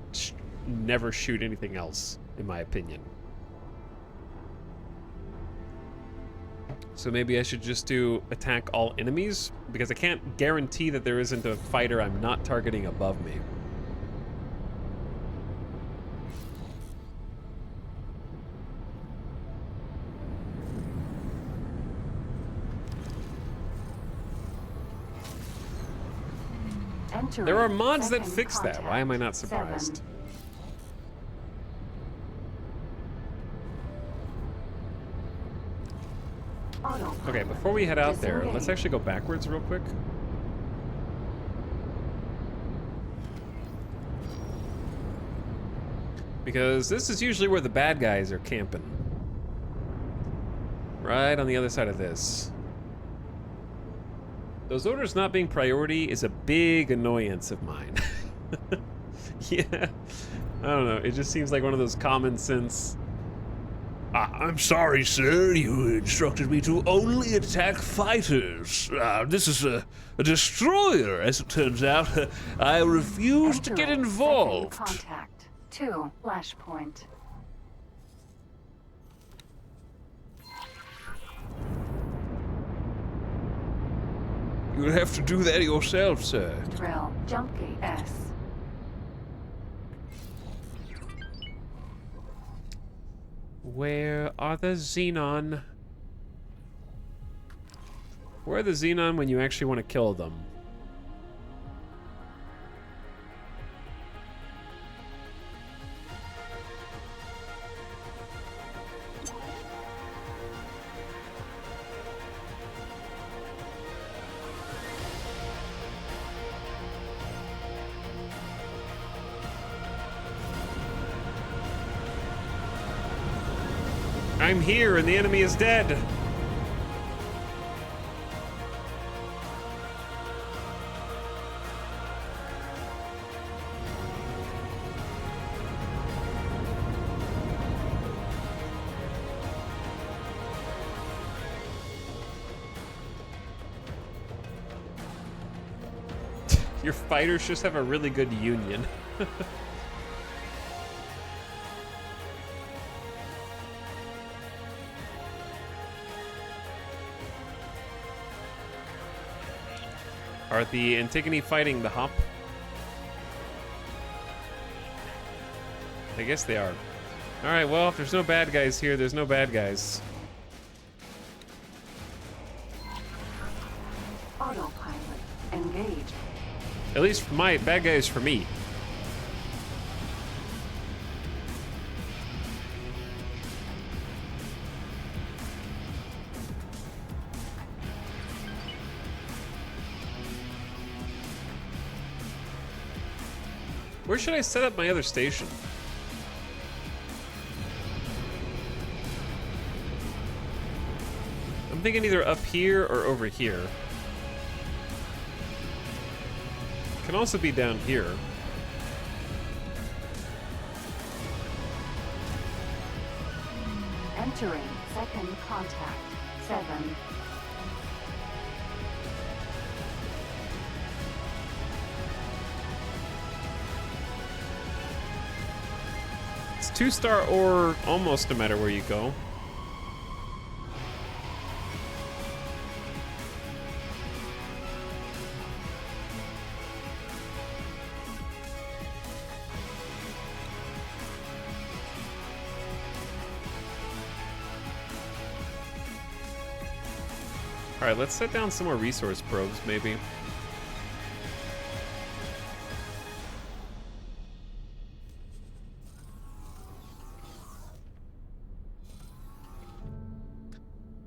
never shoot anything else, in my opinion. So maybe I should just do attack all enemies, because I can't guarantee that there isn't a fighter I'm not targeting above me. Entering There are mods that second fix that. Why am I not contact. surprised? 7. Autopilot. Okay, before we head out there, let's Disengage. actually go backwards real quick. Because this is usually where the bad guys are camping. Right on the other side of this. Those orders not being priority is a big annoyance of mine. Yeah. I don't know, it just seems like one of those common sense... I'm sorry, sir. You instructed me to only attack fighters. This is a destroyer, as it turns out. I refuse to get Entering involved. second contact. 2. Flashpoint. You'll have to do that yourself, sir. Drill. Jump gate S. Where are the Xenon? Where are the Xenon when you actually want to kill them? I'm here and the enemy is dead. Your fighters just have a really good union. Are the Antigone fighting the Hop? I guess they are. Alright, well, if there's no bad guys here, there's no bad guys. Autopilot. Engage. At least for my bad guys for me. Where should I set up my other station? I'm thinking either up here or over here. Can also be down here. Entering second contact. 7. It's 2-star or almost no matter where you go. Alright, let's set down some more resource probes, maybe.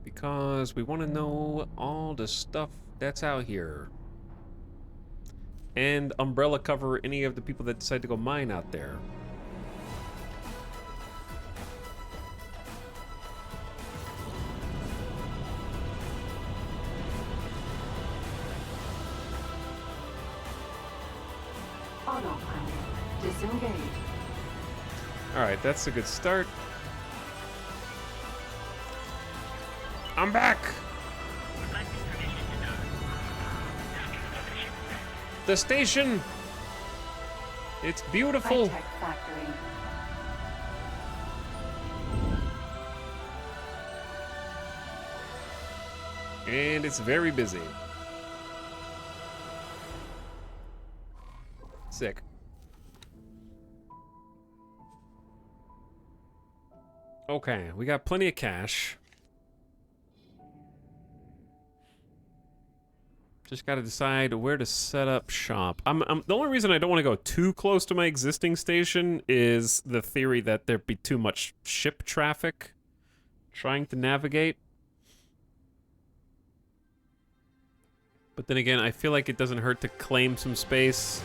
Because we want to know all the stuff that's out here. And umbrella cover any of the people that decide to go mine out there. Autopilot. Disengage. Alright, that's a good start. I'm back! The station! It's beautiful! High-tech factory. And it's very busy. Sick. Okay, we got plenty of cash. Just got to decide where to set up shop. The only reason I don't want to go too close to my existing station is the theory that there'd be too much ship traffic trying to navigate. But then again, I feel like it doesn't hurt to claim some space.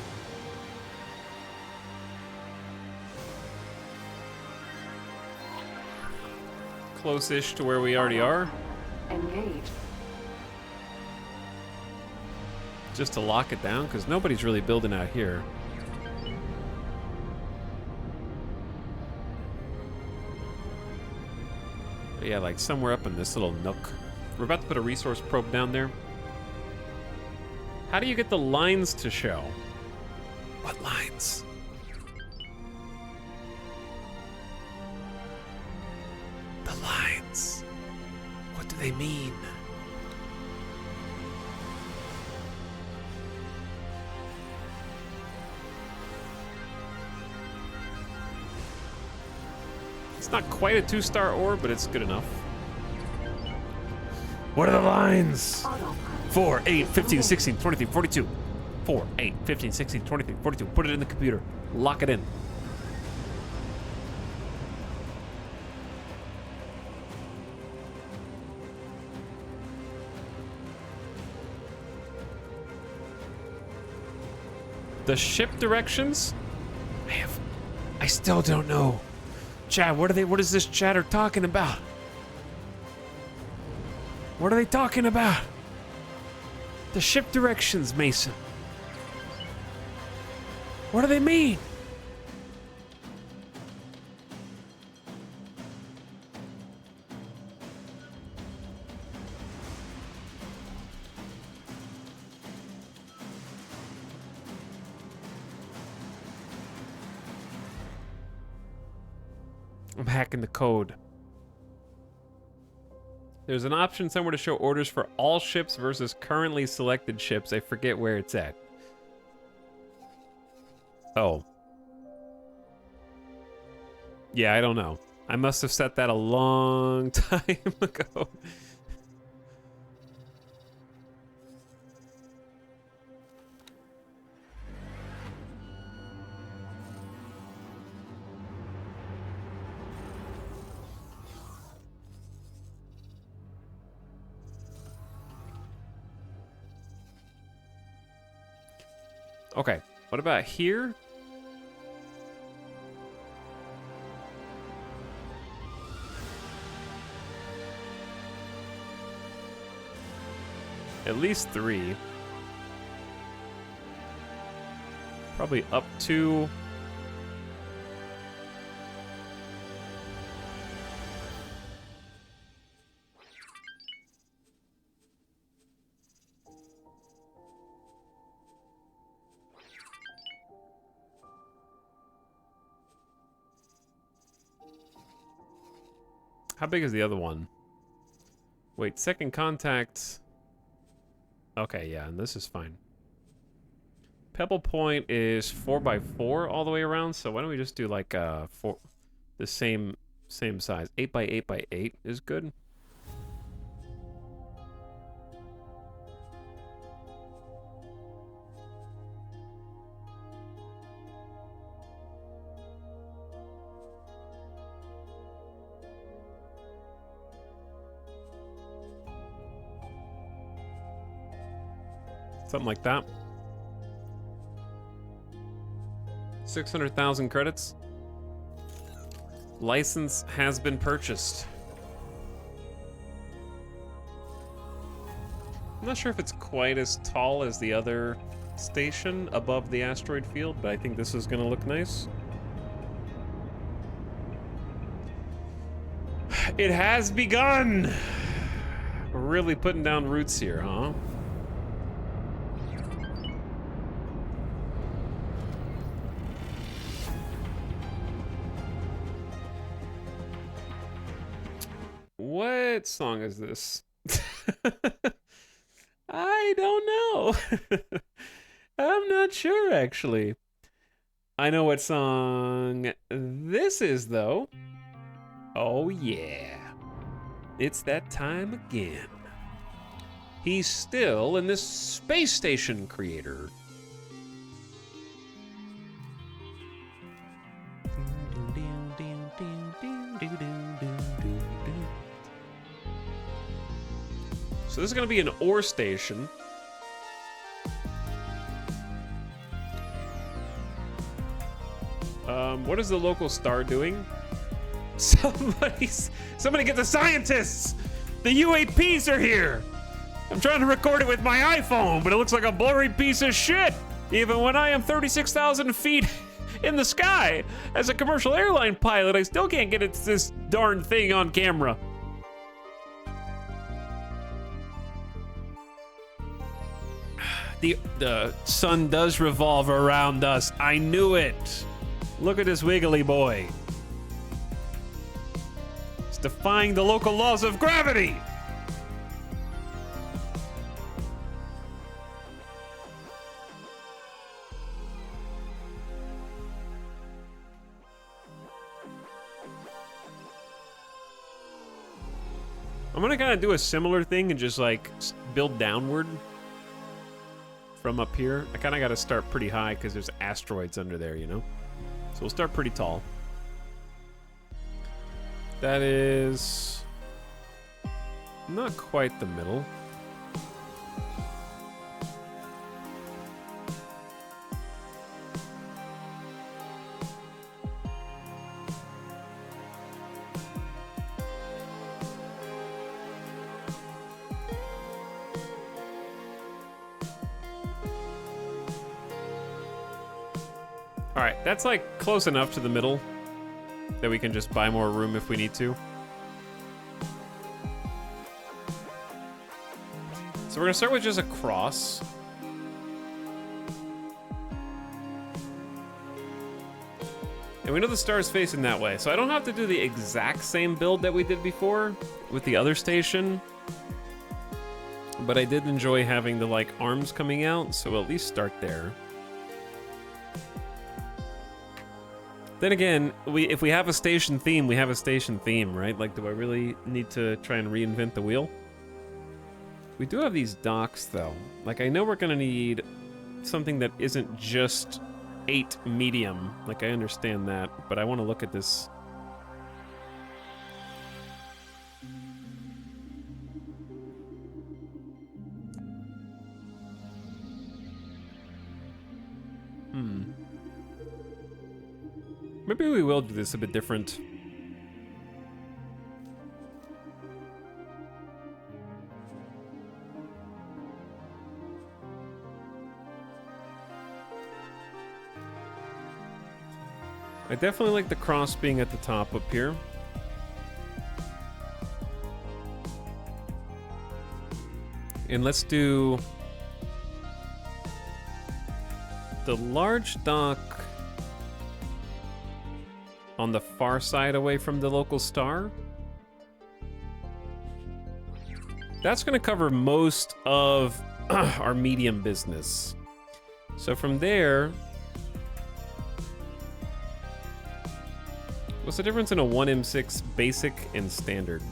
Close-ish to where we already are. Engage. Just to lock it down, because nobody's really building out here. But yeah, like somewhere up in this little nook. We're about to put a resource probe down there. How do you get the lines to show? What lines? The lines. What do they mean? It's not quite a 2-star ore, but it's good enough. What are the lines? 4, 8, 15, 16, 23, 42. 4, 8, 15, 16, 23, 42. Put it in the computer. Lock it in. The ship directions? I still don't know. Chad, what is this chatter talking about? What are they talking about? The ship directions, Mason. What do they mean? I'm hacking the code. There's an option somewhere to show orders for all ships versus currently selected ships. I forget where it's at. Oh. Yeah, I don't know. I must have set that a long time ago. Okay, what about here? At least 3. Probably up to... How big is the other one? Wait, second contact. Okay, yeah, and this is fine. Pebble Point is 4x4 all the way around, so why don't we just do like the same size. 8x8x8 is good. Something like that. 600,000 credits. License has been purchased. I'm not sure if it's quite as tall as the other station above the asteroid field, but I think this is gonna look nice. It has begun! We're really putting down roots here, huh? What song is this? I don't know. I'm not sure, actually. I know what song this is, though. Oh, yeah. It's that time again. he's still in this space station creator. So this is going to be an ore station. What is the local star doing? Somebody get the scientists! The UAPs are here! I'm trying to record it with my iPhone, but it looks like a blurry piece of shit! Even when I am 36,000 feet in the sky as a commercial airline pilot, I still can't get this darn thing on camera. The sun does revolve around us. I knew it. Look at this wiggly boy. It's defying the local laws of gravity. I'm gonna kind of do a similar thing and just like build downward from up here. I kind of got to start pretty high because there's asteroids under there, you know? So we'll start pretty tall. That is not quite the middle. All right, that's like close enough to the middle that we can just buy more room if we need to. So we're gonna start with just a cross. And we know the star is facing that way, so I don't have to do the exact same build that we did before with the other station. But I did enjoy having the like arms coming out, so we'll at least start there. Then again, if we have a station theme, we have a station theme, right? Like, do I really need to try and reinvent the wheel? We do have these docks, though. Like, I know we're gonna need something that isn't just 8 medium. Like, I understand that, but I want to look at this. Maybe we will do this a bit different. I definitely like the cross being at the top up here. And let's do the large dock on the far side away from the local star. That's gonna cover most of our medium business. So from there, what's the difference in a 1M6 basic and standard?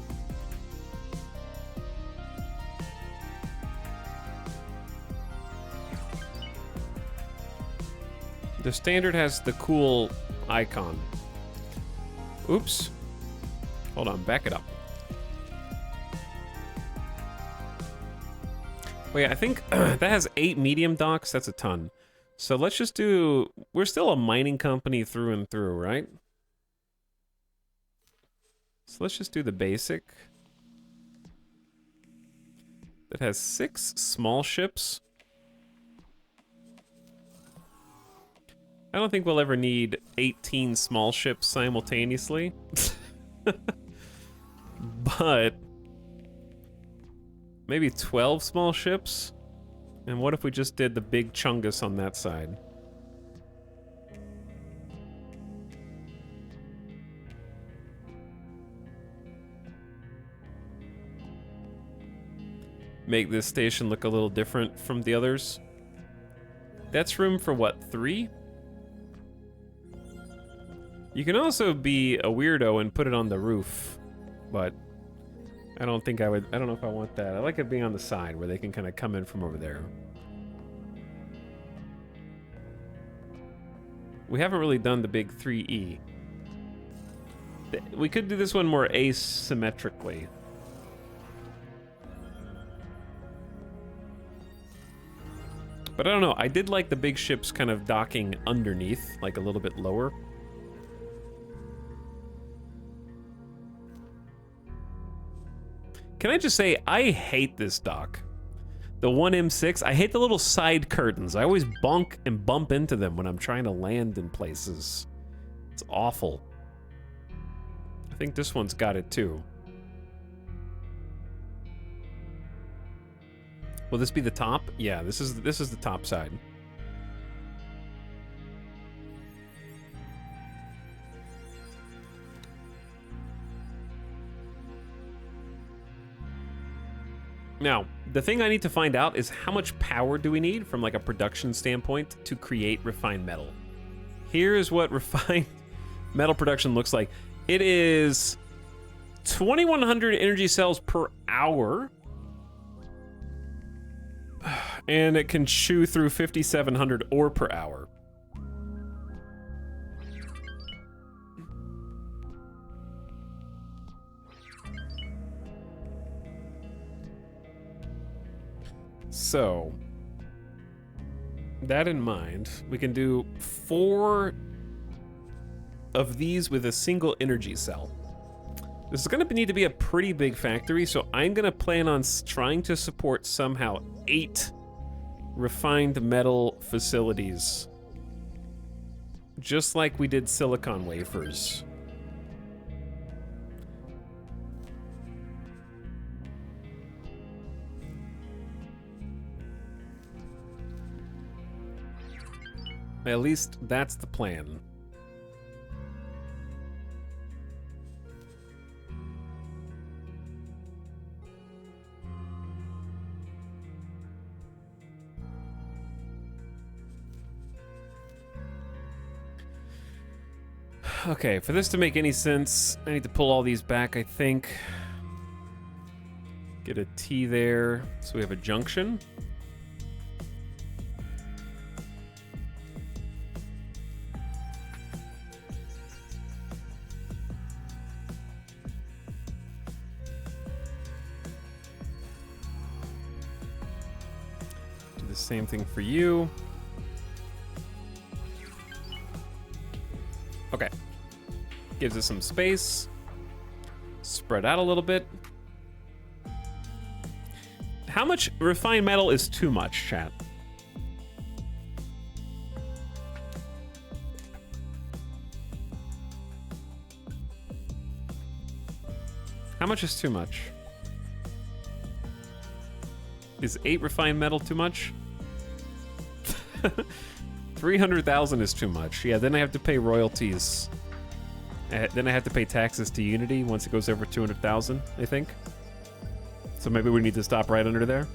The standard has the cool icon. Oops. Hold on, back it up. Wait, I think that has 8 medium docks. That's a ton. So let's just do... We're still a mining company through and through, right? So let's just do the basic. That has 6 small ships. I don't think we'll ever need 18 small ships simultaneously. But maybe 12 small ships? And what if we just did the big Chungus on that side? Make this station look a little different from the others. That's room for what, 3? You can also be a weirdo and put it on the roof, but I don't think I would. I don't know if I want that. I like it being on the side where they can kind of come in from over there. We haven't really done the big 3E. We could do this one more asymmetrically. But I don't know. I did like the big ships kind of docking underneath, like a little bit lower. Can I just say, I hate this dock. The 1M6, I hate the little side curtains. I always bonk and bump into them when I'm trying to land in places. It's awful. I think this one's got it too. Will this be the top? Yeah, this is the top side. Now, the thing I need to find out is how much power do we need from like a production standpoint to create refined metal. Here is what refined metal production looks like. It is 2,100 energy cells per hour. And it can chew through 5,700 ore per hour. So, that in mind, we can do 4 of these with a single energy cell. This is going to need to be a pretty big factory, so I'm going to plan on trying to support somehow 8 refined metal facilities. Just like we did silicon wafers. At least that's the plan. Okay, for this to make any sense, I need to pull all these back, I think. Get a T there, so we have a junction. Do the same thing for you. Okay. Gives us some space. Spread out a little bit. How much refined metal is too much, chat? How much is too much? Is 8 refined metal too much? 300,000 is too much. Yeah, then I have to pay royalties. Then I have to pay taxes to Unity once it goes over 200,000, I think. So maybe we need to stop right under there.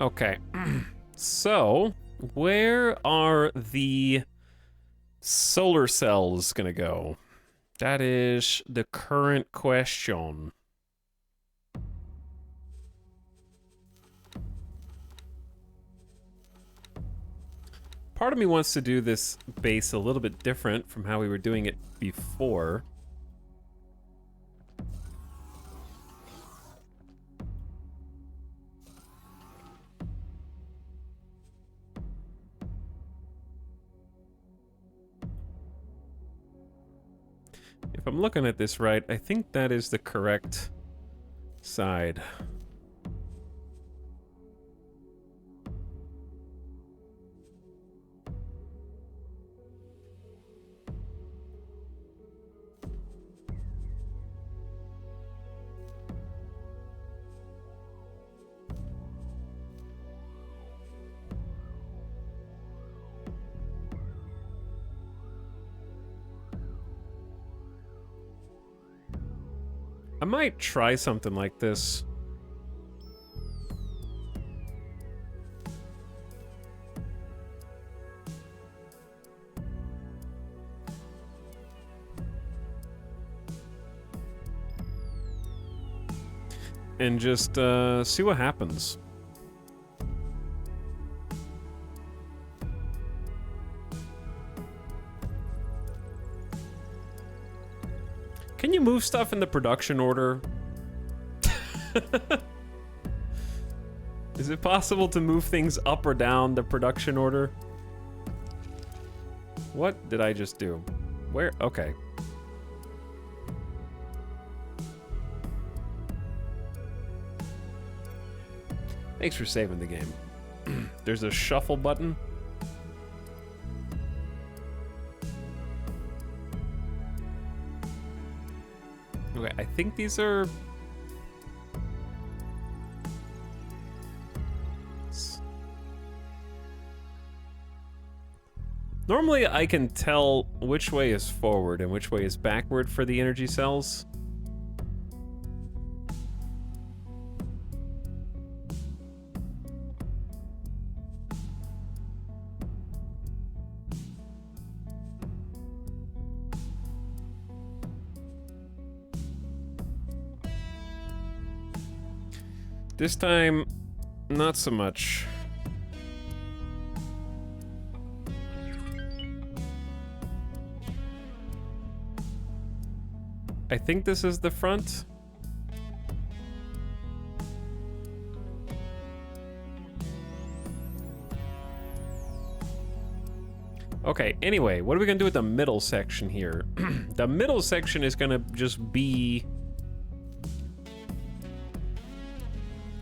Okay. So, where are the solar cells gonna go? That is the current question. Part of me wants to do this base a little bit different from how we were doing it before. If I'm looking at this right, I think that is the correct side. I might try something like this. And just see what happens. Can you move stuff in the production order? Is it possible to move things up or down the production order? What did I just do? Where? Okay. Thanks for saving the game. There's a shuffle button. Okay, I think these are... Normally I can tell which way is forward and which way is backward for the energy cells. This time, not so much. I think this is the front. Okay, anyway, what are we gonna do with the middle section here? The middle section is gonna just be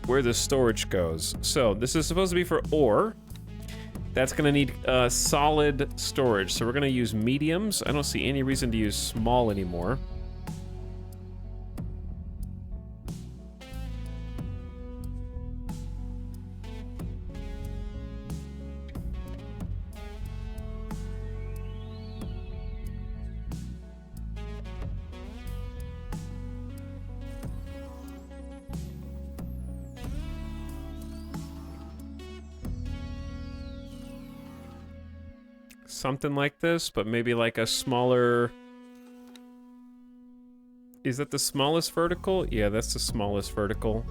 where the storage goes. So this is supposed to be for ore. That's gonna need solid storage. So we're gonna use mediums. I don't see any reason to use small anymore. Something like this, but maybe like a smaller... Is that the smallest vertical? Yeah, that's the smallest vertical.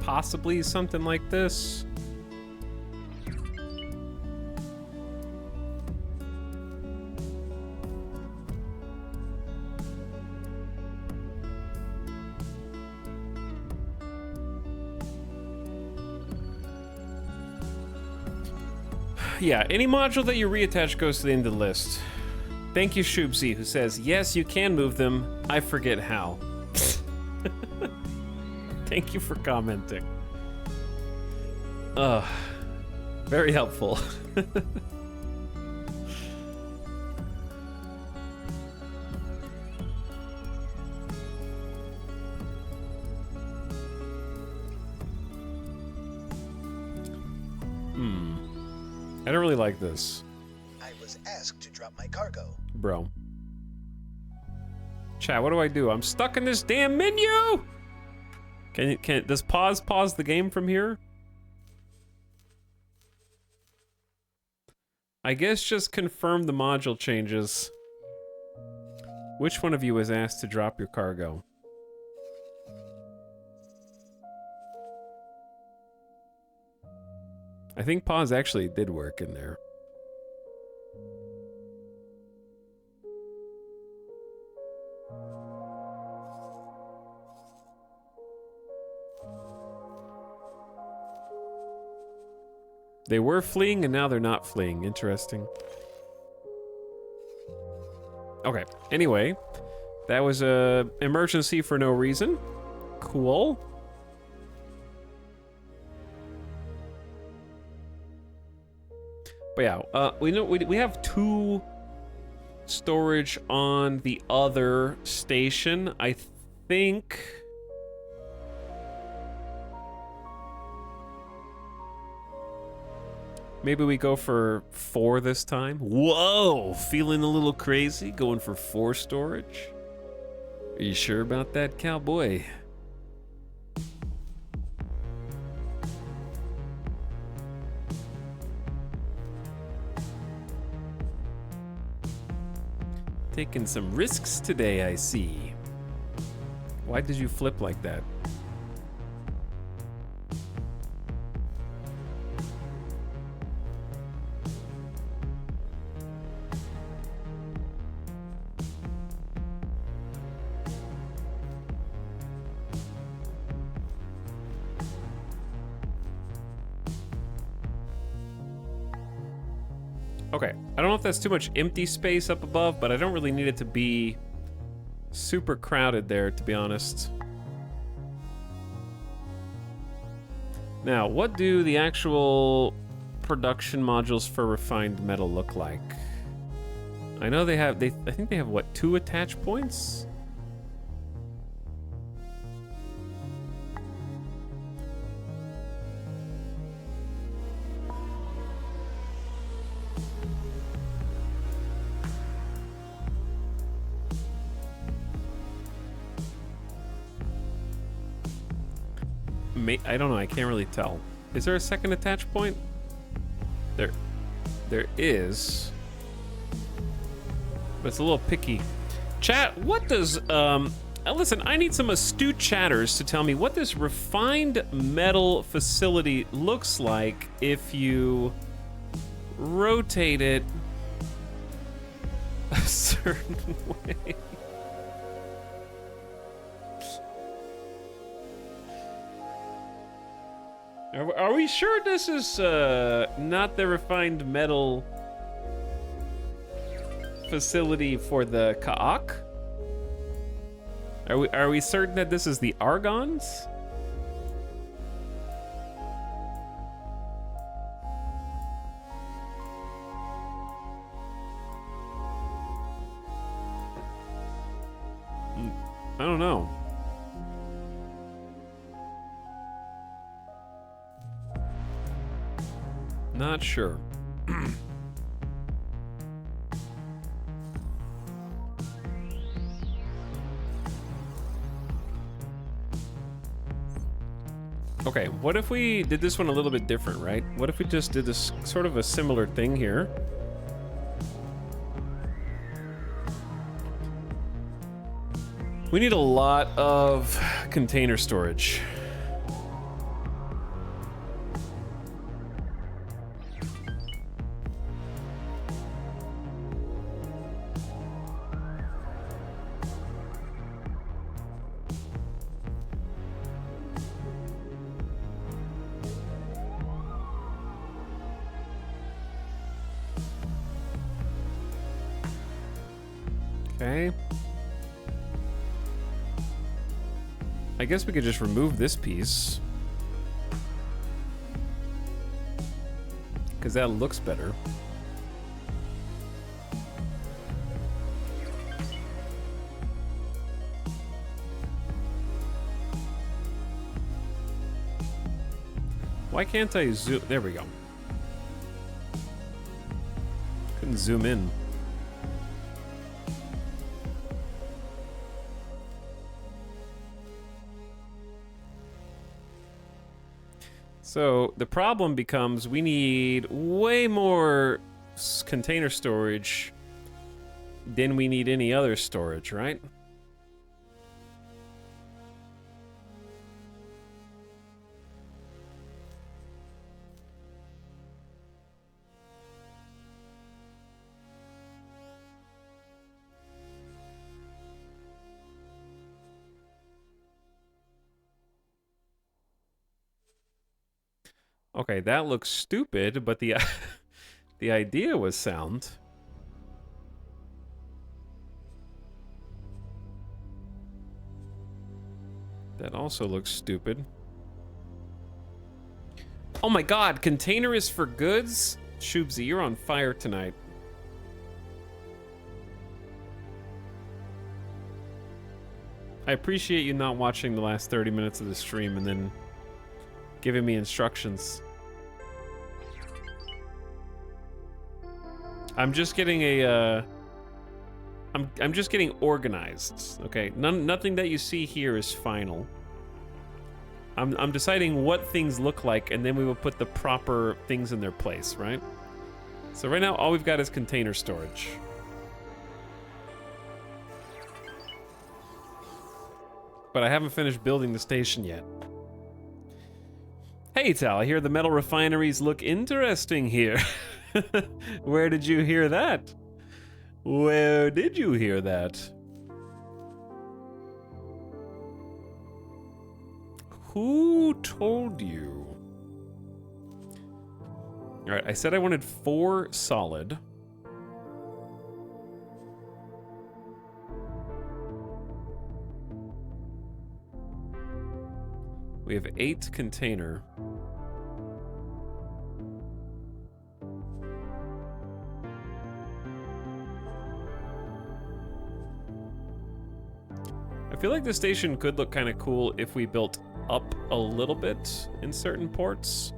Possibly something like this. Yeah, any module that you reattach goes to the end of the list. Thank you, Shubzi, who says, yes, you can move them. I forget how. Thank you for commenting. Very helpful. I don't really like this. I was asked to drop my cargo. Bro. Chat, what do I do? I'm stuck in this damn menu! Does pause the game from here? I guess just confirm the module changes. Which one of you was asked to drop your cargo? I think pause actually did work in there. They were fleeing and now they're not fleeing. Interesting. Okay, anyway, that was a emergency for no reason. Cool. But yeah, we know we have 2 storage on the other station. I think maybe we go for 4 this time. Whoa, feeling a little crazy, going for 4 storage. Are you sure about that, cowboy? Taking some risks today, I see. Why did you flip like that? Okay, I don't know if that's too much empty space up above, but I don't really need it to be super crowded there, to be honest. Now, what do the actual production modules for refined metal look like? I know they have, I think they have, what, 2 attach points? I don't know, I can't really tell. Is there a second attach point? There is. But it's a little picky. Chat, what does, listen, I need some astute chatters to tell me what this refined metal facility looks like if you rotate it a certain way. Are we sure this is not the refined metal facility for the Ka'ak? Are we certain that this is the Argons? I don't know. Not sure. Okay, what if we did this one a little bit different, right? What if we just did this sort of a similar thing here? We need a lot of container storage. Okay. I guess we could just remove this piece, because that looks better. Why can't I zoom? There we go. Couldn't zoom in. So the problem becomes we need way more container storage than we need any other storage, right? Okay, that looks stupid, but the the idea was sound. That also looks stupid. Oh my god, container is for goods? Shubsy, you're on fire tonight. I appreciate you not watching the last 30 minutes of the stream and then giving me instructions. I'm just getting a, I'm just getting organized, okay? Nothing that you see here is final. I'm deciding what things look like, and then we will put the proper things in their place, right? So right now, all we've got is container storage. But I haven't finished building the station yet. Hey, Tal, I hear the metal refineries look interesting here. Where did you hear that? Where did you hear that? Who told you? All right, I said I wanted 4 solid. We have 8 container. I feel like the station could look kind of cool if we built up a little bit in certain ports.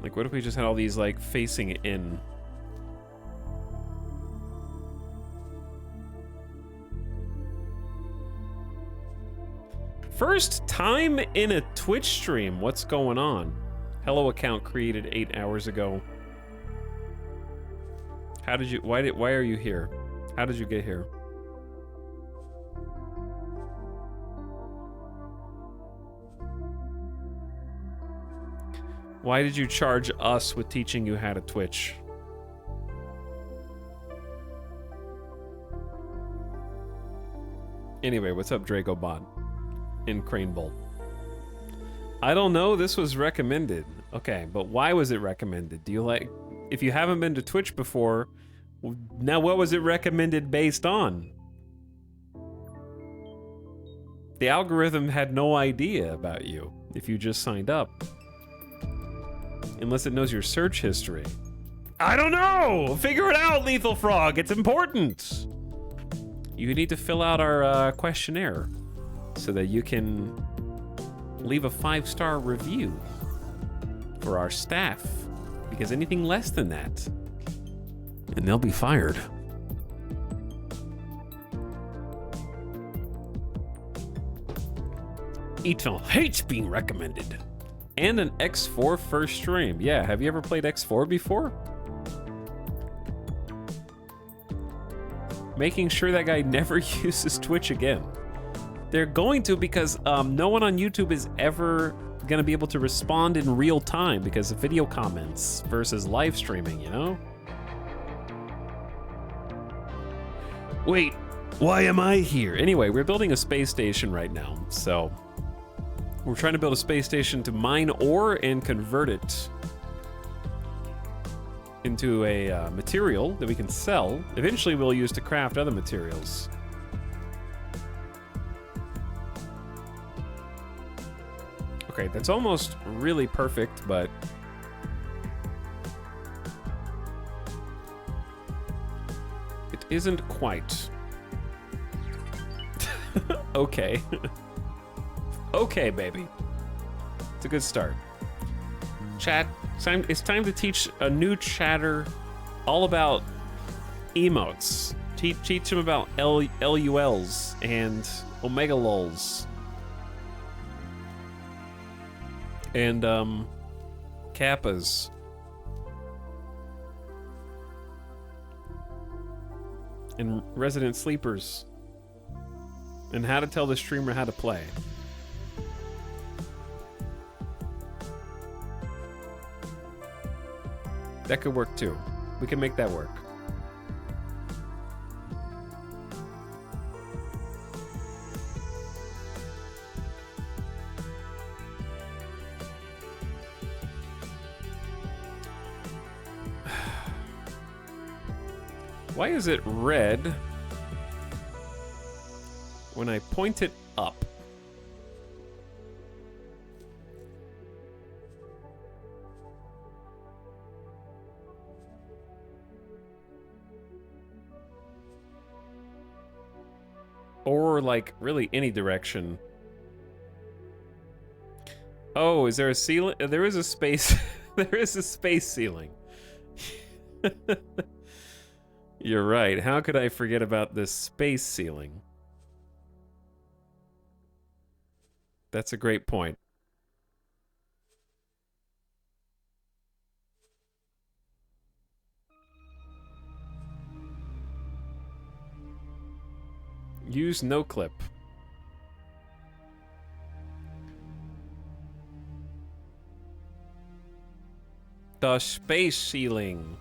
Like, what if we just had all these, like, facing in? First time in a Twitch stream. What's going on? Hello account created 8 hours ago. How did you, why are you here? How did you get here? Why did you charge us with teaching you how to Twitch? Anyway, what's up, Dracobot? In Crane Bolt. I don't know, this was recommended. Okay, but why was it recommended? Do you like... If you haven't been to Twitch before, now what was it recommended based on? The algorithm had no idea about you if you just signed up. Unless it knows your search history. I don't know! Figure it out, Lethal Frog! It's important! You need to fill out our questionnaire so that you can leave a 5-star review for our staff. Because anything less than that, and they'll be fired. Ethan hates being recommended. And an X4 first stream. Yeah, have you ever played X4 before? Making sure that guy never uses Twitch again. They're going to, because no one on YouTube is ever gonna be able to respond in real time because of video comments versus live streaming, you know? Wait, why am I here? Anyway, we're building a space station right now, so we're trying to build a space station to mine ore and convert it into a material that we can sell. Eventually we'll use to craft other materials. Okay, that's almost really perfect, but it isn't quite. Okay. Okay, baby. It's a good start. Chat, it's time to teach a new chatter all about emotes. Teach them about LULs and Omega LOLs. And, Kappas. And Resident Sleepers. And how to tell the streamer how to play. That could work too. We can make that work. Why is it red when I point it up? Or, like, really any direction. Oh, is there a ceiling? There is a space. There is a space ceiling. You're right. How could I forget about this space ceiling? That's a great point. Use no clip. The space ceiling.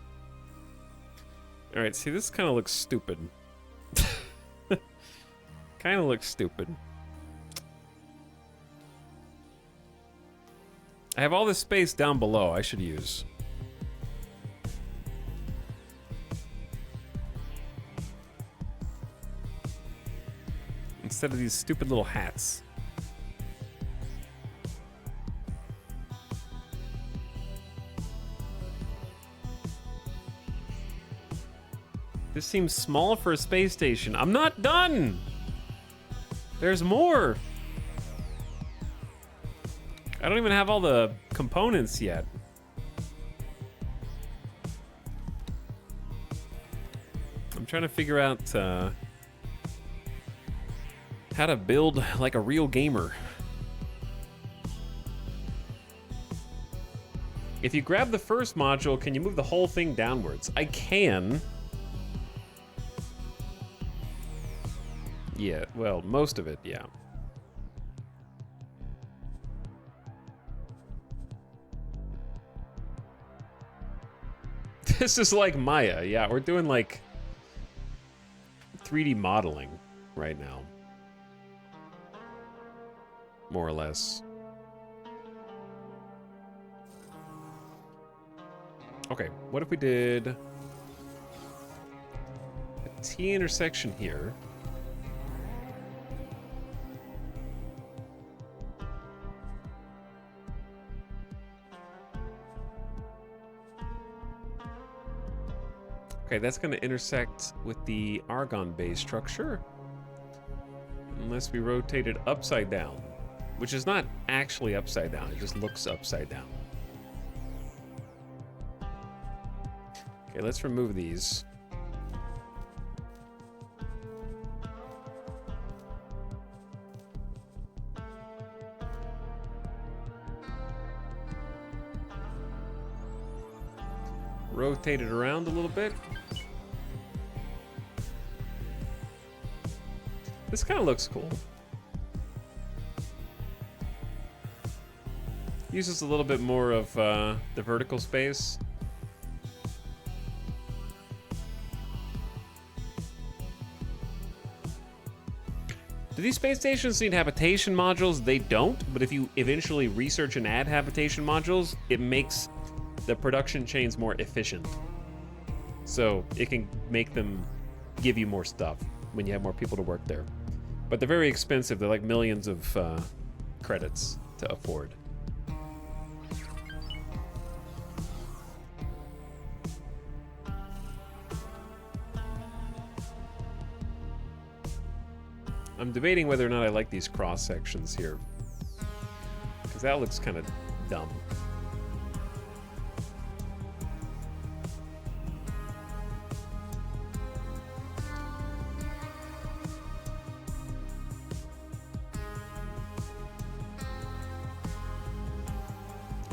Alright, see, this kind of looks stupid. Kind of looks stupid. I have all this space down below I should use. Instead of these stupid little hats. This seems small for a space station. I'm not done! There's more! I don't even have all the components yet. I'm trying to figure out how to build like a real gamer. If you grab the first module, can you move the whole thing downwards? I can. Yeah, well, most of it, yeah. This is like Maya. Yeah, we're doing like 3D modeling right now. More or less. Okay, what if we did a T intersection here? Okay, that's going to intersect with the Argon base structure. Unless we rotate it upside down. Which is not actually upside down, it just looks upside down. Okay, let's remove these. Rotate it around a little bit. This kind of looks cool. Uses a little bit more of the vertical space. Do these space stations need habitation modules? They don't, but if you eventually research and add habitation modules, it makes the production chains more efficient. So it can make them give you more stuff when you have more people to work there. But they're very expensive. They're like millions of credits to afford. I'm debating whether or not I like these cross sections here, because that looks kind of dumb.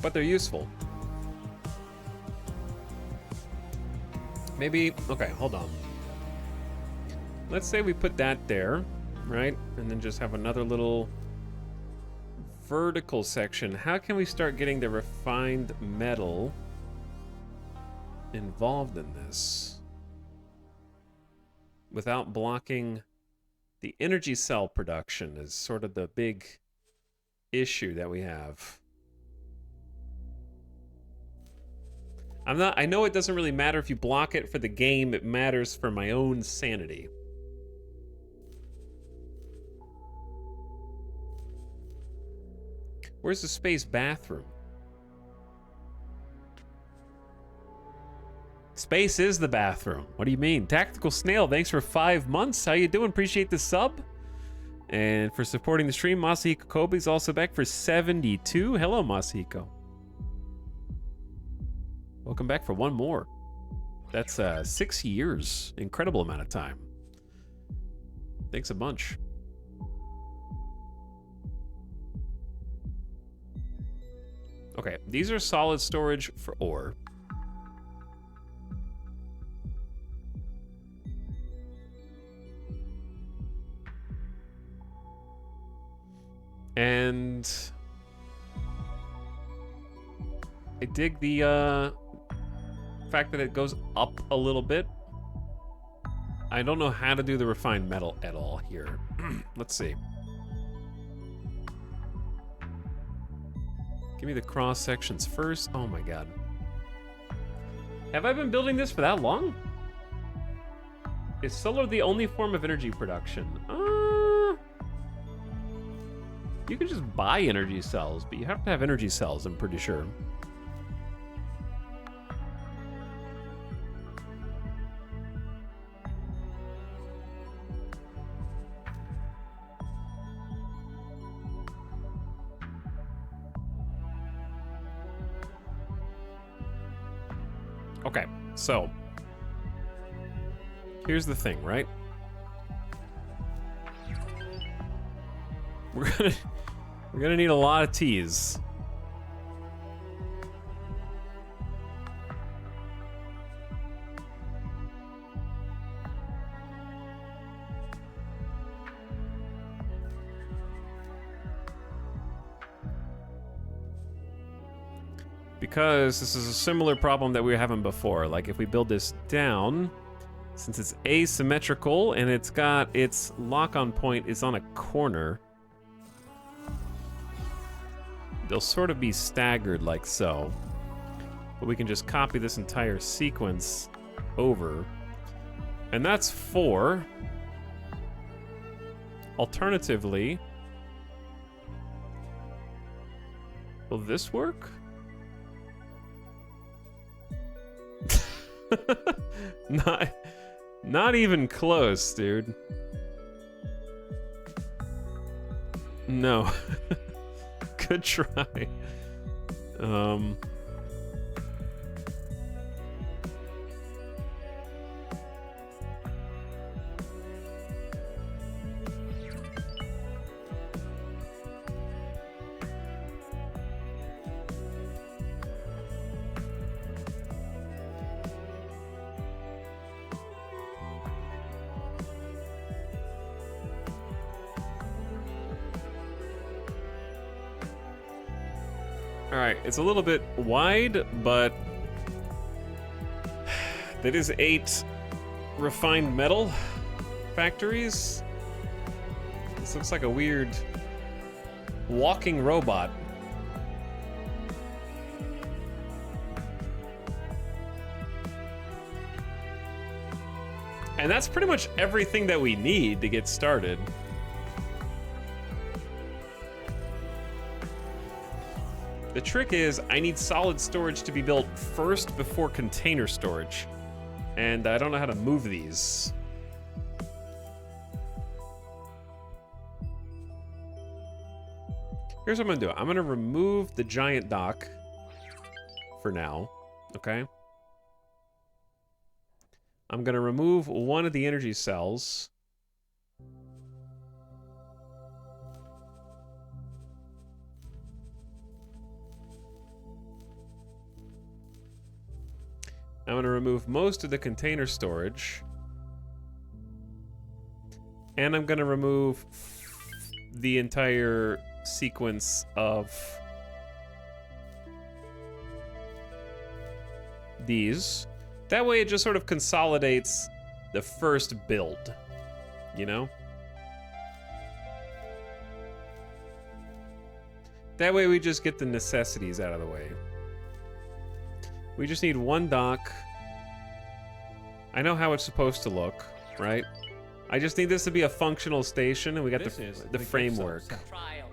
But they're useful. Maybe, okay, hold on. Let's say we put that there. Right? And then just have another little vertical section. How can we start getting the refined metal involved in this without blocking the energy cell production is sort of the big issue that we have. I know it doesn't really matter if you block it for the game. It matters for my own sanity. Where's the space bathroom? Space is the bathroom. What do you mean? Tactical Snail, thanks for 5 months. How you doing? Appreciate the sub. And for supporting the stream, Masahiko Kobe's also back for 72. Hello, Masahiko. Welcome back for one more. That's 6 years. Incredible amount of time. Thanks a bunch. Okay, these are solid storage for ore. And I dig the fact that it goes up a little bit. I don't know how to do the refined metal at all here. Let's see. Give me the cross sections first. Oh my god. Have I been building this for that long? Is solar the only form of energy production? You can just buy energy cells, but you have to have energy cells, I'm pretty sure. Okay, so here's the thing, right? We're gonna need a lot of T's. Because this is a similar problem that we were having before. Like if we build this down, since it's asymmetrical and it's got its lock-on point is on a corner, they'll sort of be staggered like so. But we can just copy this entire sequence over. And that's 4. Alternatively, will this work? Not even close, dude. No. Good try. Alright, it's a little bit wide, but that is 8 refined metal factories. This looks like a weird walking robot. And that's pretty much everything that we need to get started. The trick is, I need solid storage to be built first before container storage. And I don't know how to move these. Here's what I'm gonna do. I'm gonna remove the giant dock for now, okay? I'm gonna remove one of the energy cells. I'm going to remove most of the container storage. And I'm going to remove the entire sequence of these. That way it just sort of consolidates the first build, you know? That way we just get the necessities out of the way. We just need one dock. I know how it's supposed to look, right? I just need this to be a functional station, and we got the framework.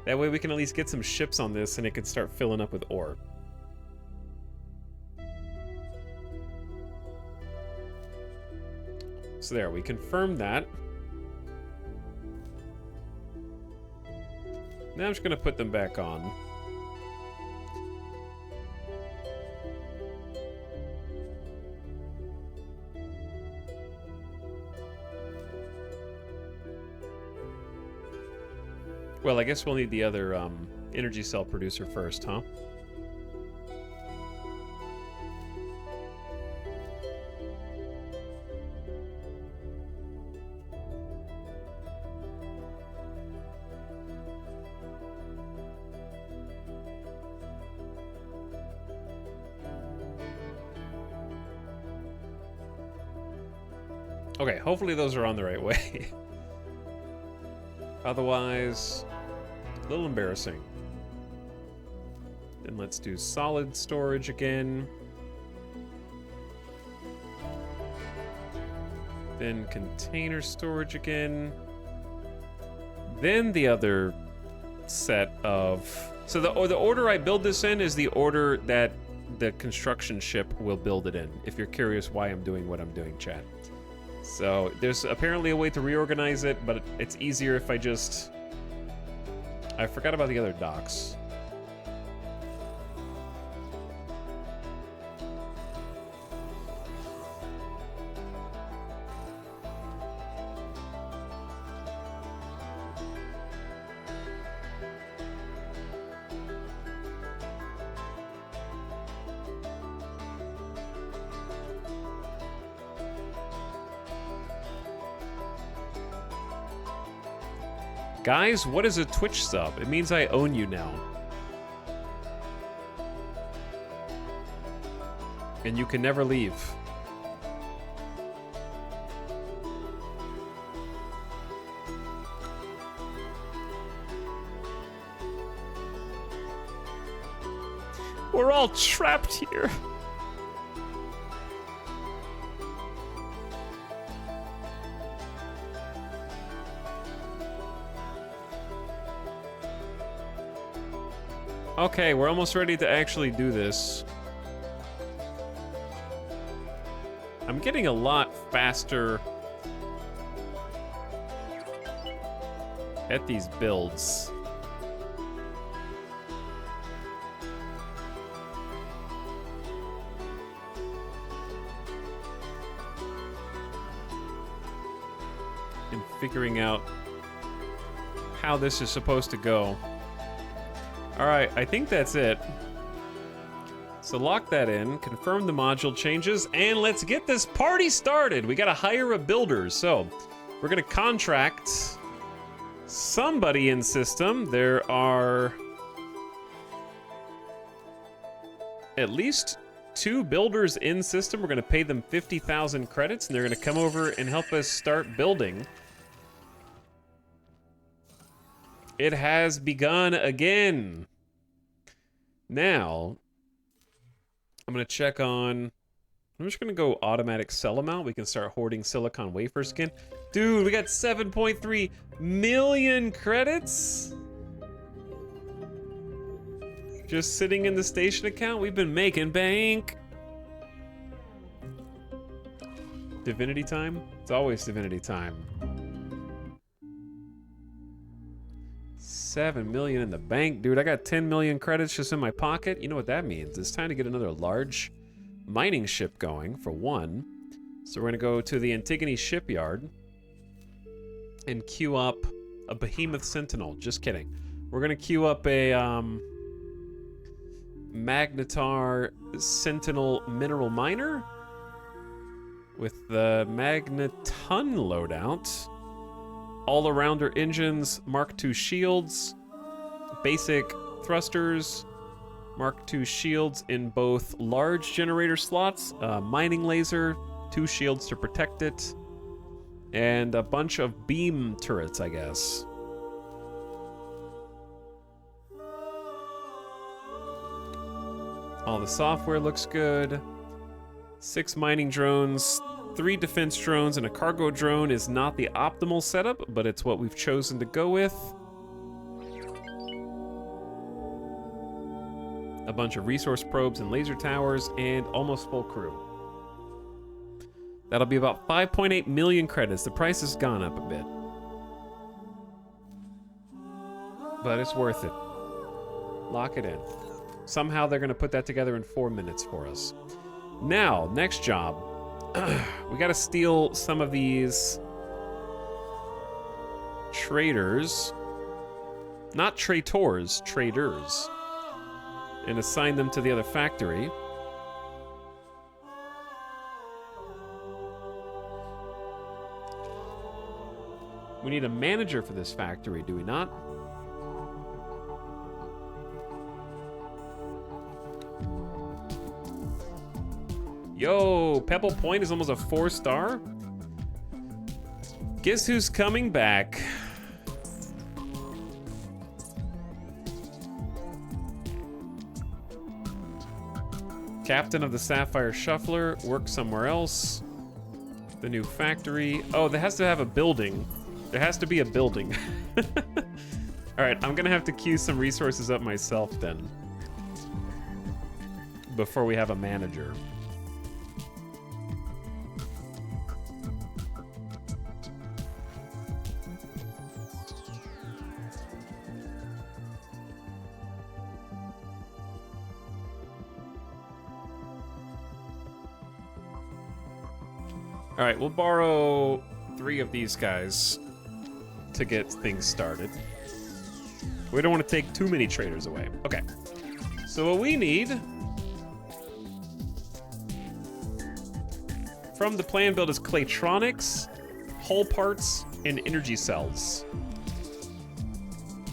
That way we can at least get some ships on this, and it can start filling up with ore. So there, we confirmed that. Now I'm just gonna put them back on. Well, I guess we'll need the other energy cell producer first, huh? Okay, hopefully those are on the right way. Otherwise, a little embarrassing. Then let's do solid storage again. Then container storage again. Then the other set of... So the order I build this in is the order that the construction ship will build it in, if you're curious why I'm doing what I'm doing, chat. So there's apparently a way to reorganize it, but it's easier if I just... I forgot about the other docks. Guys, what is a Twitch sub? It means I own you now. And you can never leave. We're all trapped here. Okay, we're almost ready to actually do this. I'm getting a lot faster at these builds. And figuring out how this is supposed to go. Alright, I think that's it. So lock that in, confirm the module changes, and let's get this party started! We gotta hire a builder, so we're gonna contract somebody in system. There are at least 2 builders in system. We're gonna pay them 50,000 credits, and they're gonna come over and help us start building. It has begun again. Now, I'm gonna check on... I'm just gonna go automatic sell amount. We can start hoarding silicon wafers again. Dude, we got 7.3 million credits? Just sitting in the station account. We've been making bank. Divinity time? It's always divinity time. 7 million in the bank, dude. I got 10 million credits just in my pocket. You know what that means? It's time to get another large mining ship going, for one. So we're gonna go to the Antigone shipyard and queue up a Behemoth Sentinel. Just kidding. We're gonna queue up a Magnetar Sentinel Mineral Miner with the Magneton loadout. All-arounder engines, Mark II shields, basic thrusters, Mark II shields in both large generator slots, mining laser, 2 shields to protect it, and a bunch of beam turrets, I guess. All the software looks good. 6 mining drones, 3 defense drones, and a cargo drone is not the optimal setup, but it's what we've chosen to go with. A bunch of resource probes and laser towers, and almost full crew. That'll be about 5.8 million credits. The price has gone up a bit. But it's worth it. Lock it in. Somehow they're going to put that together in 4 minutes for us. Now, next job. We got to steal some of these traders. Not traitors, traders. And assign them to the other factory. We need a manager for this factory, do we not? Yo, Pebble Point is almost a 4-star. Guess who's coming back? Captain of the Sapphire Shuffler, work somewhere else. The new factory. Oh, that has to have a building. There has to be a building. Alright, I'm gonna have to queue some resources up myself then. Before we have a manager. All right, we'll borrow 3 of these guys to get things started. We don't want to take too many traders away. Okay, so what we need from the plan build is Claytronics, hull parts, and energy cells.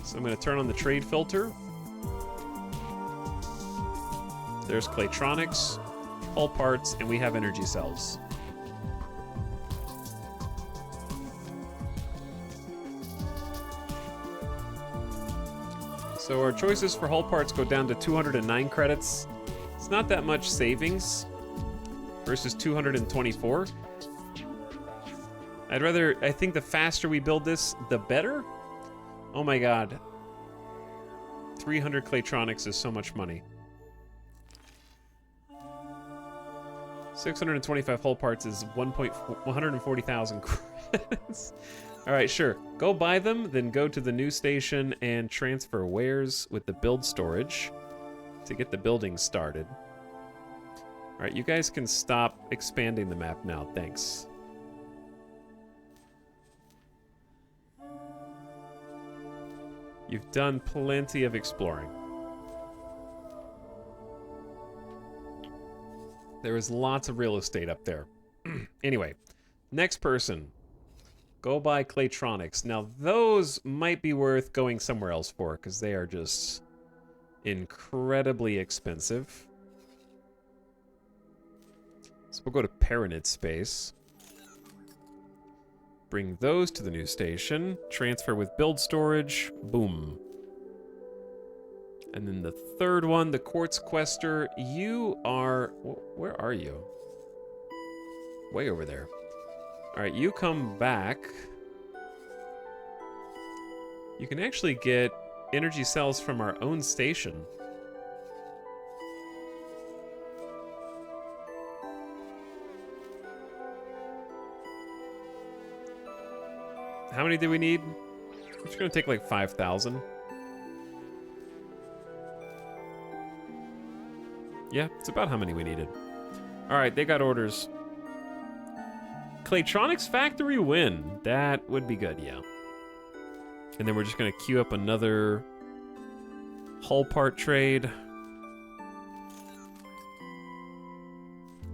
So I'm going to turn on the trade filter. There's Claytronics, hull parts, and we have energy cells. So our choices for hull parts go down to 209 credits. It's not that much savings versus 224. I think the faster we build this, the better. Oh my god. 300 Claytronics is so much money. 625 hull parts is 140,000 credits. All right, sure. Go buy them, then go to the new station and transfer wares with the build storage to get the building started. All right, you guys can stop expanding the map now. Thanks. You've done plenty of exploring. There is lots of real estate up there. Anyway, next person. Go buy Claytronics. Now, those might be worth going somewhere else for, because they are just incredibly expensive. So we'll go to Paranid Space. Bring those to the new station. Transfer with build storage. Boom. And then the third one, the Quartz Quester. You are... Where are you? Way over there. All right, you come back. You can actually get energy cells from our own station. How many do we need? It's gonna take like 5,000. Yeah, it's about how many we needed. All right, they got orders. Claytronics factory win. That would be good, yeah. And then we're just gonna queue up another hull part trade.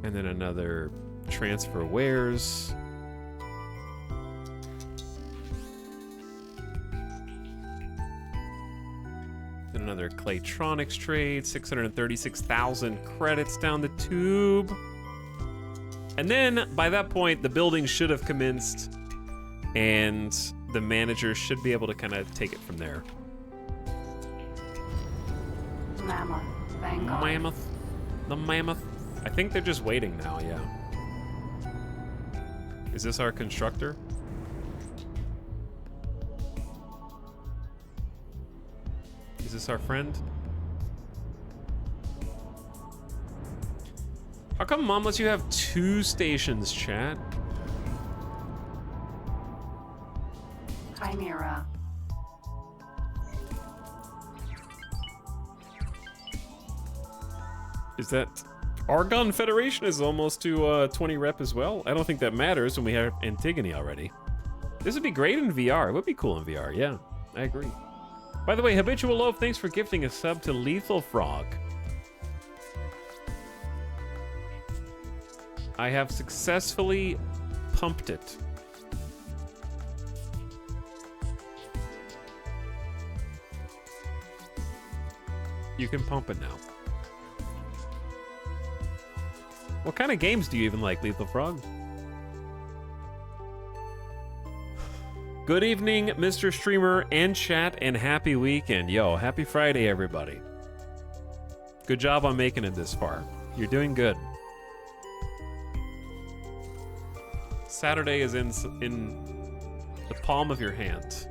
And then another transfer wares. Then another Claytronics trade, 636,000 credits down the tube. And then, by that point, the building should have commenced, and the manager should be able to kind of take it from there. Mammoth, Vanguard. Mammoth. The Mammoth. I think they're just waiting now, yeah. Is this our constructor? Is this our friend? How come Mom lets you have 2 stations, chat? Chimera. Is that... Argon Federation is almost to 20 rep as well? I don't think that matters when we have Antigone already. This would be great in VR. It would be cool in VR, yeah. I agree. By the way, Habitual Loaf, thanks for gifting a sub to Lethal Frog. I have successfully pumped it. You can pump it now. What kind of games do you even like, Lethal Frog? Good evening, Mr. Streamer and chat, and happy weekend. Yo, happy Friday, everybody. Good job on making it this far. You're doing good. Saturday is in the palm of your hand.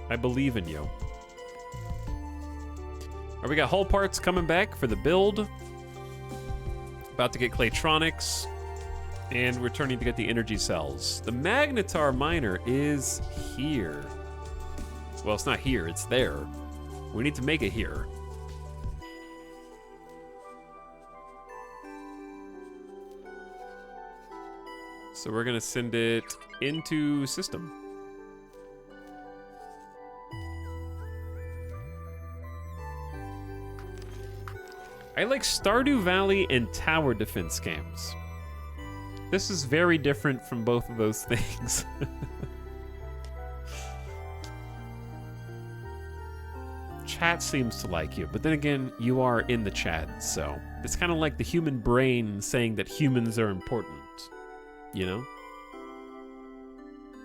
I believe in you. All right, we got hull parts coming back for the build. About to get Claytronics. And we're turning to get the energy cells. The Magnetar miner is here. Well, it's not here, it's there. We need to make it here. So we're gonna send it into system. I like Stardew Valley and tower defense games. This is very different from both of those things. Chat seems to like you, but then again, you are in the chat, so it's kind of like the human brain saying that humans are important, you know?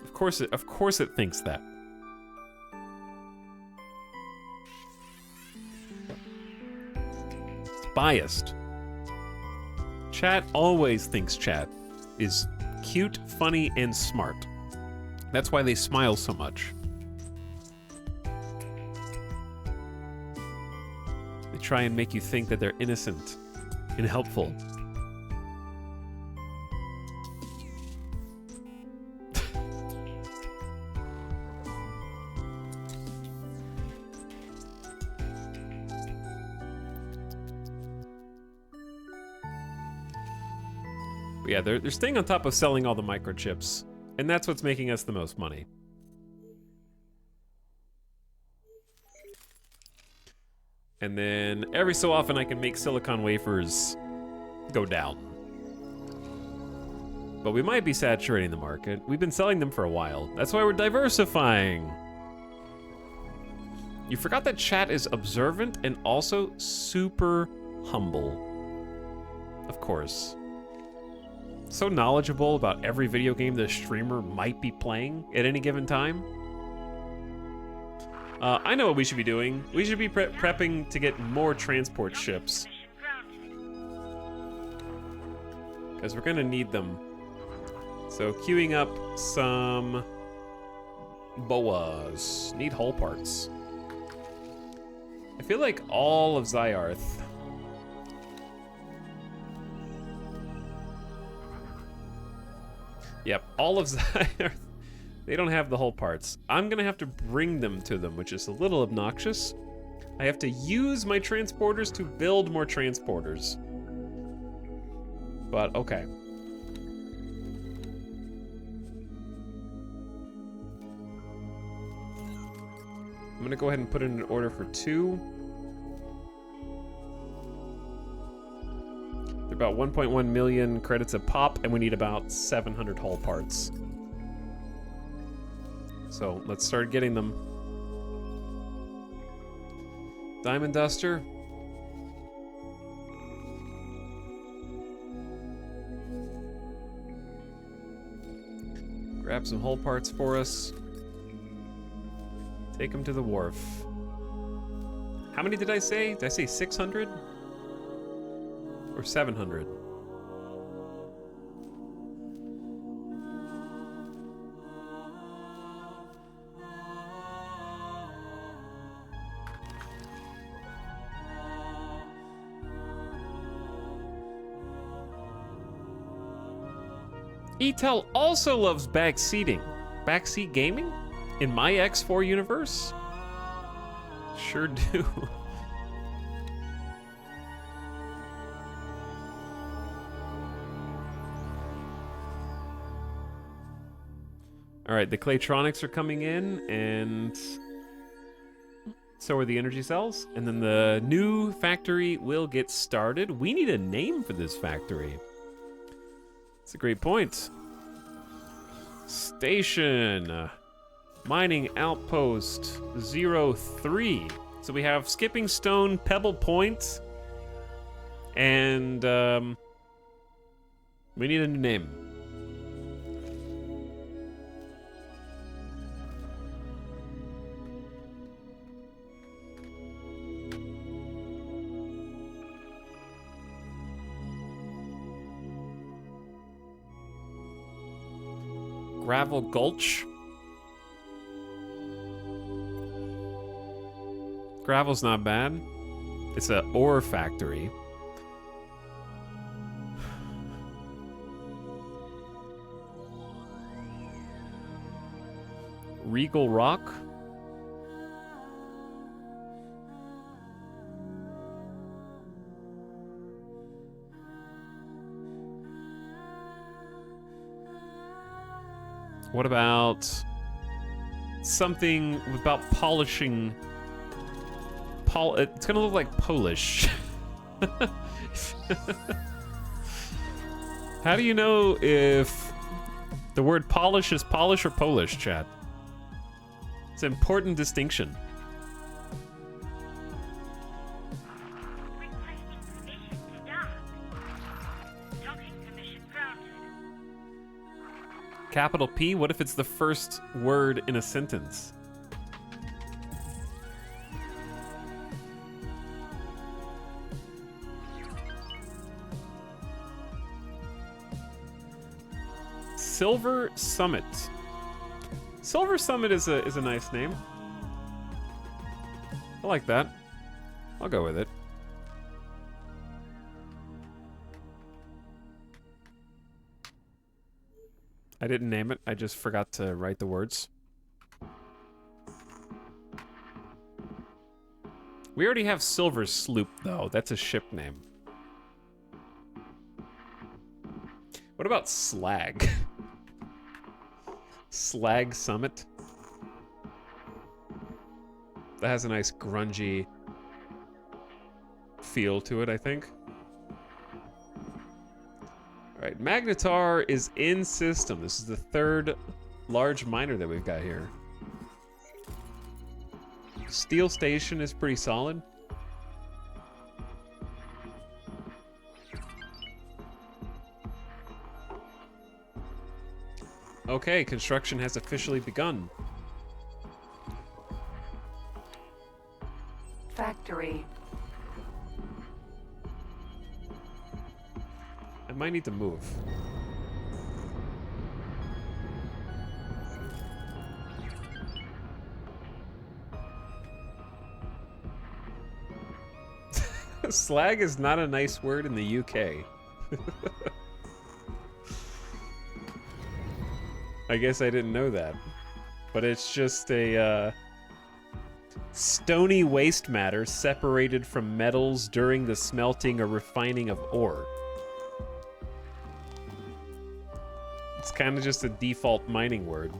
Of course it thinks that. Biased. Chat always thinks chat is cute, funny, and smart. That's why they smile so much. They try and make you think that they're innocent and helpful. But yeah, they're staying on top of selling all the microchips, and that's what's making us the most money. And then every so often I can make silicon wafers go down. But we might be saturating the market. We've been selling them for a while. That's why we're diversifying. You forgot that chat is observant and also super humble. Of course. So knowledgeable about every video game the streamer might be playing at any given time. I know what we should be doing. We should be prepping to get more transport ships. Because we're gonna need them. So queuing up some boas. Need hull parts. I feel like all of Zyarth. Yep, all of Zyarth. They don't have the hull parts. I'm gonna have to bring them to them, which is a little obnoxious. I have to use my transporters to build more transporters. But okay. I'm gonna go ahead and put in an order for 2. They're about 1.1 million credits a pop, and we need about 700 hull parts. So let's start getting them. Diamond Duster. Grab some hull parts for us. Take them to the wharf. How many did I say? Did I say 600? Or 700? Etel also loves backseating. Backseat gaming? In my X4 universe? Sure do. All right, the Claytronics are coming in, and so are the energy cells. And then the new factory will get started. We need a name for this factory. That's a great point. Station. Mining Outpost 03. So we have Skipping Stone, Pebble Point, and we need a new name. Gravel Gulch. Gravel's not bad. It's a ore factory. Regal Rock. What about something about polishing? It's gonna look like Polish. How do you know if the word polish is Polish or Polish, chat? It's an important distinction. Requesting permission to dock. Docking permission granted. Capital P, what if it's the first word in a sentence? Silver Summit. Silver Summit is a nice name. I like that. I'll go with it. I didn't name it. I just forgot to write the words. We already have Silver Sloop, though. That's a ship name. What about Slag? Slag Summit? That has a nice grungy feel to it, I think. Alright, Magnetar is in system. This is the third large miner that we've got here. Steel Station is pretty solid. Okay, construction has officially begun. Factory. I might need to move. Slag is not a nice word in the UK. I guess I didn't know that. But it's just a stony waste matter separated from metals during the smelting or refining of ore. It's kind of just a default mining word.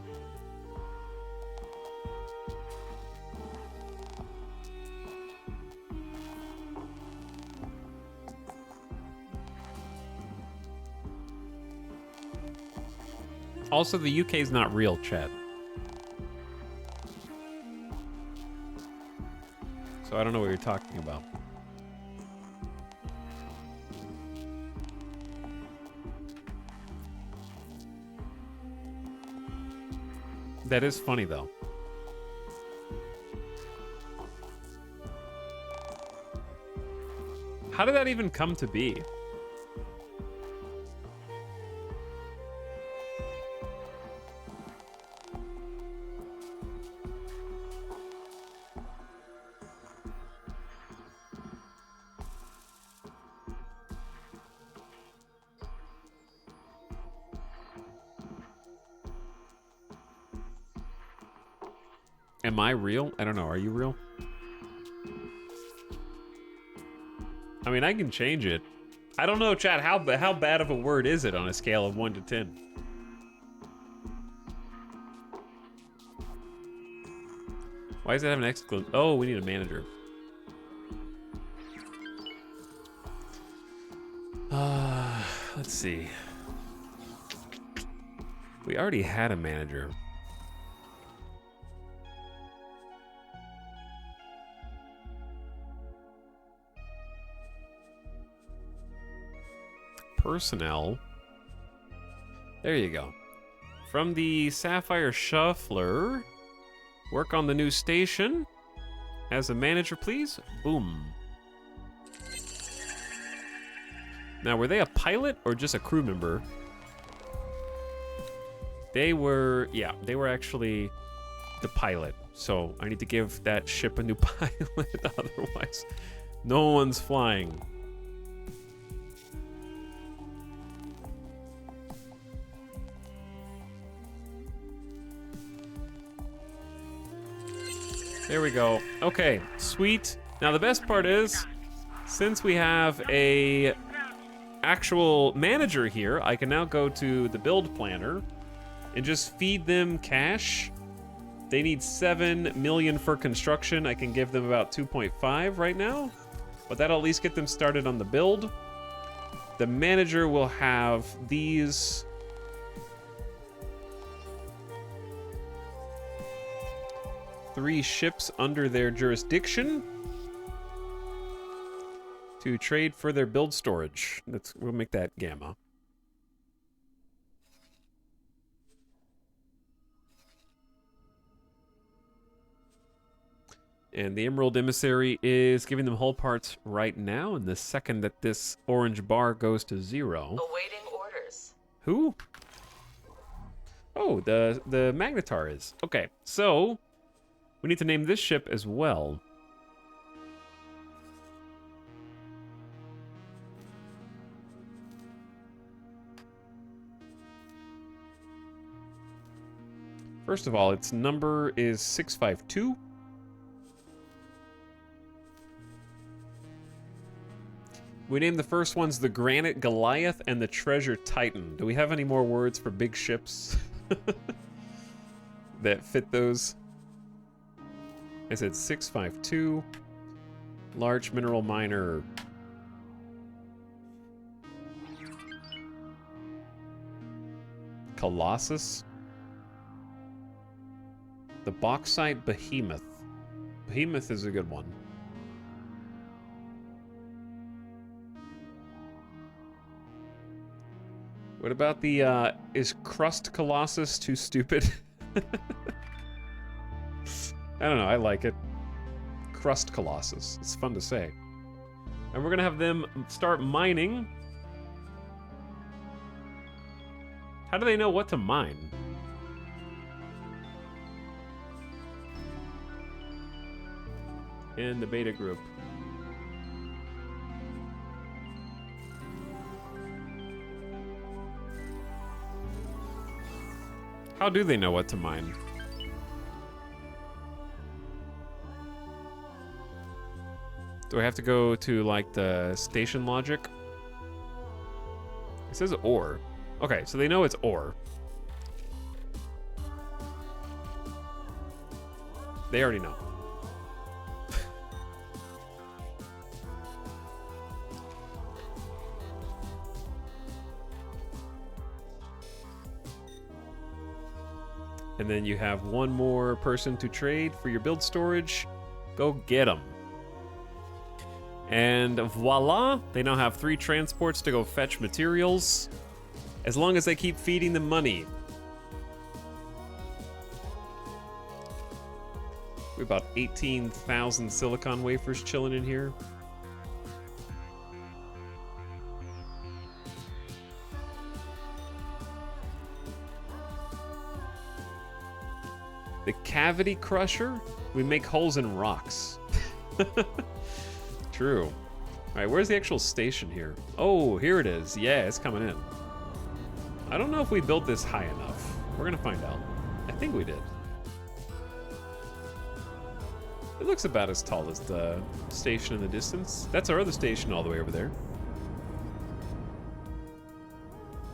Also, the UK is not real, chat. So I don't know what you're talking about. That is funny, though. How did that even come to be? Am I real? I don't know. Are you real? I mean, I can change it. I don't know, chat. How bad of a word is it on a scale of 1 to 10? Why does it have an exclamation? Oh, we need a manager. Let's see. We already had a manager. Personnel. There you go. From the Sapphire Shuffler. Work on the new station. As a manager, please. Boom. Now, were they a pilot or just a crew member? They were, yeah, they were actually the pilot. So I need to give that ship a new pilot. Otherwise, no one's flying. There we go. Okay, sweet. Now the best part is, since we have a actual manager here, I can now go to the build planner and just feed them cash. They need 7 million for construction. I can give them about 2.5 right now, but that'll at least get them started on the build. The manager will have these. Three ships under their jurisdiction to trade for their build storage. We'll make that Gamma. And the Emerald Emissary is giving them hull parts right now, and the second that this orange bar goes to 0... Awaiting orders. Who? Oh, the Magnetar is. Okay, so we need to name this ship as well. First of all, its number is 652. We named the first ones the Granite Goliath and the Treasure Titan. Do we have any more words for big ships that fit those? I said 652. Large mineral miner. Colossus. The Bauxite Behemoth. Behemoth is a good one. What about the, is Crust Colossus too stupid? I don't know, I like it. Crust Colossus. It's fun to say. And we're gonna have them start mining. How do they know what to mine? In the beta group. How do they know what to mine? Do I have to go to, like, the station logic? It says ore. Okay, so they know it's ore. They already know. And then you have one more person to trade for your build storage. Go get them. And voila, they now have 3 transports to go fetch materials. As long as they keep feeding them money. We have about 18,000 silicon wafers chilling in here. cavity crusher? We make holes in rocks. True. Alright, where's the actual station here? Oh, here it is. Yeah, it's coming in. I don't know if we built this high enough. We're gonna find out. I think we did. It looks about as tall as the station in the distance. That's our other station all the way over there.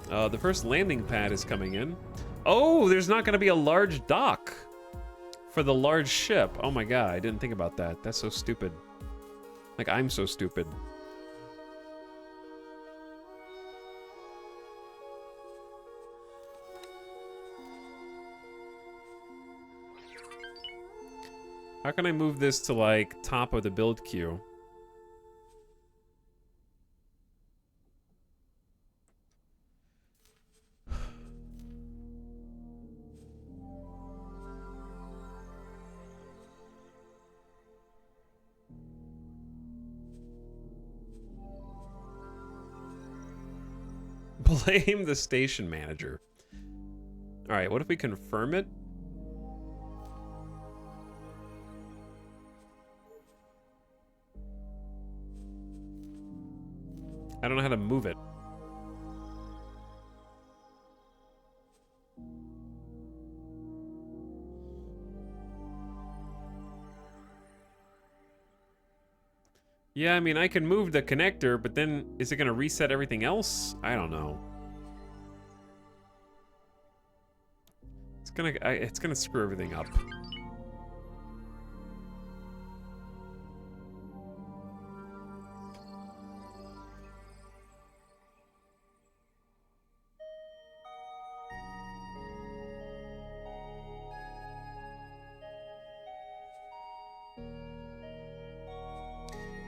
The first landing pad is coming in. Oh, there's not gonna be a large dock for the large ship. Oh my god, I didn't think about that. That's so stupid. Like, I'm so stupid. How can I move this to, like, top of the build queue? Blame the station manager. Alright, what if we confirm it? I don't know how to move it. Yeah, I mean, I can move the connector, but then is it gonna reset everything else? I don't know. It's gonna screw everything up.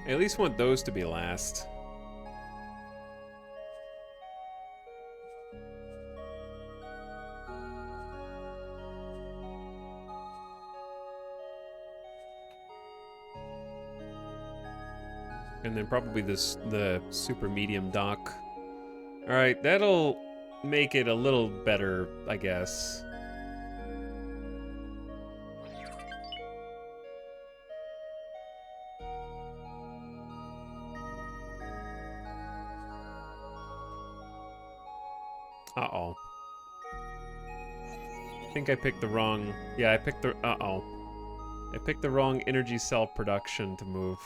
I at least want those to be last. And then probably the super medium dock. All right, that'll make it a little better, I guess. Uh-oh. I think I picked the wrong... Yeah, I picked the... Uh-oh. I picked the wrong energy cell production to move.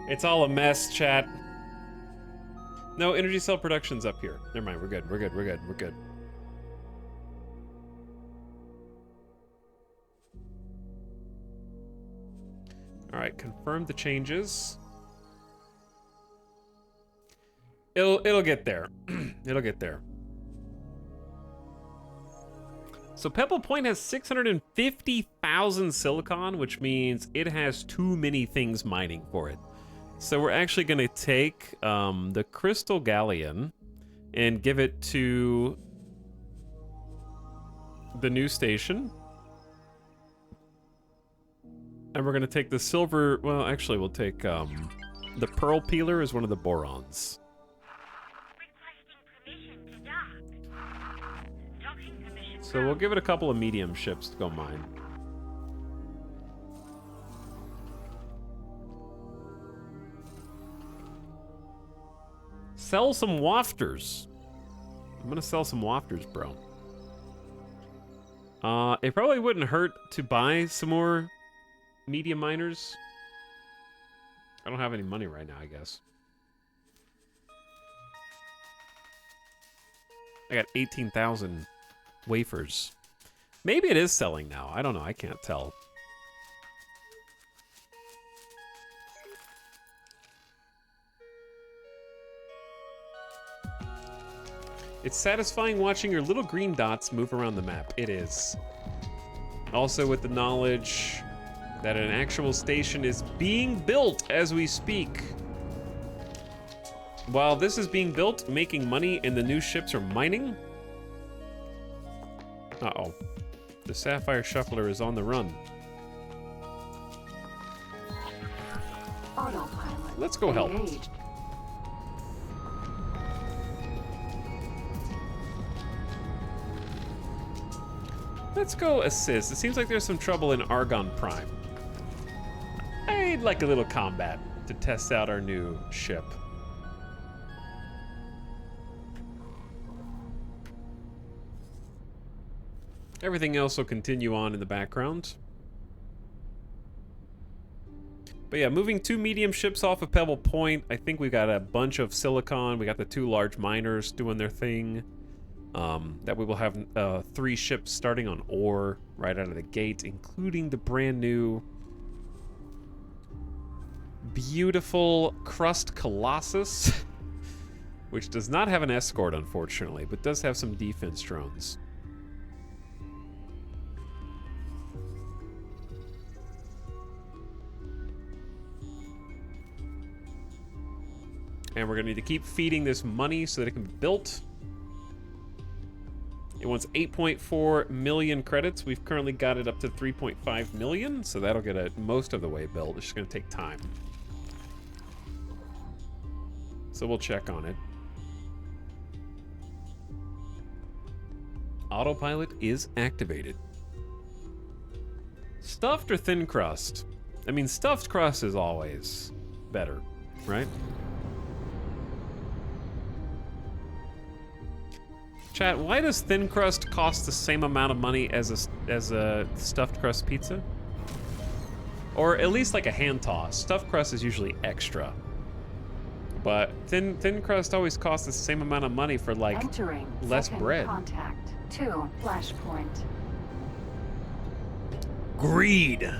It's all a mess, chat. No, energy cell production's up here. Never mind, we're good, we're good, we're good, we're good. Alright, confirm the changes. It'll get there. It'll get there. So Pebble Point has 650,000 silicon, which means it has too many things mining for it. So we're actually going to take the Crystal Galleon and give it to the new station. And we're going to take the silver... Well, actually, we'll take the Pearl Peeler as one of the Borons. So we'll give it a couple of medium ships to go mine. Sell some wafters. I'm gonna sell some wafters, bro. It probably wouldn't hurt to buy some more medium miners. I don't have any money right now, I guess. I got 18,000 wafers. Maybe it is selling now. I don't know. I can't tell. It's satisfying watching your little green dots move around the map. It is. Also with the knowledge that an actual station is being built as we speak. While this is being built, making money, and the new ships are mining. Uh-oh. The Sapphire Shuffler is on the run. Autopilot. Let's go help. Engaged. Let's go assist. It seems like there's some trouble in Argon Prime. I'd like a little combat to test out our new ship. Everything else will continue on in the background. But yeah, moving 2 medium ships off of Pebble Point. I think we got a bunch of silicon. We got the 2 large miners doing their thing. That we will have 3 ships starting on ore right out of the gate, including the brand new beautiful Crust Colossus, which does not have an escort, unfortunately, but does have some defense drones. And we're gonna need to keep feeding this money so that it can be built. It wants 8.4 million credits. We've currently got it up to 3.5 million, so that'll get it most of the way built. It's just gonna take time. So we'll check on it. Autopilot is activated. Stuffed or thin crust? I mean, stuffed crust is always better, right? Chat, why does thin crust cost the same amount of money as a stuffed crust pizza? Or at least like a hand toss. Stuffed crust is usually extra. But thin crust always costs the same amount of money for like less bread. Contact 2 flashpoint. Greed.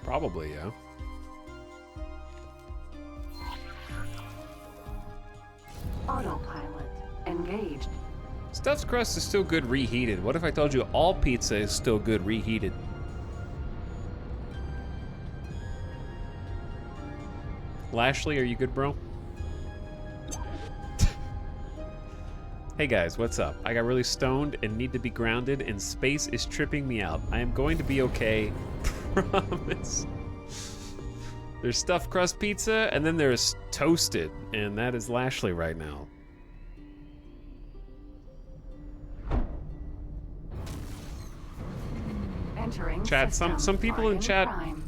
Probably, yeah. Autopilot engaged. Stuffed crust is still good reheated. What if I told you all pizza is still good reheated? Lashley, are you good, bro? Hey guys, what's up? I got really stoned and need to be grounded, and space is tripping me out. I am going to be okay. Promise. There's stuffed crust pizza, and then there's toasted, and that is Lashley right now. Entering Chat, some people in chat Prime.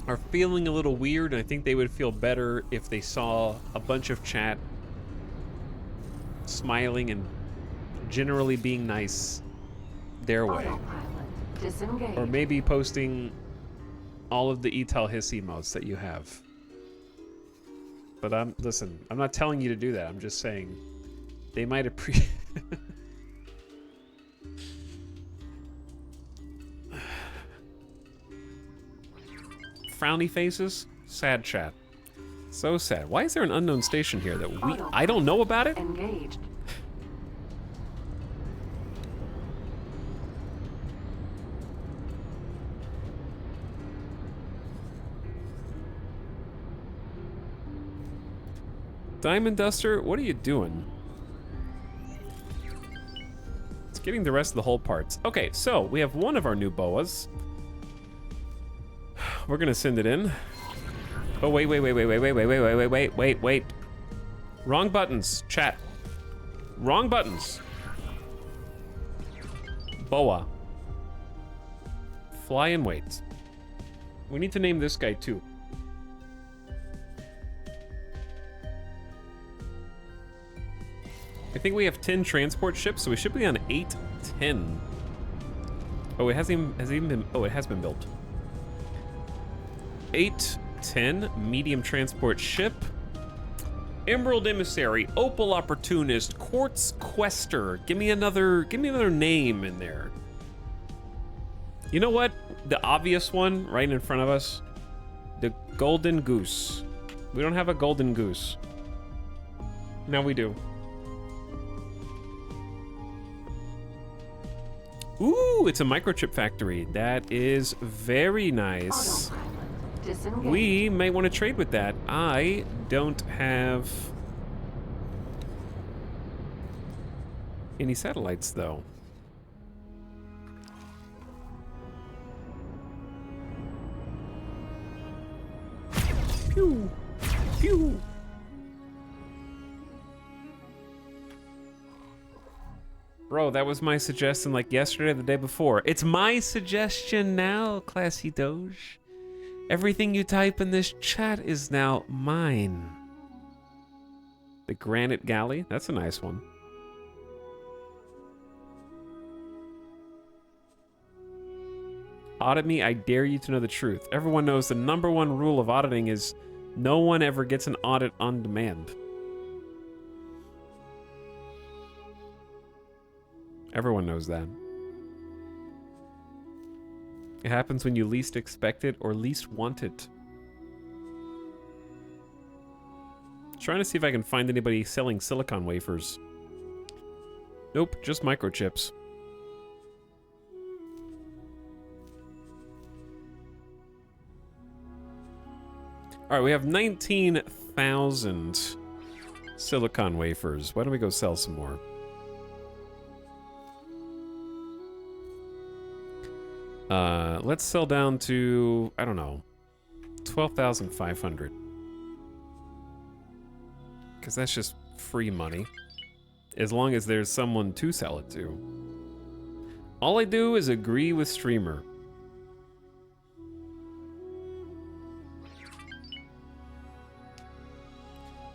are feeling a little weird, and I think they would feel better if they saw a bunch of chat smiling and generally being nice their way. Autopilot disengaged. Or maybe posting all of the Etal Hiss emotes that you have. But listen, I'm not telling you to do that. I'm just saying they might appreciate. Frowny faces, sad chat. So sad. Why is there an unknown station here that I don't know about it? Engaged. Diamond Duster, what are you doing? It's getting the rest of the hull parts. Okay, so we have one of our new boas. We're gonna send it in. Oh, wait. Wrong buttons, chat. Wrong buttons. Boa. Fly and wait. We need to name this guy too. I think we have 10 transport ships, so we should be on 8-10. Oh, it hasn't even been, oh, it has been built. 8-10, medium transport ship. Emerald Emissary, Opal Opportunist, Quartz Quester. Give me another name in there. You know what? The obvious one right in front of us. The Golden Goose. We don't have a Golden Goose. Now we do. Ooh, it's a microchip factory. That is very nice. We may want to trade with that. I don't have any satellites, though. Pew! Pew! Oh, that was my suggestion like yesterday or the day before. It's my suggestion now, Classy Doge. Everything you type in this chat is now mine. The Granite Galley, that's a nice one. Audit me, I dare you to know the truth. Everyone knows the #1 rule of auditing is no one ever gets an audit on demand. Everyone knows that. It happens when you least expect it or least want it. Trying to see if I can find anybody selling silicon wafers. Nope, just microchips. All right, we have 19,000 silicon wafers. Why don't we go sell some more? Let's sell down to, I don't know, 12,500. Because that's just free money. As long as there's someone to sell it to. All I do is agree with streamer.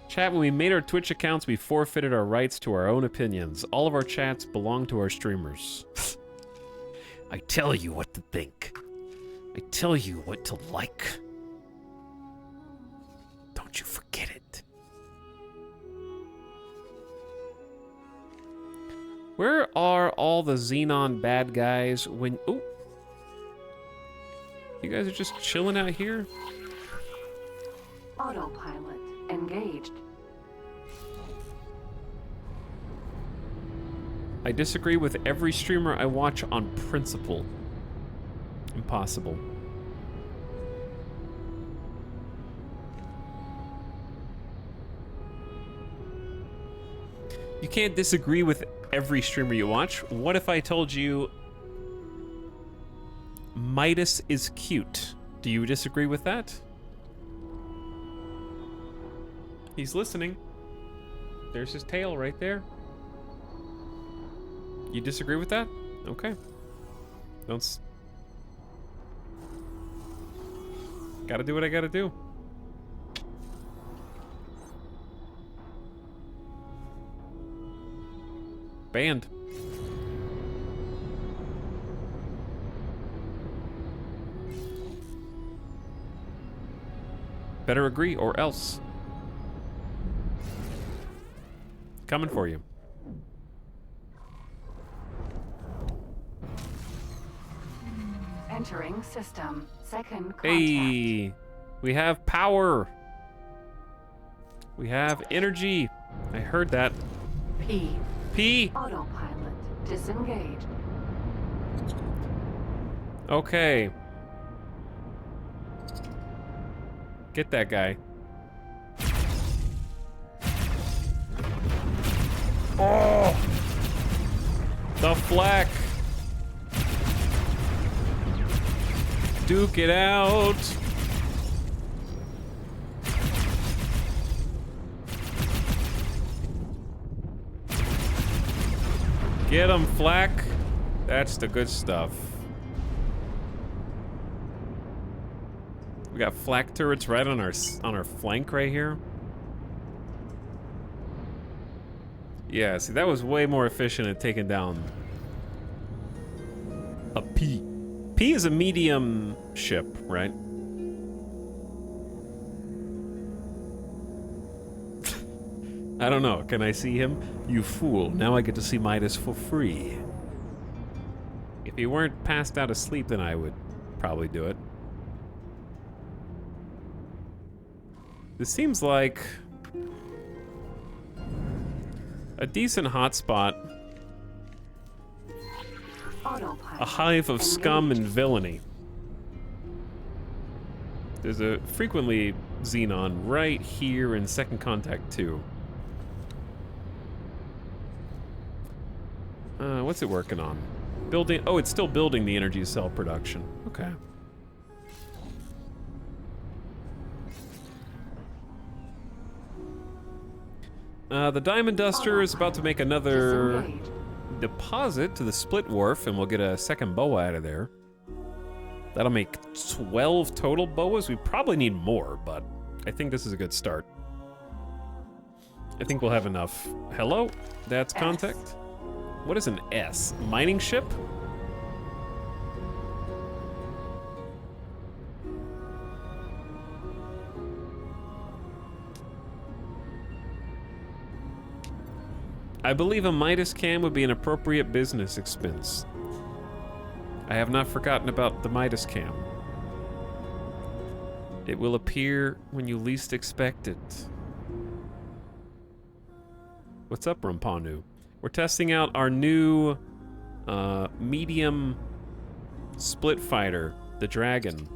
Chat, when we made our Twitch accounts, we forfeited our rights to our own opinions. All of our chats belong to our streamers. I tell you what to think. I tell you what to like. Don't you forget it. Where are all the Xenon bad guys when... Oh! You guys are just chilling out here? Autopilot engaged. I disagree with every streamer I watch on principle. Impossible. You can't disagree with every streamer you watch. What if I told you Midas is cute? Do you disagree with that? He's listening. There's his tail right there. You disagree with that? Okay. Don't. Gotta do what I gotta do. Banned. Better agree or else. Coming for you. Entering system. Second contact. Hey, we have power. We have energy. I heard that. P. P. Autopilot disengaged. Okay. Get that guy. Oh! The flak. Duke it out. Get him, flak. That's the good stuff. We got flak turrets right on our flank right here. Yeah, see, that was way more efficient at taking down a P. P is a medium ship, right? I don't know. Can I see him? You fool. Now I get to see Midas for free. If he weren't passed out asleep, then I would probably do it. This seems like a decent hotspot. A hive of scum and villainy. There's a frequently Xenon right here in Second Contact 2. What's it working on? Building. Oh, it's still building the energy cell production. Okay. The Diamond Duster is about to make another deposit to the split wharf, and we'll get a second boa out of there. That'll make 12 total boas. We probably need more, but I think this is a good start. I think we'll have enough. Hello? That's contact. What is an S? Mining ship? I believe a Midas cam would be an appropriate business expense. I have not forgotten about the Midas cam. It will appear when you least expect it. What's up, Rampanu? We're testing out our new medium split fighter, the Dragon.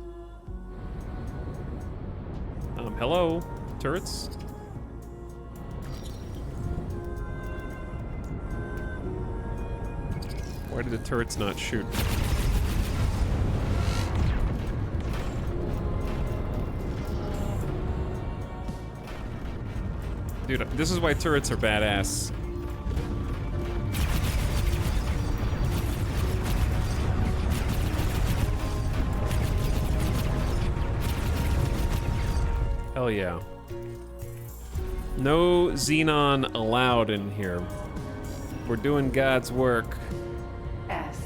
Hello, turrets? Why did the turrets not shoot? Dude, this is why turrets are badass. Hell yeah. No Xenon allowed in here. We're doing God's work. S.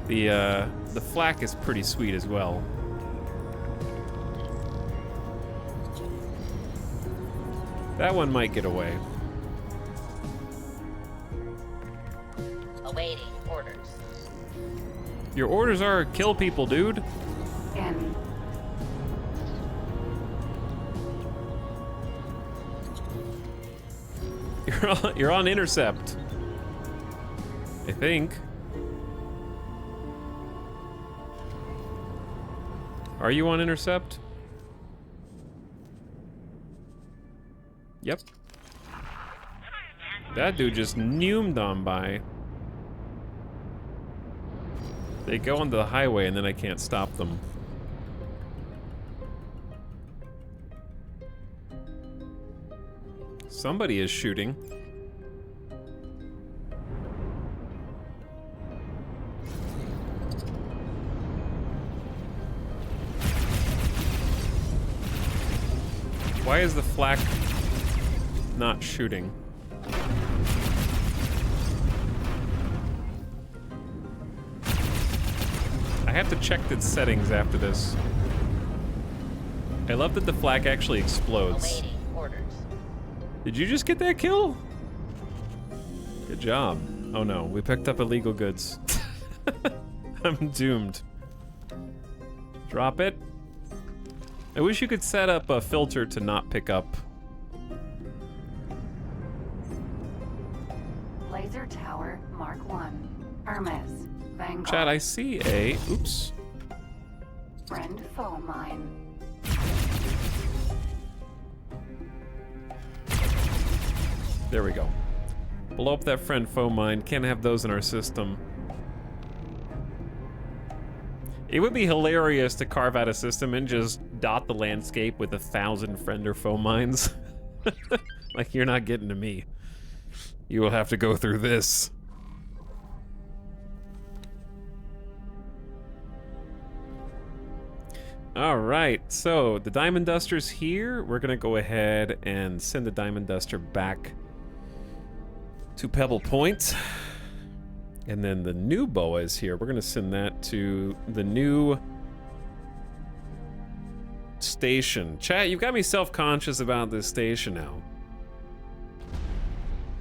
The flak is pretty sweet as well. That one might get away. Awaiting orders. Your orders are kill people, dude. N. You're on intercept. I think. Are you on intercept? Yep. That dude just neumed on by. They go onto the highway and then I can't stop them. Somebody is shooting. Why is the flak not shooting? I have to check its settings after this. I love that the flak actually explodes. Awaiting orders. Did you just get that kill? Good job. Oh no, we picked up illegal goods. I'm doomed. Drop it. I wish you could set up a filter to not pick up. Laser Tower Mark 1. Hermes. Vanguard. Chad, I see a... Oops. Friend foe mine. There we go. Blow up that friend foe mine. Can't have those in our system. It would be hilarious to carve out a system and just dot the landscape with 1,000 friend or foe mines. Like, you're not getting to me. You will have to go through this. All right, so the Diamond Duster's here. We're gonna go ahead and send the Diamond Duster back to Pebble Point. And then the new boa is here. We're gonna send that to the new station. Chat, you've got me self-conscious about this station now.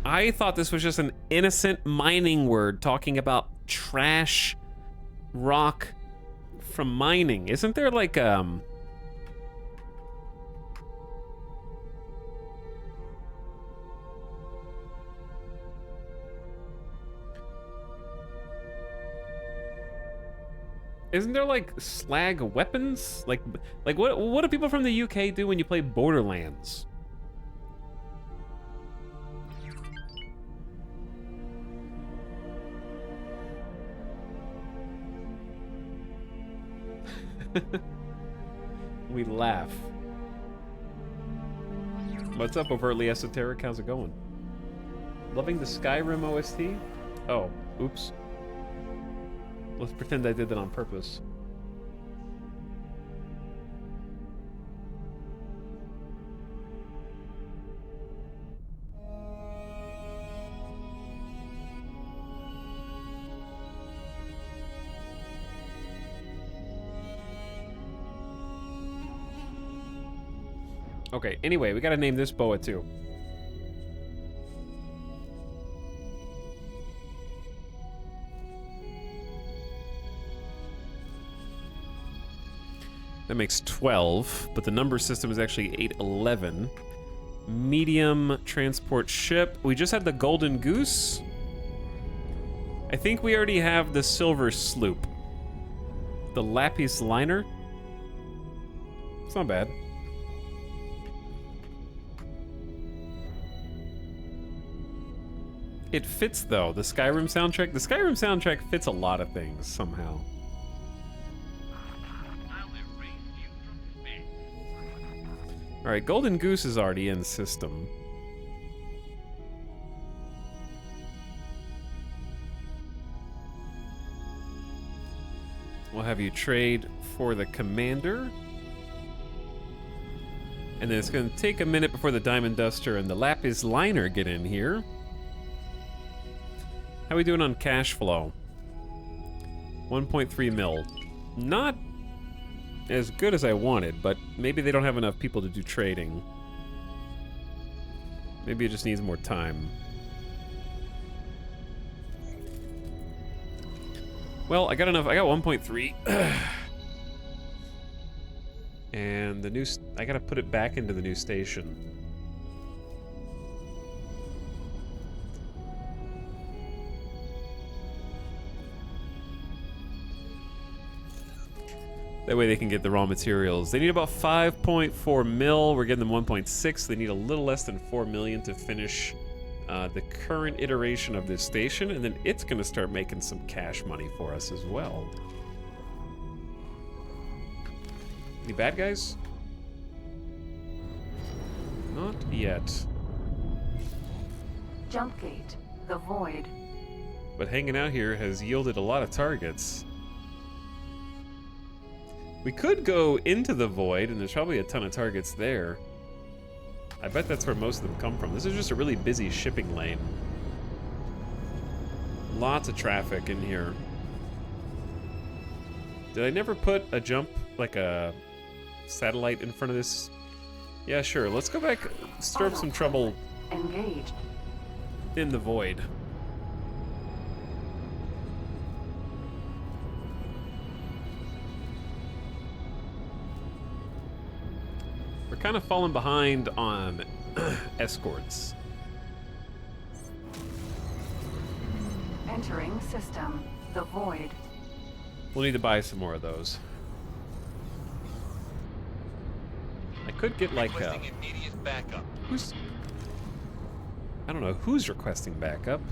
I thought this was just an innocent mining word talking about trash rock from mining. Isn't there like isn't there like slag weapons? Like what do people from the UK do when you play Borderlands? We laugh. What's up, Overtly Esoteric? How's it going? Loving the Skyrim OST? Oh, oops. Let's pretend I did that on purpose. Okay, anyway, we gotta name this boa too. That makes 12, but the number system is actually 811. Medium transport ship. We just had the Golden Goose. I think we already have the Silver Sloop. The Lapis Liner. It's not bad. It fits, though, the Skyrim soundtrack. The Skyrim soundtrack fits a lot of things, somehow. Alright, Golden Goose is already in system. We'll have you trade for the Commander. And then it's going to take a minute before the Diamond Duster and the Lapis Liner get in here. How are we doing on cash flow? 1.3 mil. Not as good as I wanted, but maybe they don't have enough people to do trading. Maybe it just needs more time. Well, I got enough. I got 1.3. And the new... I gotta put it back into the new station. That way they can get the raw materials. They need about 5.4 mil. We're getting them 1.6. They need a little less than 4 million to finish the current iteration of this station, and then it's going to start making some cash money for us as well. Any bad guys? Not yet. Jump gate, the void. But hanging out here has yielded a lot of targets. We could go into the void, and there's probably a ton of targets there. I bet that's where most of them come from. This is just a really busy shipping lane. Lots of traffic in here. Did I never put a jump, like a satellite in front of this? Yeah, sure. Let's go back, stir up some trouble. Engaged. In the void. We're kind of falling behind on escorts. Entering system, the void. We'll need to buy some more of those. I could get like immediate backup. Who's... I don't know who's requesting backup.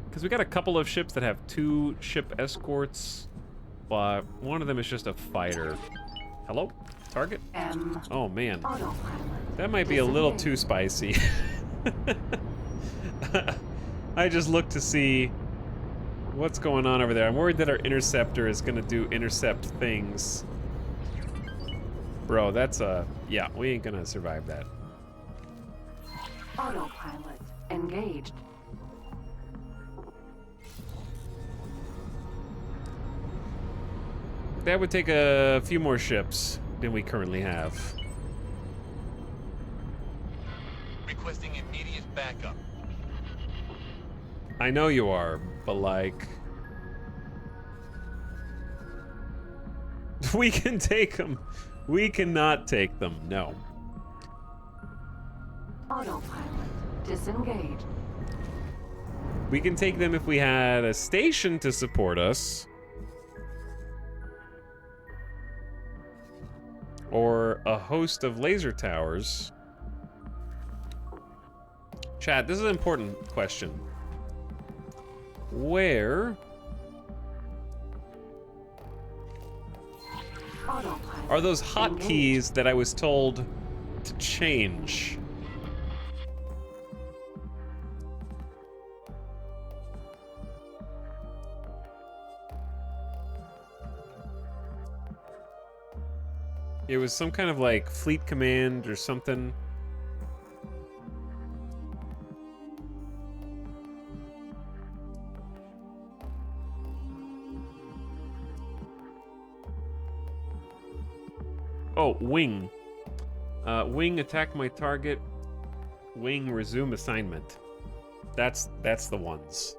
Because we got a couple of ships that have 2 ship escorts, but one of them is just a fighter. Hello? Target? Oh man. That might be a little too spicy. I just looked to see what's going on over there. I'm worried that our interceptor is gonna do intercept things. Bro, that's yeah, we ain't gonna survive that. Autopilot engaged. That would take a few more ships than we currently have. Requesting immediate backup. I know you are, but like... we can take them. We cannot take them, no. Autopilot disengaged. We can take them if we had a station to support us. Or a host of laser towers. Chat, this is an important question. Where are those hotkeys that I was told to change. It was some kind of like fleet command or something. Oh, wing. Wing attack my target. Wing resume assignment. That's the ones.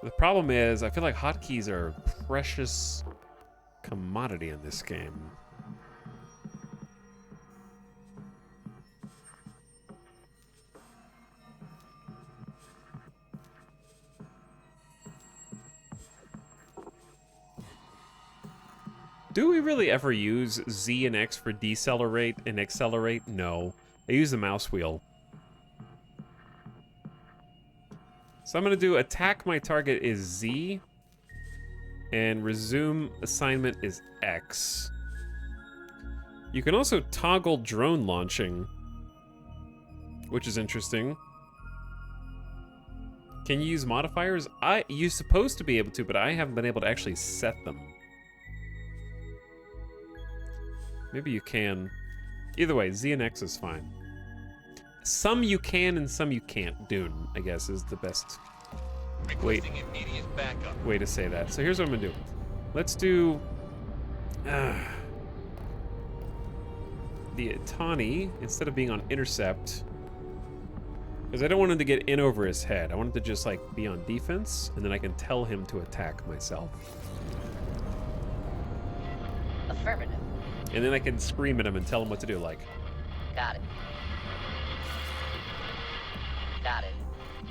The problem is, I feel like hotkeys are a precious commodity in this game. Do we really ever use Z and X for decelerate and accelerate? No. I use the mouse wheel. So I'm going to do attack my target is Z, and resume assignment is X. You can also toggle drone launching, which is interesting. Can you use modifiers? You're supposed to be able to, but I haven't been able to actually set them. Maybe you can. Either way, Z and X is fine. Some you can and some you can't. Dune, I guess, is the best way to say that. So here's what I'm gonna do. Let's do the Itani instead of being on intercept, because I don't want him to get in over his head. I want him to just like be on defense, and then I can tell him to attack myself. Affirmative. And then I can scream at him and tell him what to do, like. Got it. Got it.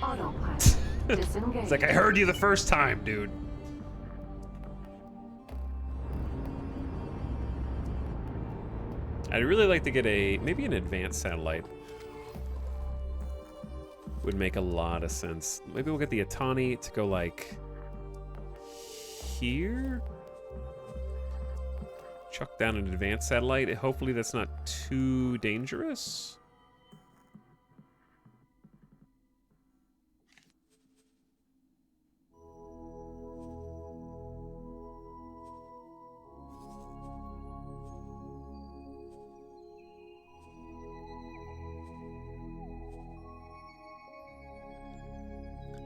Autopilot. Disengage. It's like, I heard you the first time, dude. I'd really like to get maybe an advanced satellite. Would make a lot of sense. Maybe we'll get the Itani to go like here. Chuck down an advanced satellite. Hopefully that's not too dangerous.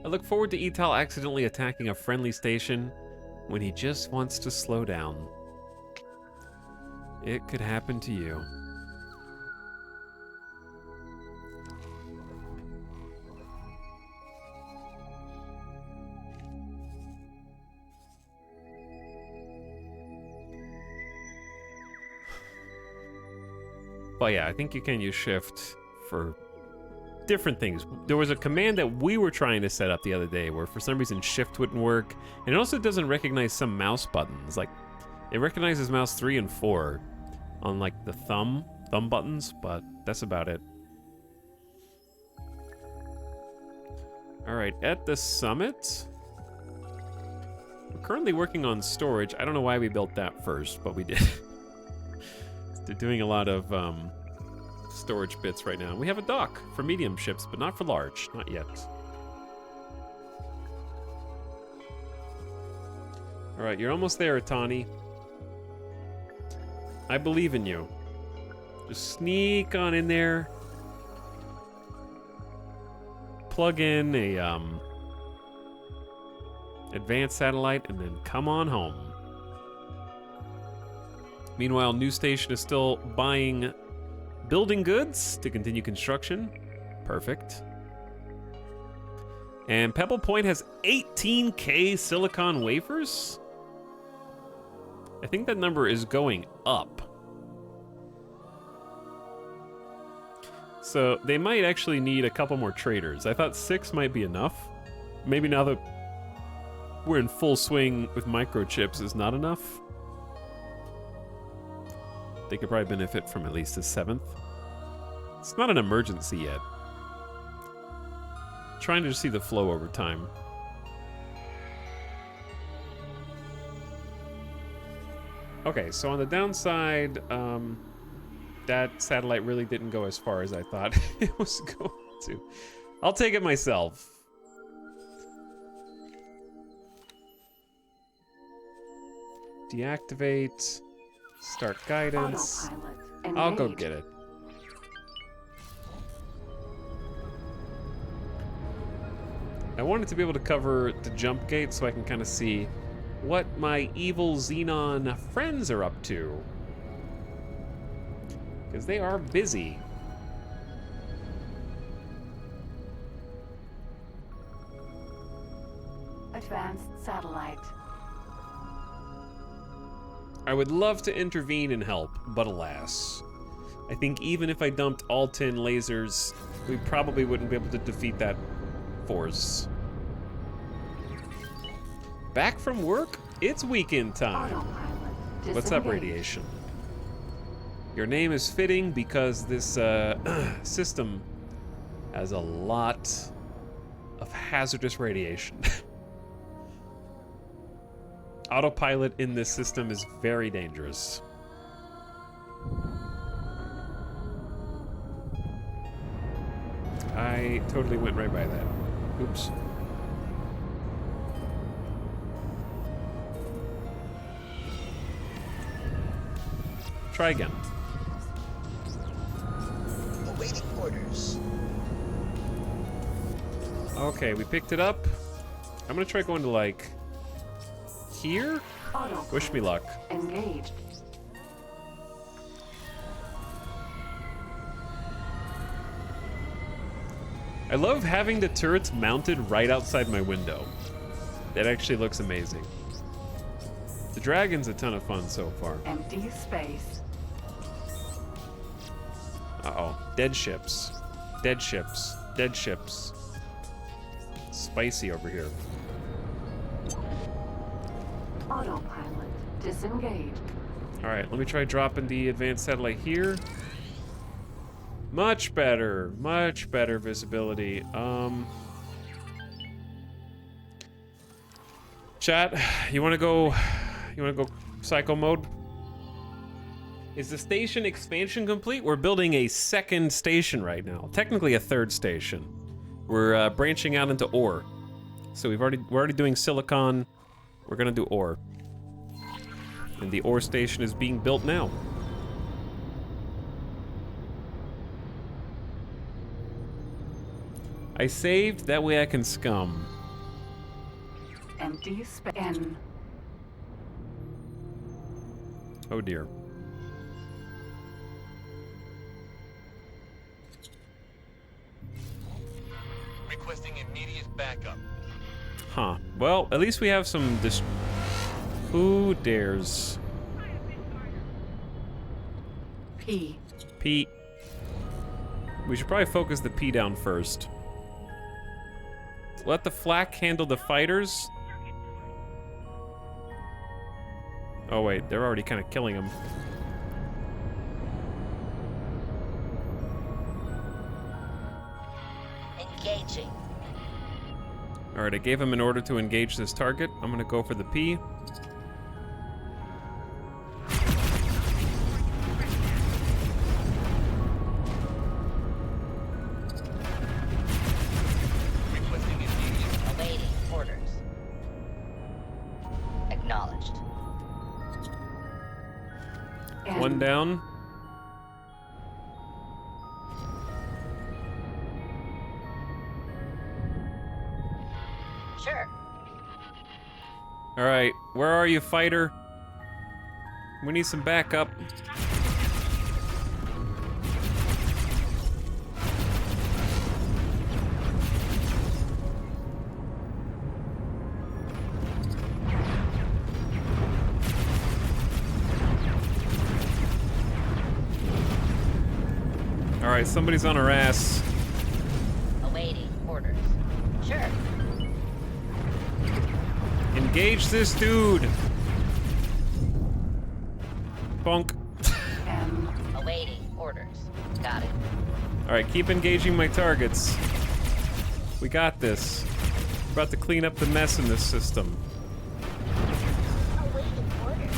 I look forward to Etal accidentally attacking a friendly station when he just wants to slow down. It could happen to you. But yeah, I think you can use shift for different things. There was a command that we were trying to set up the other day where for some reason shift wouldn't work, and it also doesn't recognize some mouse buttons. Like, it recognizes mouse 3 and 4 on like the thumb buttons, but that's about it. All right, at the summit, we're currently working on storage. I don't know why we built that first, but we did. They're doing a lot of storage bits right now. We have a dock for medium ships, but not for large, not yet. All right, you're almost there, Itani. I believe in you. Just sneak on in there. Plug in a advanced satellite and then come on home. Meanwhile, New Station is still buying building goods to continue construction. Perfect. And Pebble Point has 18K silicon wafers? I think that number is going up. So they might actually need a couple more traders. I thought 6 might be enough. Maybe now that we're in full swing with microchips is not enough. They could probably benefit from at least a 7th. It's not an emergency yet. Trying to see the flow over time. Okay, so on the downside, that satellite really didn't go as far as I thought it was going to. I'll take it myself. Deactivate. Start guidance. Autopilot I'll go engaged. get it. I wanted to be able to cover the jump gate so I can kind of see what my evil Xenon friends are up to. Because they are busy. Advanced satellite. I would love to intervene and help, but alas. I think even if I dumped all 10 lasers, we probably wouldn't be able to defeat that force. Back from work? It's weekend time. Autopilot What's up, disengaged. Radiation? Your name is fitting because this system has a lot of hazardous radiation. Autopilot in this system is very dangerous. I totally went right by that. Oops. Try again. Awaiting orders. Okay, we picked it up. I'm gonna try going to like here? Autopilot Wish me luck. engaged. I love having the turrets mounted right outside my window. That actually looks amazing. The Dragon's a ton of fun so far. Empty space. Uh-oh. Dead ships. Dead ships. Dead ships. Spicy over here. Autopilot disengaged. Alright, let me try dropping the advanced satellite here. Much better visibility. Chat, you wanna go psycho mode? Is the station expansion complete? We're building a second station right now. Technically a third station. We're branching out into ore. So we're already doing silicon. We're gonna do ore. And the ore station is being built now. I saved, that way I can scum. Empty space. Oh dear. Requesting immediate backup. Huh. Well, at least we have some Who dares? P. P. We should probably focus the P down first. Let the flak handle the fighters. Oh wait, they're already kind of killing them. Engaging. Alright, I gave him an order to engage this target. I'm gonna go for the P. Awaiting orders. Acknowledged. One down. Sure. Alright, where are you, fighter? We need some backup. Alright, somebody's on our ass. Awaiting orders. Sure. Engage this dude! Bonk. Awaiting orders. Got it. Alright, keep engaging my targets. We got this. We're about to clean up the mess in this system. Awaiting orders.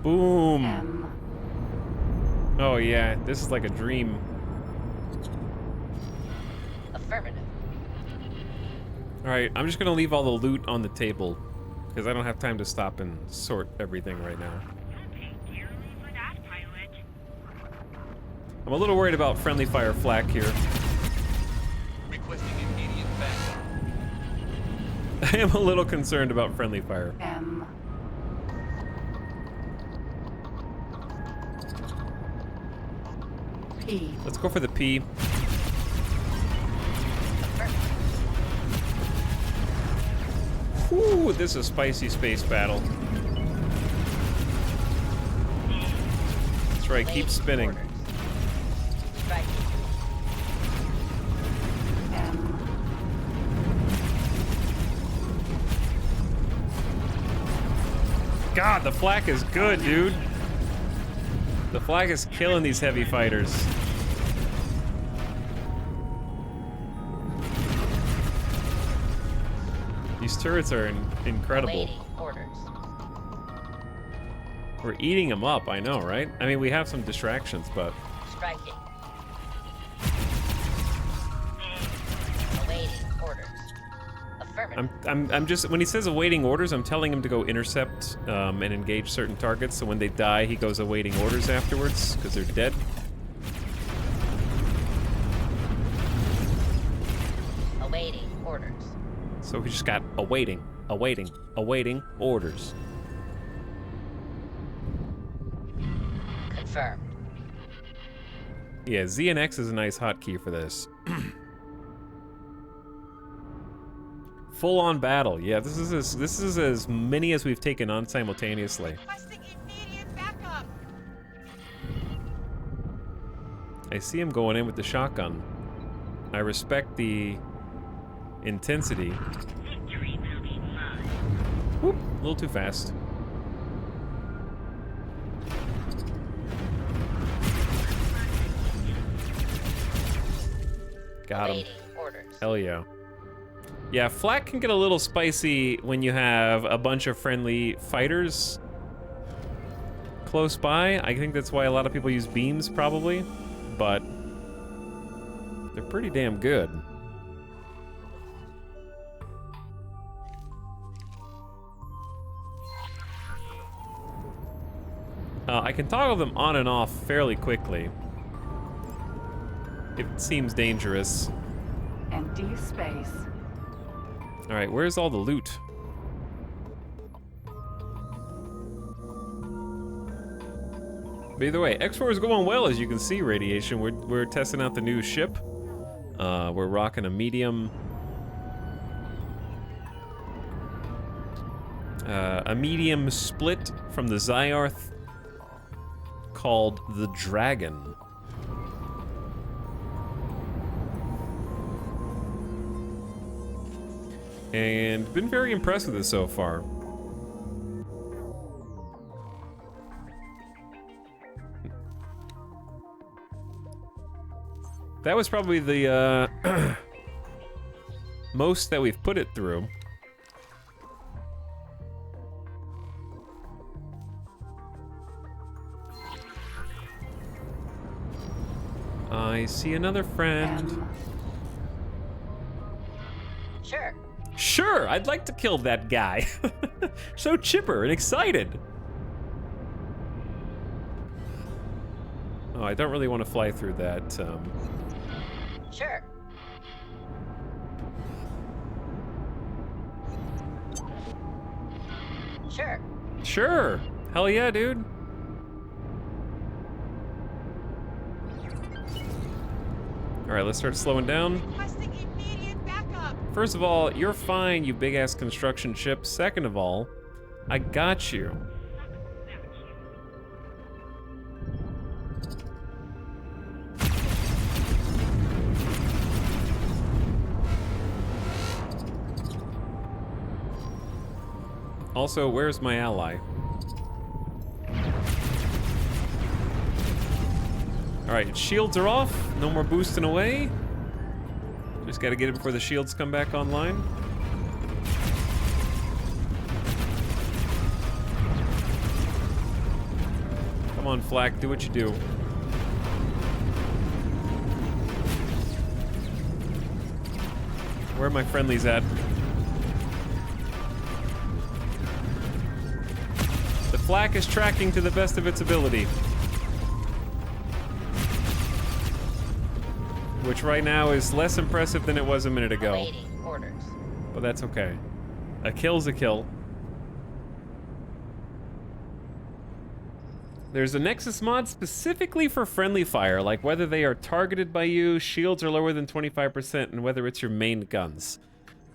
Boom. M. Oh yeah, this is like a dream. Affirmative. Alright, I'm just gonna leave all the loot on the table. Because I don't have time to stop and sort everything right now. I'm a little worried about friendly fire flak here. Requesting immediate backup. I am a little concerned about friendly fire. M. P. Let's go for the P. Whew, this is a spicy space battle. That's right, keep spinning. Strike. M. God, the flak is good, dude. The flak is killing these heavy fighters. These turrets are incredible. Awaiting orders. We're eating them up, I know, right? I mean, we have some distractions, but... Striking. Awaiting orders. Affirmative. I'm just, when he says awaiting orders, I'm telling him to go intercept and engage certain targets, so when they die, he goes awaiting orders afterwards, because they're dead. Awaiting orders. So we just got awaiting orders. Confirmed. Yeah, Z and X is a nice hotkey for this. Full-on battle. Yeah, this is as many as we've taken on simultaneously. I see him going in with the shotgun. I respect the intensity. Whoop, a little too fast. Got him. Hell yeah. Yeah, flak can get a little spicy when you have a bunch of friendly fighters close by. I think that's why a lot of people use beams, probably. But they're pretty damn good. I can toggle them on and off fairly quickly. It seems dangerous. Empty space. Alright, where's all the loot? But either way, X4 is going well, as you can see, Radiation. We're testing out the new ship. We're rocking a medium split from the Zyarth called the Dragon. And been very impressed with it so far. That was probably the most that we've put it through. I see another friend. Sure. Sure, I'd like to kill that guy. So chipper and excited. Oh, I don't really want to fly through that. Sure. Sure. Sure. Hell yeah, dude. All right, let's start slowing down. First of all, you're fine, you big-ass construction ship. Second of all, I got you. Also, where's my ally? Alright, shields are off. No more boosting away. Just gotta get it before the shields come back online. on, Flak, do what you do. Where are my friendlies at? The Flak is tracking to the best of its ability. Which right now is less impressive than it was a minute ago. Awaiting orders. But that's okay. A kill's a kill. There's a Nexus mod specifically for friendly fire, like whether they are targeted by you, shields are lower than 25%, and whether it's your main guns.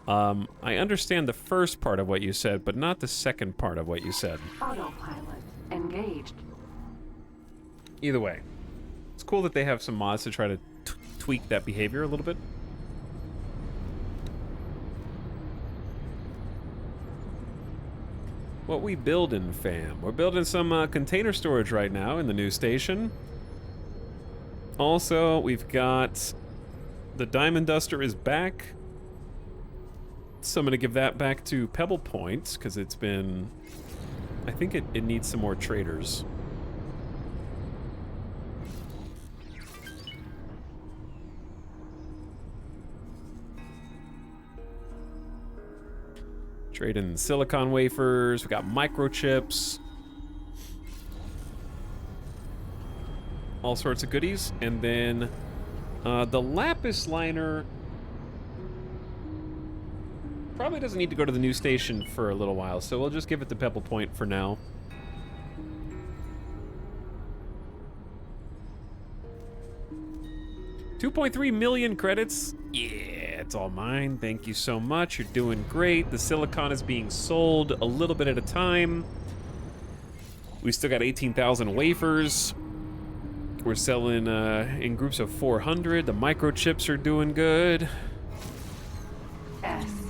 I understand the first part of what you said, but not the second part of what you said. Autopilot engaged. Either way, it's cool that they have some mods to try to tweak that behavior a little bit. What we building, fam? We're building some container storage right now in the new station. Also, we've got the Diamond Duster is back. So I'm gonna give that back to Pebble Point, because it's been... I think it needs some more traders. Trading silicon wafers, we got microchips. All sorts of goodies. And then the Lapis liner probably doesn't need to go to the new station for a little while, so we'll just give it to Pebble Point for now. $2.3 million credits. Yeah, it's all mine. Thank you so much. You're doing great. The silicon is being sold a little bit at a time. We still got 18,000 wafers. We're selling in groups of 400. The microchips are doing good.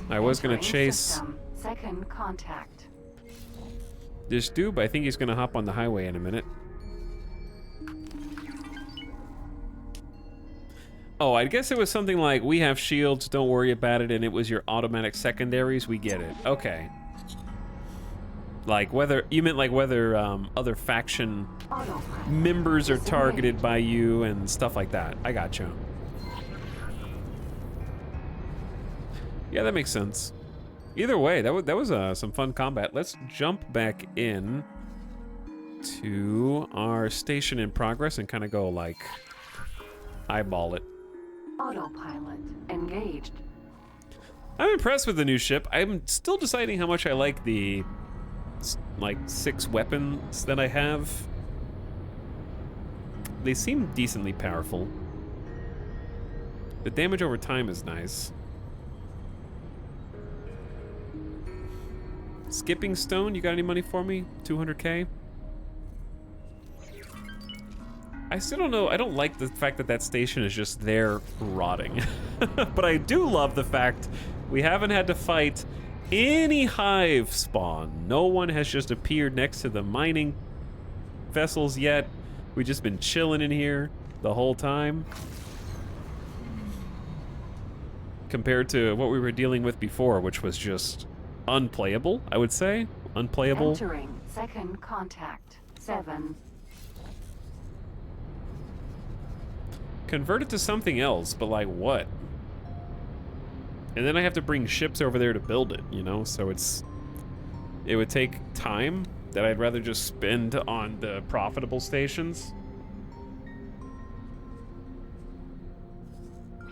I was gonna chase system. Second contact. this dude, but I think he's gonna hop on the highway in a minute. Oh, I guess it was something like, we have shields, don't worry about it, and it was your automatic secondaries. We get it. Okay. Like whether, you meant like whether other faction members are targeted by you and stuff like that. I gotcha. Yeah, that makes sense. Either way, that was some fun combat. Let's jump back in to our station in progress and kind of go like eyeball it. Autopilot engaged. I'm impressed with the new ship. I'm still deciding how much I like the like 6 weapons that I have. They seem decently powerful. The damage over time is nice. Skipping Stone, you got any money for me? 200k? I still don't know. I don't like the fact that that station is just there rotting. But I do love the fact we haven't had to fight any hive spawn. No one has just appeared next to the mining vessels yet. We've just been chilling in here the whole time. Compared to what we were dealing with before, which was just unplayable, I would say. Unplayable. Entering second contact. 7. Convert it to something else, but like what? And then I have to bring ships over there to build it, you know? So it would take time that I'd rather just spend on the profitable stations.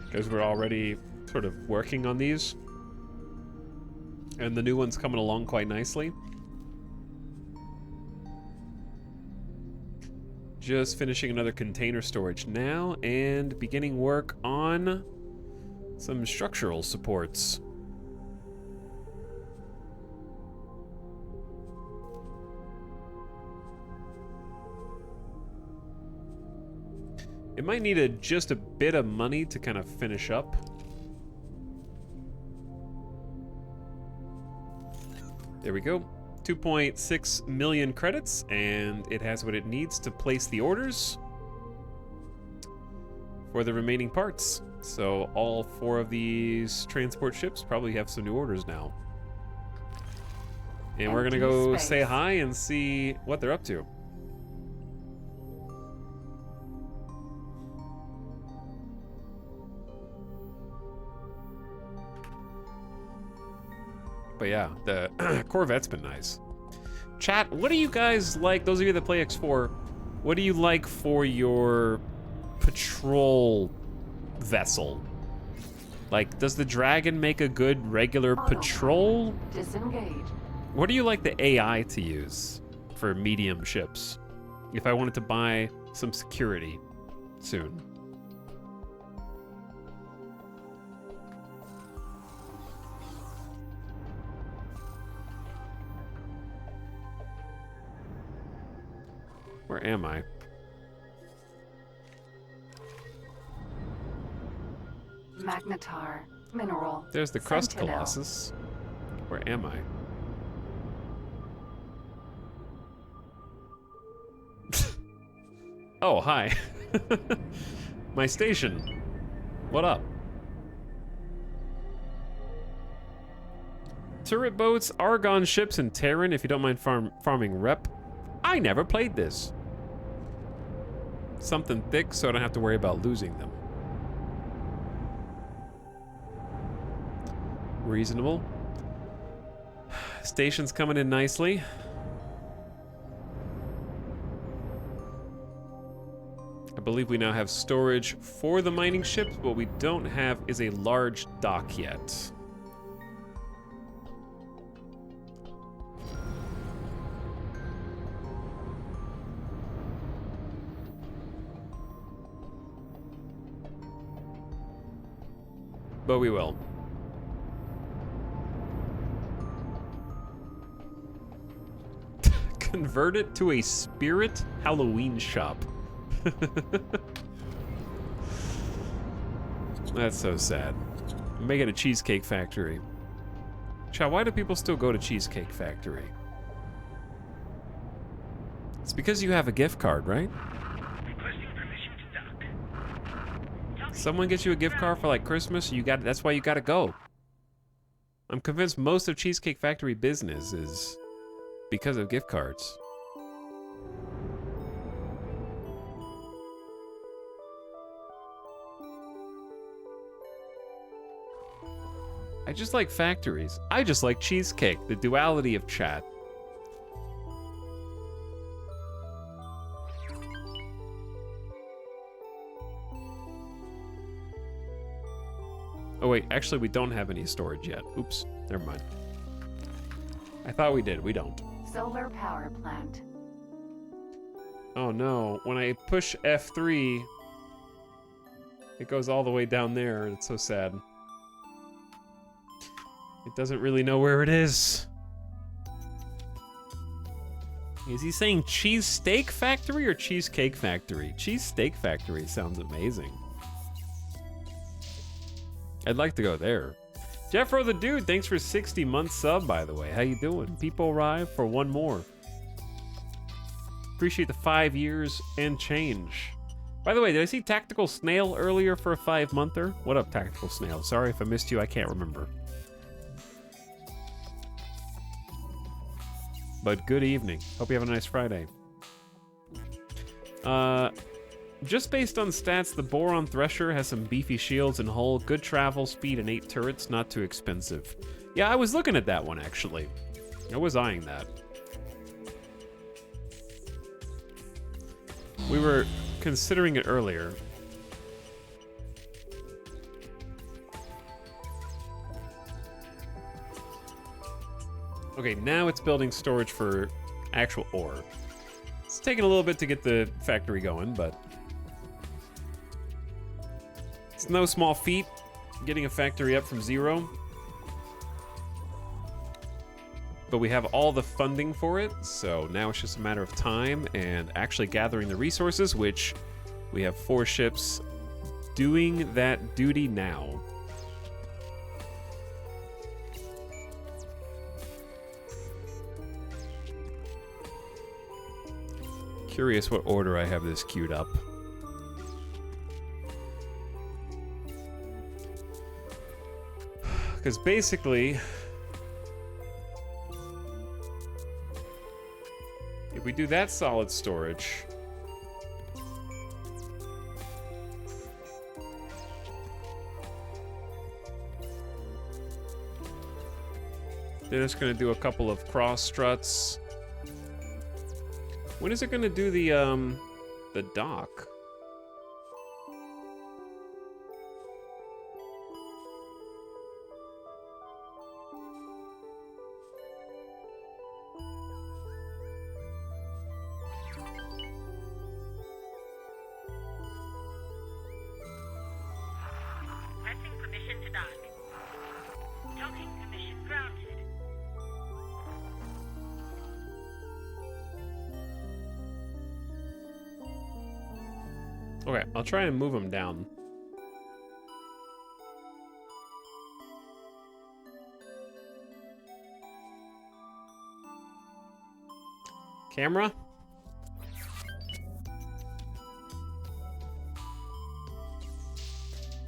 Because we're already sort of working on these. And the new one's coming along quite nicely. Just finishing another container storage now and beginning work on some structural supports. It might need just a bit of money to kind of finish up. There we go. 2.6 million credits, and it has what it needs to place the orders for the remaining parts. So all 4 of these transport ships probably have some new orders now. And we're gonna go say hi and see what they're up to. But yeah, the Corvette's been nice. Chat, what do you guys like? Those of you that play X4, what do you like for your patrol vessel? Like, does the Dragon make a good regular patrol? Disengage. What do you like the AI to use for medium ships? If I wanted to buy some security soon. Where am I? Magnetar. Mineral. There's the Crust Sentinel. Colossus. Where am I? Oh, hi. My station. What up? Turret boats, Argon ships, and Terran, if you don't mind farming rep. I never played this. Something thick so I don't have to worry about losing them. Reasonable. Station's coming in nicely. I believe we now have storage for the mining ships. What we don't have is a large dock yet. But we will. Convert it to a spirit Halloween shop. That's so sad. Make it a Cheesecake Factory. Chow, why do people still go to Cheesecake Factory? It's because you have a gift card, right? Someone gets you a gift card for like Christmas, that's why you gotta go. I'm convinced most of Cheesecake Factory business is because of gift cards. I just like factories. I just like cheesecake, the duality of chat. Oh wait, actually we don't have any storage yet. Oops, never mind. I thought we did, we don't. Solar power plant. Oh no, when I push F3, it goes all the way down there, and it's so sad. It doesn't really know where it is. Is he saying Cheese Steak Factory or Cheesecake Factory? Cheese Steak Factory sounds amazing. I'd like to go there. Jeffro the Dude, thanks for 60 months sub, by the way. How you doing? People arrive for one more. Appreciate the 5 years and change. By the way, did I see Tactical Snail earlier for a 5-monther? What up, Tactical Snail? Sorry if I missed you, I can't remember. But good evening. Hope you have a nice Friday. Just based on stats, the Boron Thresher has some beefy shields and hull, good travel speed, and 8 turrets, not too expensive. Yeah, I was looking at that one, actually. I was eyeing that. We were considering it earlier. Okay, now it's building storage for actual ore. It's taking a little bit to get the factory going, but it's no small feat getting a factory up from 0. But we have all the funding for it, so now it's just a matter of time and actually gathering the resources, which we have 4 ships doing that duty now. Curious what order I have this queued up. Because basically, if we do that solid storage, Then it's gonna do a couple of cross struts. When is it gonna do the dock? Pressing permission to dock. Docking permission granted. Okay, I'll try and move them down. Camera?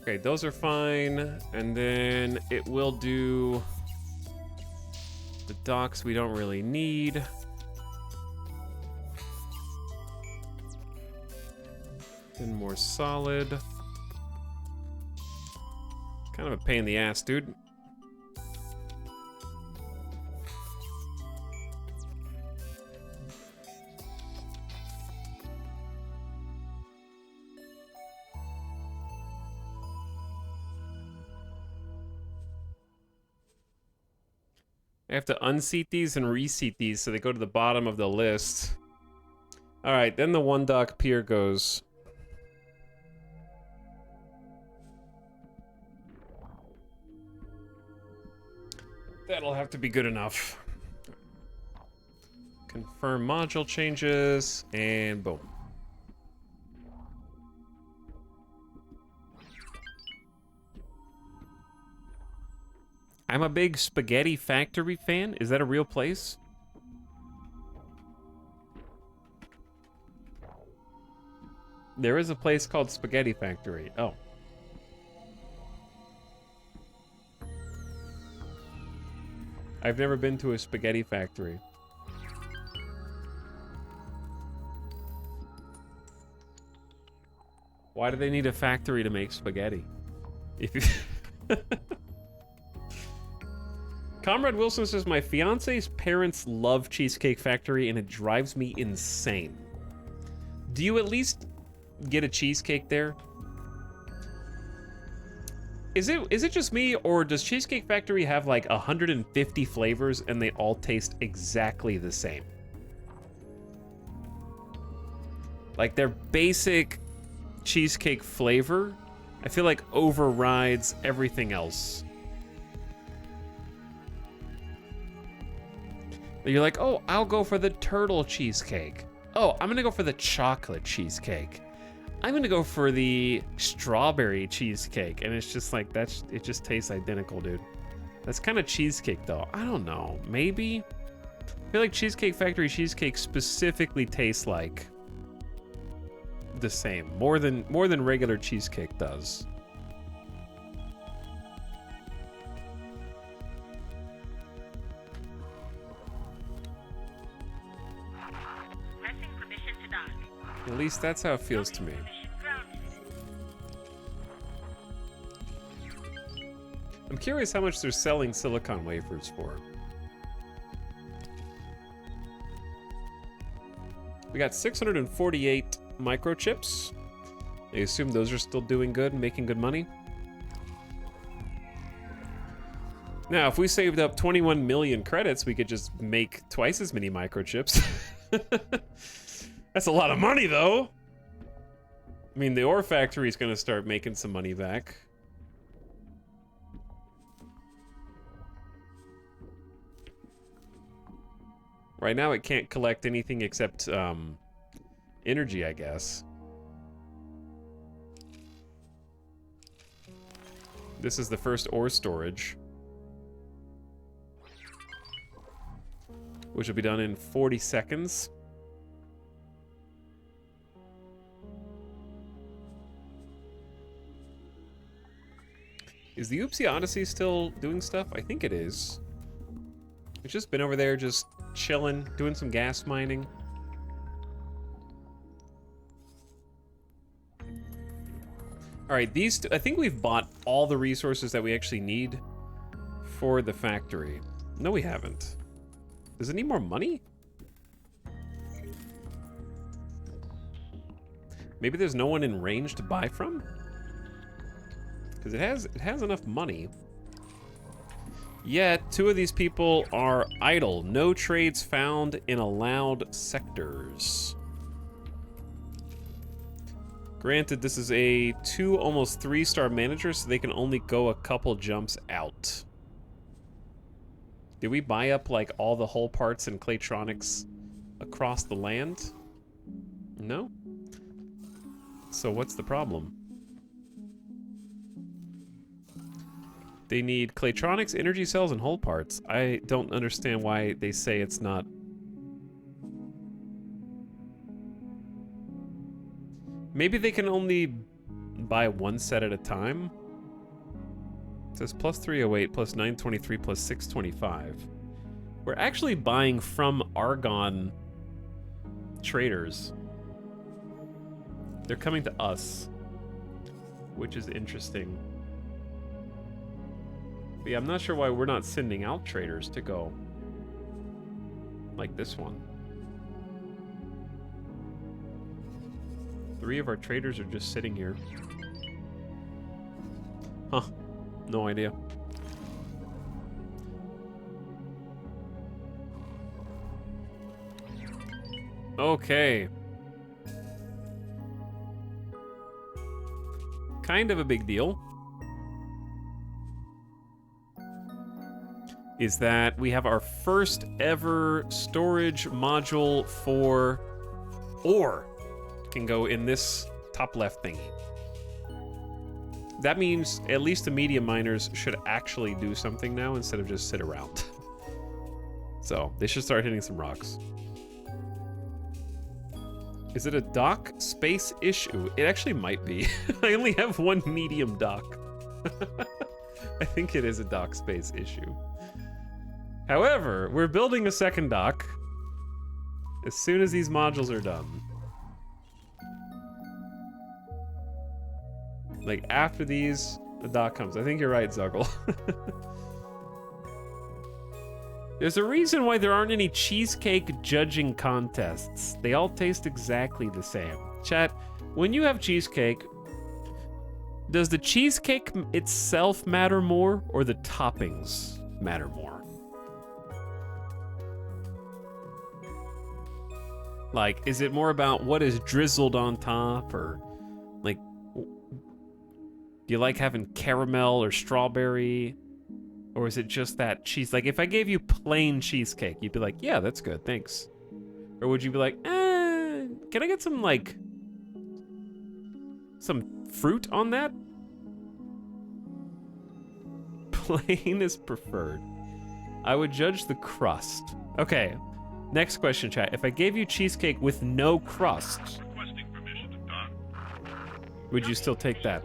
Okay, those are fine. And then it will do the docks we don't really need. And more solid. Kind of a pain in the ass, dude. I have to unseat these and reseat these so they go to the bottom of the list. Alright, then the one dock pier goes. That'll have to be good enough. Confirm module changes, and boom. I'm a big Spaghetti Factory fan. Is that a real place? There is a place called Spaghetti Factory. Oh. I've never been to a spaghetti factory. Why do they need a factory to make spaghetti? If you Comrade Wilson says, my fiance's parents love Cheesecake Factory and it drives me insane. Do you at least get a cheesecake there? Is it just me, or does Cheesecake Factory have like 150 flavors and they all taste exactly the same? Like their basic cheesecake flavor, I feel like overrides everything else. You're like, oh, I'll go for the turtle cheesecake. Oh, I'm gonna go for the chocolate cheesecake. I'm gonna go for the strawberry cheesecake. And it's just like, it just tastes identical, dude. That's kind of cheesecake though. I don't know, maybe? I feel like Cheesecake Factory cheesecake specifically tastes like the same, more than regular cheesecake does. Pressing permission to dock. At least that's how it feels to me. I'm curious how much they're selling silicon wafers for. We got 648 microchips. I assume those are still doing good and making good money. Now, if we saved up 21 million credits, we could just make twice as many microchips. That's a lot of money, though. I mean, the ore factory is going to start making some money back. Right now, it can't collect anything except energy, I guess. This is the first ore storage, which will be done in 40 seconds. Is the Oopsie Odyssey still doing stuff? I think it is. It's just been over there just chilling, doing some gas mining. Alright, these I think we've bought all the resources that we actually need for the factory. No, we haven't. Does it need more money? Maybe there's no one in range to buy from? Because it has enough money. Yet, 2 of these people are idle. No trades found in allowed sectors. Granted, this is a 2, almost 3-star manager, so they can only go a couple jumps out. Did we buy up, like, all the hull parts and Claytronics across the land? No? So what's the problem? They need Claytronics, energy cells, and hull parts. I don't understand why they say it's not. Maybe they can only buy 1 set at a time? It says plus 308, plus 923, plus 625. We're actually buying from Argon traders. They're coming to us, which is interesting. But yeah, I'm not sure why we're not sending out traders to go. Like this one. 3 of our traders are just sitting here. Huh. No idea. Okay. Kind of a big deal is that we have our first ever storage module for ore. Can go in this top left thingy. That means at least the medium miners should actually do something now instead of just sit around. So they should start hitting some rocks. Is it a dock space issue? It actually might be. I only have 1 medium dock. I think it is a dock space issue. However, we're building a second dock as soon as these modules are done. Like, after these, the dock comes. I think you're right, Zuggle. There's a reason why there aren't any cheesecake judging contests. They all taste exactly the same. Chat, when you have cheesecake, does the cheesecake itself matter more, or the toppings matter more? Like, is it more about what is drizzled on top, or, like, do you like having caramel or strawberry? Or is it just that cheese? Like, if I gave you plain cheesecake, you'd be like, yeah, that's good, thanks. Or would you be like, can I get some, like, some fruit on that? Plain is preferred. I would judge the crust. Okay, next question, chat. If I gave you cheesecake with no crust, would you still take that?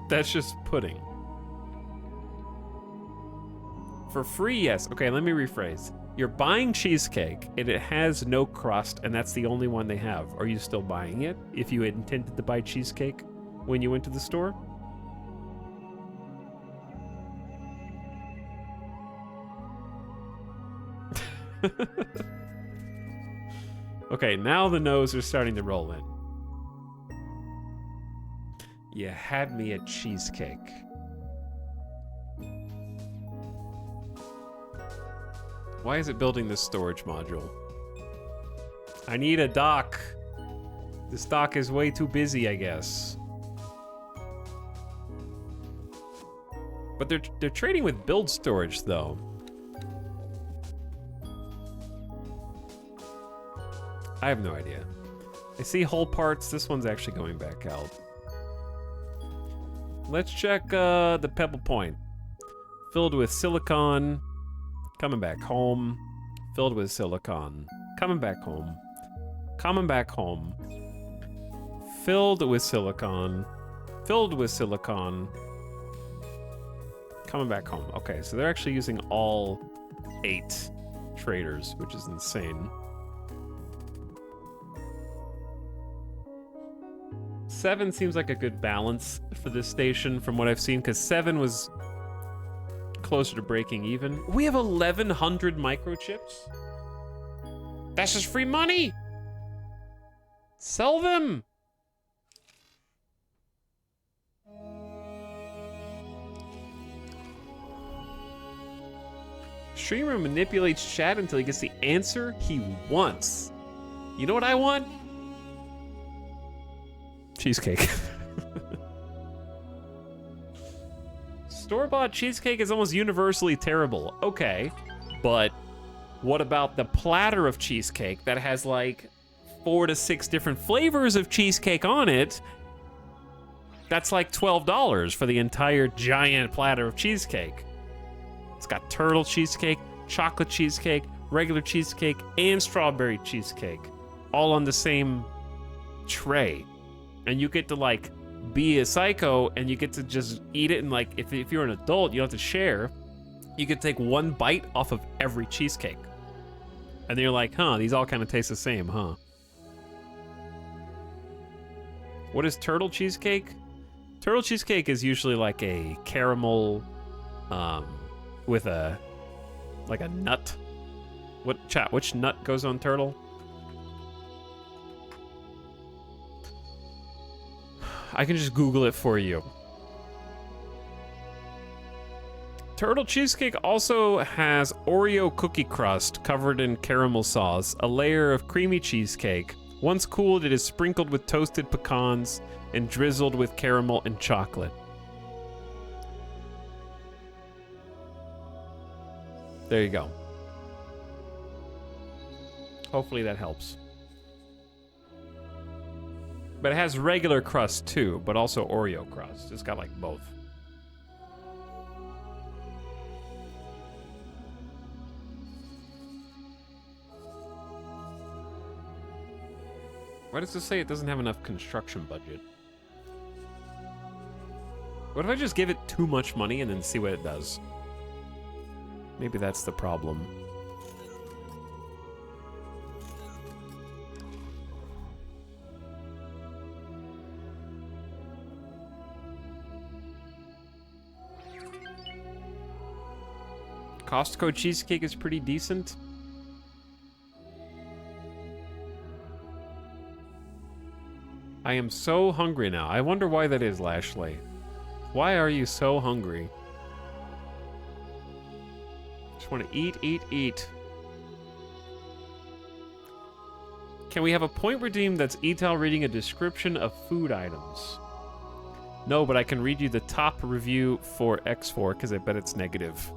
That's just pudding. For free, yes. Okay, let me rephrase. You're buying cheesecake, and it has no crust, and that's the only one they have. Are you still buying it if you had intended to buy cheesecake when you went to the store? Okay, now the no's are starting to roll in. You had me at cheesecake. Why is it building this storage module? I need a dock. This dock is way too busy, I guess. But they're trading with build storage, though. I have no idea. I see hull parts. This one's actually going back out. Let's check the Pebble Point. Filled with silicon. Coming back home. Filled with silicon. Coming back home. Coming back home. Filled with silicon. Filled with silicon. Coming back home. Okay, so they're actually using all 8 traders, which is insane. 7 seems like a good balance for this station from what I've seen, because 7 was closer to breaking even. We have 1,100 microchips. That's just free money. Sell them. Streamer manipulates chat until he gets the answer he wants. You know what I want? Cheesecake. Store-bought cheesecake is almost universally terrible. Okay, but what about the platter of cheesecake that has like 4 to 6 different flavors of cheesecake on it? That's like $12 for the entire giant platter of cheesecake. It's got turtle cheesecake, chocolate cheesecake, regular cheesecake, and strawberry cheesecake, all on the same tray. And you get to like be a psycho and you get to just eat it, and like if you're an adult, you don't have to share. You could take one bite off of every cheesecake. And then you're like, huh, these all kind of taste the same, huh? What is turtle cheesecake? Turtle cheesecake is usually like a caramel with a nut. Which nut goes on turtle? I can just Google it for you. Turtle cheesecake also has Oreo cookie crust covered in caramel sauce, a layer of creamy cheesecake. Once cooled, it is sprinkled with toasted pecans and drizzled with caramel and chocolate. There you go. Hopefully that helps. But it has regular crust too, but also Oreo crust. It's got like both. Why does this say it doesn't have enough construction budget? What if I just give it too much money and then see what it does? Maybe that's the problem. Costco cheesecake is pretty decent. I am so hungry now. I wonder why that is, Lashley. Why are you so hungry? Just want to eat, eat, eat. Can we have a point redeemed that's Etal reading a description of food items? No, but I can read you the top review for X4 because I bet it's negative.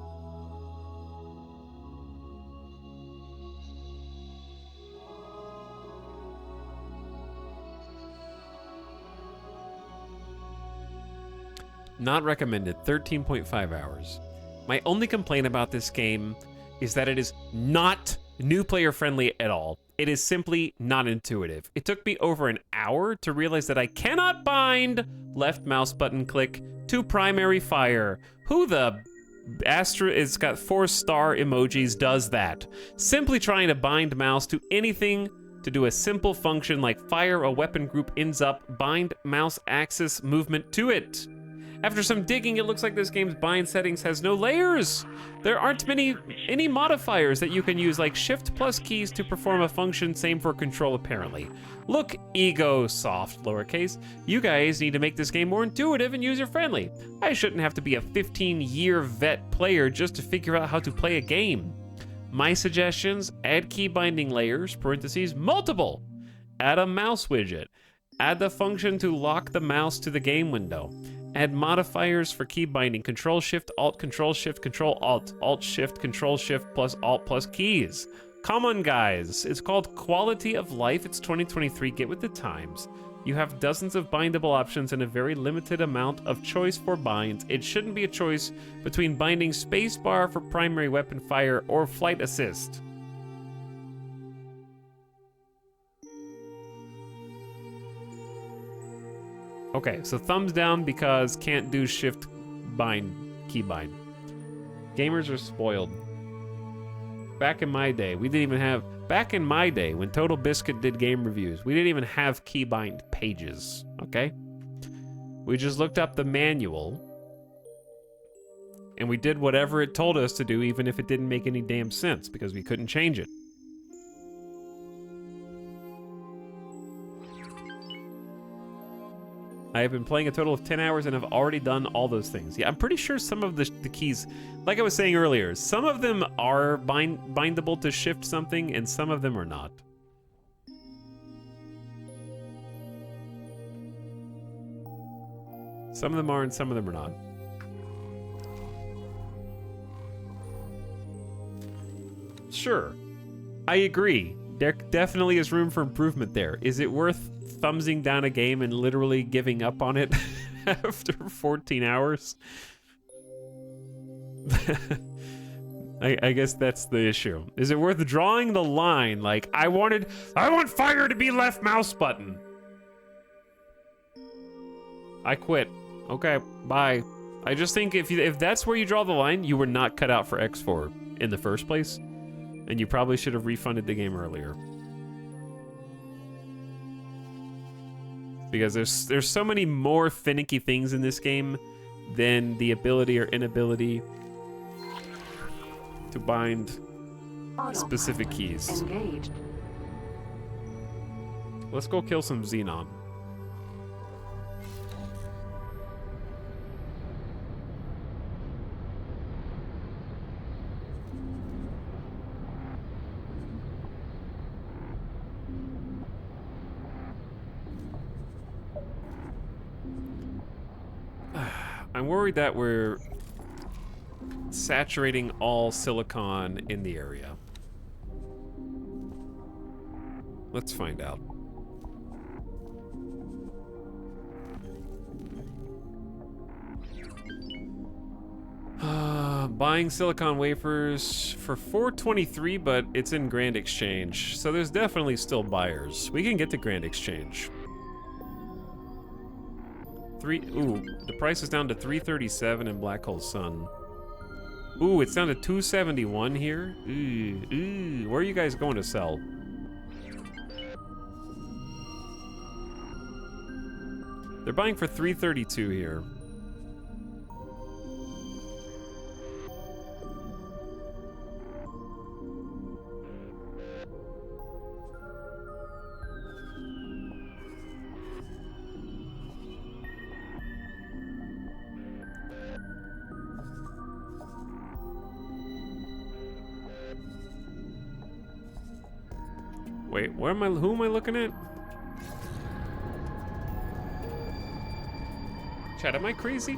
Not recommended, 13.5 hours. My only complaint about this game is that it is not new player friendly at all. It is simply not intuitive. It took me over an hour to realize that I cannot bind left mouse button click to primary fire. Who the it's got 4-star emojis does that? Simply trying to bind mouse to anything to do a simple function like fire a weapon group ends up bind mouse axis movement to it. After some digging, it looks like this game's bind settings has no layers. There aren't any modifiers that you can use, like shift plus keys to perform a function, same for control apparently. Look, ego soft, lowercase, you guys need to make this game more intuitive and user-friendly. I shouldn't have to be a 15-year vet player just to figure out how to play a game. My suggestions, add key binding layers, parentheses, multiple. Add a mouse widget. Add the function to lock the mouse to the game window. Add modifiers for key binding, Control Shift Alt Control Shift Control Alt Alt Shift Control Shift plus Alt plus keys. Come on guys, it's called quality of life. It's 2023, get with the times. You have dozens of bindable options and a very limited amount of choice for binds. It shouldn't be a choice between binding spacebar for primary weapon fire or flight assist. Okay, so thumbs down because can't do shift bind, key bind. Gamers are spoiled. Back in my day, we didn't even have... Back in my day, when Total Biscuit did game reviews, we didn't even have keybind pages, okay? We just looked up the manual, and we did whatever it told us to do, even if it didn't make any damn sense, because we couldn't change it. I have been playing a total of 10 hours and have already done all those things. Yeah, I'm pretty sure some of the keys, like I was saying earlier, some of them are bindable to shift something and some of them are not. Some of them are and some of them are not. Sure, I agree. There definitely is room for improvement there. Is it worth thumbsing down a game and literally giving up on it after 14 hours? I guess that's the issue. Is it worth drawing the line? Like, I want fire to be left mouse button. I quit. Okay, bye. I just think if that's where you draw the line, you were not cut out for X4 in the first place, and you probably should have refunded the game earlier. Because there's so many more finicky things in this game than the ability or inability to bind specific keys. Engaged. Let's go kill some Xenon. I'm worried that we're saturating all silicon in the area. Let's find out. Buying silicon wafers for $4.23, but it's in Grand Exchange, so there's definitely still buyers. We can get to Grand Exchange. Ooh, the price is down to $337 in Black Hole Sun. Ooh, it's down to $271 here. Ooh, where are you guys going to sell? They're buying for $332 here. Wait, who am I looking at? Chat, am I crazy?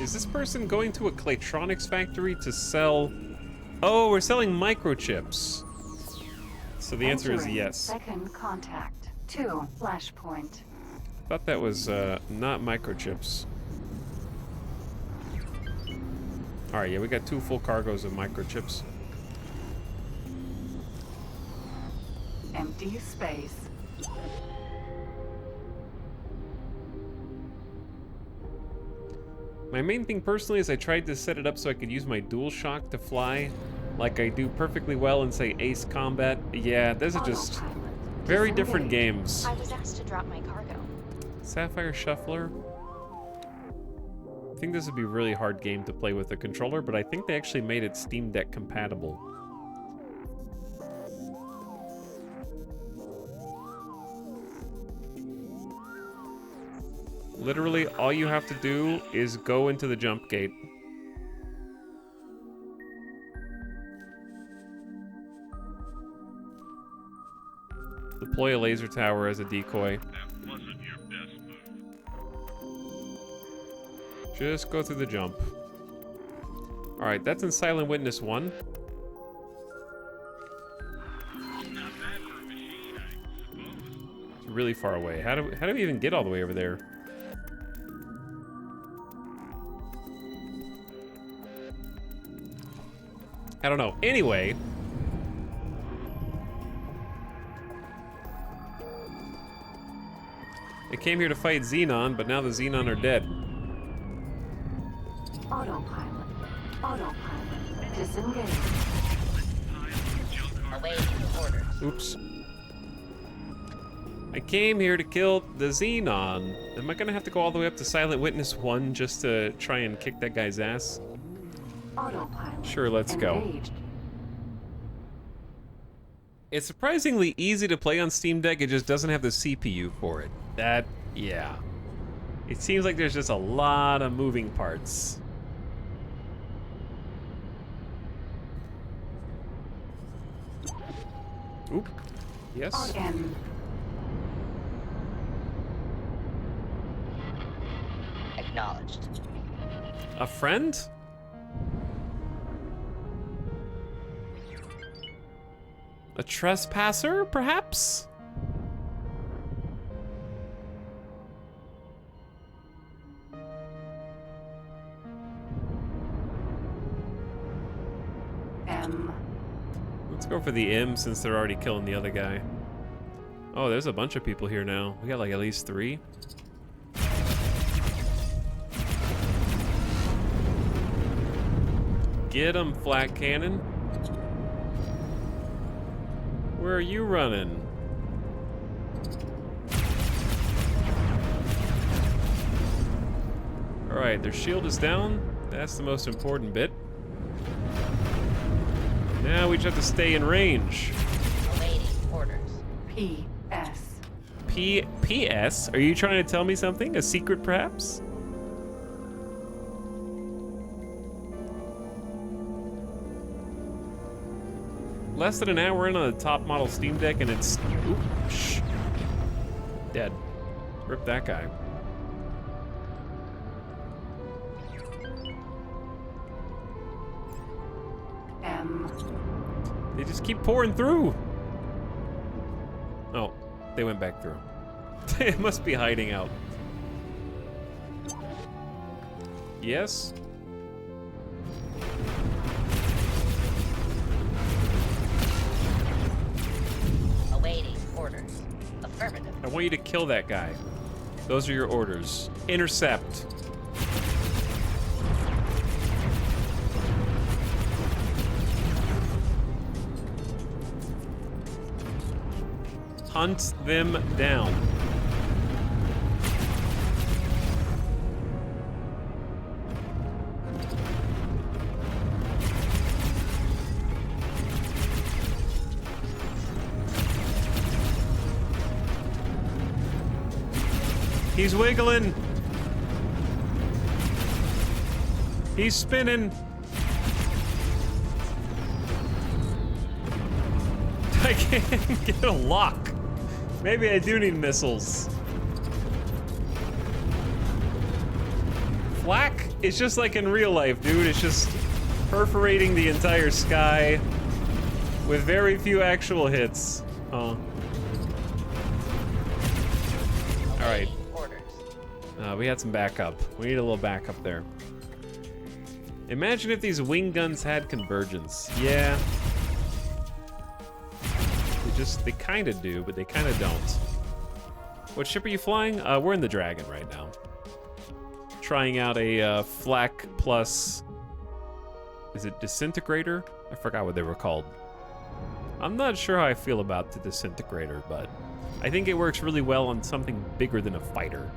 Is this person going to a Claytronics factory to sell... Oh, we're selling microchips. So the answer is yes. Second contact. 2 flashpoint. Thought that was not microchips. Alright, yeah, we got 2 full cargoes of microchips. Empty space. My main thing personally is I tried to set it up so I could use my DualShock to fly, like I do perfectly well in, say, Ace Combat. Yeah, those are just very different games. I was asked to drop my cargo. Sapphire Shuffler. I think this would be a really hard game to play with a controller, but I think they actually made it Steam Deck compatible. Literally, all you have to do is go into the jump gate. Deploy a laser tower as a decoy. That wasn't your best move. Just go through the jump. Alright, that's in Silent Witness 1. It's really far away. How do we even get all the way over there? I don't know. Anyway. They came here to fight Xenon, but now the Xenon are dead. Autopilot. Autopilot. Disengage. Awaiting orders. Oops. I came here to kill the Xenon. Am I gonna have to go all the way up to Silent Witness 1 just to try and kick that guy's ass? Autopilot. Sure, let's go. Engaged. It's surprisingly easy to play on Steam Deck, it just doesn't have the CPU for it. That, yeah. It seems like there's just a lot of moving parts. Oop. Yes. Again. Acknowledged. A friend? A trespasser, perhaps? M. Let's go for the M since they're already killing the other guy. Oh, there's a bunch of people here now. We got like at least 3. Get him, Flat Cannon. Where are you running? Alright, their shield is down. That's the most important bit. Now we just have to stay in range. Awaiting orders. P.S. P.S.? Are you trying to tell me something? A secret, perhaps? Less than an hour in on the top model Steam Deck and it's... Oop, shh. Dead. Rip that guy. M. They just keep pouring through. Oh, they went back through. They must be hiding out. Yes? Awaiting orders. Affirmative. I want you to kill that guy. Those are your orders. Intercept. Hunt them down. He's wiggling. He's spinning. I can't get a lock. Maybe I do need missiles. Flak is just like in real life, dude. It's just perforating the entire sky with very few actual hits. Oh. Alright. We had some backup. We need a little backup there. Imagine if these wing guns had convergence. Yeah. They kind of do, but they kind of don't. What ship are you flying? We're in the Dragon right now. Trying out a Flak plus... Is it Disintegrator? I forgot what they were called. I'm not sure how I feel about the Disintegrator, but I think it works really well on something bigger than a fighter.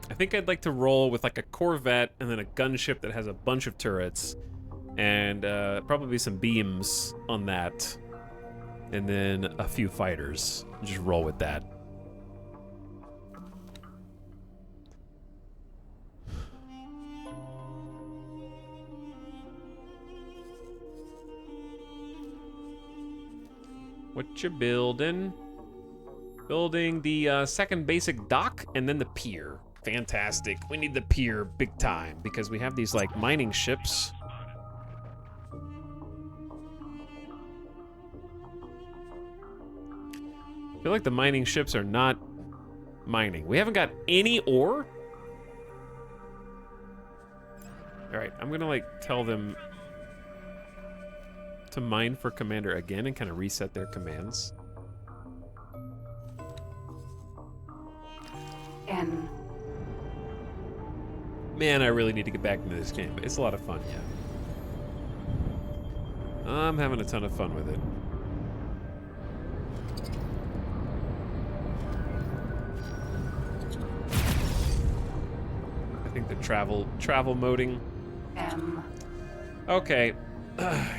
I think I'd like to roll with like a Corvette and then a gunship that has a bunch of turrets. And probably some beams on that. And then a few fighters. Just roll with that. What you building? Building the second basic dock and then the pier. Fantastic. We need the pier big time because we have these like mining ships. I feel like the mining ships are not mining. We haven't got any ore? Alright, I'm gonna like tell them to mine for Commander again and kind of reset their commands. N. Man, I really need to get back into this game. It's a lot of fun, yeah. I'm having a ton of fun with it. I think the travel moding. M. Okay.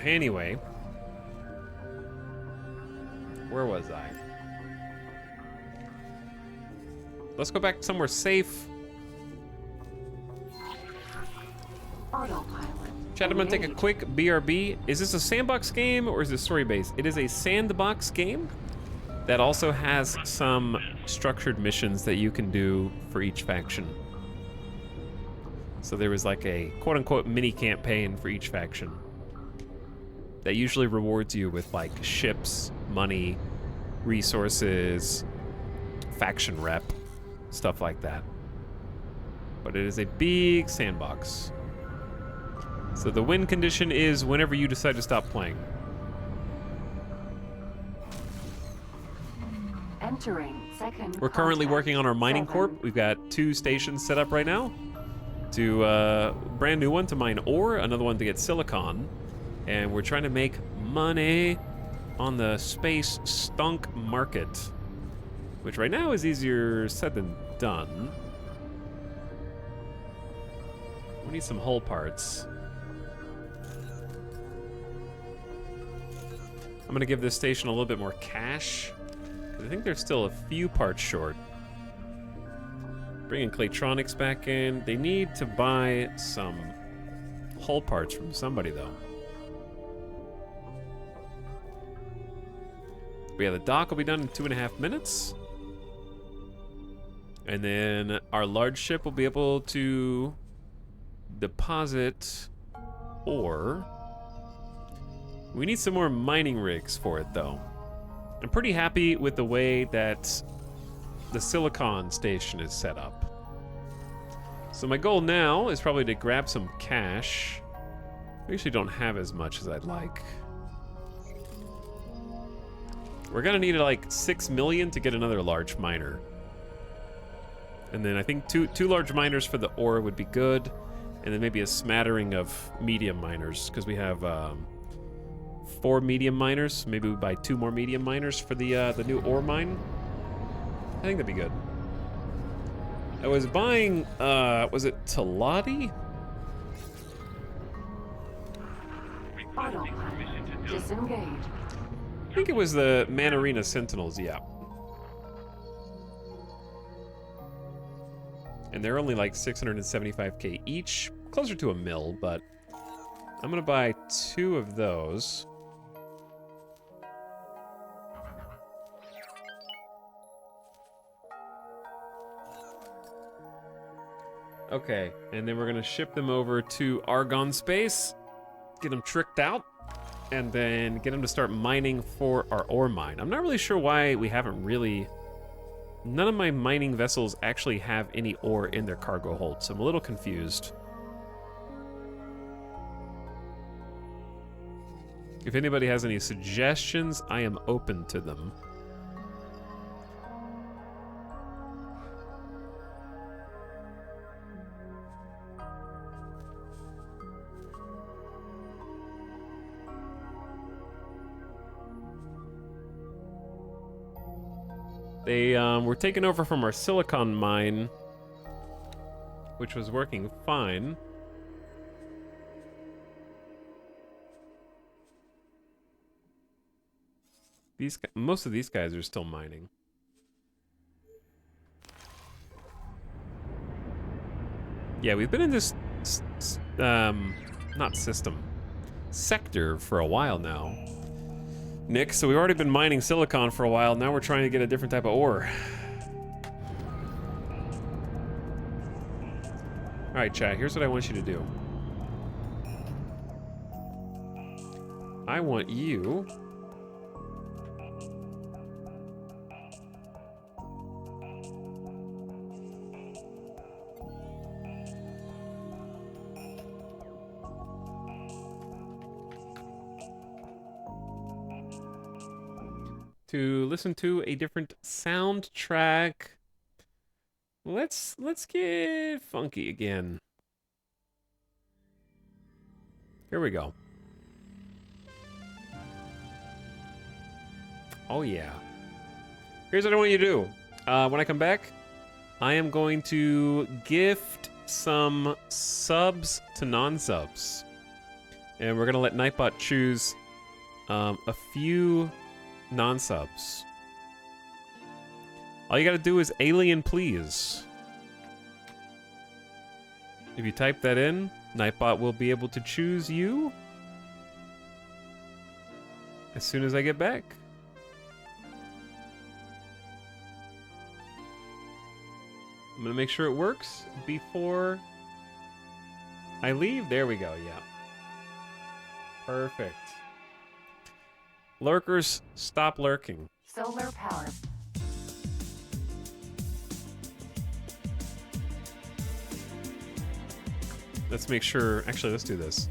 Anyway. Where was I? Let's go back somewhere safe. Autopilot. Chat, I'm gonna take a quick BRB. Is this a sandbox game or is it story-based? It is a sandbox game that also has some structured missions that you can do for each faction. So there was like a quote-unquote mini campaign for each faction that usually rewards you with like ships, money, resources, faction rep, stuff like that. But it is a big sandbox. So the win condition is whenever you decide to stop playing. Entering second. We're currently contact. working on our mining 7. corp. We've got 2 stations set up right now. To brand new one to mine ore, another one to get silicon. And we're trying to make money on the space stunk market, which right now is easier said than done. We need some hull parts. I'm gonna give this station a little bit more cash. I think there's still a few parts short. Bringing Claytronics back in. They need to buy some hull parts from somebody, though. But yeah, the dock will be done in 2.5 minutes. And then our large ship will be able to deposit ore. We need some more mining rigs for it, though. I'm pretty happy with the way that the silicon station is set up. So my goal now is probably to grab some cash. We actually don't have as much as I'd like. We're gonna need like 6 million to get another large miner. And then I think two large miners for the ore would be good. And then maybe a smattering of medium miners, because we have 4 medium miners. Maybe we buy 2 more medium miners for the new ore mine. I think that'd be good. I was buying, was it Talati? Autopilot. Disengage. I think it was the Manarina Sentinels, yeah. And they're only like 675k each. Closer to a mil, but I'm gonna buy 2 of those. Okay, and then we're gonna ship them over to Argon Space, get them tricked out, and then get them to start mining for our ore mine. I'm not really sure why we haven't really... None of my mining vessels actually have any ore in their cargo hold, so I'm a little confused. If anybody has any suggestions, I am open to them. They were taken over from our silicon mine, which was working fine. Most of these guys are still mining. Yeah, we've been in this not system, sector for a while now, Nick, so we've already been mining silicon for a while. Now we're trying to get a different type of ore. All right, chat, here's what I want you to do. I want you to listen to a different soundtrack Let's get funky again. Here we go. Oh yeah. Here's what I want you to do. When I come back, I am going to gift some subs to non-subs. And we're going to let Nightbot choose a few non-subs. All you got to do is alien please. If you type that in, Nightbot will be able to choose you as soon as I get back. I'm gonna make sure it works before I leave. There we go, yeah. Perfect. Lurkers, stop lurking. Solar power. Let's make sure, actually, let's do this.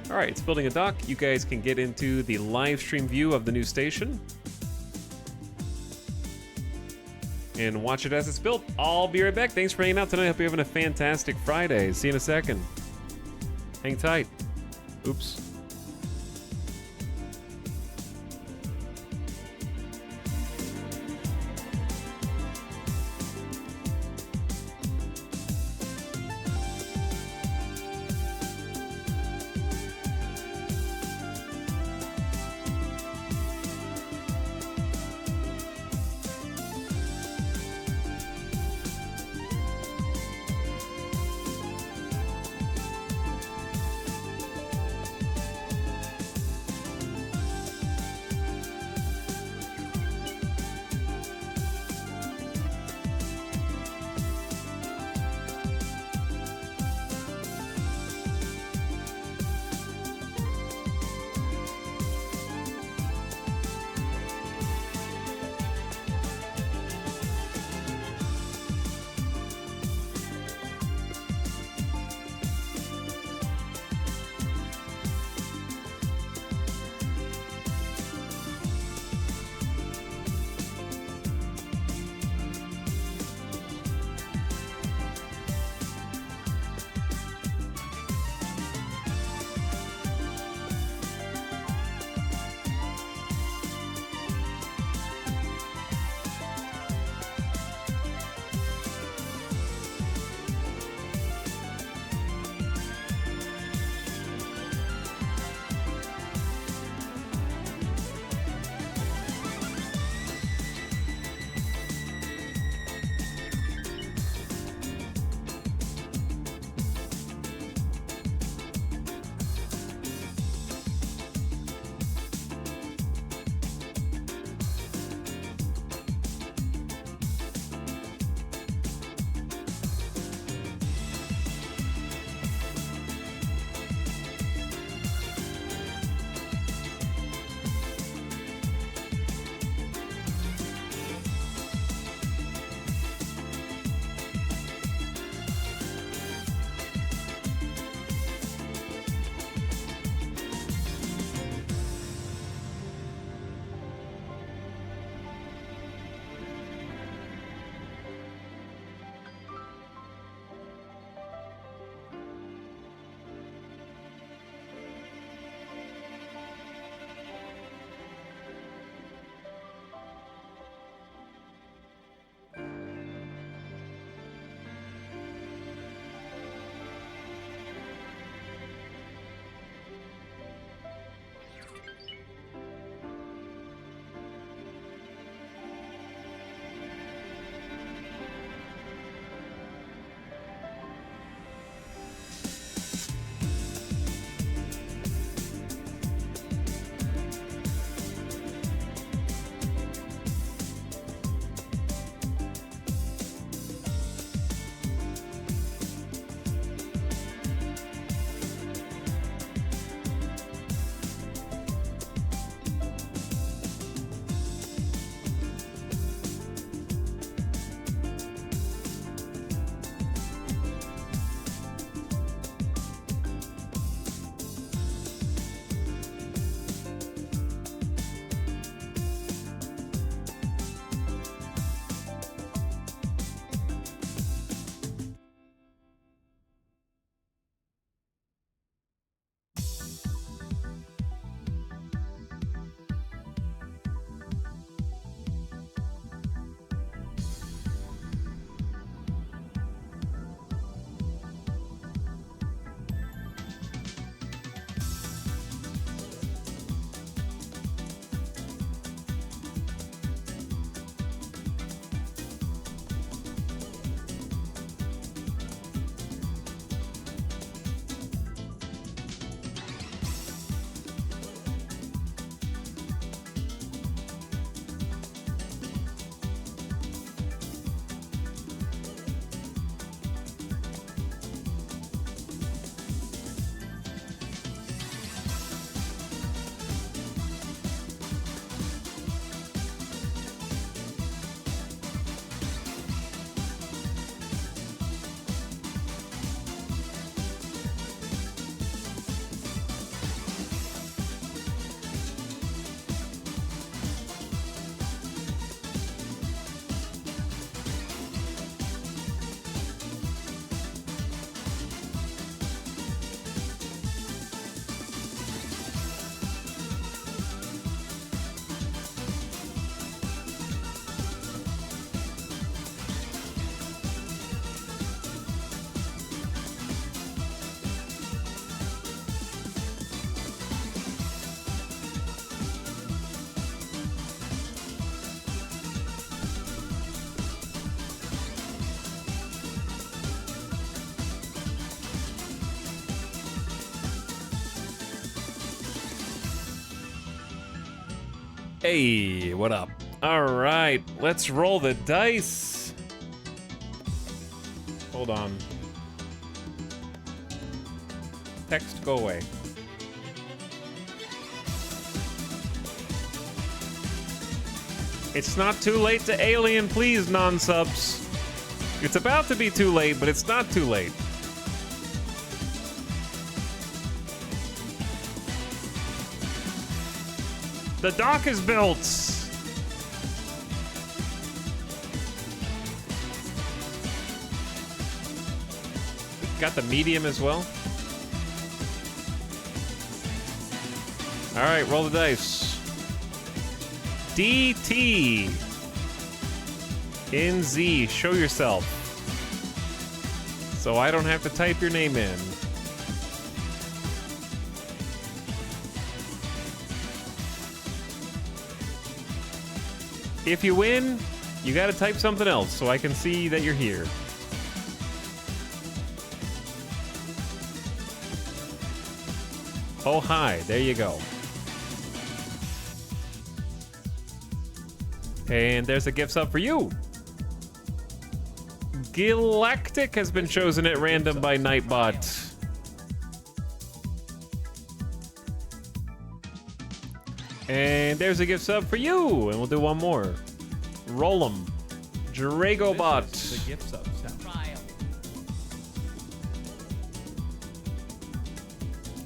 All right, it's building a dock. You guys can get into the live stream view of the new station and watch it as it's built. I'll be right back. Thanks for hanging out tonight. Hope you're having a fantastic Friday. See you in a second. Hang tight. Oops. Hey, what up? All right, let's roll the dice. Hold on. Text, go away. It's not too late to alien, please, non-subs. It's about to be too late, but it's not too late. The dock is built. Got the medium as well. All right, roll the dice. DT. NZ, show yourself. So I don't have to type your name in. If you win, you gotta type something else so I can see that you're here. Oh, hi, there you go. And there's a gift sub for you. Galactic has been chosen at random by Nightbot. And there's a gift sub for you. And we'll do one more. Roll 'em. Dragobot. The gift sub sound.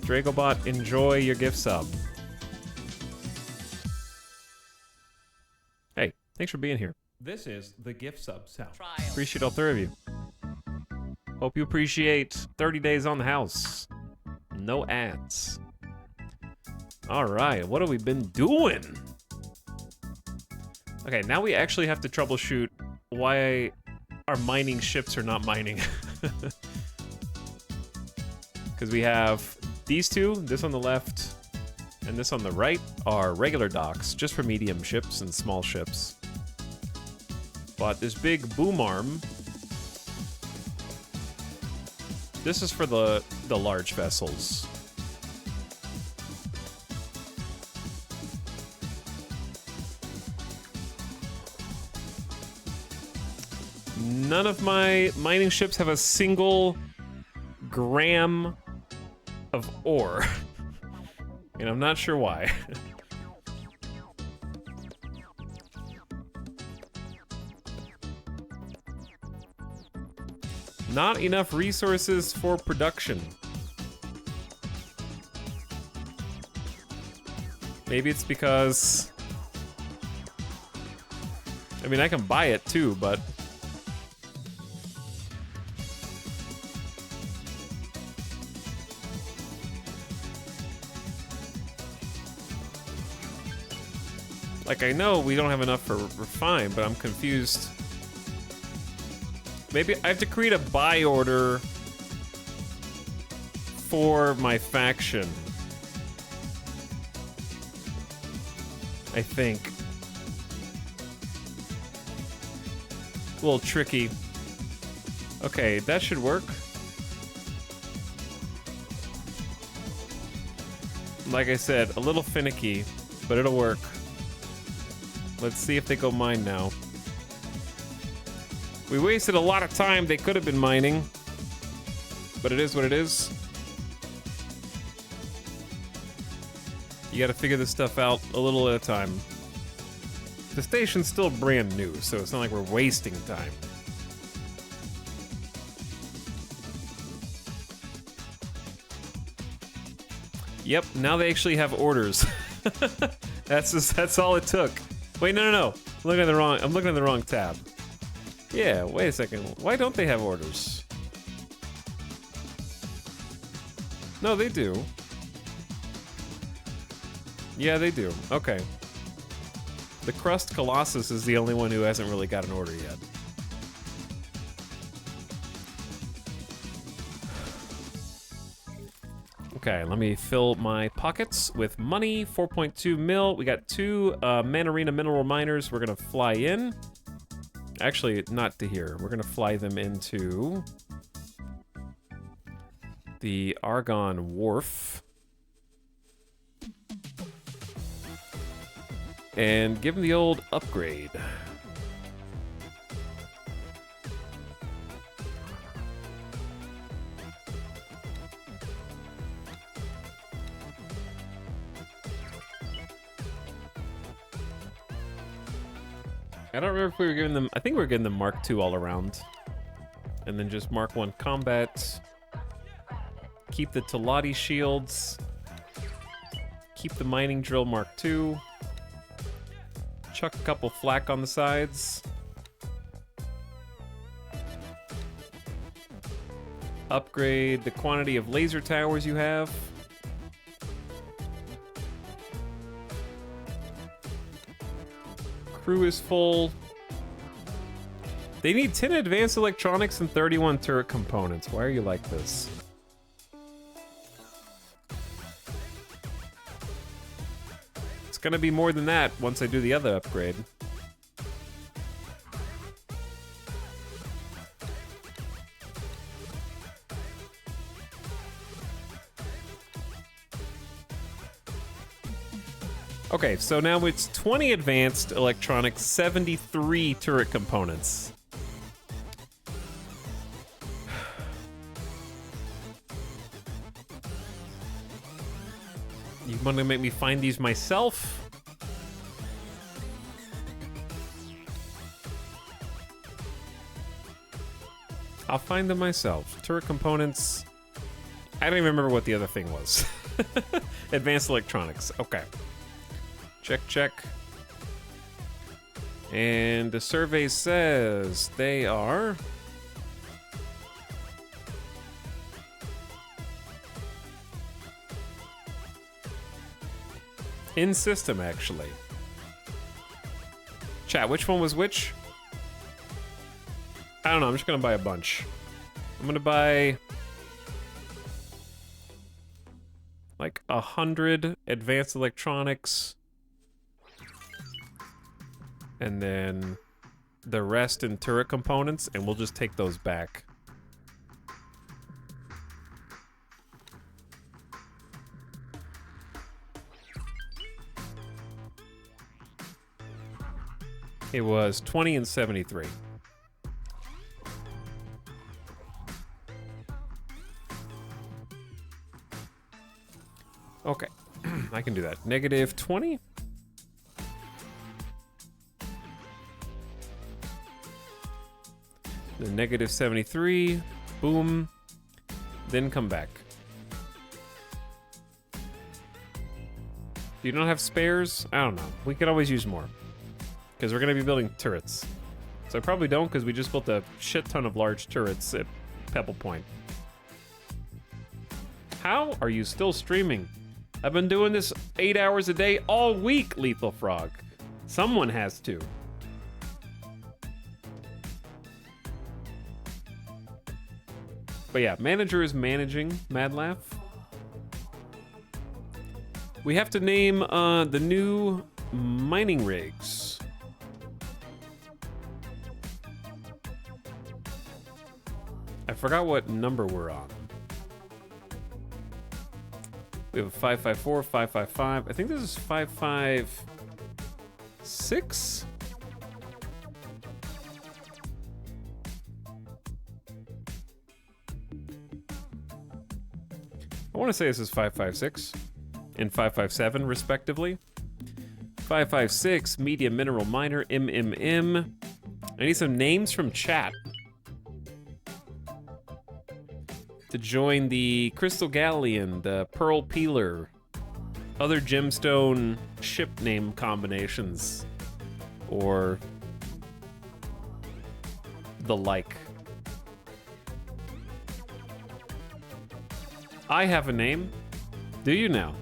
Dragobot, enjoy your gift sub. Hey, thanks for being here. This is the gift sub sound. Appreciate all three of you. Hope you appreciate 30 days on the house. No ads. All right, what have we been doing? Okay, now we actually have to troubleshoot why our mining ships are not mining. Because we have these two, this on the left, and this on the right, are regular docks, just for medium ships and small ships. But this big boom arm, this is for the large vessels. None of my mining ships have a single gram of ore. And I'm not sure why. Not enough resources for production. Maybe it's because... I mean, I can buy it too, but... Like, I know we don't have enough for refine, but I'm confused. Maybe I have to create a buy order for my faction. I think. A little tricky. Okay, that should work. Like I said, a little finicky, but it'll work. Let's see if they go mine now. We wasted a lot of time. They could have been mining. But it is what it is. You gotta figure this stuff out a little at a time. The station's still brand new, so it's not like we're wasting time. Yep, now they actually have orders. That's all it took. Wait, no. I'm looking at the wrong tab. Yeah, wait a second. Why don't they have orders? No, they do. Yeah, they do. Okay. The Crust Colossus is the only one who hasn't really got an order yet. Okay, let me fill my pockets with money. 4.2 mil. We got 2 Manarina mineral miners. We're gonna fly in. Actually, not to here. We're gonna fly them into the Argon Wharf. and give him the old upgrade. I don't remember if we were giving them... I think we were getting them Mark II all around. And then just Mark I combat. Keep the Talati shields. Keep the mining drill Mark II. Chuck a couple flak on the sides. Upgrade the quantity of laser towers you have. Crew is full. They need 10 advanced electronics and 31 turret components. Why are you like this? It's gonna be more than that once I do the other upgrade. Okay, so now it's 20 advanced electronics, 73 turret components. You want to make me find these myself? I'll find them myself. Turret components. I don't even remember what the other thing was. Advanced electronics. Okay. Check, check. And the survey says they are... in system, actually. Chat, which one was which? I don't know, I'm just gonna buy a bunch. I'm gonna buy... like 100 advanced electronics. And then the rest in turret components, and we'll just take those back. It was 20 and 73. Okay, I can do that. Negative 20? The negative 73, boom, then come back. Do you not have spares? I don't know. We could always use more. Because we're going to be building turrets. So I probably don't, because we just built a shit ton of large turrets at Pebble Point. How are you still streaming? I've been doing this 8 hours a day all week, Lethal Frog. Someone has to. But yeah, manager is managing Mad Laugh. We have to name the new mining rigs. I forgot what number we're on. We have a 554, 555. I think this is 556. I want to say this is 556 and 557, respectively. 556, Medium Mineral Miner, MMM. I need some names from chat to join the Crystal Galleon, the Pearl Peeler, other gemstone ship name combinations, or the like. I have a name. Do you now?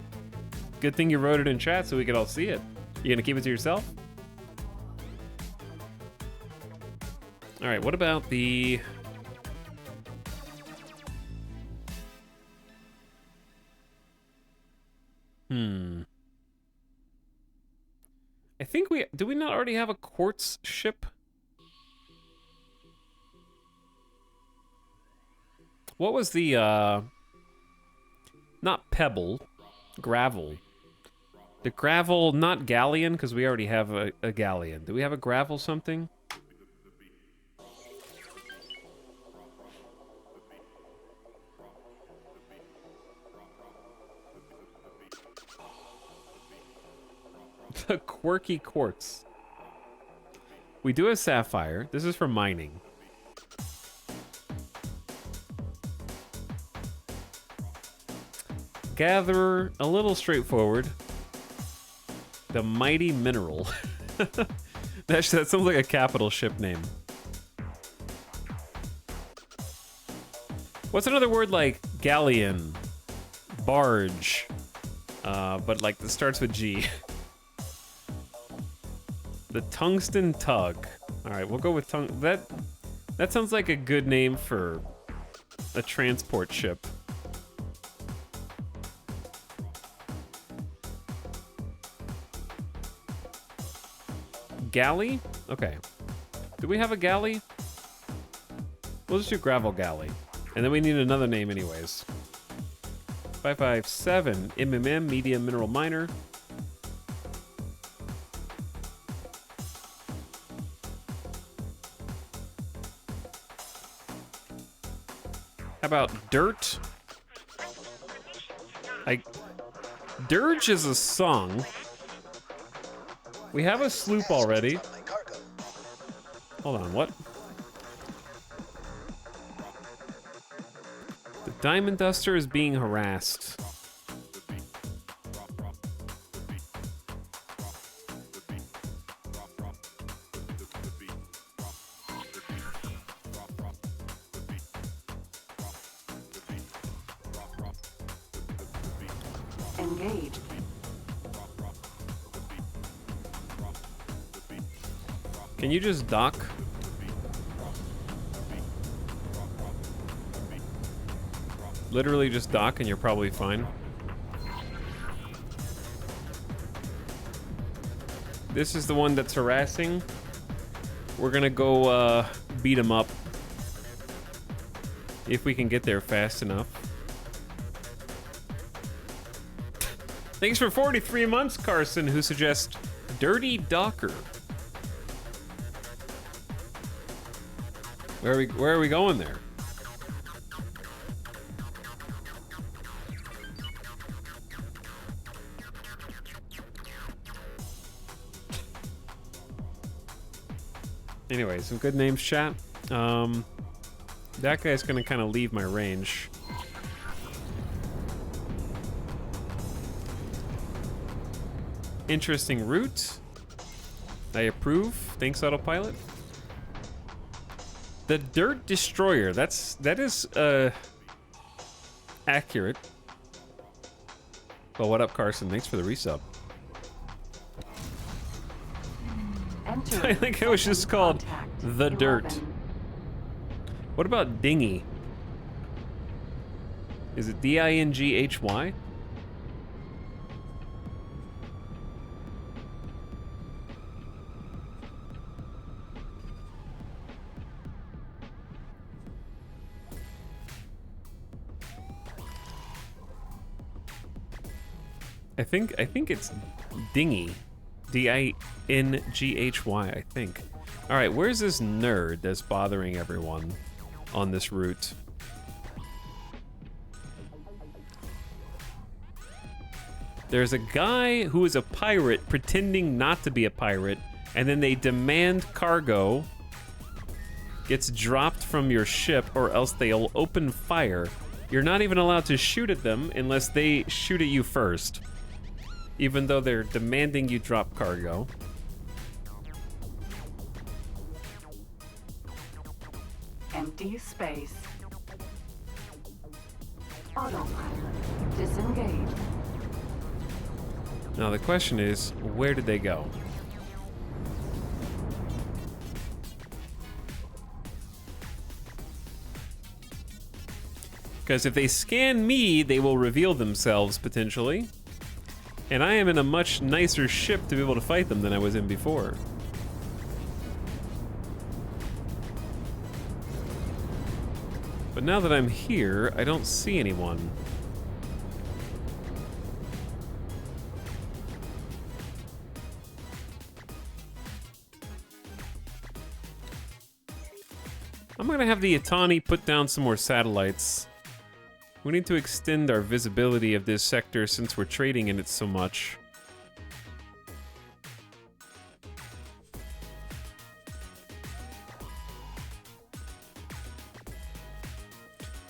Good thing you wrote it in chat so we could all see it. You gonna keep it to yourself? All right, what about the... I think we... Do we not already have a quartz ship? What was the, not pebble, gravel. The gravel, not galleon, because we already have a galleon. Do we have a gravel something? The quirky quartz. We do have sapphire. This is for mining. Gatherer, a little straightforward. The Mighty Mineral. That sounds like a capital ship name. What's another word like galleon, barge, but like that starts with G? The Tungsten Tug. All right, we'll go with that sounds like a good name for a transport ship. Galley? Okay. Do we have a galley? We'll just do gravel galley. And then we need another name anyways. 557 MMM medium mineral miner. How about dirt? Dirge is a song. We have a sloop already. Hold on, what? The Diamond Duster is being harassed. Engage. Can you just dock? Literally just dock and you're probably fine. This is the one that's harassing. We're gonna go beat him up. If we can get there fast enough. Thanks for 43 months, Carson, who suggests Dirty Docker. Where are we going there? Anyway, some good names, chat. That guy's gonna kind of leave my range. Interesting route. I approve. Thanks, Autopilot. The Dirt Destroyer. That is accurate. Well, what up, Carson? Thanks for the resub. I think it was just called The Dirt. What about Dinghy? Is it D-I-N-G-H-Y? I think it's Dinghy. D-I-N-G-H-Y, I think. All right, where's this nerd that's bothering everyone on this route? There's a guy who is a pirate pretending not to be a pirate, and then they demand cargo, gets dropped from your ship, or else they'll open fire. You're not even allowed to shoot at them unless they shoot at you first, even though they're demanding you drop cargo. Empty space. Autopilot. Disengage. Now the question is, where did they go? Because if they scan me, they will reveal themselves, potentially. And I am in a much nicer ship to be able to fight them than I was in before. But now that I'm here, I don't see anyone. I'm gonna have the Itani put down some more satellites. We need to extend our visibility of this sector since we're trading in it so much.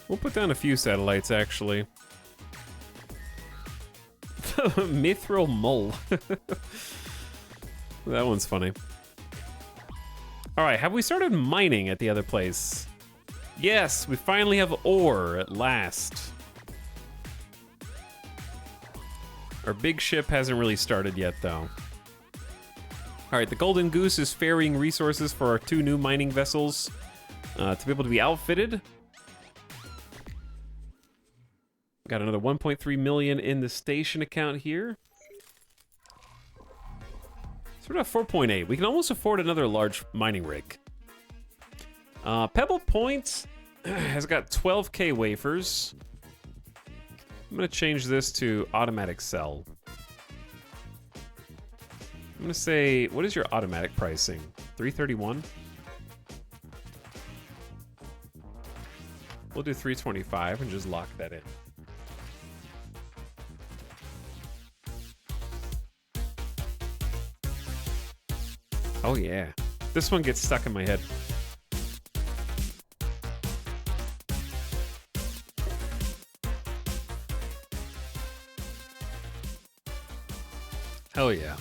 We'll put down a few satellites, actually. Mithril Mole. That one's funny. Alright, have we started mining at the other place? Yes, we finally have ore at last. Our big ship hasn't really started yet, though. Alright, the Golden Goose is ferrying resources for our 2 new mining vessels to be able to be outfitted. Got another 1.3 million in the station account here. So we're at 4.8. We can almost afford another large mining rig. Pebble Point has got 12k wafers. I'm gonna change this to automatic sell. I'm gonna say, what is your automatic pricing? 331? We'll do 325 and just lock that in. Oh yeah, this one gets stuck in my head. Hell yeah.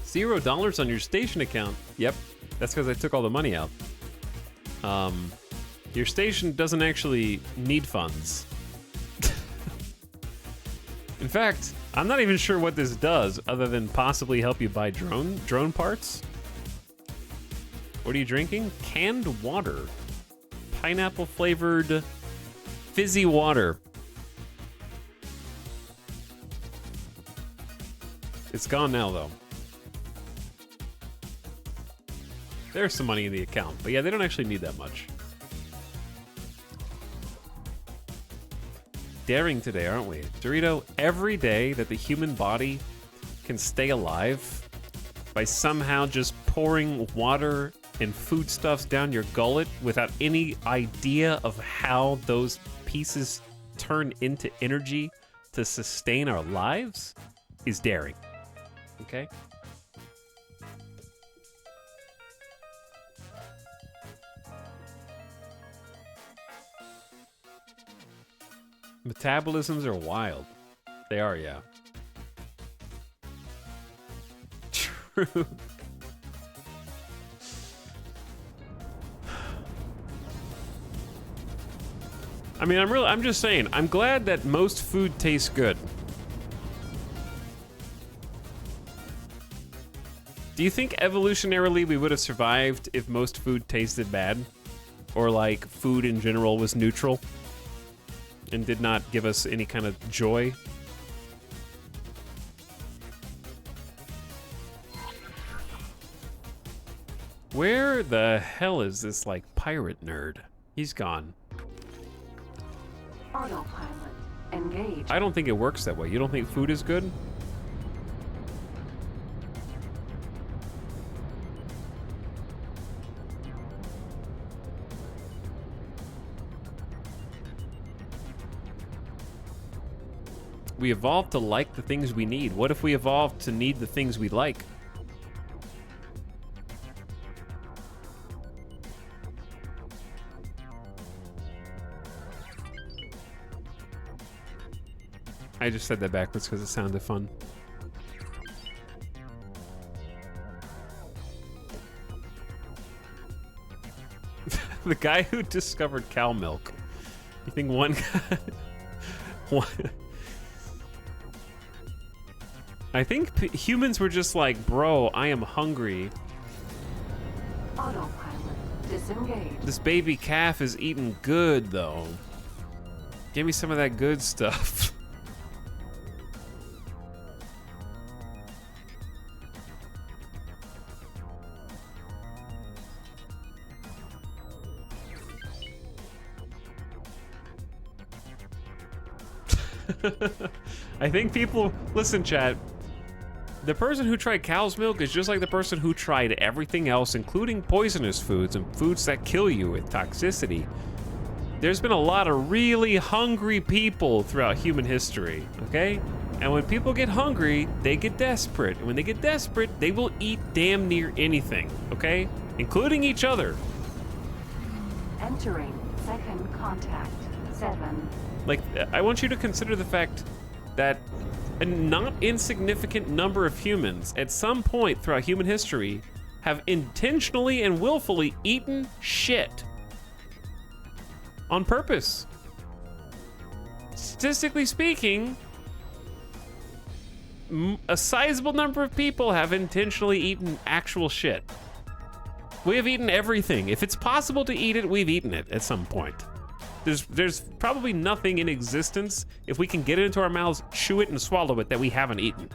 $0 on your station account. Yep, that's because I took all the money out. Your station doesn't actually need funds. In fact, I'm not even sure what this does other than possibly help you buy drone parts. What are you drinking? Canned water. Pineapple flavored fizzy water. It's gone now though. There's some money in the account, but yeah, they don't actually need that much. Daring today, aren't we? Dorito, every day that the human body can stay alive by somehow just pouring water and foodstuffs down your gullet without any idea of how those pieces turn into energy to sustain our lives is daring. Okay? Metabolisms are wild. They are, yeah. True. I mean, I'm just saying, I'm glad that most food tastes good. Do you think evolutionarily we would have survived if most food tasted bad? Or like food in general was neutral and did not give us any kind of joy? Where the hell is this like pirate nerd? He's gone. Autopilot engaged. I don't think it works that way. You don't think food is good? We evolved to like the things we need. What if we evolved to need the things we like? I just said that backwards because it sounded fun. The guy who discovered cow milk. You think one guy... one... I think humans were just like, bro, I am hungry. Autopilot disengaged. This baby calf is eating good, though. Give me some of that good stuff. I think people... Listen, chat. The person who tried cow's milk is just like the person who tried everything else, including poisonous foods and foods that kill you with toxicity. There's been a lot of really hungry people throughout human history, okay? And when people get hungry, they get desperate. And when they get desperate, they will eat damn near anything, okay? Including each other. Entering second contact 7. Like, I want you to consider the fact that a not insignificant number of humans at some point throughout human history have intentionally and willfully eaten shit on purpose. Statistically speaking, a sizable number of people have intentionally eaten actual shit. We have eaten everything. If it's possible to eat it, we've eaten it at some point. There's probably nothing in existence, if we can get it into our mouths, chew it and swallow it, that we haven't eaten.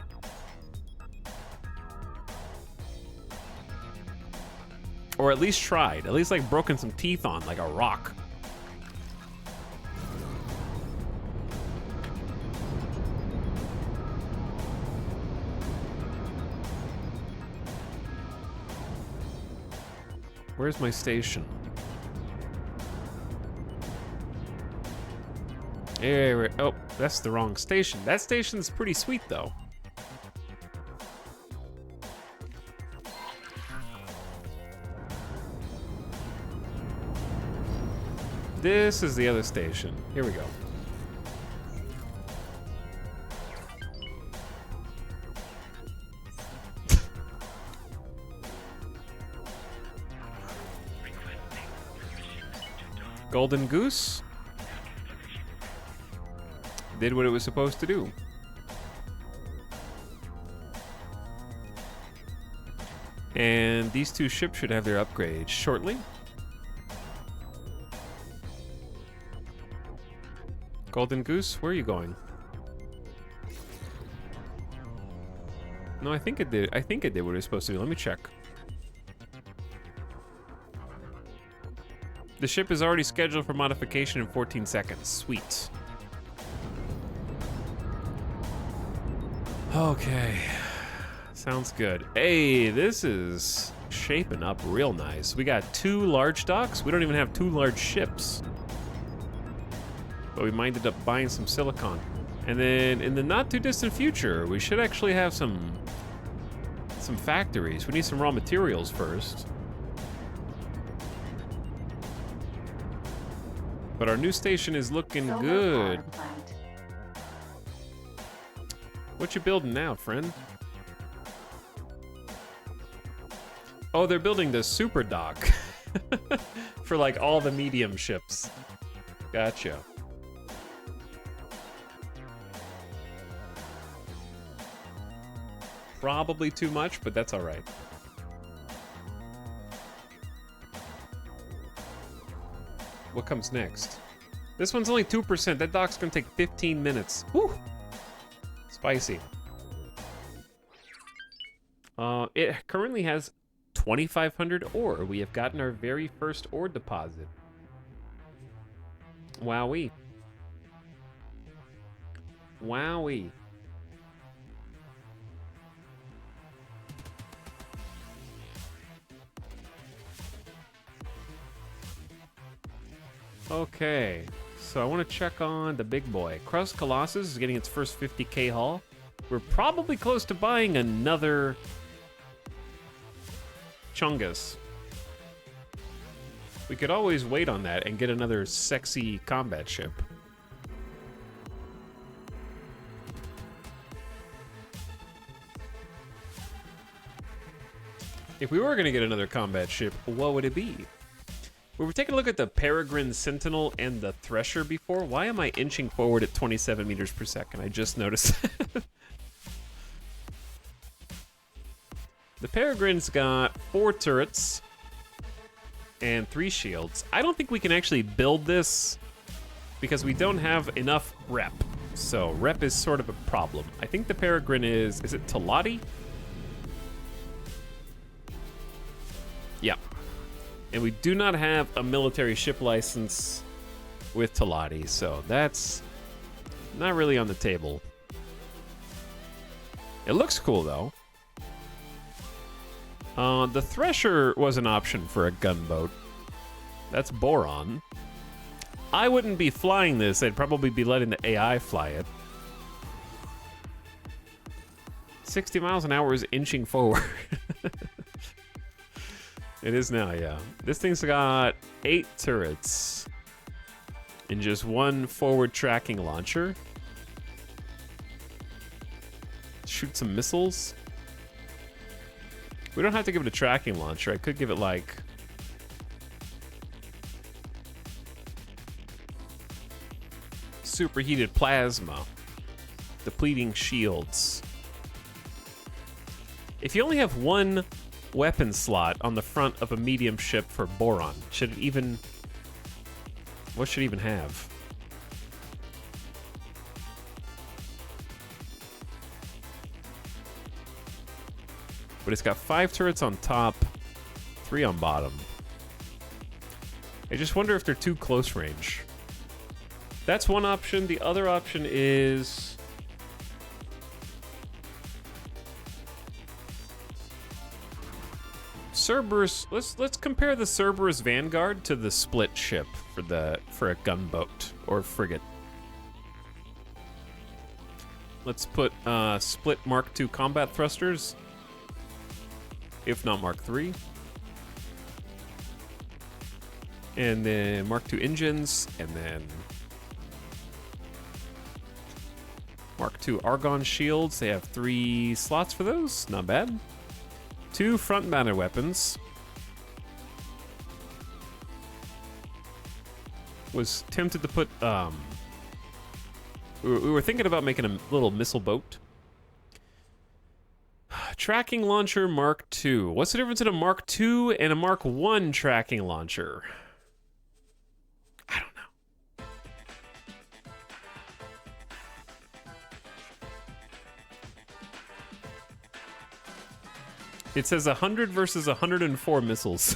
Or at least tried, at least like broken some teeth on, like a rock. Where's my station? Oh, that's the wrong station. That station's pretty sweet, though. This is the other station. Here we go. Golden Goose did what it was supposed to do. And these two ships should have their upgrades shortly. Golden Goose, where are you going? No, I think it did. I think it did what it was supposed to do. Let me check. The ship is already scheduled for modification in 14 seconds. Sweet. Okay. Sounds good. Hey, this is shaping up real nice. We got 2 large docks. We don't even have 2 large ships. But we minded up buying some silicon. And then in the not too distant future, we should actually have some factories. We need some raw materials first. But our new station is looking good. What you building now, friend? Oh, they're building the super dock for like all the medium ships. Gotcha. Probably too much, but that's all right. What comes next? This one's only 2%. That dock's gonna take 15 minutes. Whew. Spicy. It currently has 2,500 ore. We have gotten our very first ore deposit. Wowee. Wowee. Okay, so I want to check on the big boy. Crust Colossus is getting its first 50k haul. We're probably close to buying another Chungus. We could always wait on that and get another sexy combat ship. If we were going to get another combat ship, what would it be? We were taking a look at the Peregrine Sentinel and the Thresher before. Why am I inching forward at 27 meters per second? I just noticed. The Peregrine's got 4 turrets and 3 shields. I don't think we can actually build this because we don't have enough rep. So rep is sort of a problem. I think the Peregrine is it Talati? Yeah. And we do not have a military ship license with Talati, so that's not really on the table. It looks cool, though. The Thresher was an option for a gunboat. That's Boron. I wouldn't be flying this. I'd probably be letting the AI fly it. 60 miles an hour is inching forward. It is now, yeah. This thing's got 8 turrets and just 1 forward tracking launcher. Shoot some missiles. We don't have to give it a tracking launcher. I could give it like... superheated plasma. Depleting shields. If you only have 1 weapon slot on the front of a medium ship for Boron, should it even... what should it even have? But it's got 5 turrets on top, 3 on bottom. I just wonder if they're too close range. That's one option. The other option is... Cerberus. Let's compare the Cerberus Vanguard to the split ship for a gunboat or frigate. Let's put split Mark II combat thrusters, if not Mark III, and then Mark II engines, and then Mark II Argon shields. They have 3 slots for those. Not bad. 2 front-mounted weapons. Was tempted to put, we were thinking about making a little missile boat. Tracking launcher Mark II. What's the difference in a Mark II and a Mark I tracking launcher? I don't know. It says 100 versus 104 missiles.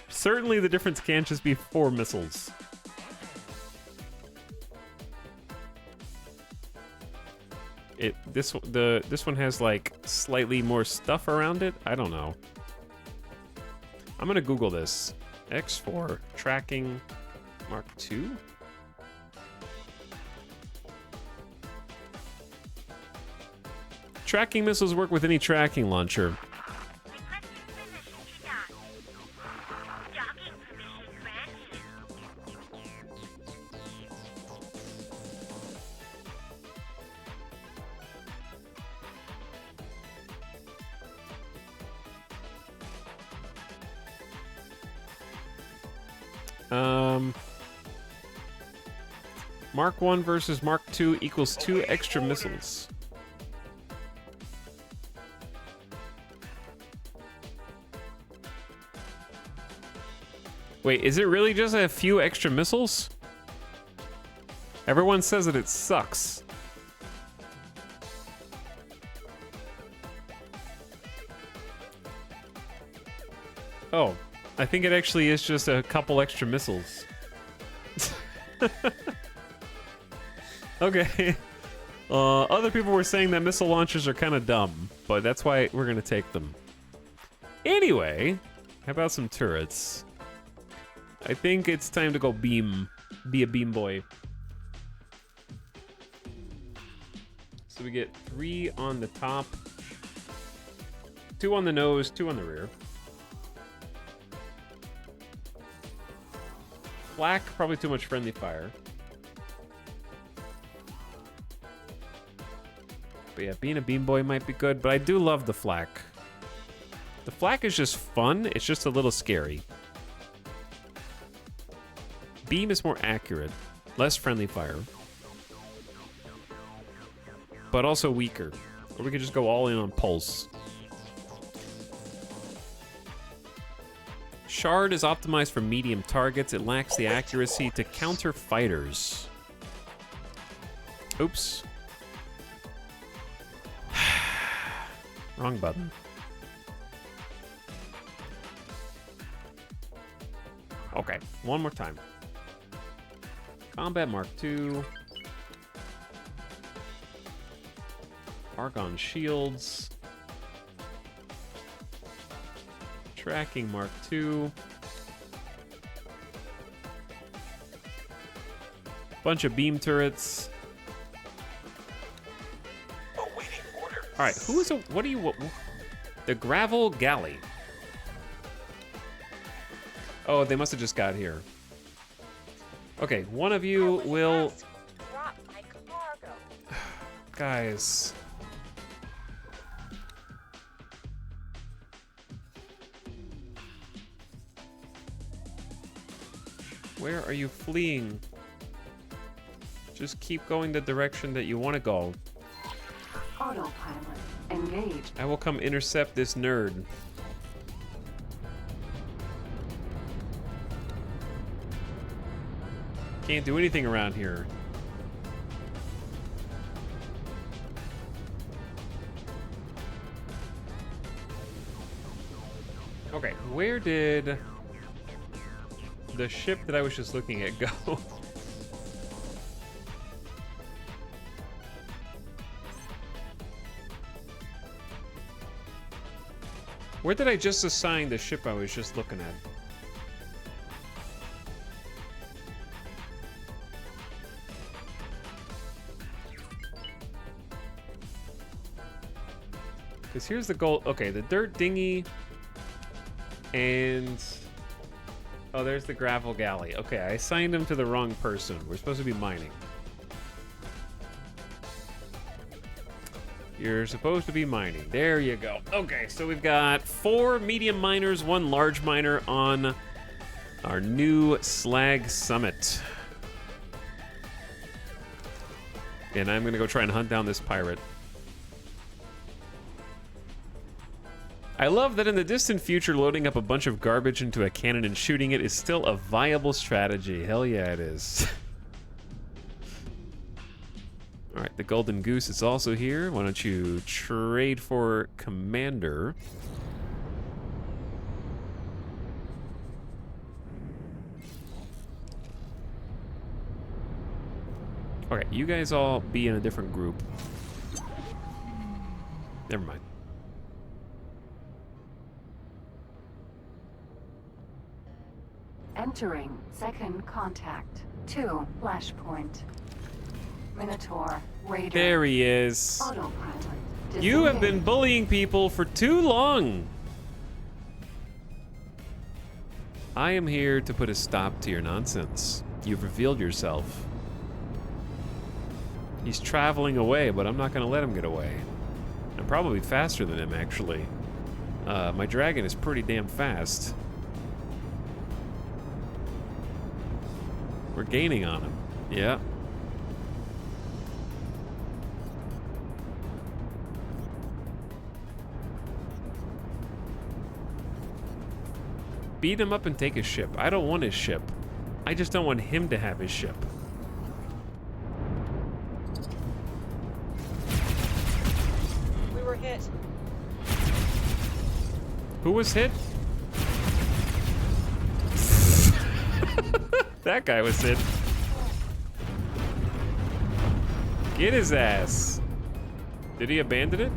Certainly the difference can't just be 4 missiles. This one has like slightly more stuff around it. I don't know. I'm gonna Google this. X4 tracking Mark II. Tracking missiles work with any tracking launcher. Mark I versus Mark II equals 2 extra missiles. Wait, is it really just a few extra missiles? Everyone says that it sucks. Oh, I think it actually is just a couple extra missiles. Okay. Other people were saying that missile launchers are kind of dumb, but that's why we're going to take them. Anyway, how about some turrets? I think it's time to go beam. Be a beam boy. So we get 3 on the top, 2 on the nose, 2 on the rear. Flak, probably too much friendly fire. But yeah, being a beam boy might be good, but I do love the flak. The flak is just fun, it's just a little scary. Beam is more accurate, less friendly fire, but also weaker. Or we could just go all in on pulse. Shard is optimized for medium targets. It lacks the accuracy to counter fighters. Oops. Wrong button. Okay, one more time. Combat Mark II. Argon shields. Tracking Mark II. Bunch of beam turrets. Awaiting orders. All right, who is a? What do you? The Gravel Galley. Oh, they must have just got here. Okay, one of you will. Drop my cargo. Guys. Where are you fleeing? Just keep going the direction that you want to go. Autopilot engaged. I will come intercept this nerd. Can't do anything around here. Okay, where did the ship that I was just looking at go? Where did I just assign the ship I was just looking at? Because here's the goal. Okay, the dirt dinghy and... Oh, there's the gravel galley. Okay, I assigned him to the wrong person. We're supposed to be mining. You're supposed to be mining. There you go. Okay, so we've got 4 medium miners, 1 large miner on our new Slag Summit. And I'm gonna go try and hunt down this pirate. I love that in the distant future, loading up a bunch of garbage into a cannon and shooting it is still a viable strategy. Hell yeah, it is. Alright, the Golden Goose is also here. Why don't you trade for Commander? Okay, you guys all be in a different group. Never mind. Entering second contact. 2 flashpoint. Minotaur Raider. There he is. Autopilot. You have been disengaged. bullying people for too long. I am here to put a stop to your nonsense. You've revealed yourself. He's traveling away, but I'm not going to let him get away. I'm probably faster than him, actually. My dragon is pretty damn fast. We're gaining on him. Yeah. Beat him up and take his ship. I don't want his ship. I just don't want him to have his ship. We were hit. Who was hit? That guy was hit. Get his ass. Did he abandon it?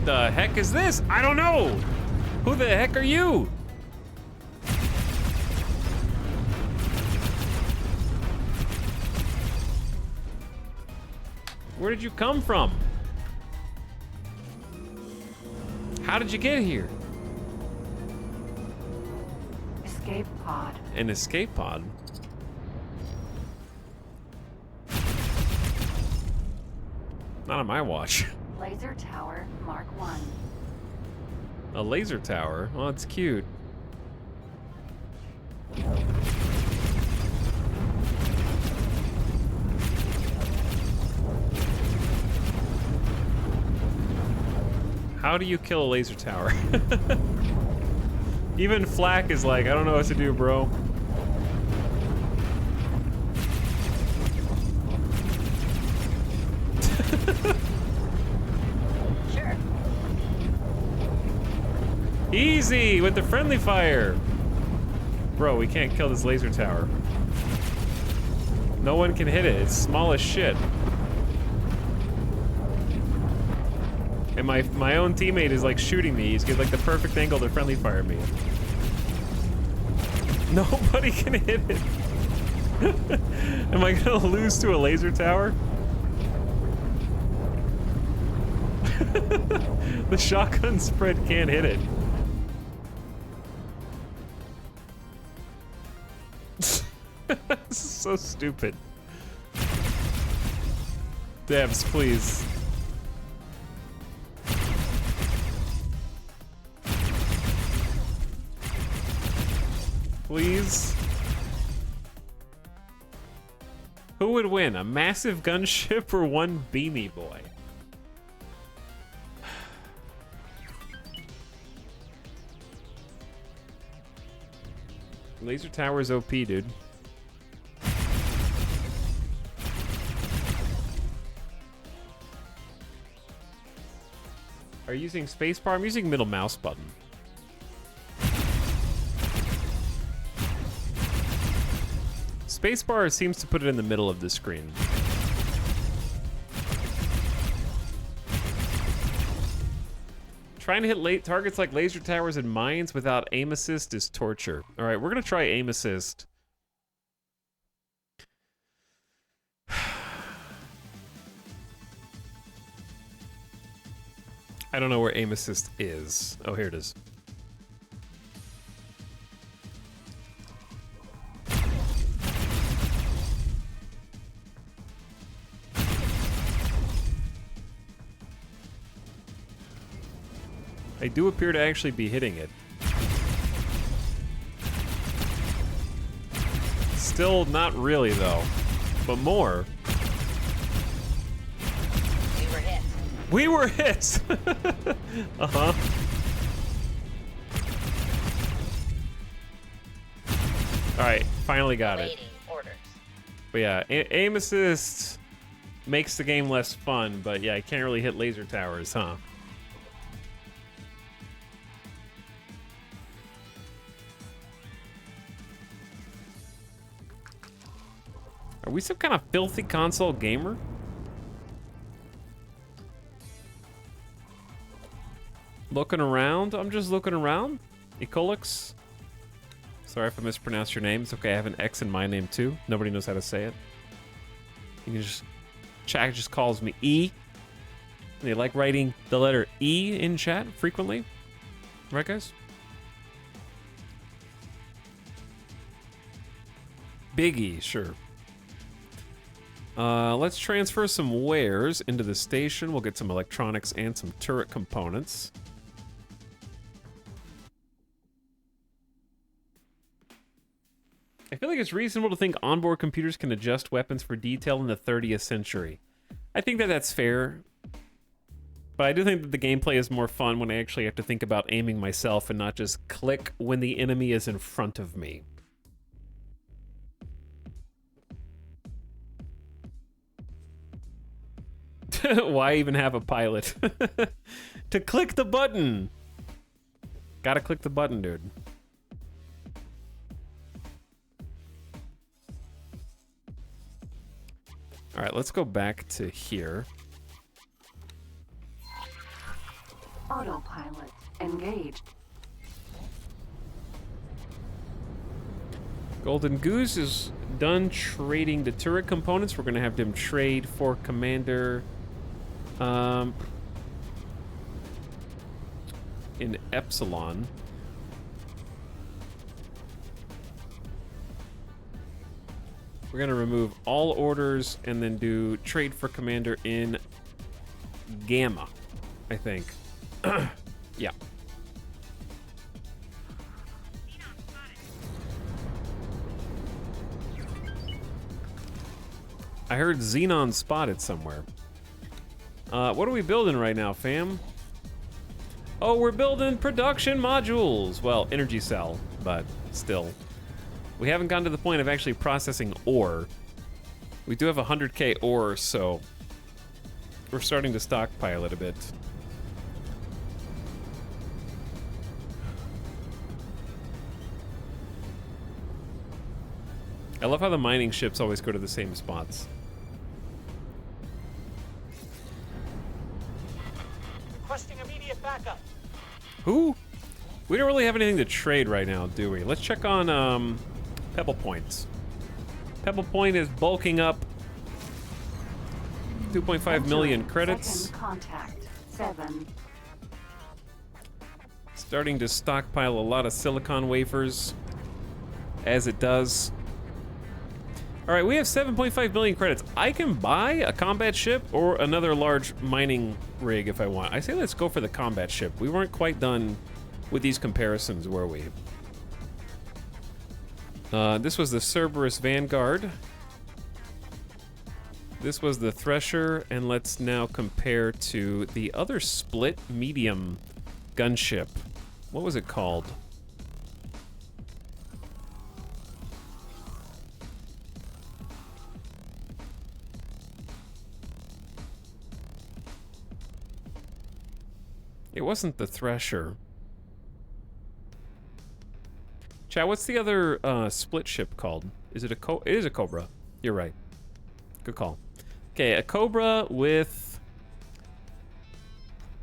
The heck is this? I don't know. Who the heck are you? Where did you come from? How did you get here? Escape pod. An escape pod? Not on my watch. Laser tower Mark 1. A laser tower? Well, it's cute. How do you kill a laser tower? Even Flack is like, I don't know what to do, bro. Sure. Easy with the friendly fire. Bro, we can't kill this laser tower. No one can hit it. It's small as shit. And my own teammate is like shooting me. He's got like the perfect angle to friendly fire me. Nobody can hit it. Am I gonna lose to a laser tower? The shotgun spread can't hit it. This is so stupid. Devs, please. Please. Who would win, a massive gunship or one beanie boy? Laser tower's OP, dude. Are you using spacebar? I'm using middle mouse button. Spacebar seems to put it in the middle of the screen. Trying to hit targets like laser towers and mines without aim assist is torture. All right, we're gonna try aim assist. I don't know where aim assist is. Oh, here it is. I do appear to actually be hitting it. Still not really, though. But more. We were hit. We were hit! Uh-huh. Alright, finally got it. Orders. But yeah, aim assist makes the game less fun, but yeah, I can't really hit laser towers, huh? Are we some kind of filthy console gamer? Looking around? I'm just looking around. Ecolix. Sorry if I mispronounced your name. It's okay, I have an X in my name too. Nobody knows how to say it. You can just... Chat just calls me E. They like writing the letter E in chat frequently. Right, guys? Big E, sure. Let's transfer some wares into the station. We'll get some electronics and some turret components. I feel like it's reasonable to think onboard computers can adjust weapons for detail in the 30th century. I think that that's fair. But I do think that the gameplay is more fun when I actually have to think about aiming myself and not just click when the enemy is in front of me. Why even have a pilot? To click the button. Gotta click the button, dude. All right, let's go back to here. Autopilot engaged. Golden Goose is done trading the turret components. We're gonna have them trade for Commander in Epsilon. We're gonna remove all orders and then do trade for Commander in Gamma, I think. Yeah. I heard Xenon spotted somewhere. What are we building right now, fam? Oh, we're building production modules. Well, energy cell, but still. We haven't gotten to the point of actually processing ore. We do have 100k ore, so we're starting to stockpile it a bit. I love how the mining ships always go to the same spots. Requesting immediate backup. Who? We don't really have anything to trade right now, do we? Let's check on Pebble Point. Pebble Point is bulking up. 2.5 million credits. Second contact. 7. Starting to stockpile a lot of silicon wafers, as it does. All right, we have 7.5 million credits. I can buy a combat ship or another large mining rig if I want. I say let's go for the combat ship. We weren't quite done with these comparisons, were we? This was the Cerberus Vanguard. This was the Thresher, and let's now compare to the other split medium gunship. What was it called? It wasn't the Thresher. Chat, what's the other split ship called? Is it a It is a Cobra. You're right. Good call. Okay, a Cobra with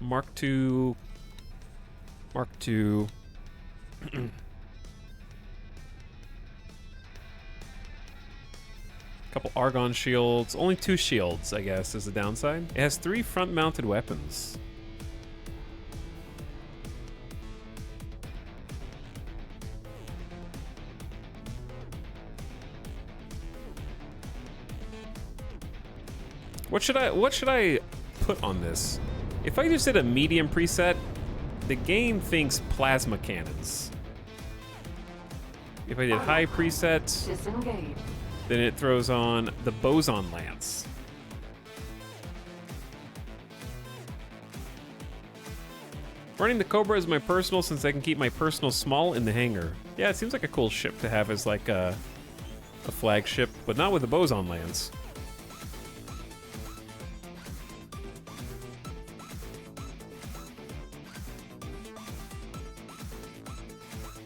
Mark II. Mark II. Couple Argon shields. Only 2 shields, I guess, is the downside. It has 3 front-mounted weapons. What should I put on this? If I just did a medium preset, the game thinks plasma cannons. If I did high preset, Disengage. then it throws on the boson lance. Running the Cobra is my personal, since I can keep my personal small in the hangar. Yeah, it seems like a cool ship to have as like a flagship, but not with the boson lance.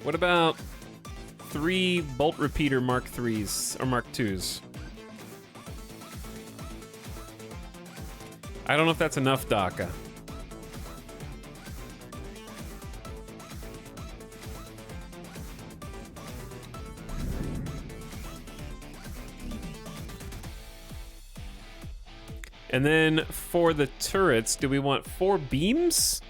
What about 3 bolt repeater Mark IIIs or Mark IIs? I don't know if that's enough, Daka. And then for the turrets, do we want 4 beams?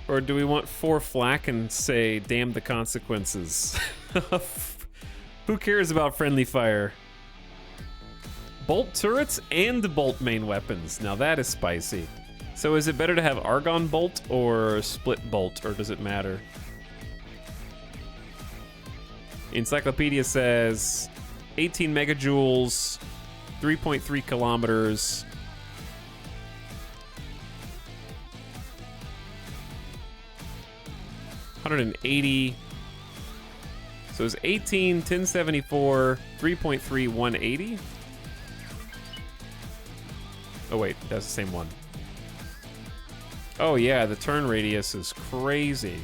Or do we want 4 flak and say, damn the consequences? Who cares about friendly fire? Bolt turrets and bolt main weapons. Now that is spicy. So is it better to have Argon bolt or split bolt, or does it matter? Encyclopedia says 18 megajoules, 3.3 kilometers. $180. So it's 18, 1074, 3.3, 180. Oh wait, that's the same one. Oh yeah, the turn radius is crazy.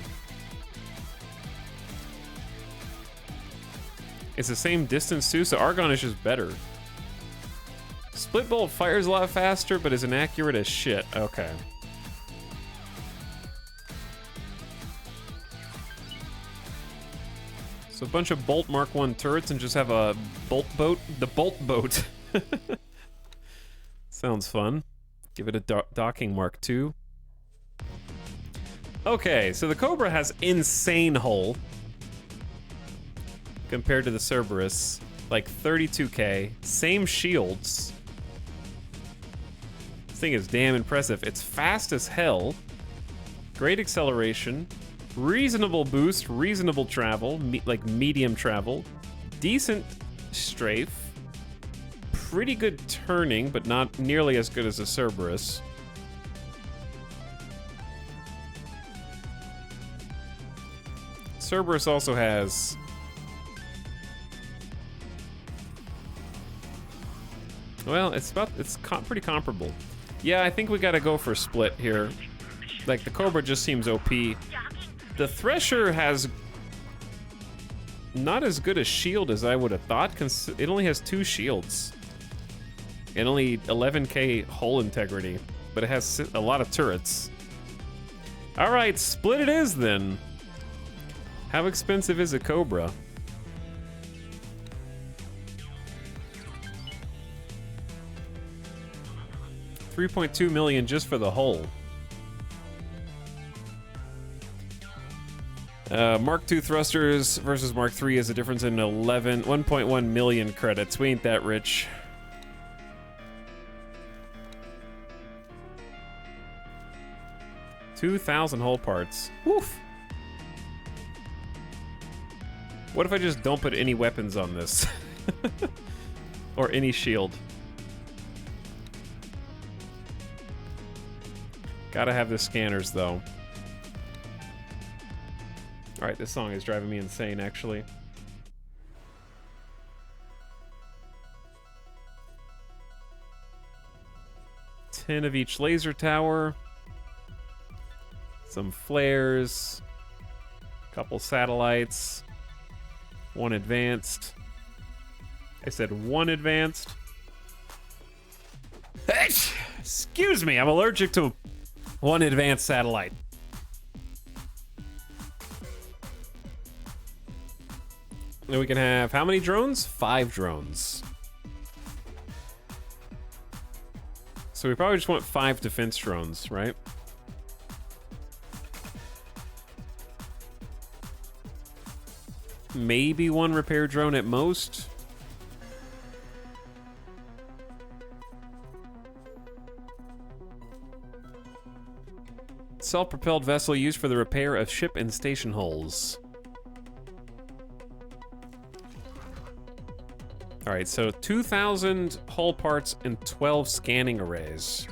It's the same distance too, so Argon is just better. Split bolt fires a lot faster, but is inaccurate as shit. Okay. So a bunch of Bolt Mark 1 turrets and just have a bolt boat. The bolt boat. Sounds fun. Give it a docking Mark 2. Okay, so the Cobra has insane hull compared to the Cerberus. Like 32k. Same shields. This thing is damn impressive. It's fast as hell. Great acceleration. Reasonable boost, reasonable travel, like medium travel, decent strafe, pretty good turning, but not nearly as good as a Cerberus. Cerberus also has well, it's pretty comparable. Yeah, I think we gotta go for split here. Like the Cobra just seems OP. The Thresher has not as good a shield as I would have thought. It only has 2 shields. And only 11k hull integrity. But it has a lot of turrets. Alright, split it is then. How expensive is a Cobra? $3.2 million just for the hull. Mark II thrusters versus Mark III is a difference in 1.1 million credits. We ain't that rich. $2,000 hull parts. Woof. What if I just don't put any weapons on this? Or any shield? Gotta have the scanners, though. Alright, this song is driving me insane, actually. $10 of each laser tower. Some flares. Couple satellites. 1 advanced. I said 1 advanced. Excuse me, I'm allergic to 1 advanced satellite. Then we can have how many drones? 5 drones. So we probably just want 5 defense drones, right? Maybe 1 repair drone at most. Self-propelled vessel used for the repair of ship and station hulls. Alright, so 2,000 hull parts and 12 scanning arrays.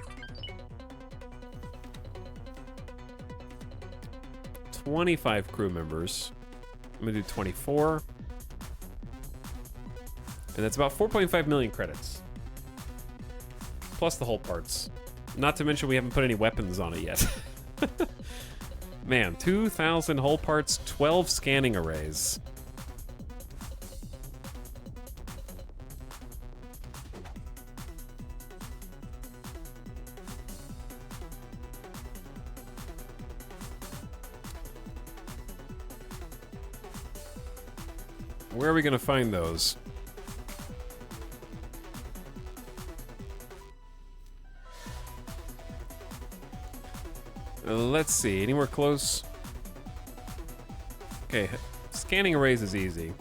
25 crew members. I'm gonna do 24. And that's about 4.5 million credits. Plus the hull parts. Not to mention we haven't put any weapons on it yet. Man, 2,000 hull parts, 12 scanning arrays. Where are we gonna find those? Let's see, anywhere close? Okay, scanning arrays is easy.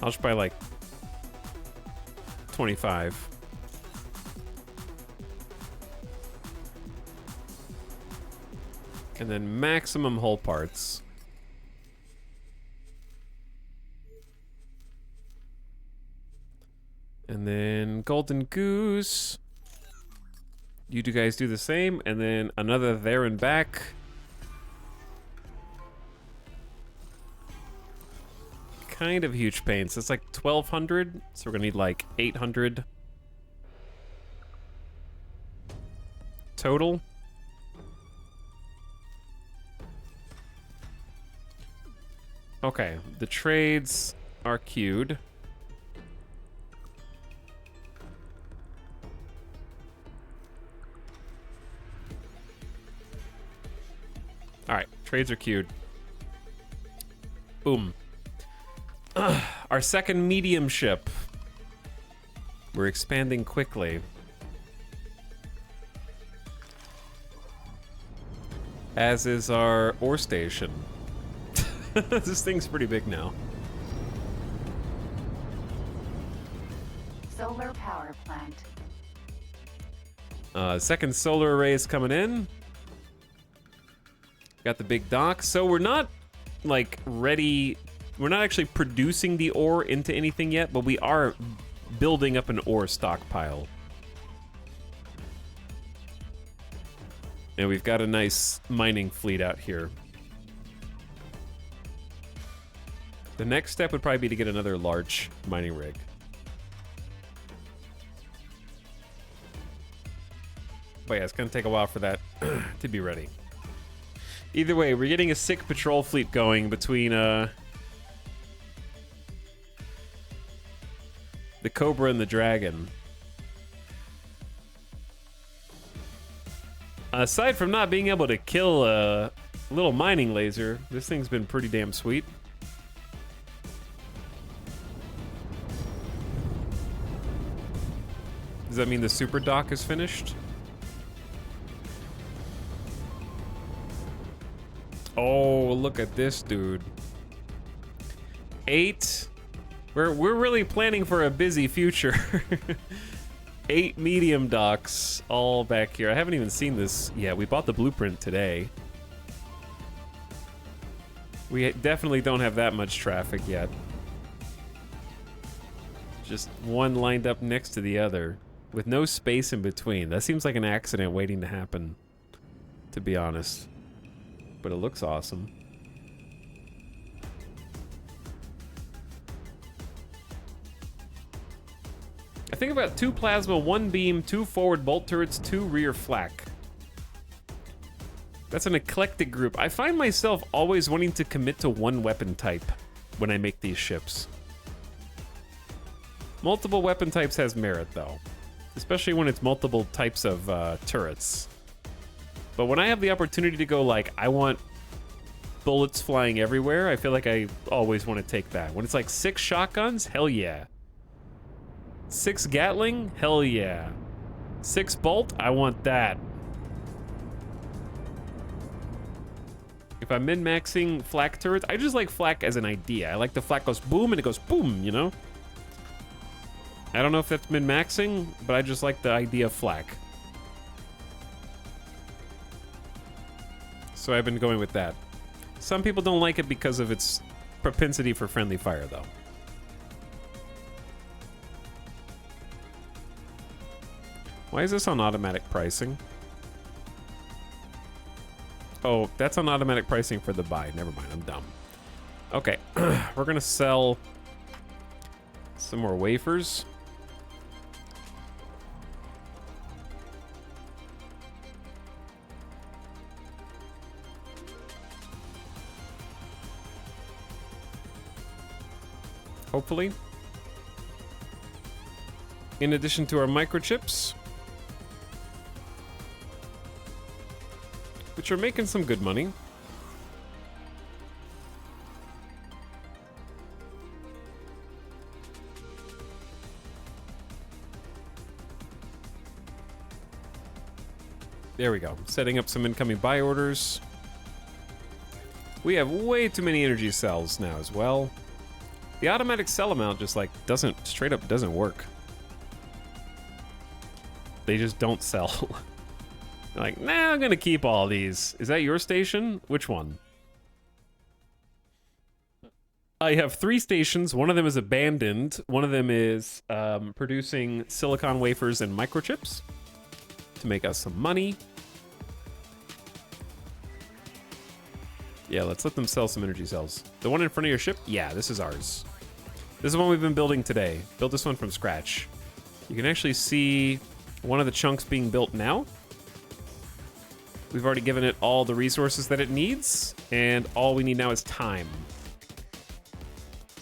I'll just buy like 25. And then maximum hull parts. And then Golden Goose. You two guys do the same, and then another there and back. Kind of huge pain. So it's like 1,200. So we're gonna need like 800 total. Okay, the trades are queued. Alright, trades are queued. Boom. Our second medium ship. We're expanding quickly. As is our ore station. This thing's pretty big now. Solar power plant. Second solar array is coming in. Got the big dock. So we're not like ready. We're not actually producing the ore into anything yet, but we are building up an ore stockpile. And we've got a nice mining fleet out here. The next step would probably be to get another large mining rig. But yeah, it's gonna take a while for that to be ready. Either way, we're getting a sick patrol fleet going between the Cobra and the Dragon. Aside from not being able to kill a little mining laser, this thing's been pretty damn sweet. Does that mean the super dock is finished? Oh, look at this dude. 8. We're really planning for a busy future. 8 medium docks all back here. I haven't even seen this yet. We bought the blueprint today. We definitely don't have that much traffic yet. Just one lined up next to the other with no space in between. That seems like an accident waiting to happen, to be honest. But it looks awesome. I think about 2 plasma, 1 beam, 2 forward bolt turrets, 2 rear flak. That's an eclectic group. I find myself always wanting to commit to one weapon type when I make these ships. Multiple weapon types has merit though, especially when it's multiple types of turrets. But when I have the opportunity to go like, I want bullets flying everywhere, I feel like I always want to take that. When it's like 6 shotguns, hell yeah. 6 Gatling, hell yeah. 6 bolt, I want that. If I'm min-maxing flak turrets, I just like flak as an idea. I like the flak goes boom and it goes boom, you know? I don't know if that's min-maxing, but I just like the idea of flak. So I've been going with that. Some people don't like it because of its propensity for friendly fire, though. Why is this on automatic pricing? Oh, that's on automatic pricing for the buy. Never mind, I'm dumb. Okay, we're gonna sell some more wafers. Hopefully. In addition to our microchips, which are making some good money. There we go. Setting up some incoming buy orders. We have way too many energy cells now as well. The automatic cell amount just like doesn't, straight up doesn't work. They just don't sell. Like, nah, I'm gonna keep all these. Is that your station? Which one? I have 3 stations. One of them is abandoned. One of them is producing silicon wafers and microchips to make us some money. Yeah, let's let them sell some energy cells. The one in front of your ship? Yeah, this is ours. This is one we've been building today. Built this one from scratch. You can actually see one of the chunks being built now. We've already given it all the resources that it needs, and all we need now is time.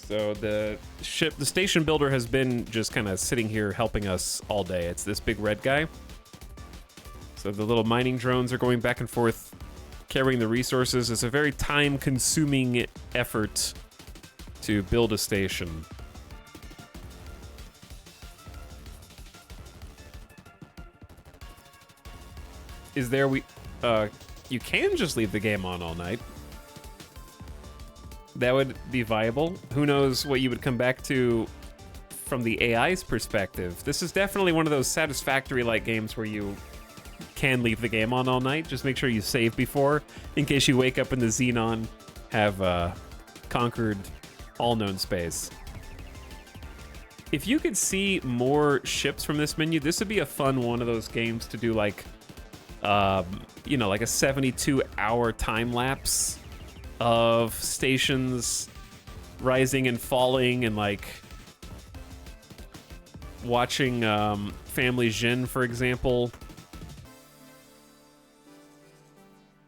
So the station builder has been just kind of sitting here helping us all day. It's this big red guy. So the little mining drones are going back and forth, carrying the resources. It's a very time-consuming effort to build a station. Is there you can just leave the game on all night. That would be viable. Who knows what you would come back to from the AI's perspective. This is definitely one of those Satisfactory-like games where you can leave the game on all night. Just make sure you save before, in case you wake up in the Xenon, have conquered all known space. If you could see more ships from this menu, this would be a fun one of those games to do, like, you know, like a 72-hour time lapse of stations rising and falling, and like watching Family Jin, for example,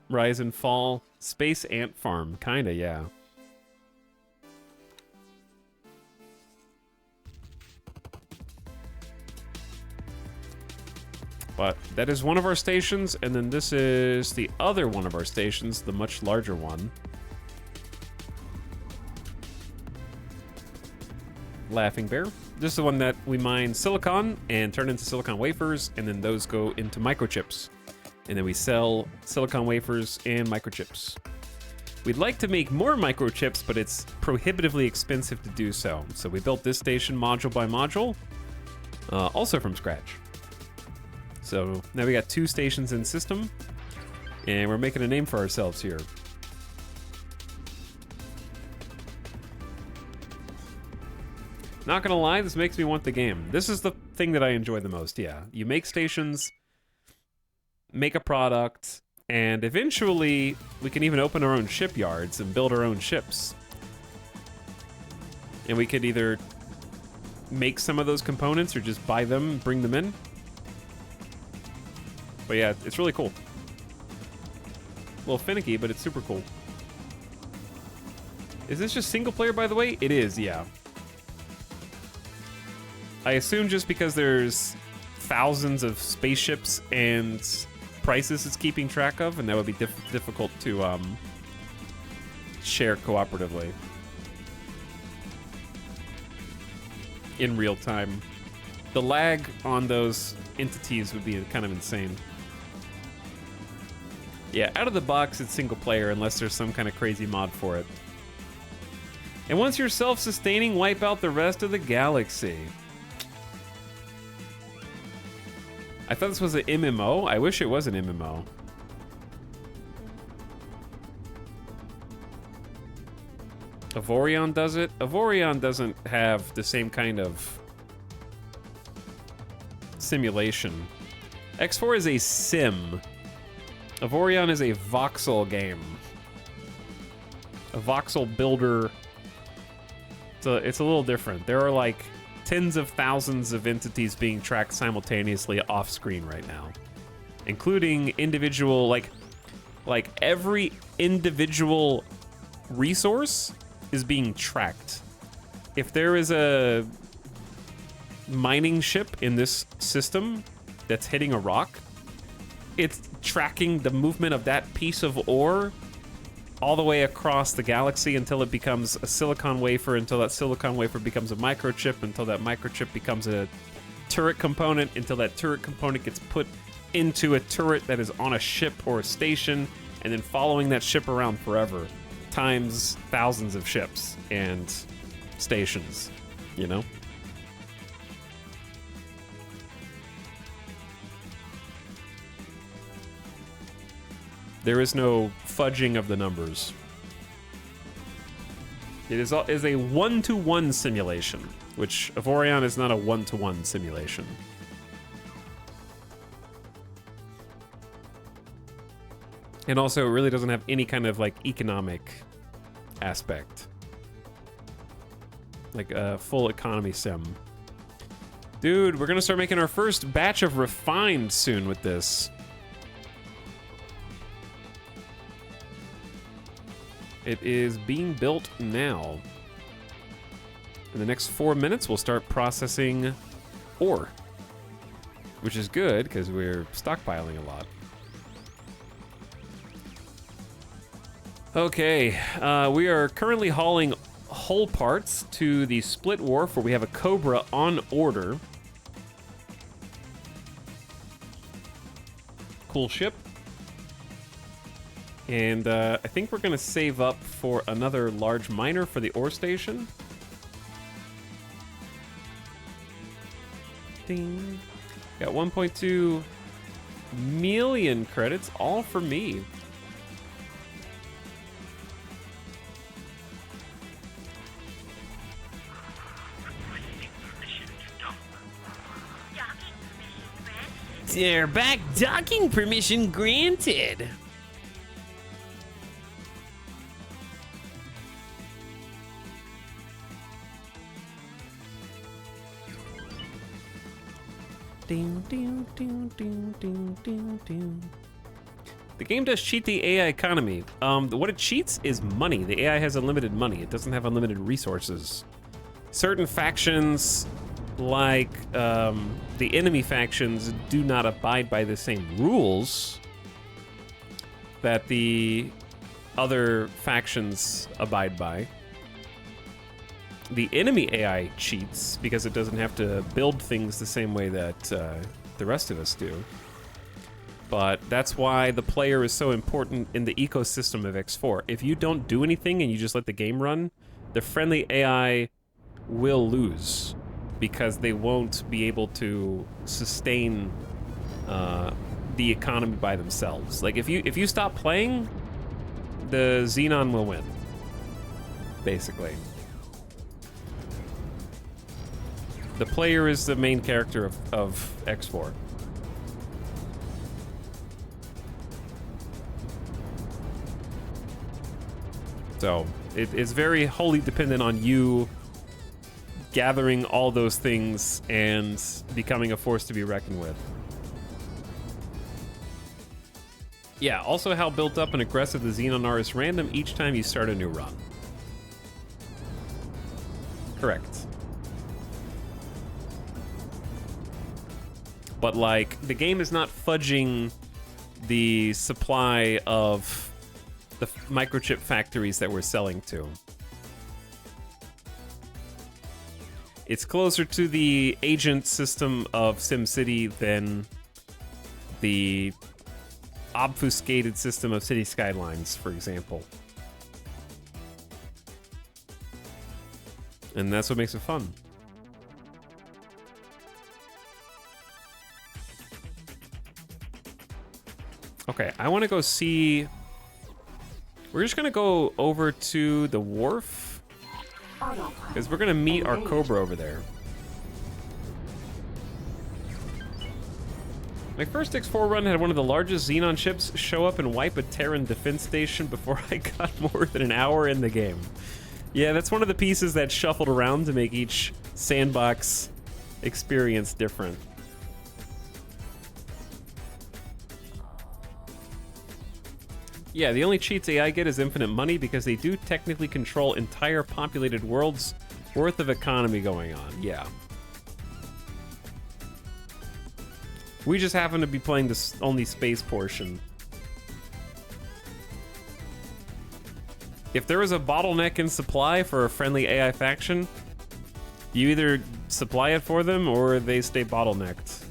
rise and fall. Space ant farm, kinda, yeah. But that is one of our stations, and then this is the other one of our stations, the much larger one. Laughing Bear. This is the one that we mine silicon and turn into silicon wafers, and then those go into microchips. And then we sell silicon wafers and microchips. We'd like to make more microchips, but it's prohibitively expensive to do so. So we built this station module by module, also from scratch. So now we got 2 stations in system, and we're making a name for ourselves here. Not gonna lie, this makes me want the game. This is the thing that I enjoy the most, yeah. You make stations, make a product, and eventually we can even open our own shipyards and build our own ships. And we could either make some of those components or just buy them and bring them in. But yeah, it's really cool. A little finicky, but it's super cool. Is this just single player, by the way? It is, yeah. I assume just because there's thousands of spaceships and prices it's keeping track of, and that would be difficult to share cooperatively in real time. The lag on those entities would be kind of insane. Yeah, out of the box, it's single player unless there's some kind of crazy mod for it. And once you're self-sustaining, wipe out the rest of the galaxy. I thought this was an MMO. I wish it was an MMO. Avorion does it. Avorion doesn't have the same kind of simulation. X4 is a sim. Avorion is a voxel game. A voxel builder. It's a little different. There are like tens of thousands of entities being tracked simultaneously off screen right now, including individual, like every individual resource is being tracked. If there is a mining ship in this system that's hitting a rock, it's tracking the movement of that piece of ore all the way across the galaxy until it becomes a silicon wafer, until that silicon wafer becomes a microchip, until that microchip becomes a turret component, until that turret component gets put into a turret that is on a ship or a station, and then following that ship around forever, times thousands of ships and stations, you know? There is no fudging of the numbers. It is a one-to-one simulation, which Avorion is not a one-to-one simulation. And also, it really doesn't have any kind of like economic aspect, like a full economy sim. Dude, we're gonna start making our first batch of refined soon with this. It is being built now. In the next 4 minutes, we'll start processing ore, which is good because we're stockpiling a lot. Okay, we are currently hauling hull parts to the Split Wharf where we have a Cobra on order. Cool ship. And I think we're gonna save up for another large miner for the ore station. Ding. Got 1.2 million credits, all for me. They're back. Docking permission granted. Ding, ding, ding, ding, ding, ding, ding. The game does cheat the AI economy. What it cheats is money. The AI has unlimited money. It doesn't have unlimited resources. Certain factions, like the enemy factions, do not abide by the same rules that the other factions abide by. The enemy AI cheats because it doesn't have to build things the same way that the rest of us do. But that's why the player is so important in the ecosystem of X4. If you don't do anything and you just let the game run, the friendly AI will lose because they won't be able to sustain the economy by themselves. Like if you stop playing, the Xenon will win, basically. The player is the main character of X4. So it's very wholly dependent on you gathering all those things and becoming a force to be reckoned with. Yeah, also how built up and aggressive the Xenon are is random each time you start a new run. Correct. But like, the game is not fudging the supply of the microchip factories that we're selling to. It's closer to the agent system of SimCity than the obfuscated system of City Skylines, for example. And that's what makes it fun. Okay, I want to go see... We're just going to go over to the wharf, because we're going to meet our Cobra over there. My first X4 run had one of the largest Xenon ships show up and wipe a Terran defense station before I got more than an hour in the game. Yeah, that's one of the pieces that shuffled around to make each sandbox experience different. Yeah, the only cheats AI get is infinite money because they do technically control entire populated worlds worth of economy going on. Yeah. We just happen to be playing this only space portion. If there was a bottleneck in supply for a friendly AI faction, you either supply it for them or they stay bottlenecked.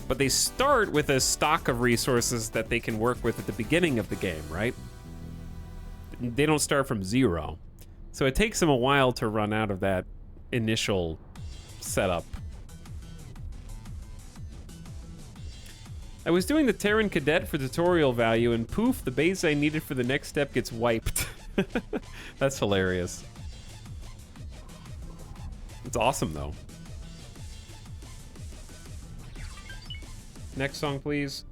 But they start with a stock of resources that they can work with at the beginning of the game, right? They don't start from zero. So it takes them a while to run out of that initial setup. I was doing the Terran Cadet for tutorial value, and poof, the base I needed for the next step gets wiped. That's hilarious. It's awesome, though. Next song, please.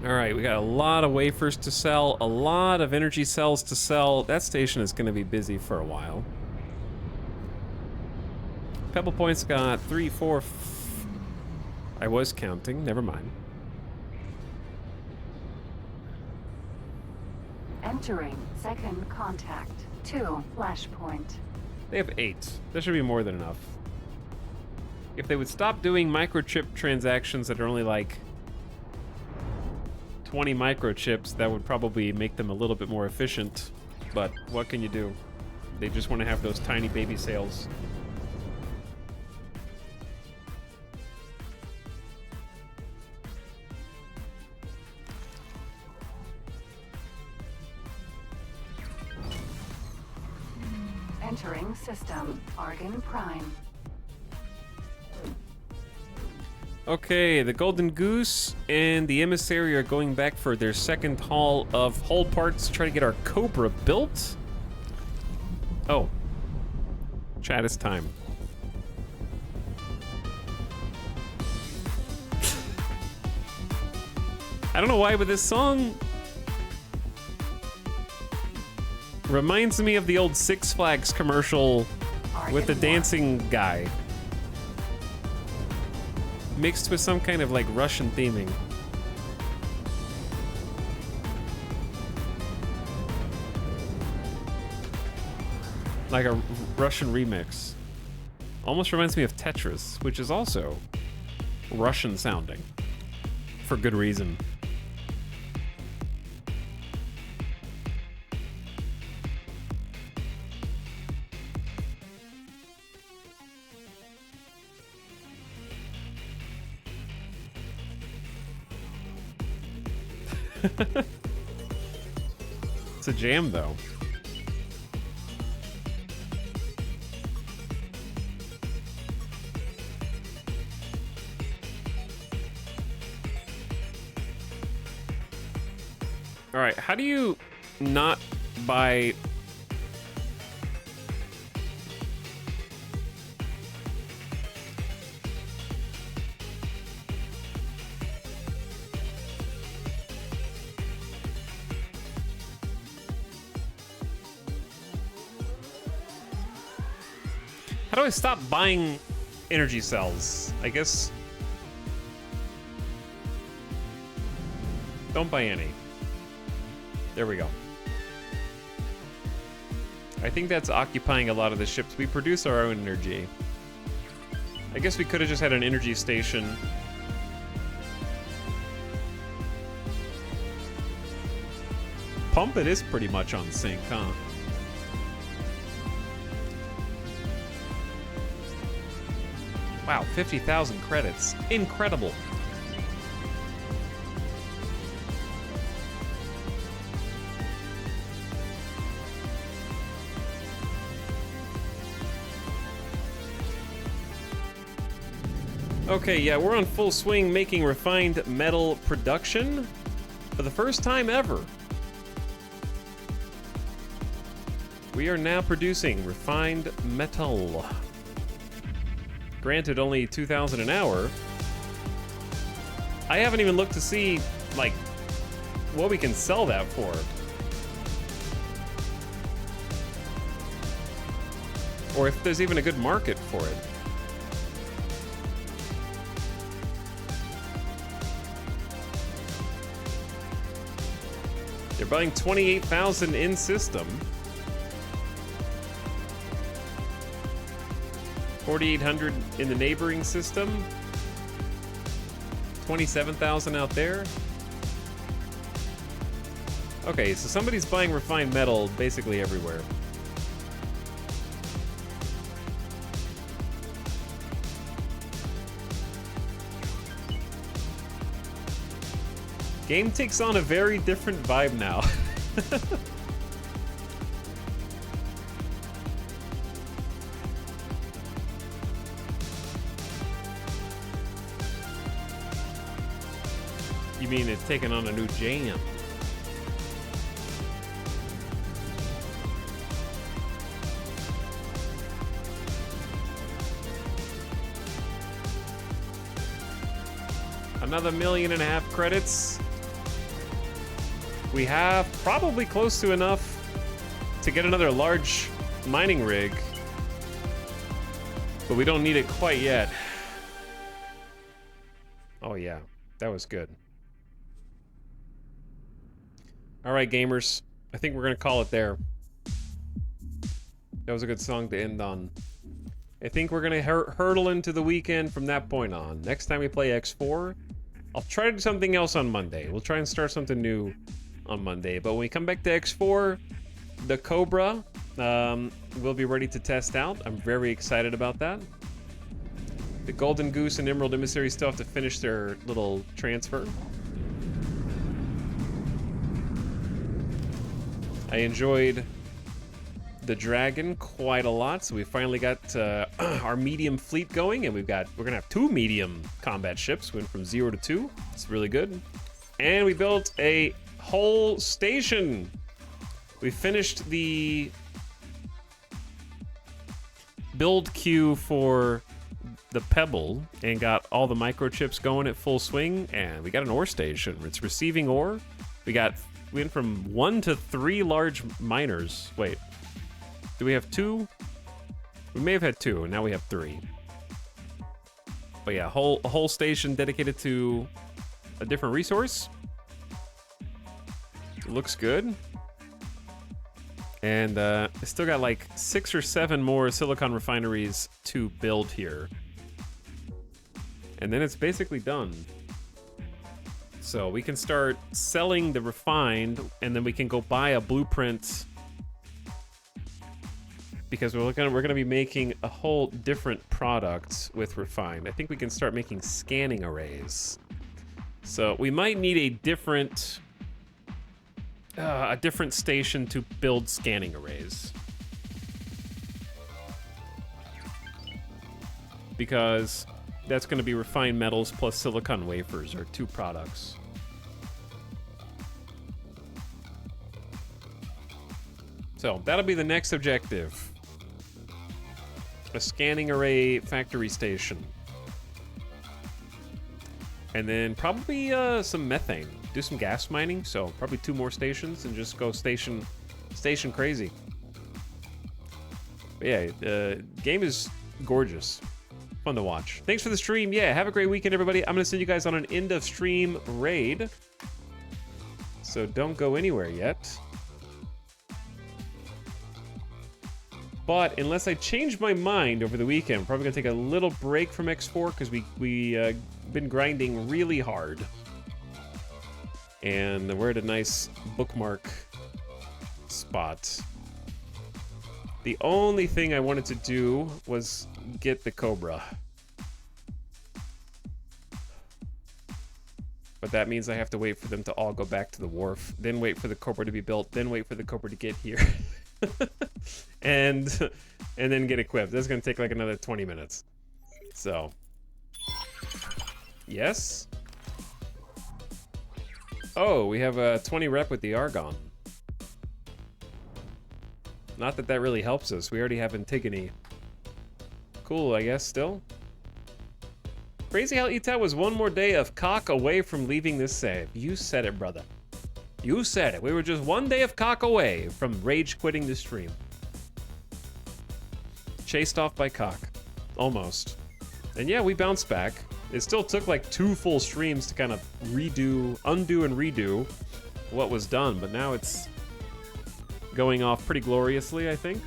All right, we got a lot of wafers to sell, a lot of energy cells to sell. That station is going to be busy for a while. Pebble Point's got 3, 4... I was counting, never mind. Entering second contact. 2 flashpoint. They have 8. That should be more than enough. If they would stop doing microchip transactions that are only like 20 microchips, that would probably make them a little bit more efficient. But what can you do? They just want to have those tiny baby sales. Entering system. Argon Prime. Okay, the Golden Goose and the Emissary are going back for their second haul of hull parts to try to get our Cobra built. Oh. Chat, it's time. I don't know why, but this song reminds me of the old Six Flags commercial with the dancing guy. Mixed with some kind of like Russian theming. Like a Russian remix. Almost reminds me of Tetris, which is also Russian sounding. For good reason. It's a jam, though. All right, how do you not buy... How do I stop buying energy cells? I guess... Don't buy any. There we go. I think that's occupying a lot of the ships. We produce our own energy. I guess we could have just had an energy station. Pump it is pretty much on sync, huh? Wow, 50,000 credits. Incredible. Okay, yeah, we're on full swing making refined metal production for the first time ever. We are now producing refined metal. Granted, only 2,000 an hour. I haven't even looked to see, like, what we can sell that for. Or if there's even a good market for it. They're buying 28,000 in system. 4,800 in the neighboring system. 27,000 out there. Okay, so somebody's buying refined metal basically everywhere. Game takes on a very different vibe now. You mean it's taking on a new jam? Another 1.5 million credits. We have probably close to enough to get another large mining rig, but we don't need it quite yet. Oh yeah, that was good. All right, gamers, I think we're gonna call it there. That was a good song to end on. I think we're gonna hurtle into the weekend from that point on. Next time we play X4, I'll try to do something else on Monday. We'll try and start something new on Monday. But when we come back to X4, the Cobra will be ready to test out. I'm very excited about that. The Golden Goose and Emerald Emissary still have to finish their little transfer. I enjoyed the Dragon quite a lot, so we finally got our medium fleet going, and we're gonna have 2 medium combat ships. Went from 0 to 2. It's really good. And we built a whole station. We finished the build queue for the Pebble and got all the microchips going at full swing, and we got an ore station. It's receiving ore. We went from 1 to 3 large miners. Wait, do we have 2? We may have had 2, and now we have 3. But yeah, a whole station dedicated to a different resource. It looks good. And I still got like 6 or 7 more silicon refineries to build here. And then it's basically done. So we can start selling the refined, and then we can go buy a blueprint, because we're gonna be making a whole different product with refined. I think we can start making scanning arrays. So we might need a different station to build scanning arrays, because that's going to be refined metals plus silicon wafers, or 2 products. So that'll be the next objective. A scanning array factory station. And then probably some methane. Do some gas mining, so probably 2 more stations and just go station crazy. But yeah, game is gorgeous. Fun to watch. Thanks for the stream. Yeah, have a great weekend, everybody. I'm going to send you guys on an end of stream raid. So don't go anywhere yet. But unless I change my mind over the weekend, I'm probably going to take a little break from X4 because we been grinding really hard. And we're at a nice bookmark spot. The only thing I wanted to do was get the Cobra. But that means I have to wait for them to all go back to the wharf, then wait for the Cobra to be built, then wait for the Cobra to get here. and then get equipped. That's gonna take like another 20 minutes. So, yes. Oh, we have a 20 rep with the Argon. Not that that really helps us. We already have Antigone. Cool, I guess, still. Crazy how Ita was one more day of cock away from leaving this save. You said it, brother. You said it. We were just one day of cock away from rage quitting the stream. Chased off by cock. Almost. And yeah, we bounced back. It still took like 2 full streams to kind of undo and redo what was done, but now it's going off pretty gloriously, I think.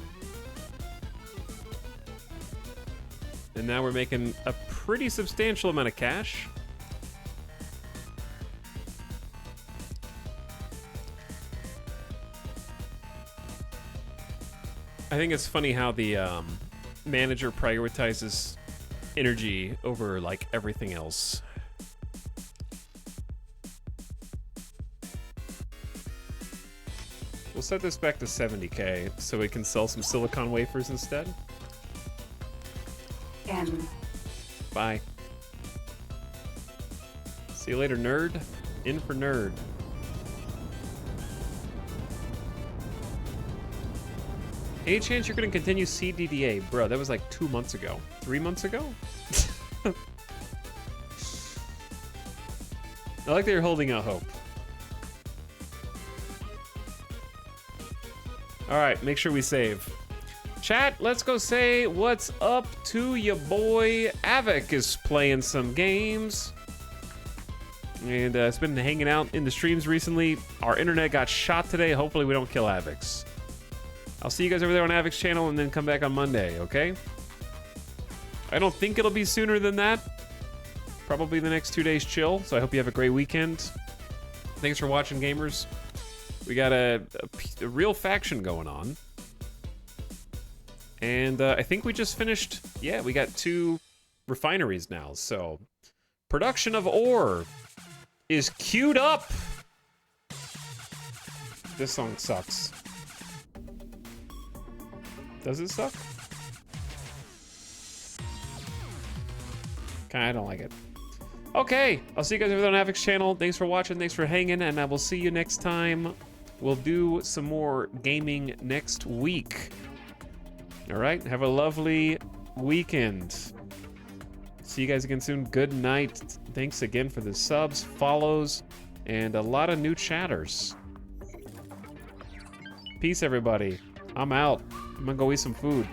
And now we're making a pretty substantial amount of cash. I think it's funny how the manager prioritizes energy over like everything else. We'll set this back to 70k so we can sell some silicon wafers instead. N. Bye. See you later, nerd. In for nerd. Any chance you're gonna continue CDDA? Bro, that was like 2 months ago. 3 months ago? I like that you're holding out hope. Alright, make sure we save. Chat, let's go say what's up to your boy. Avik is playing some games. And it's been hanging out in the streams recently. Our internet got shot today. Hopefully we don't kill Avik's. I'll see you guys over there on Avik's channel and then come back on Monday, okay? I don't think it'll be sooner than that. Probably the next 2 days chill, so I hope you have a great weekend. Thanks for watching, gamers. We got a real faction going on. And I think we just finished... Yeah, we got 2 refineries now, so... Production of ore is queued up! This song sucks. Does it suck? I don't like it. Okay, I'll see you guys over there on Avik's channel. Thanks for watching, thanks for hanging, and I will see you next time. We'll do some more gaming next week. All right, have a lovely weekend. See you guys again soon. Good night. Thanks again for the subs, follows, and a lot of new chatters. Peace, everybody. I'm out. I'm gonna go eat some food.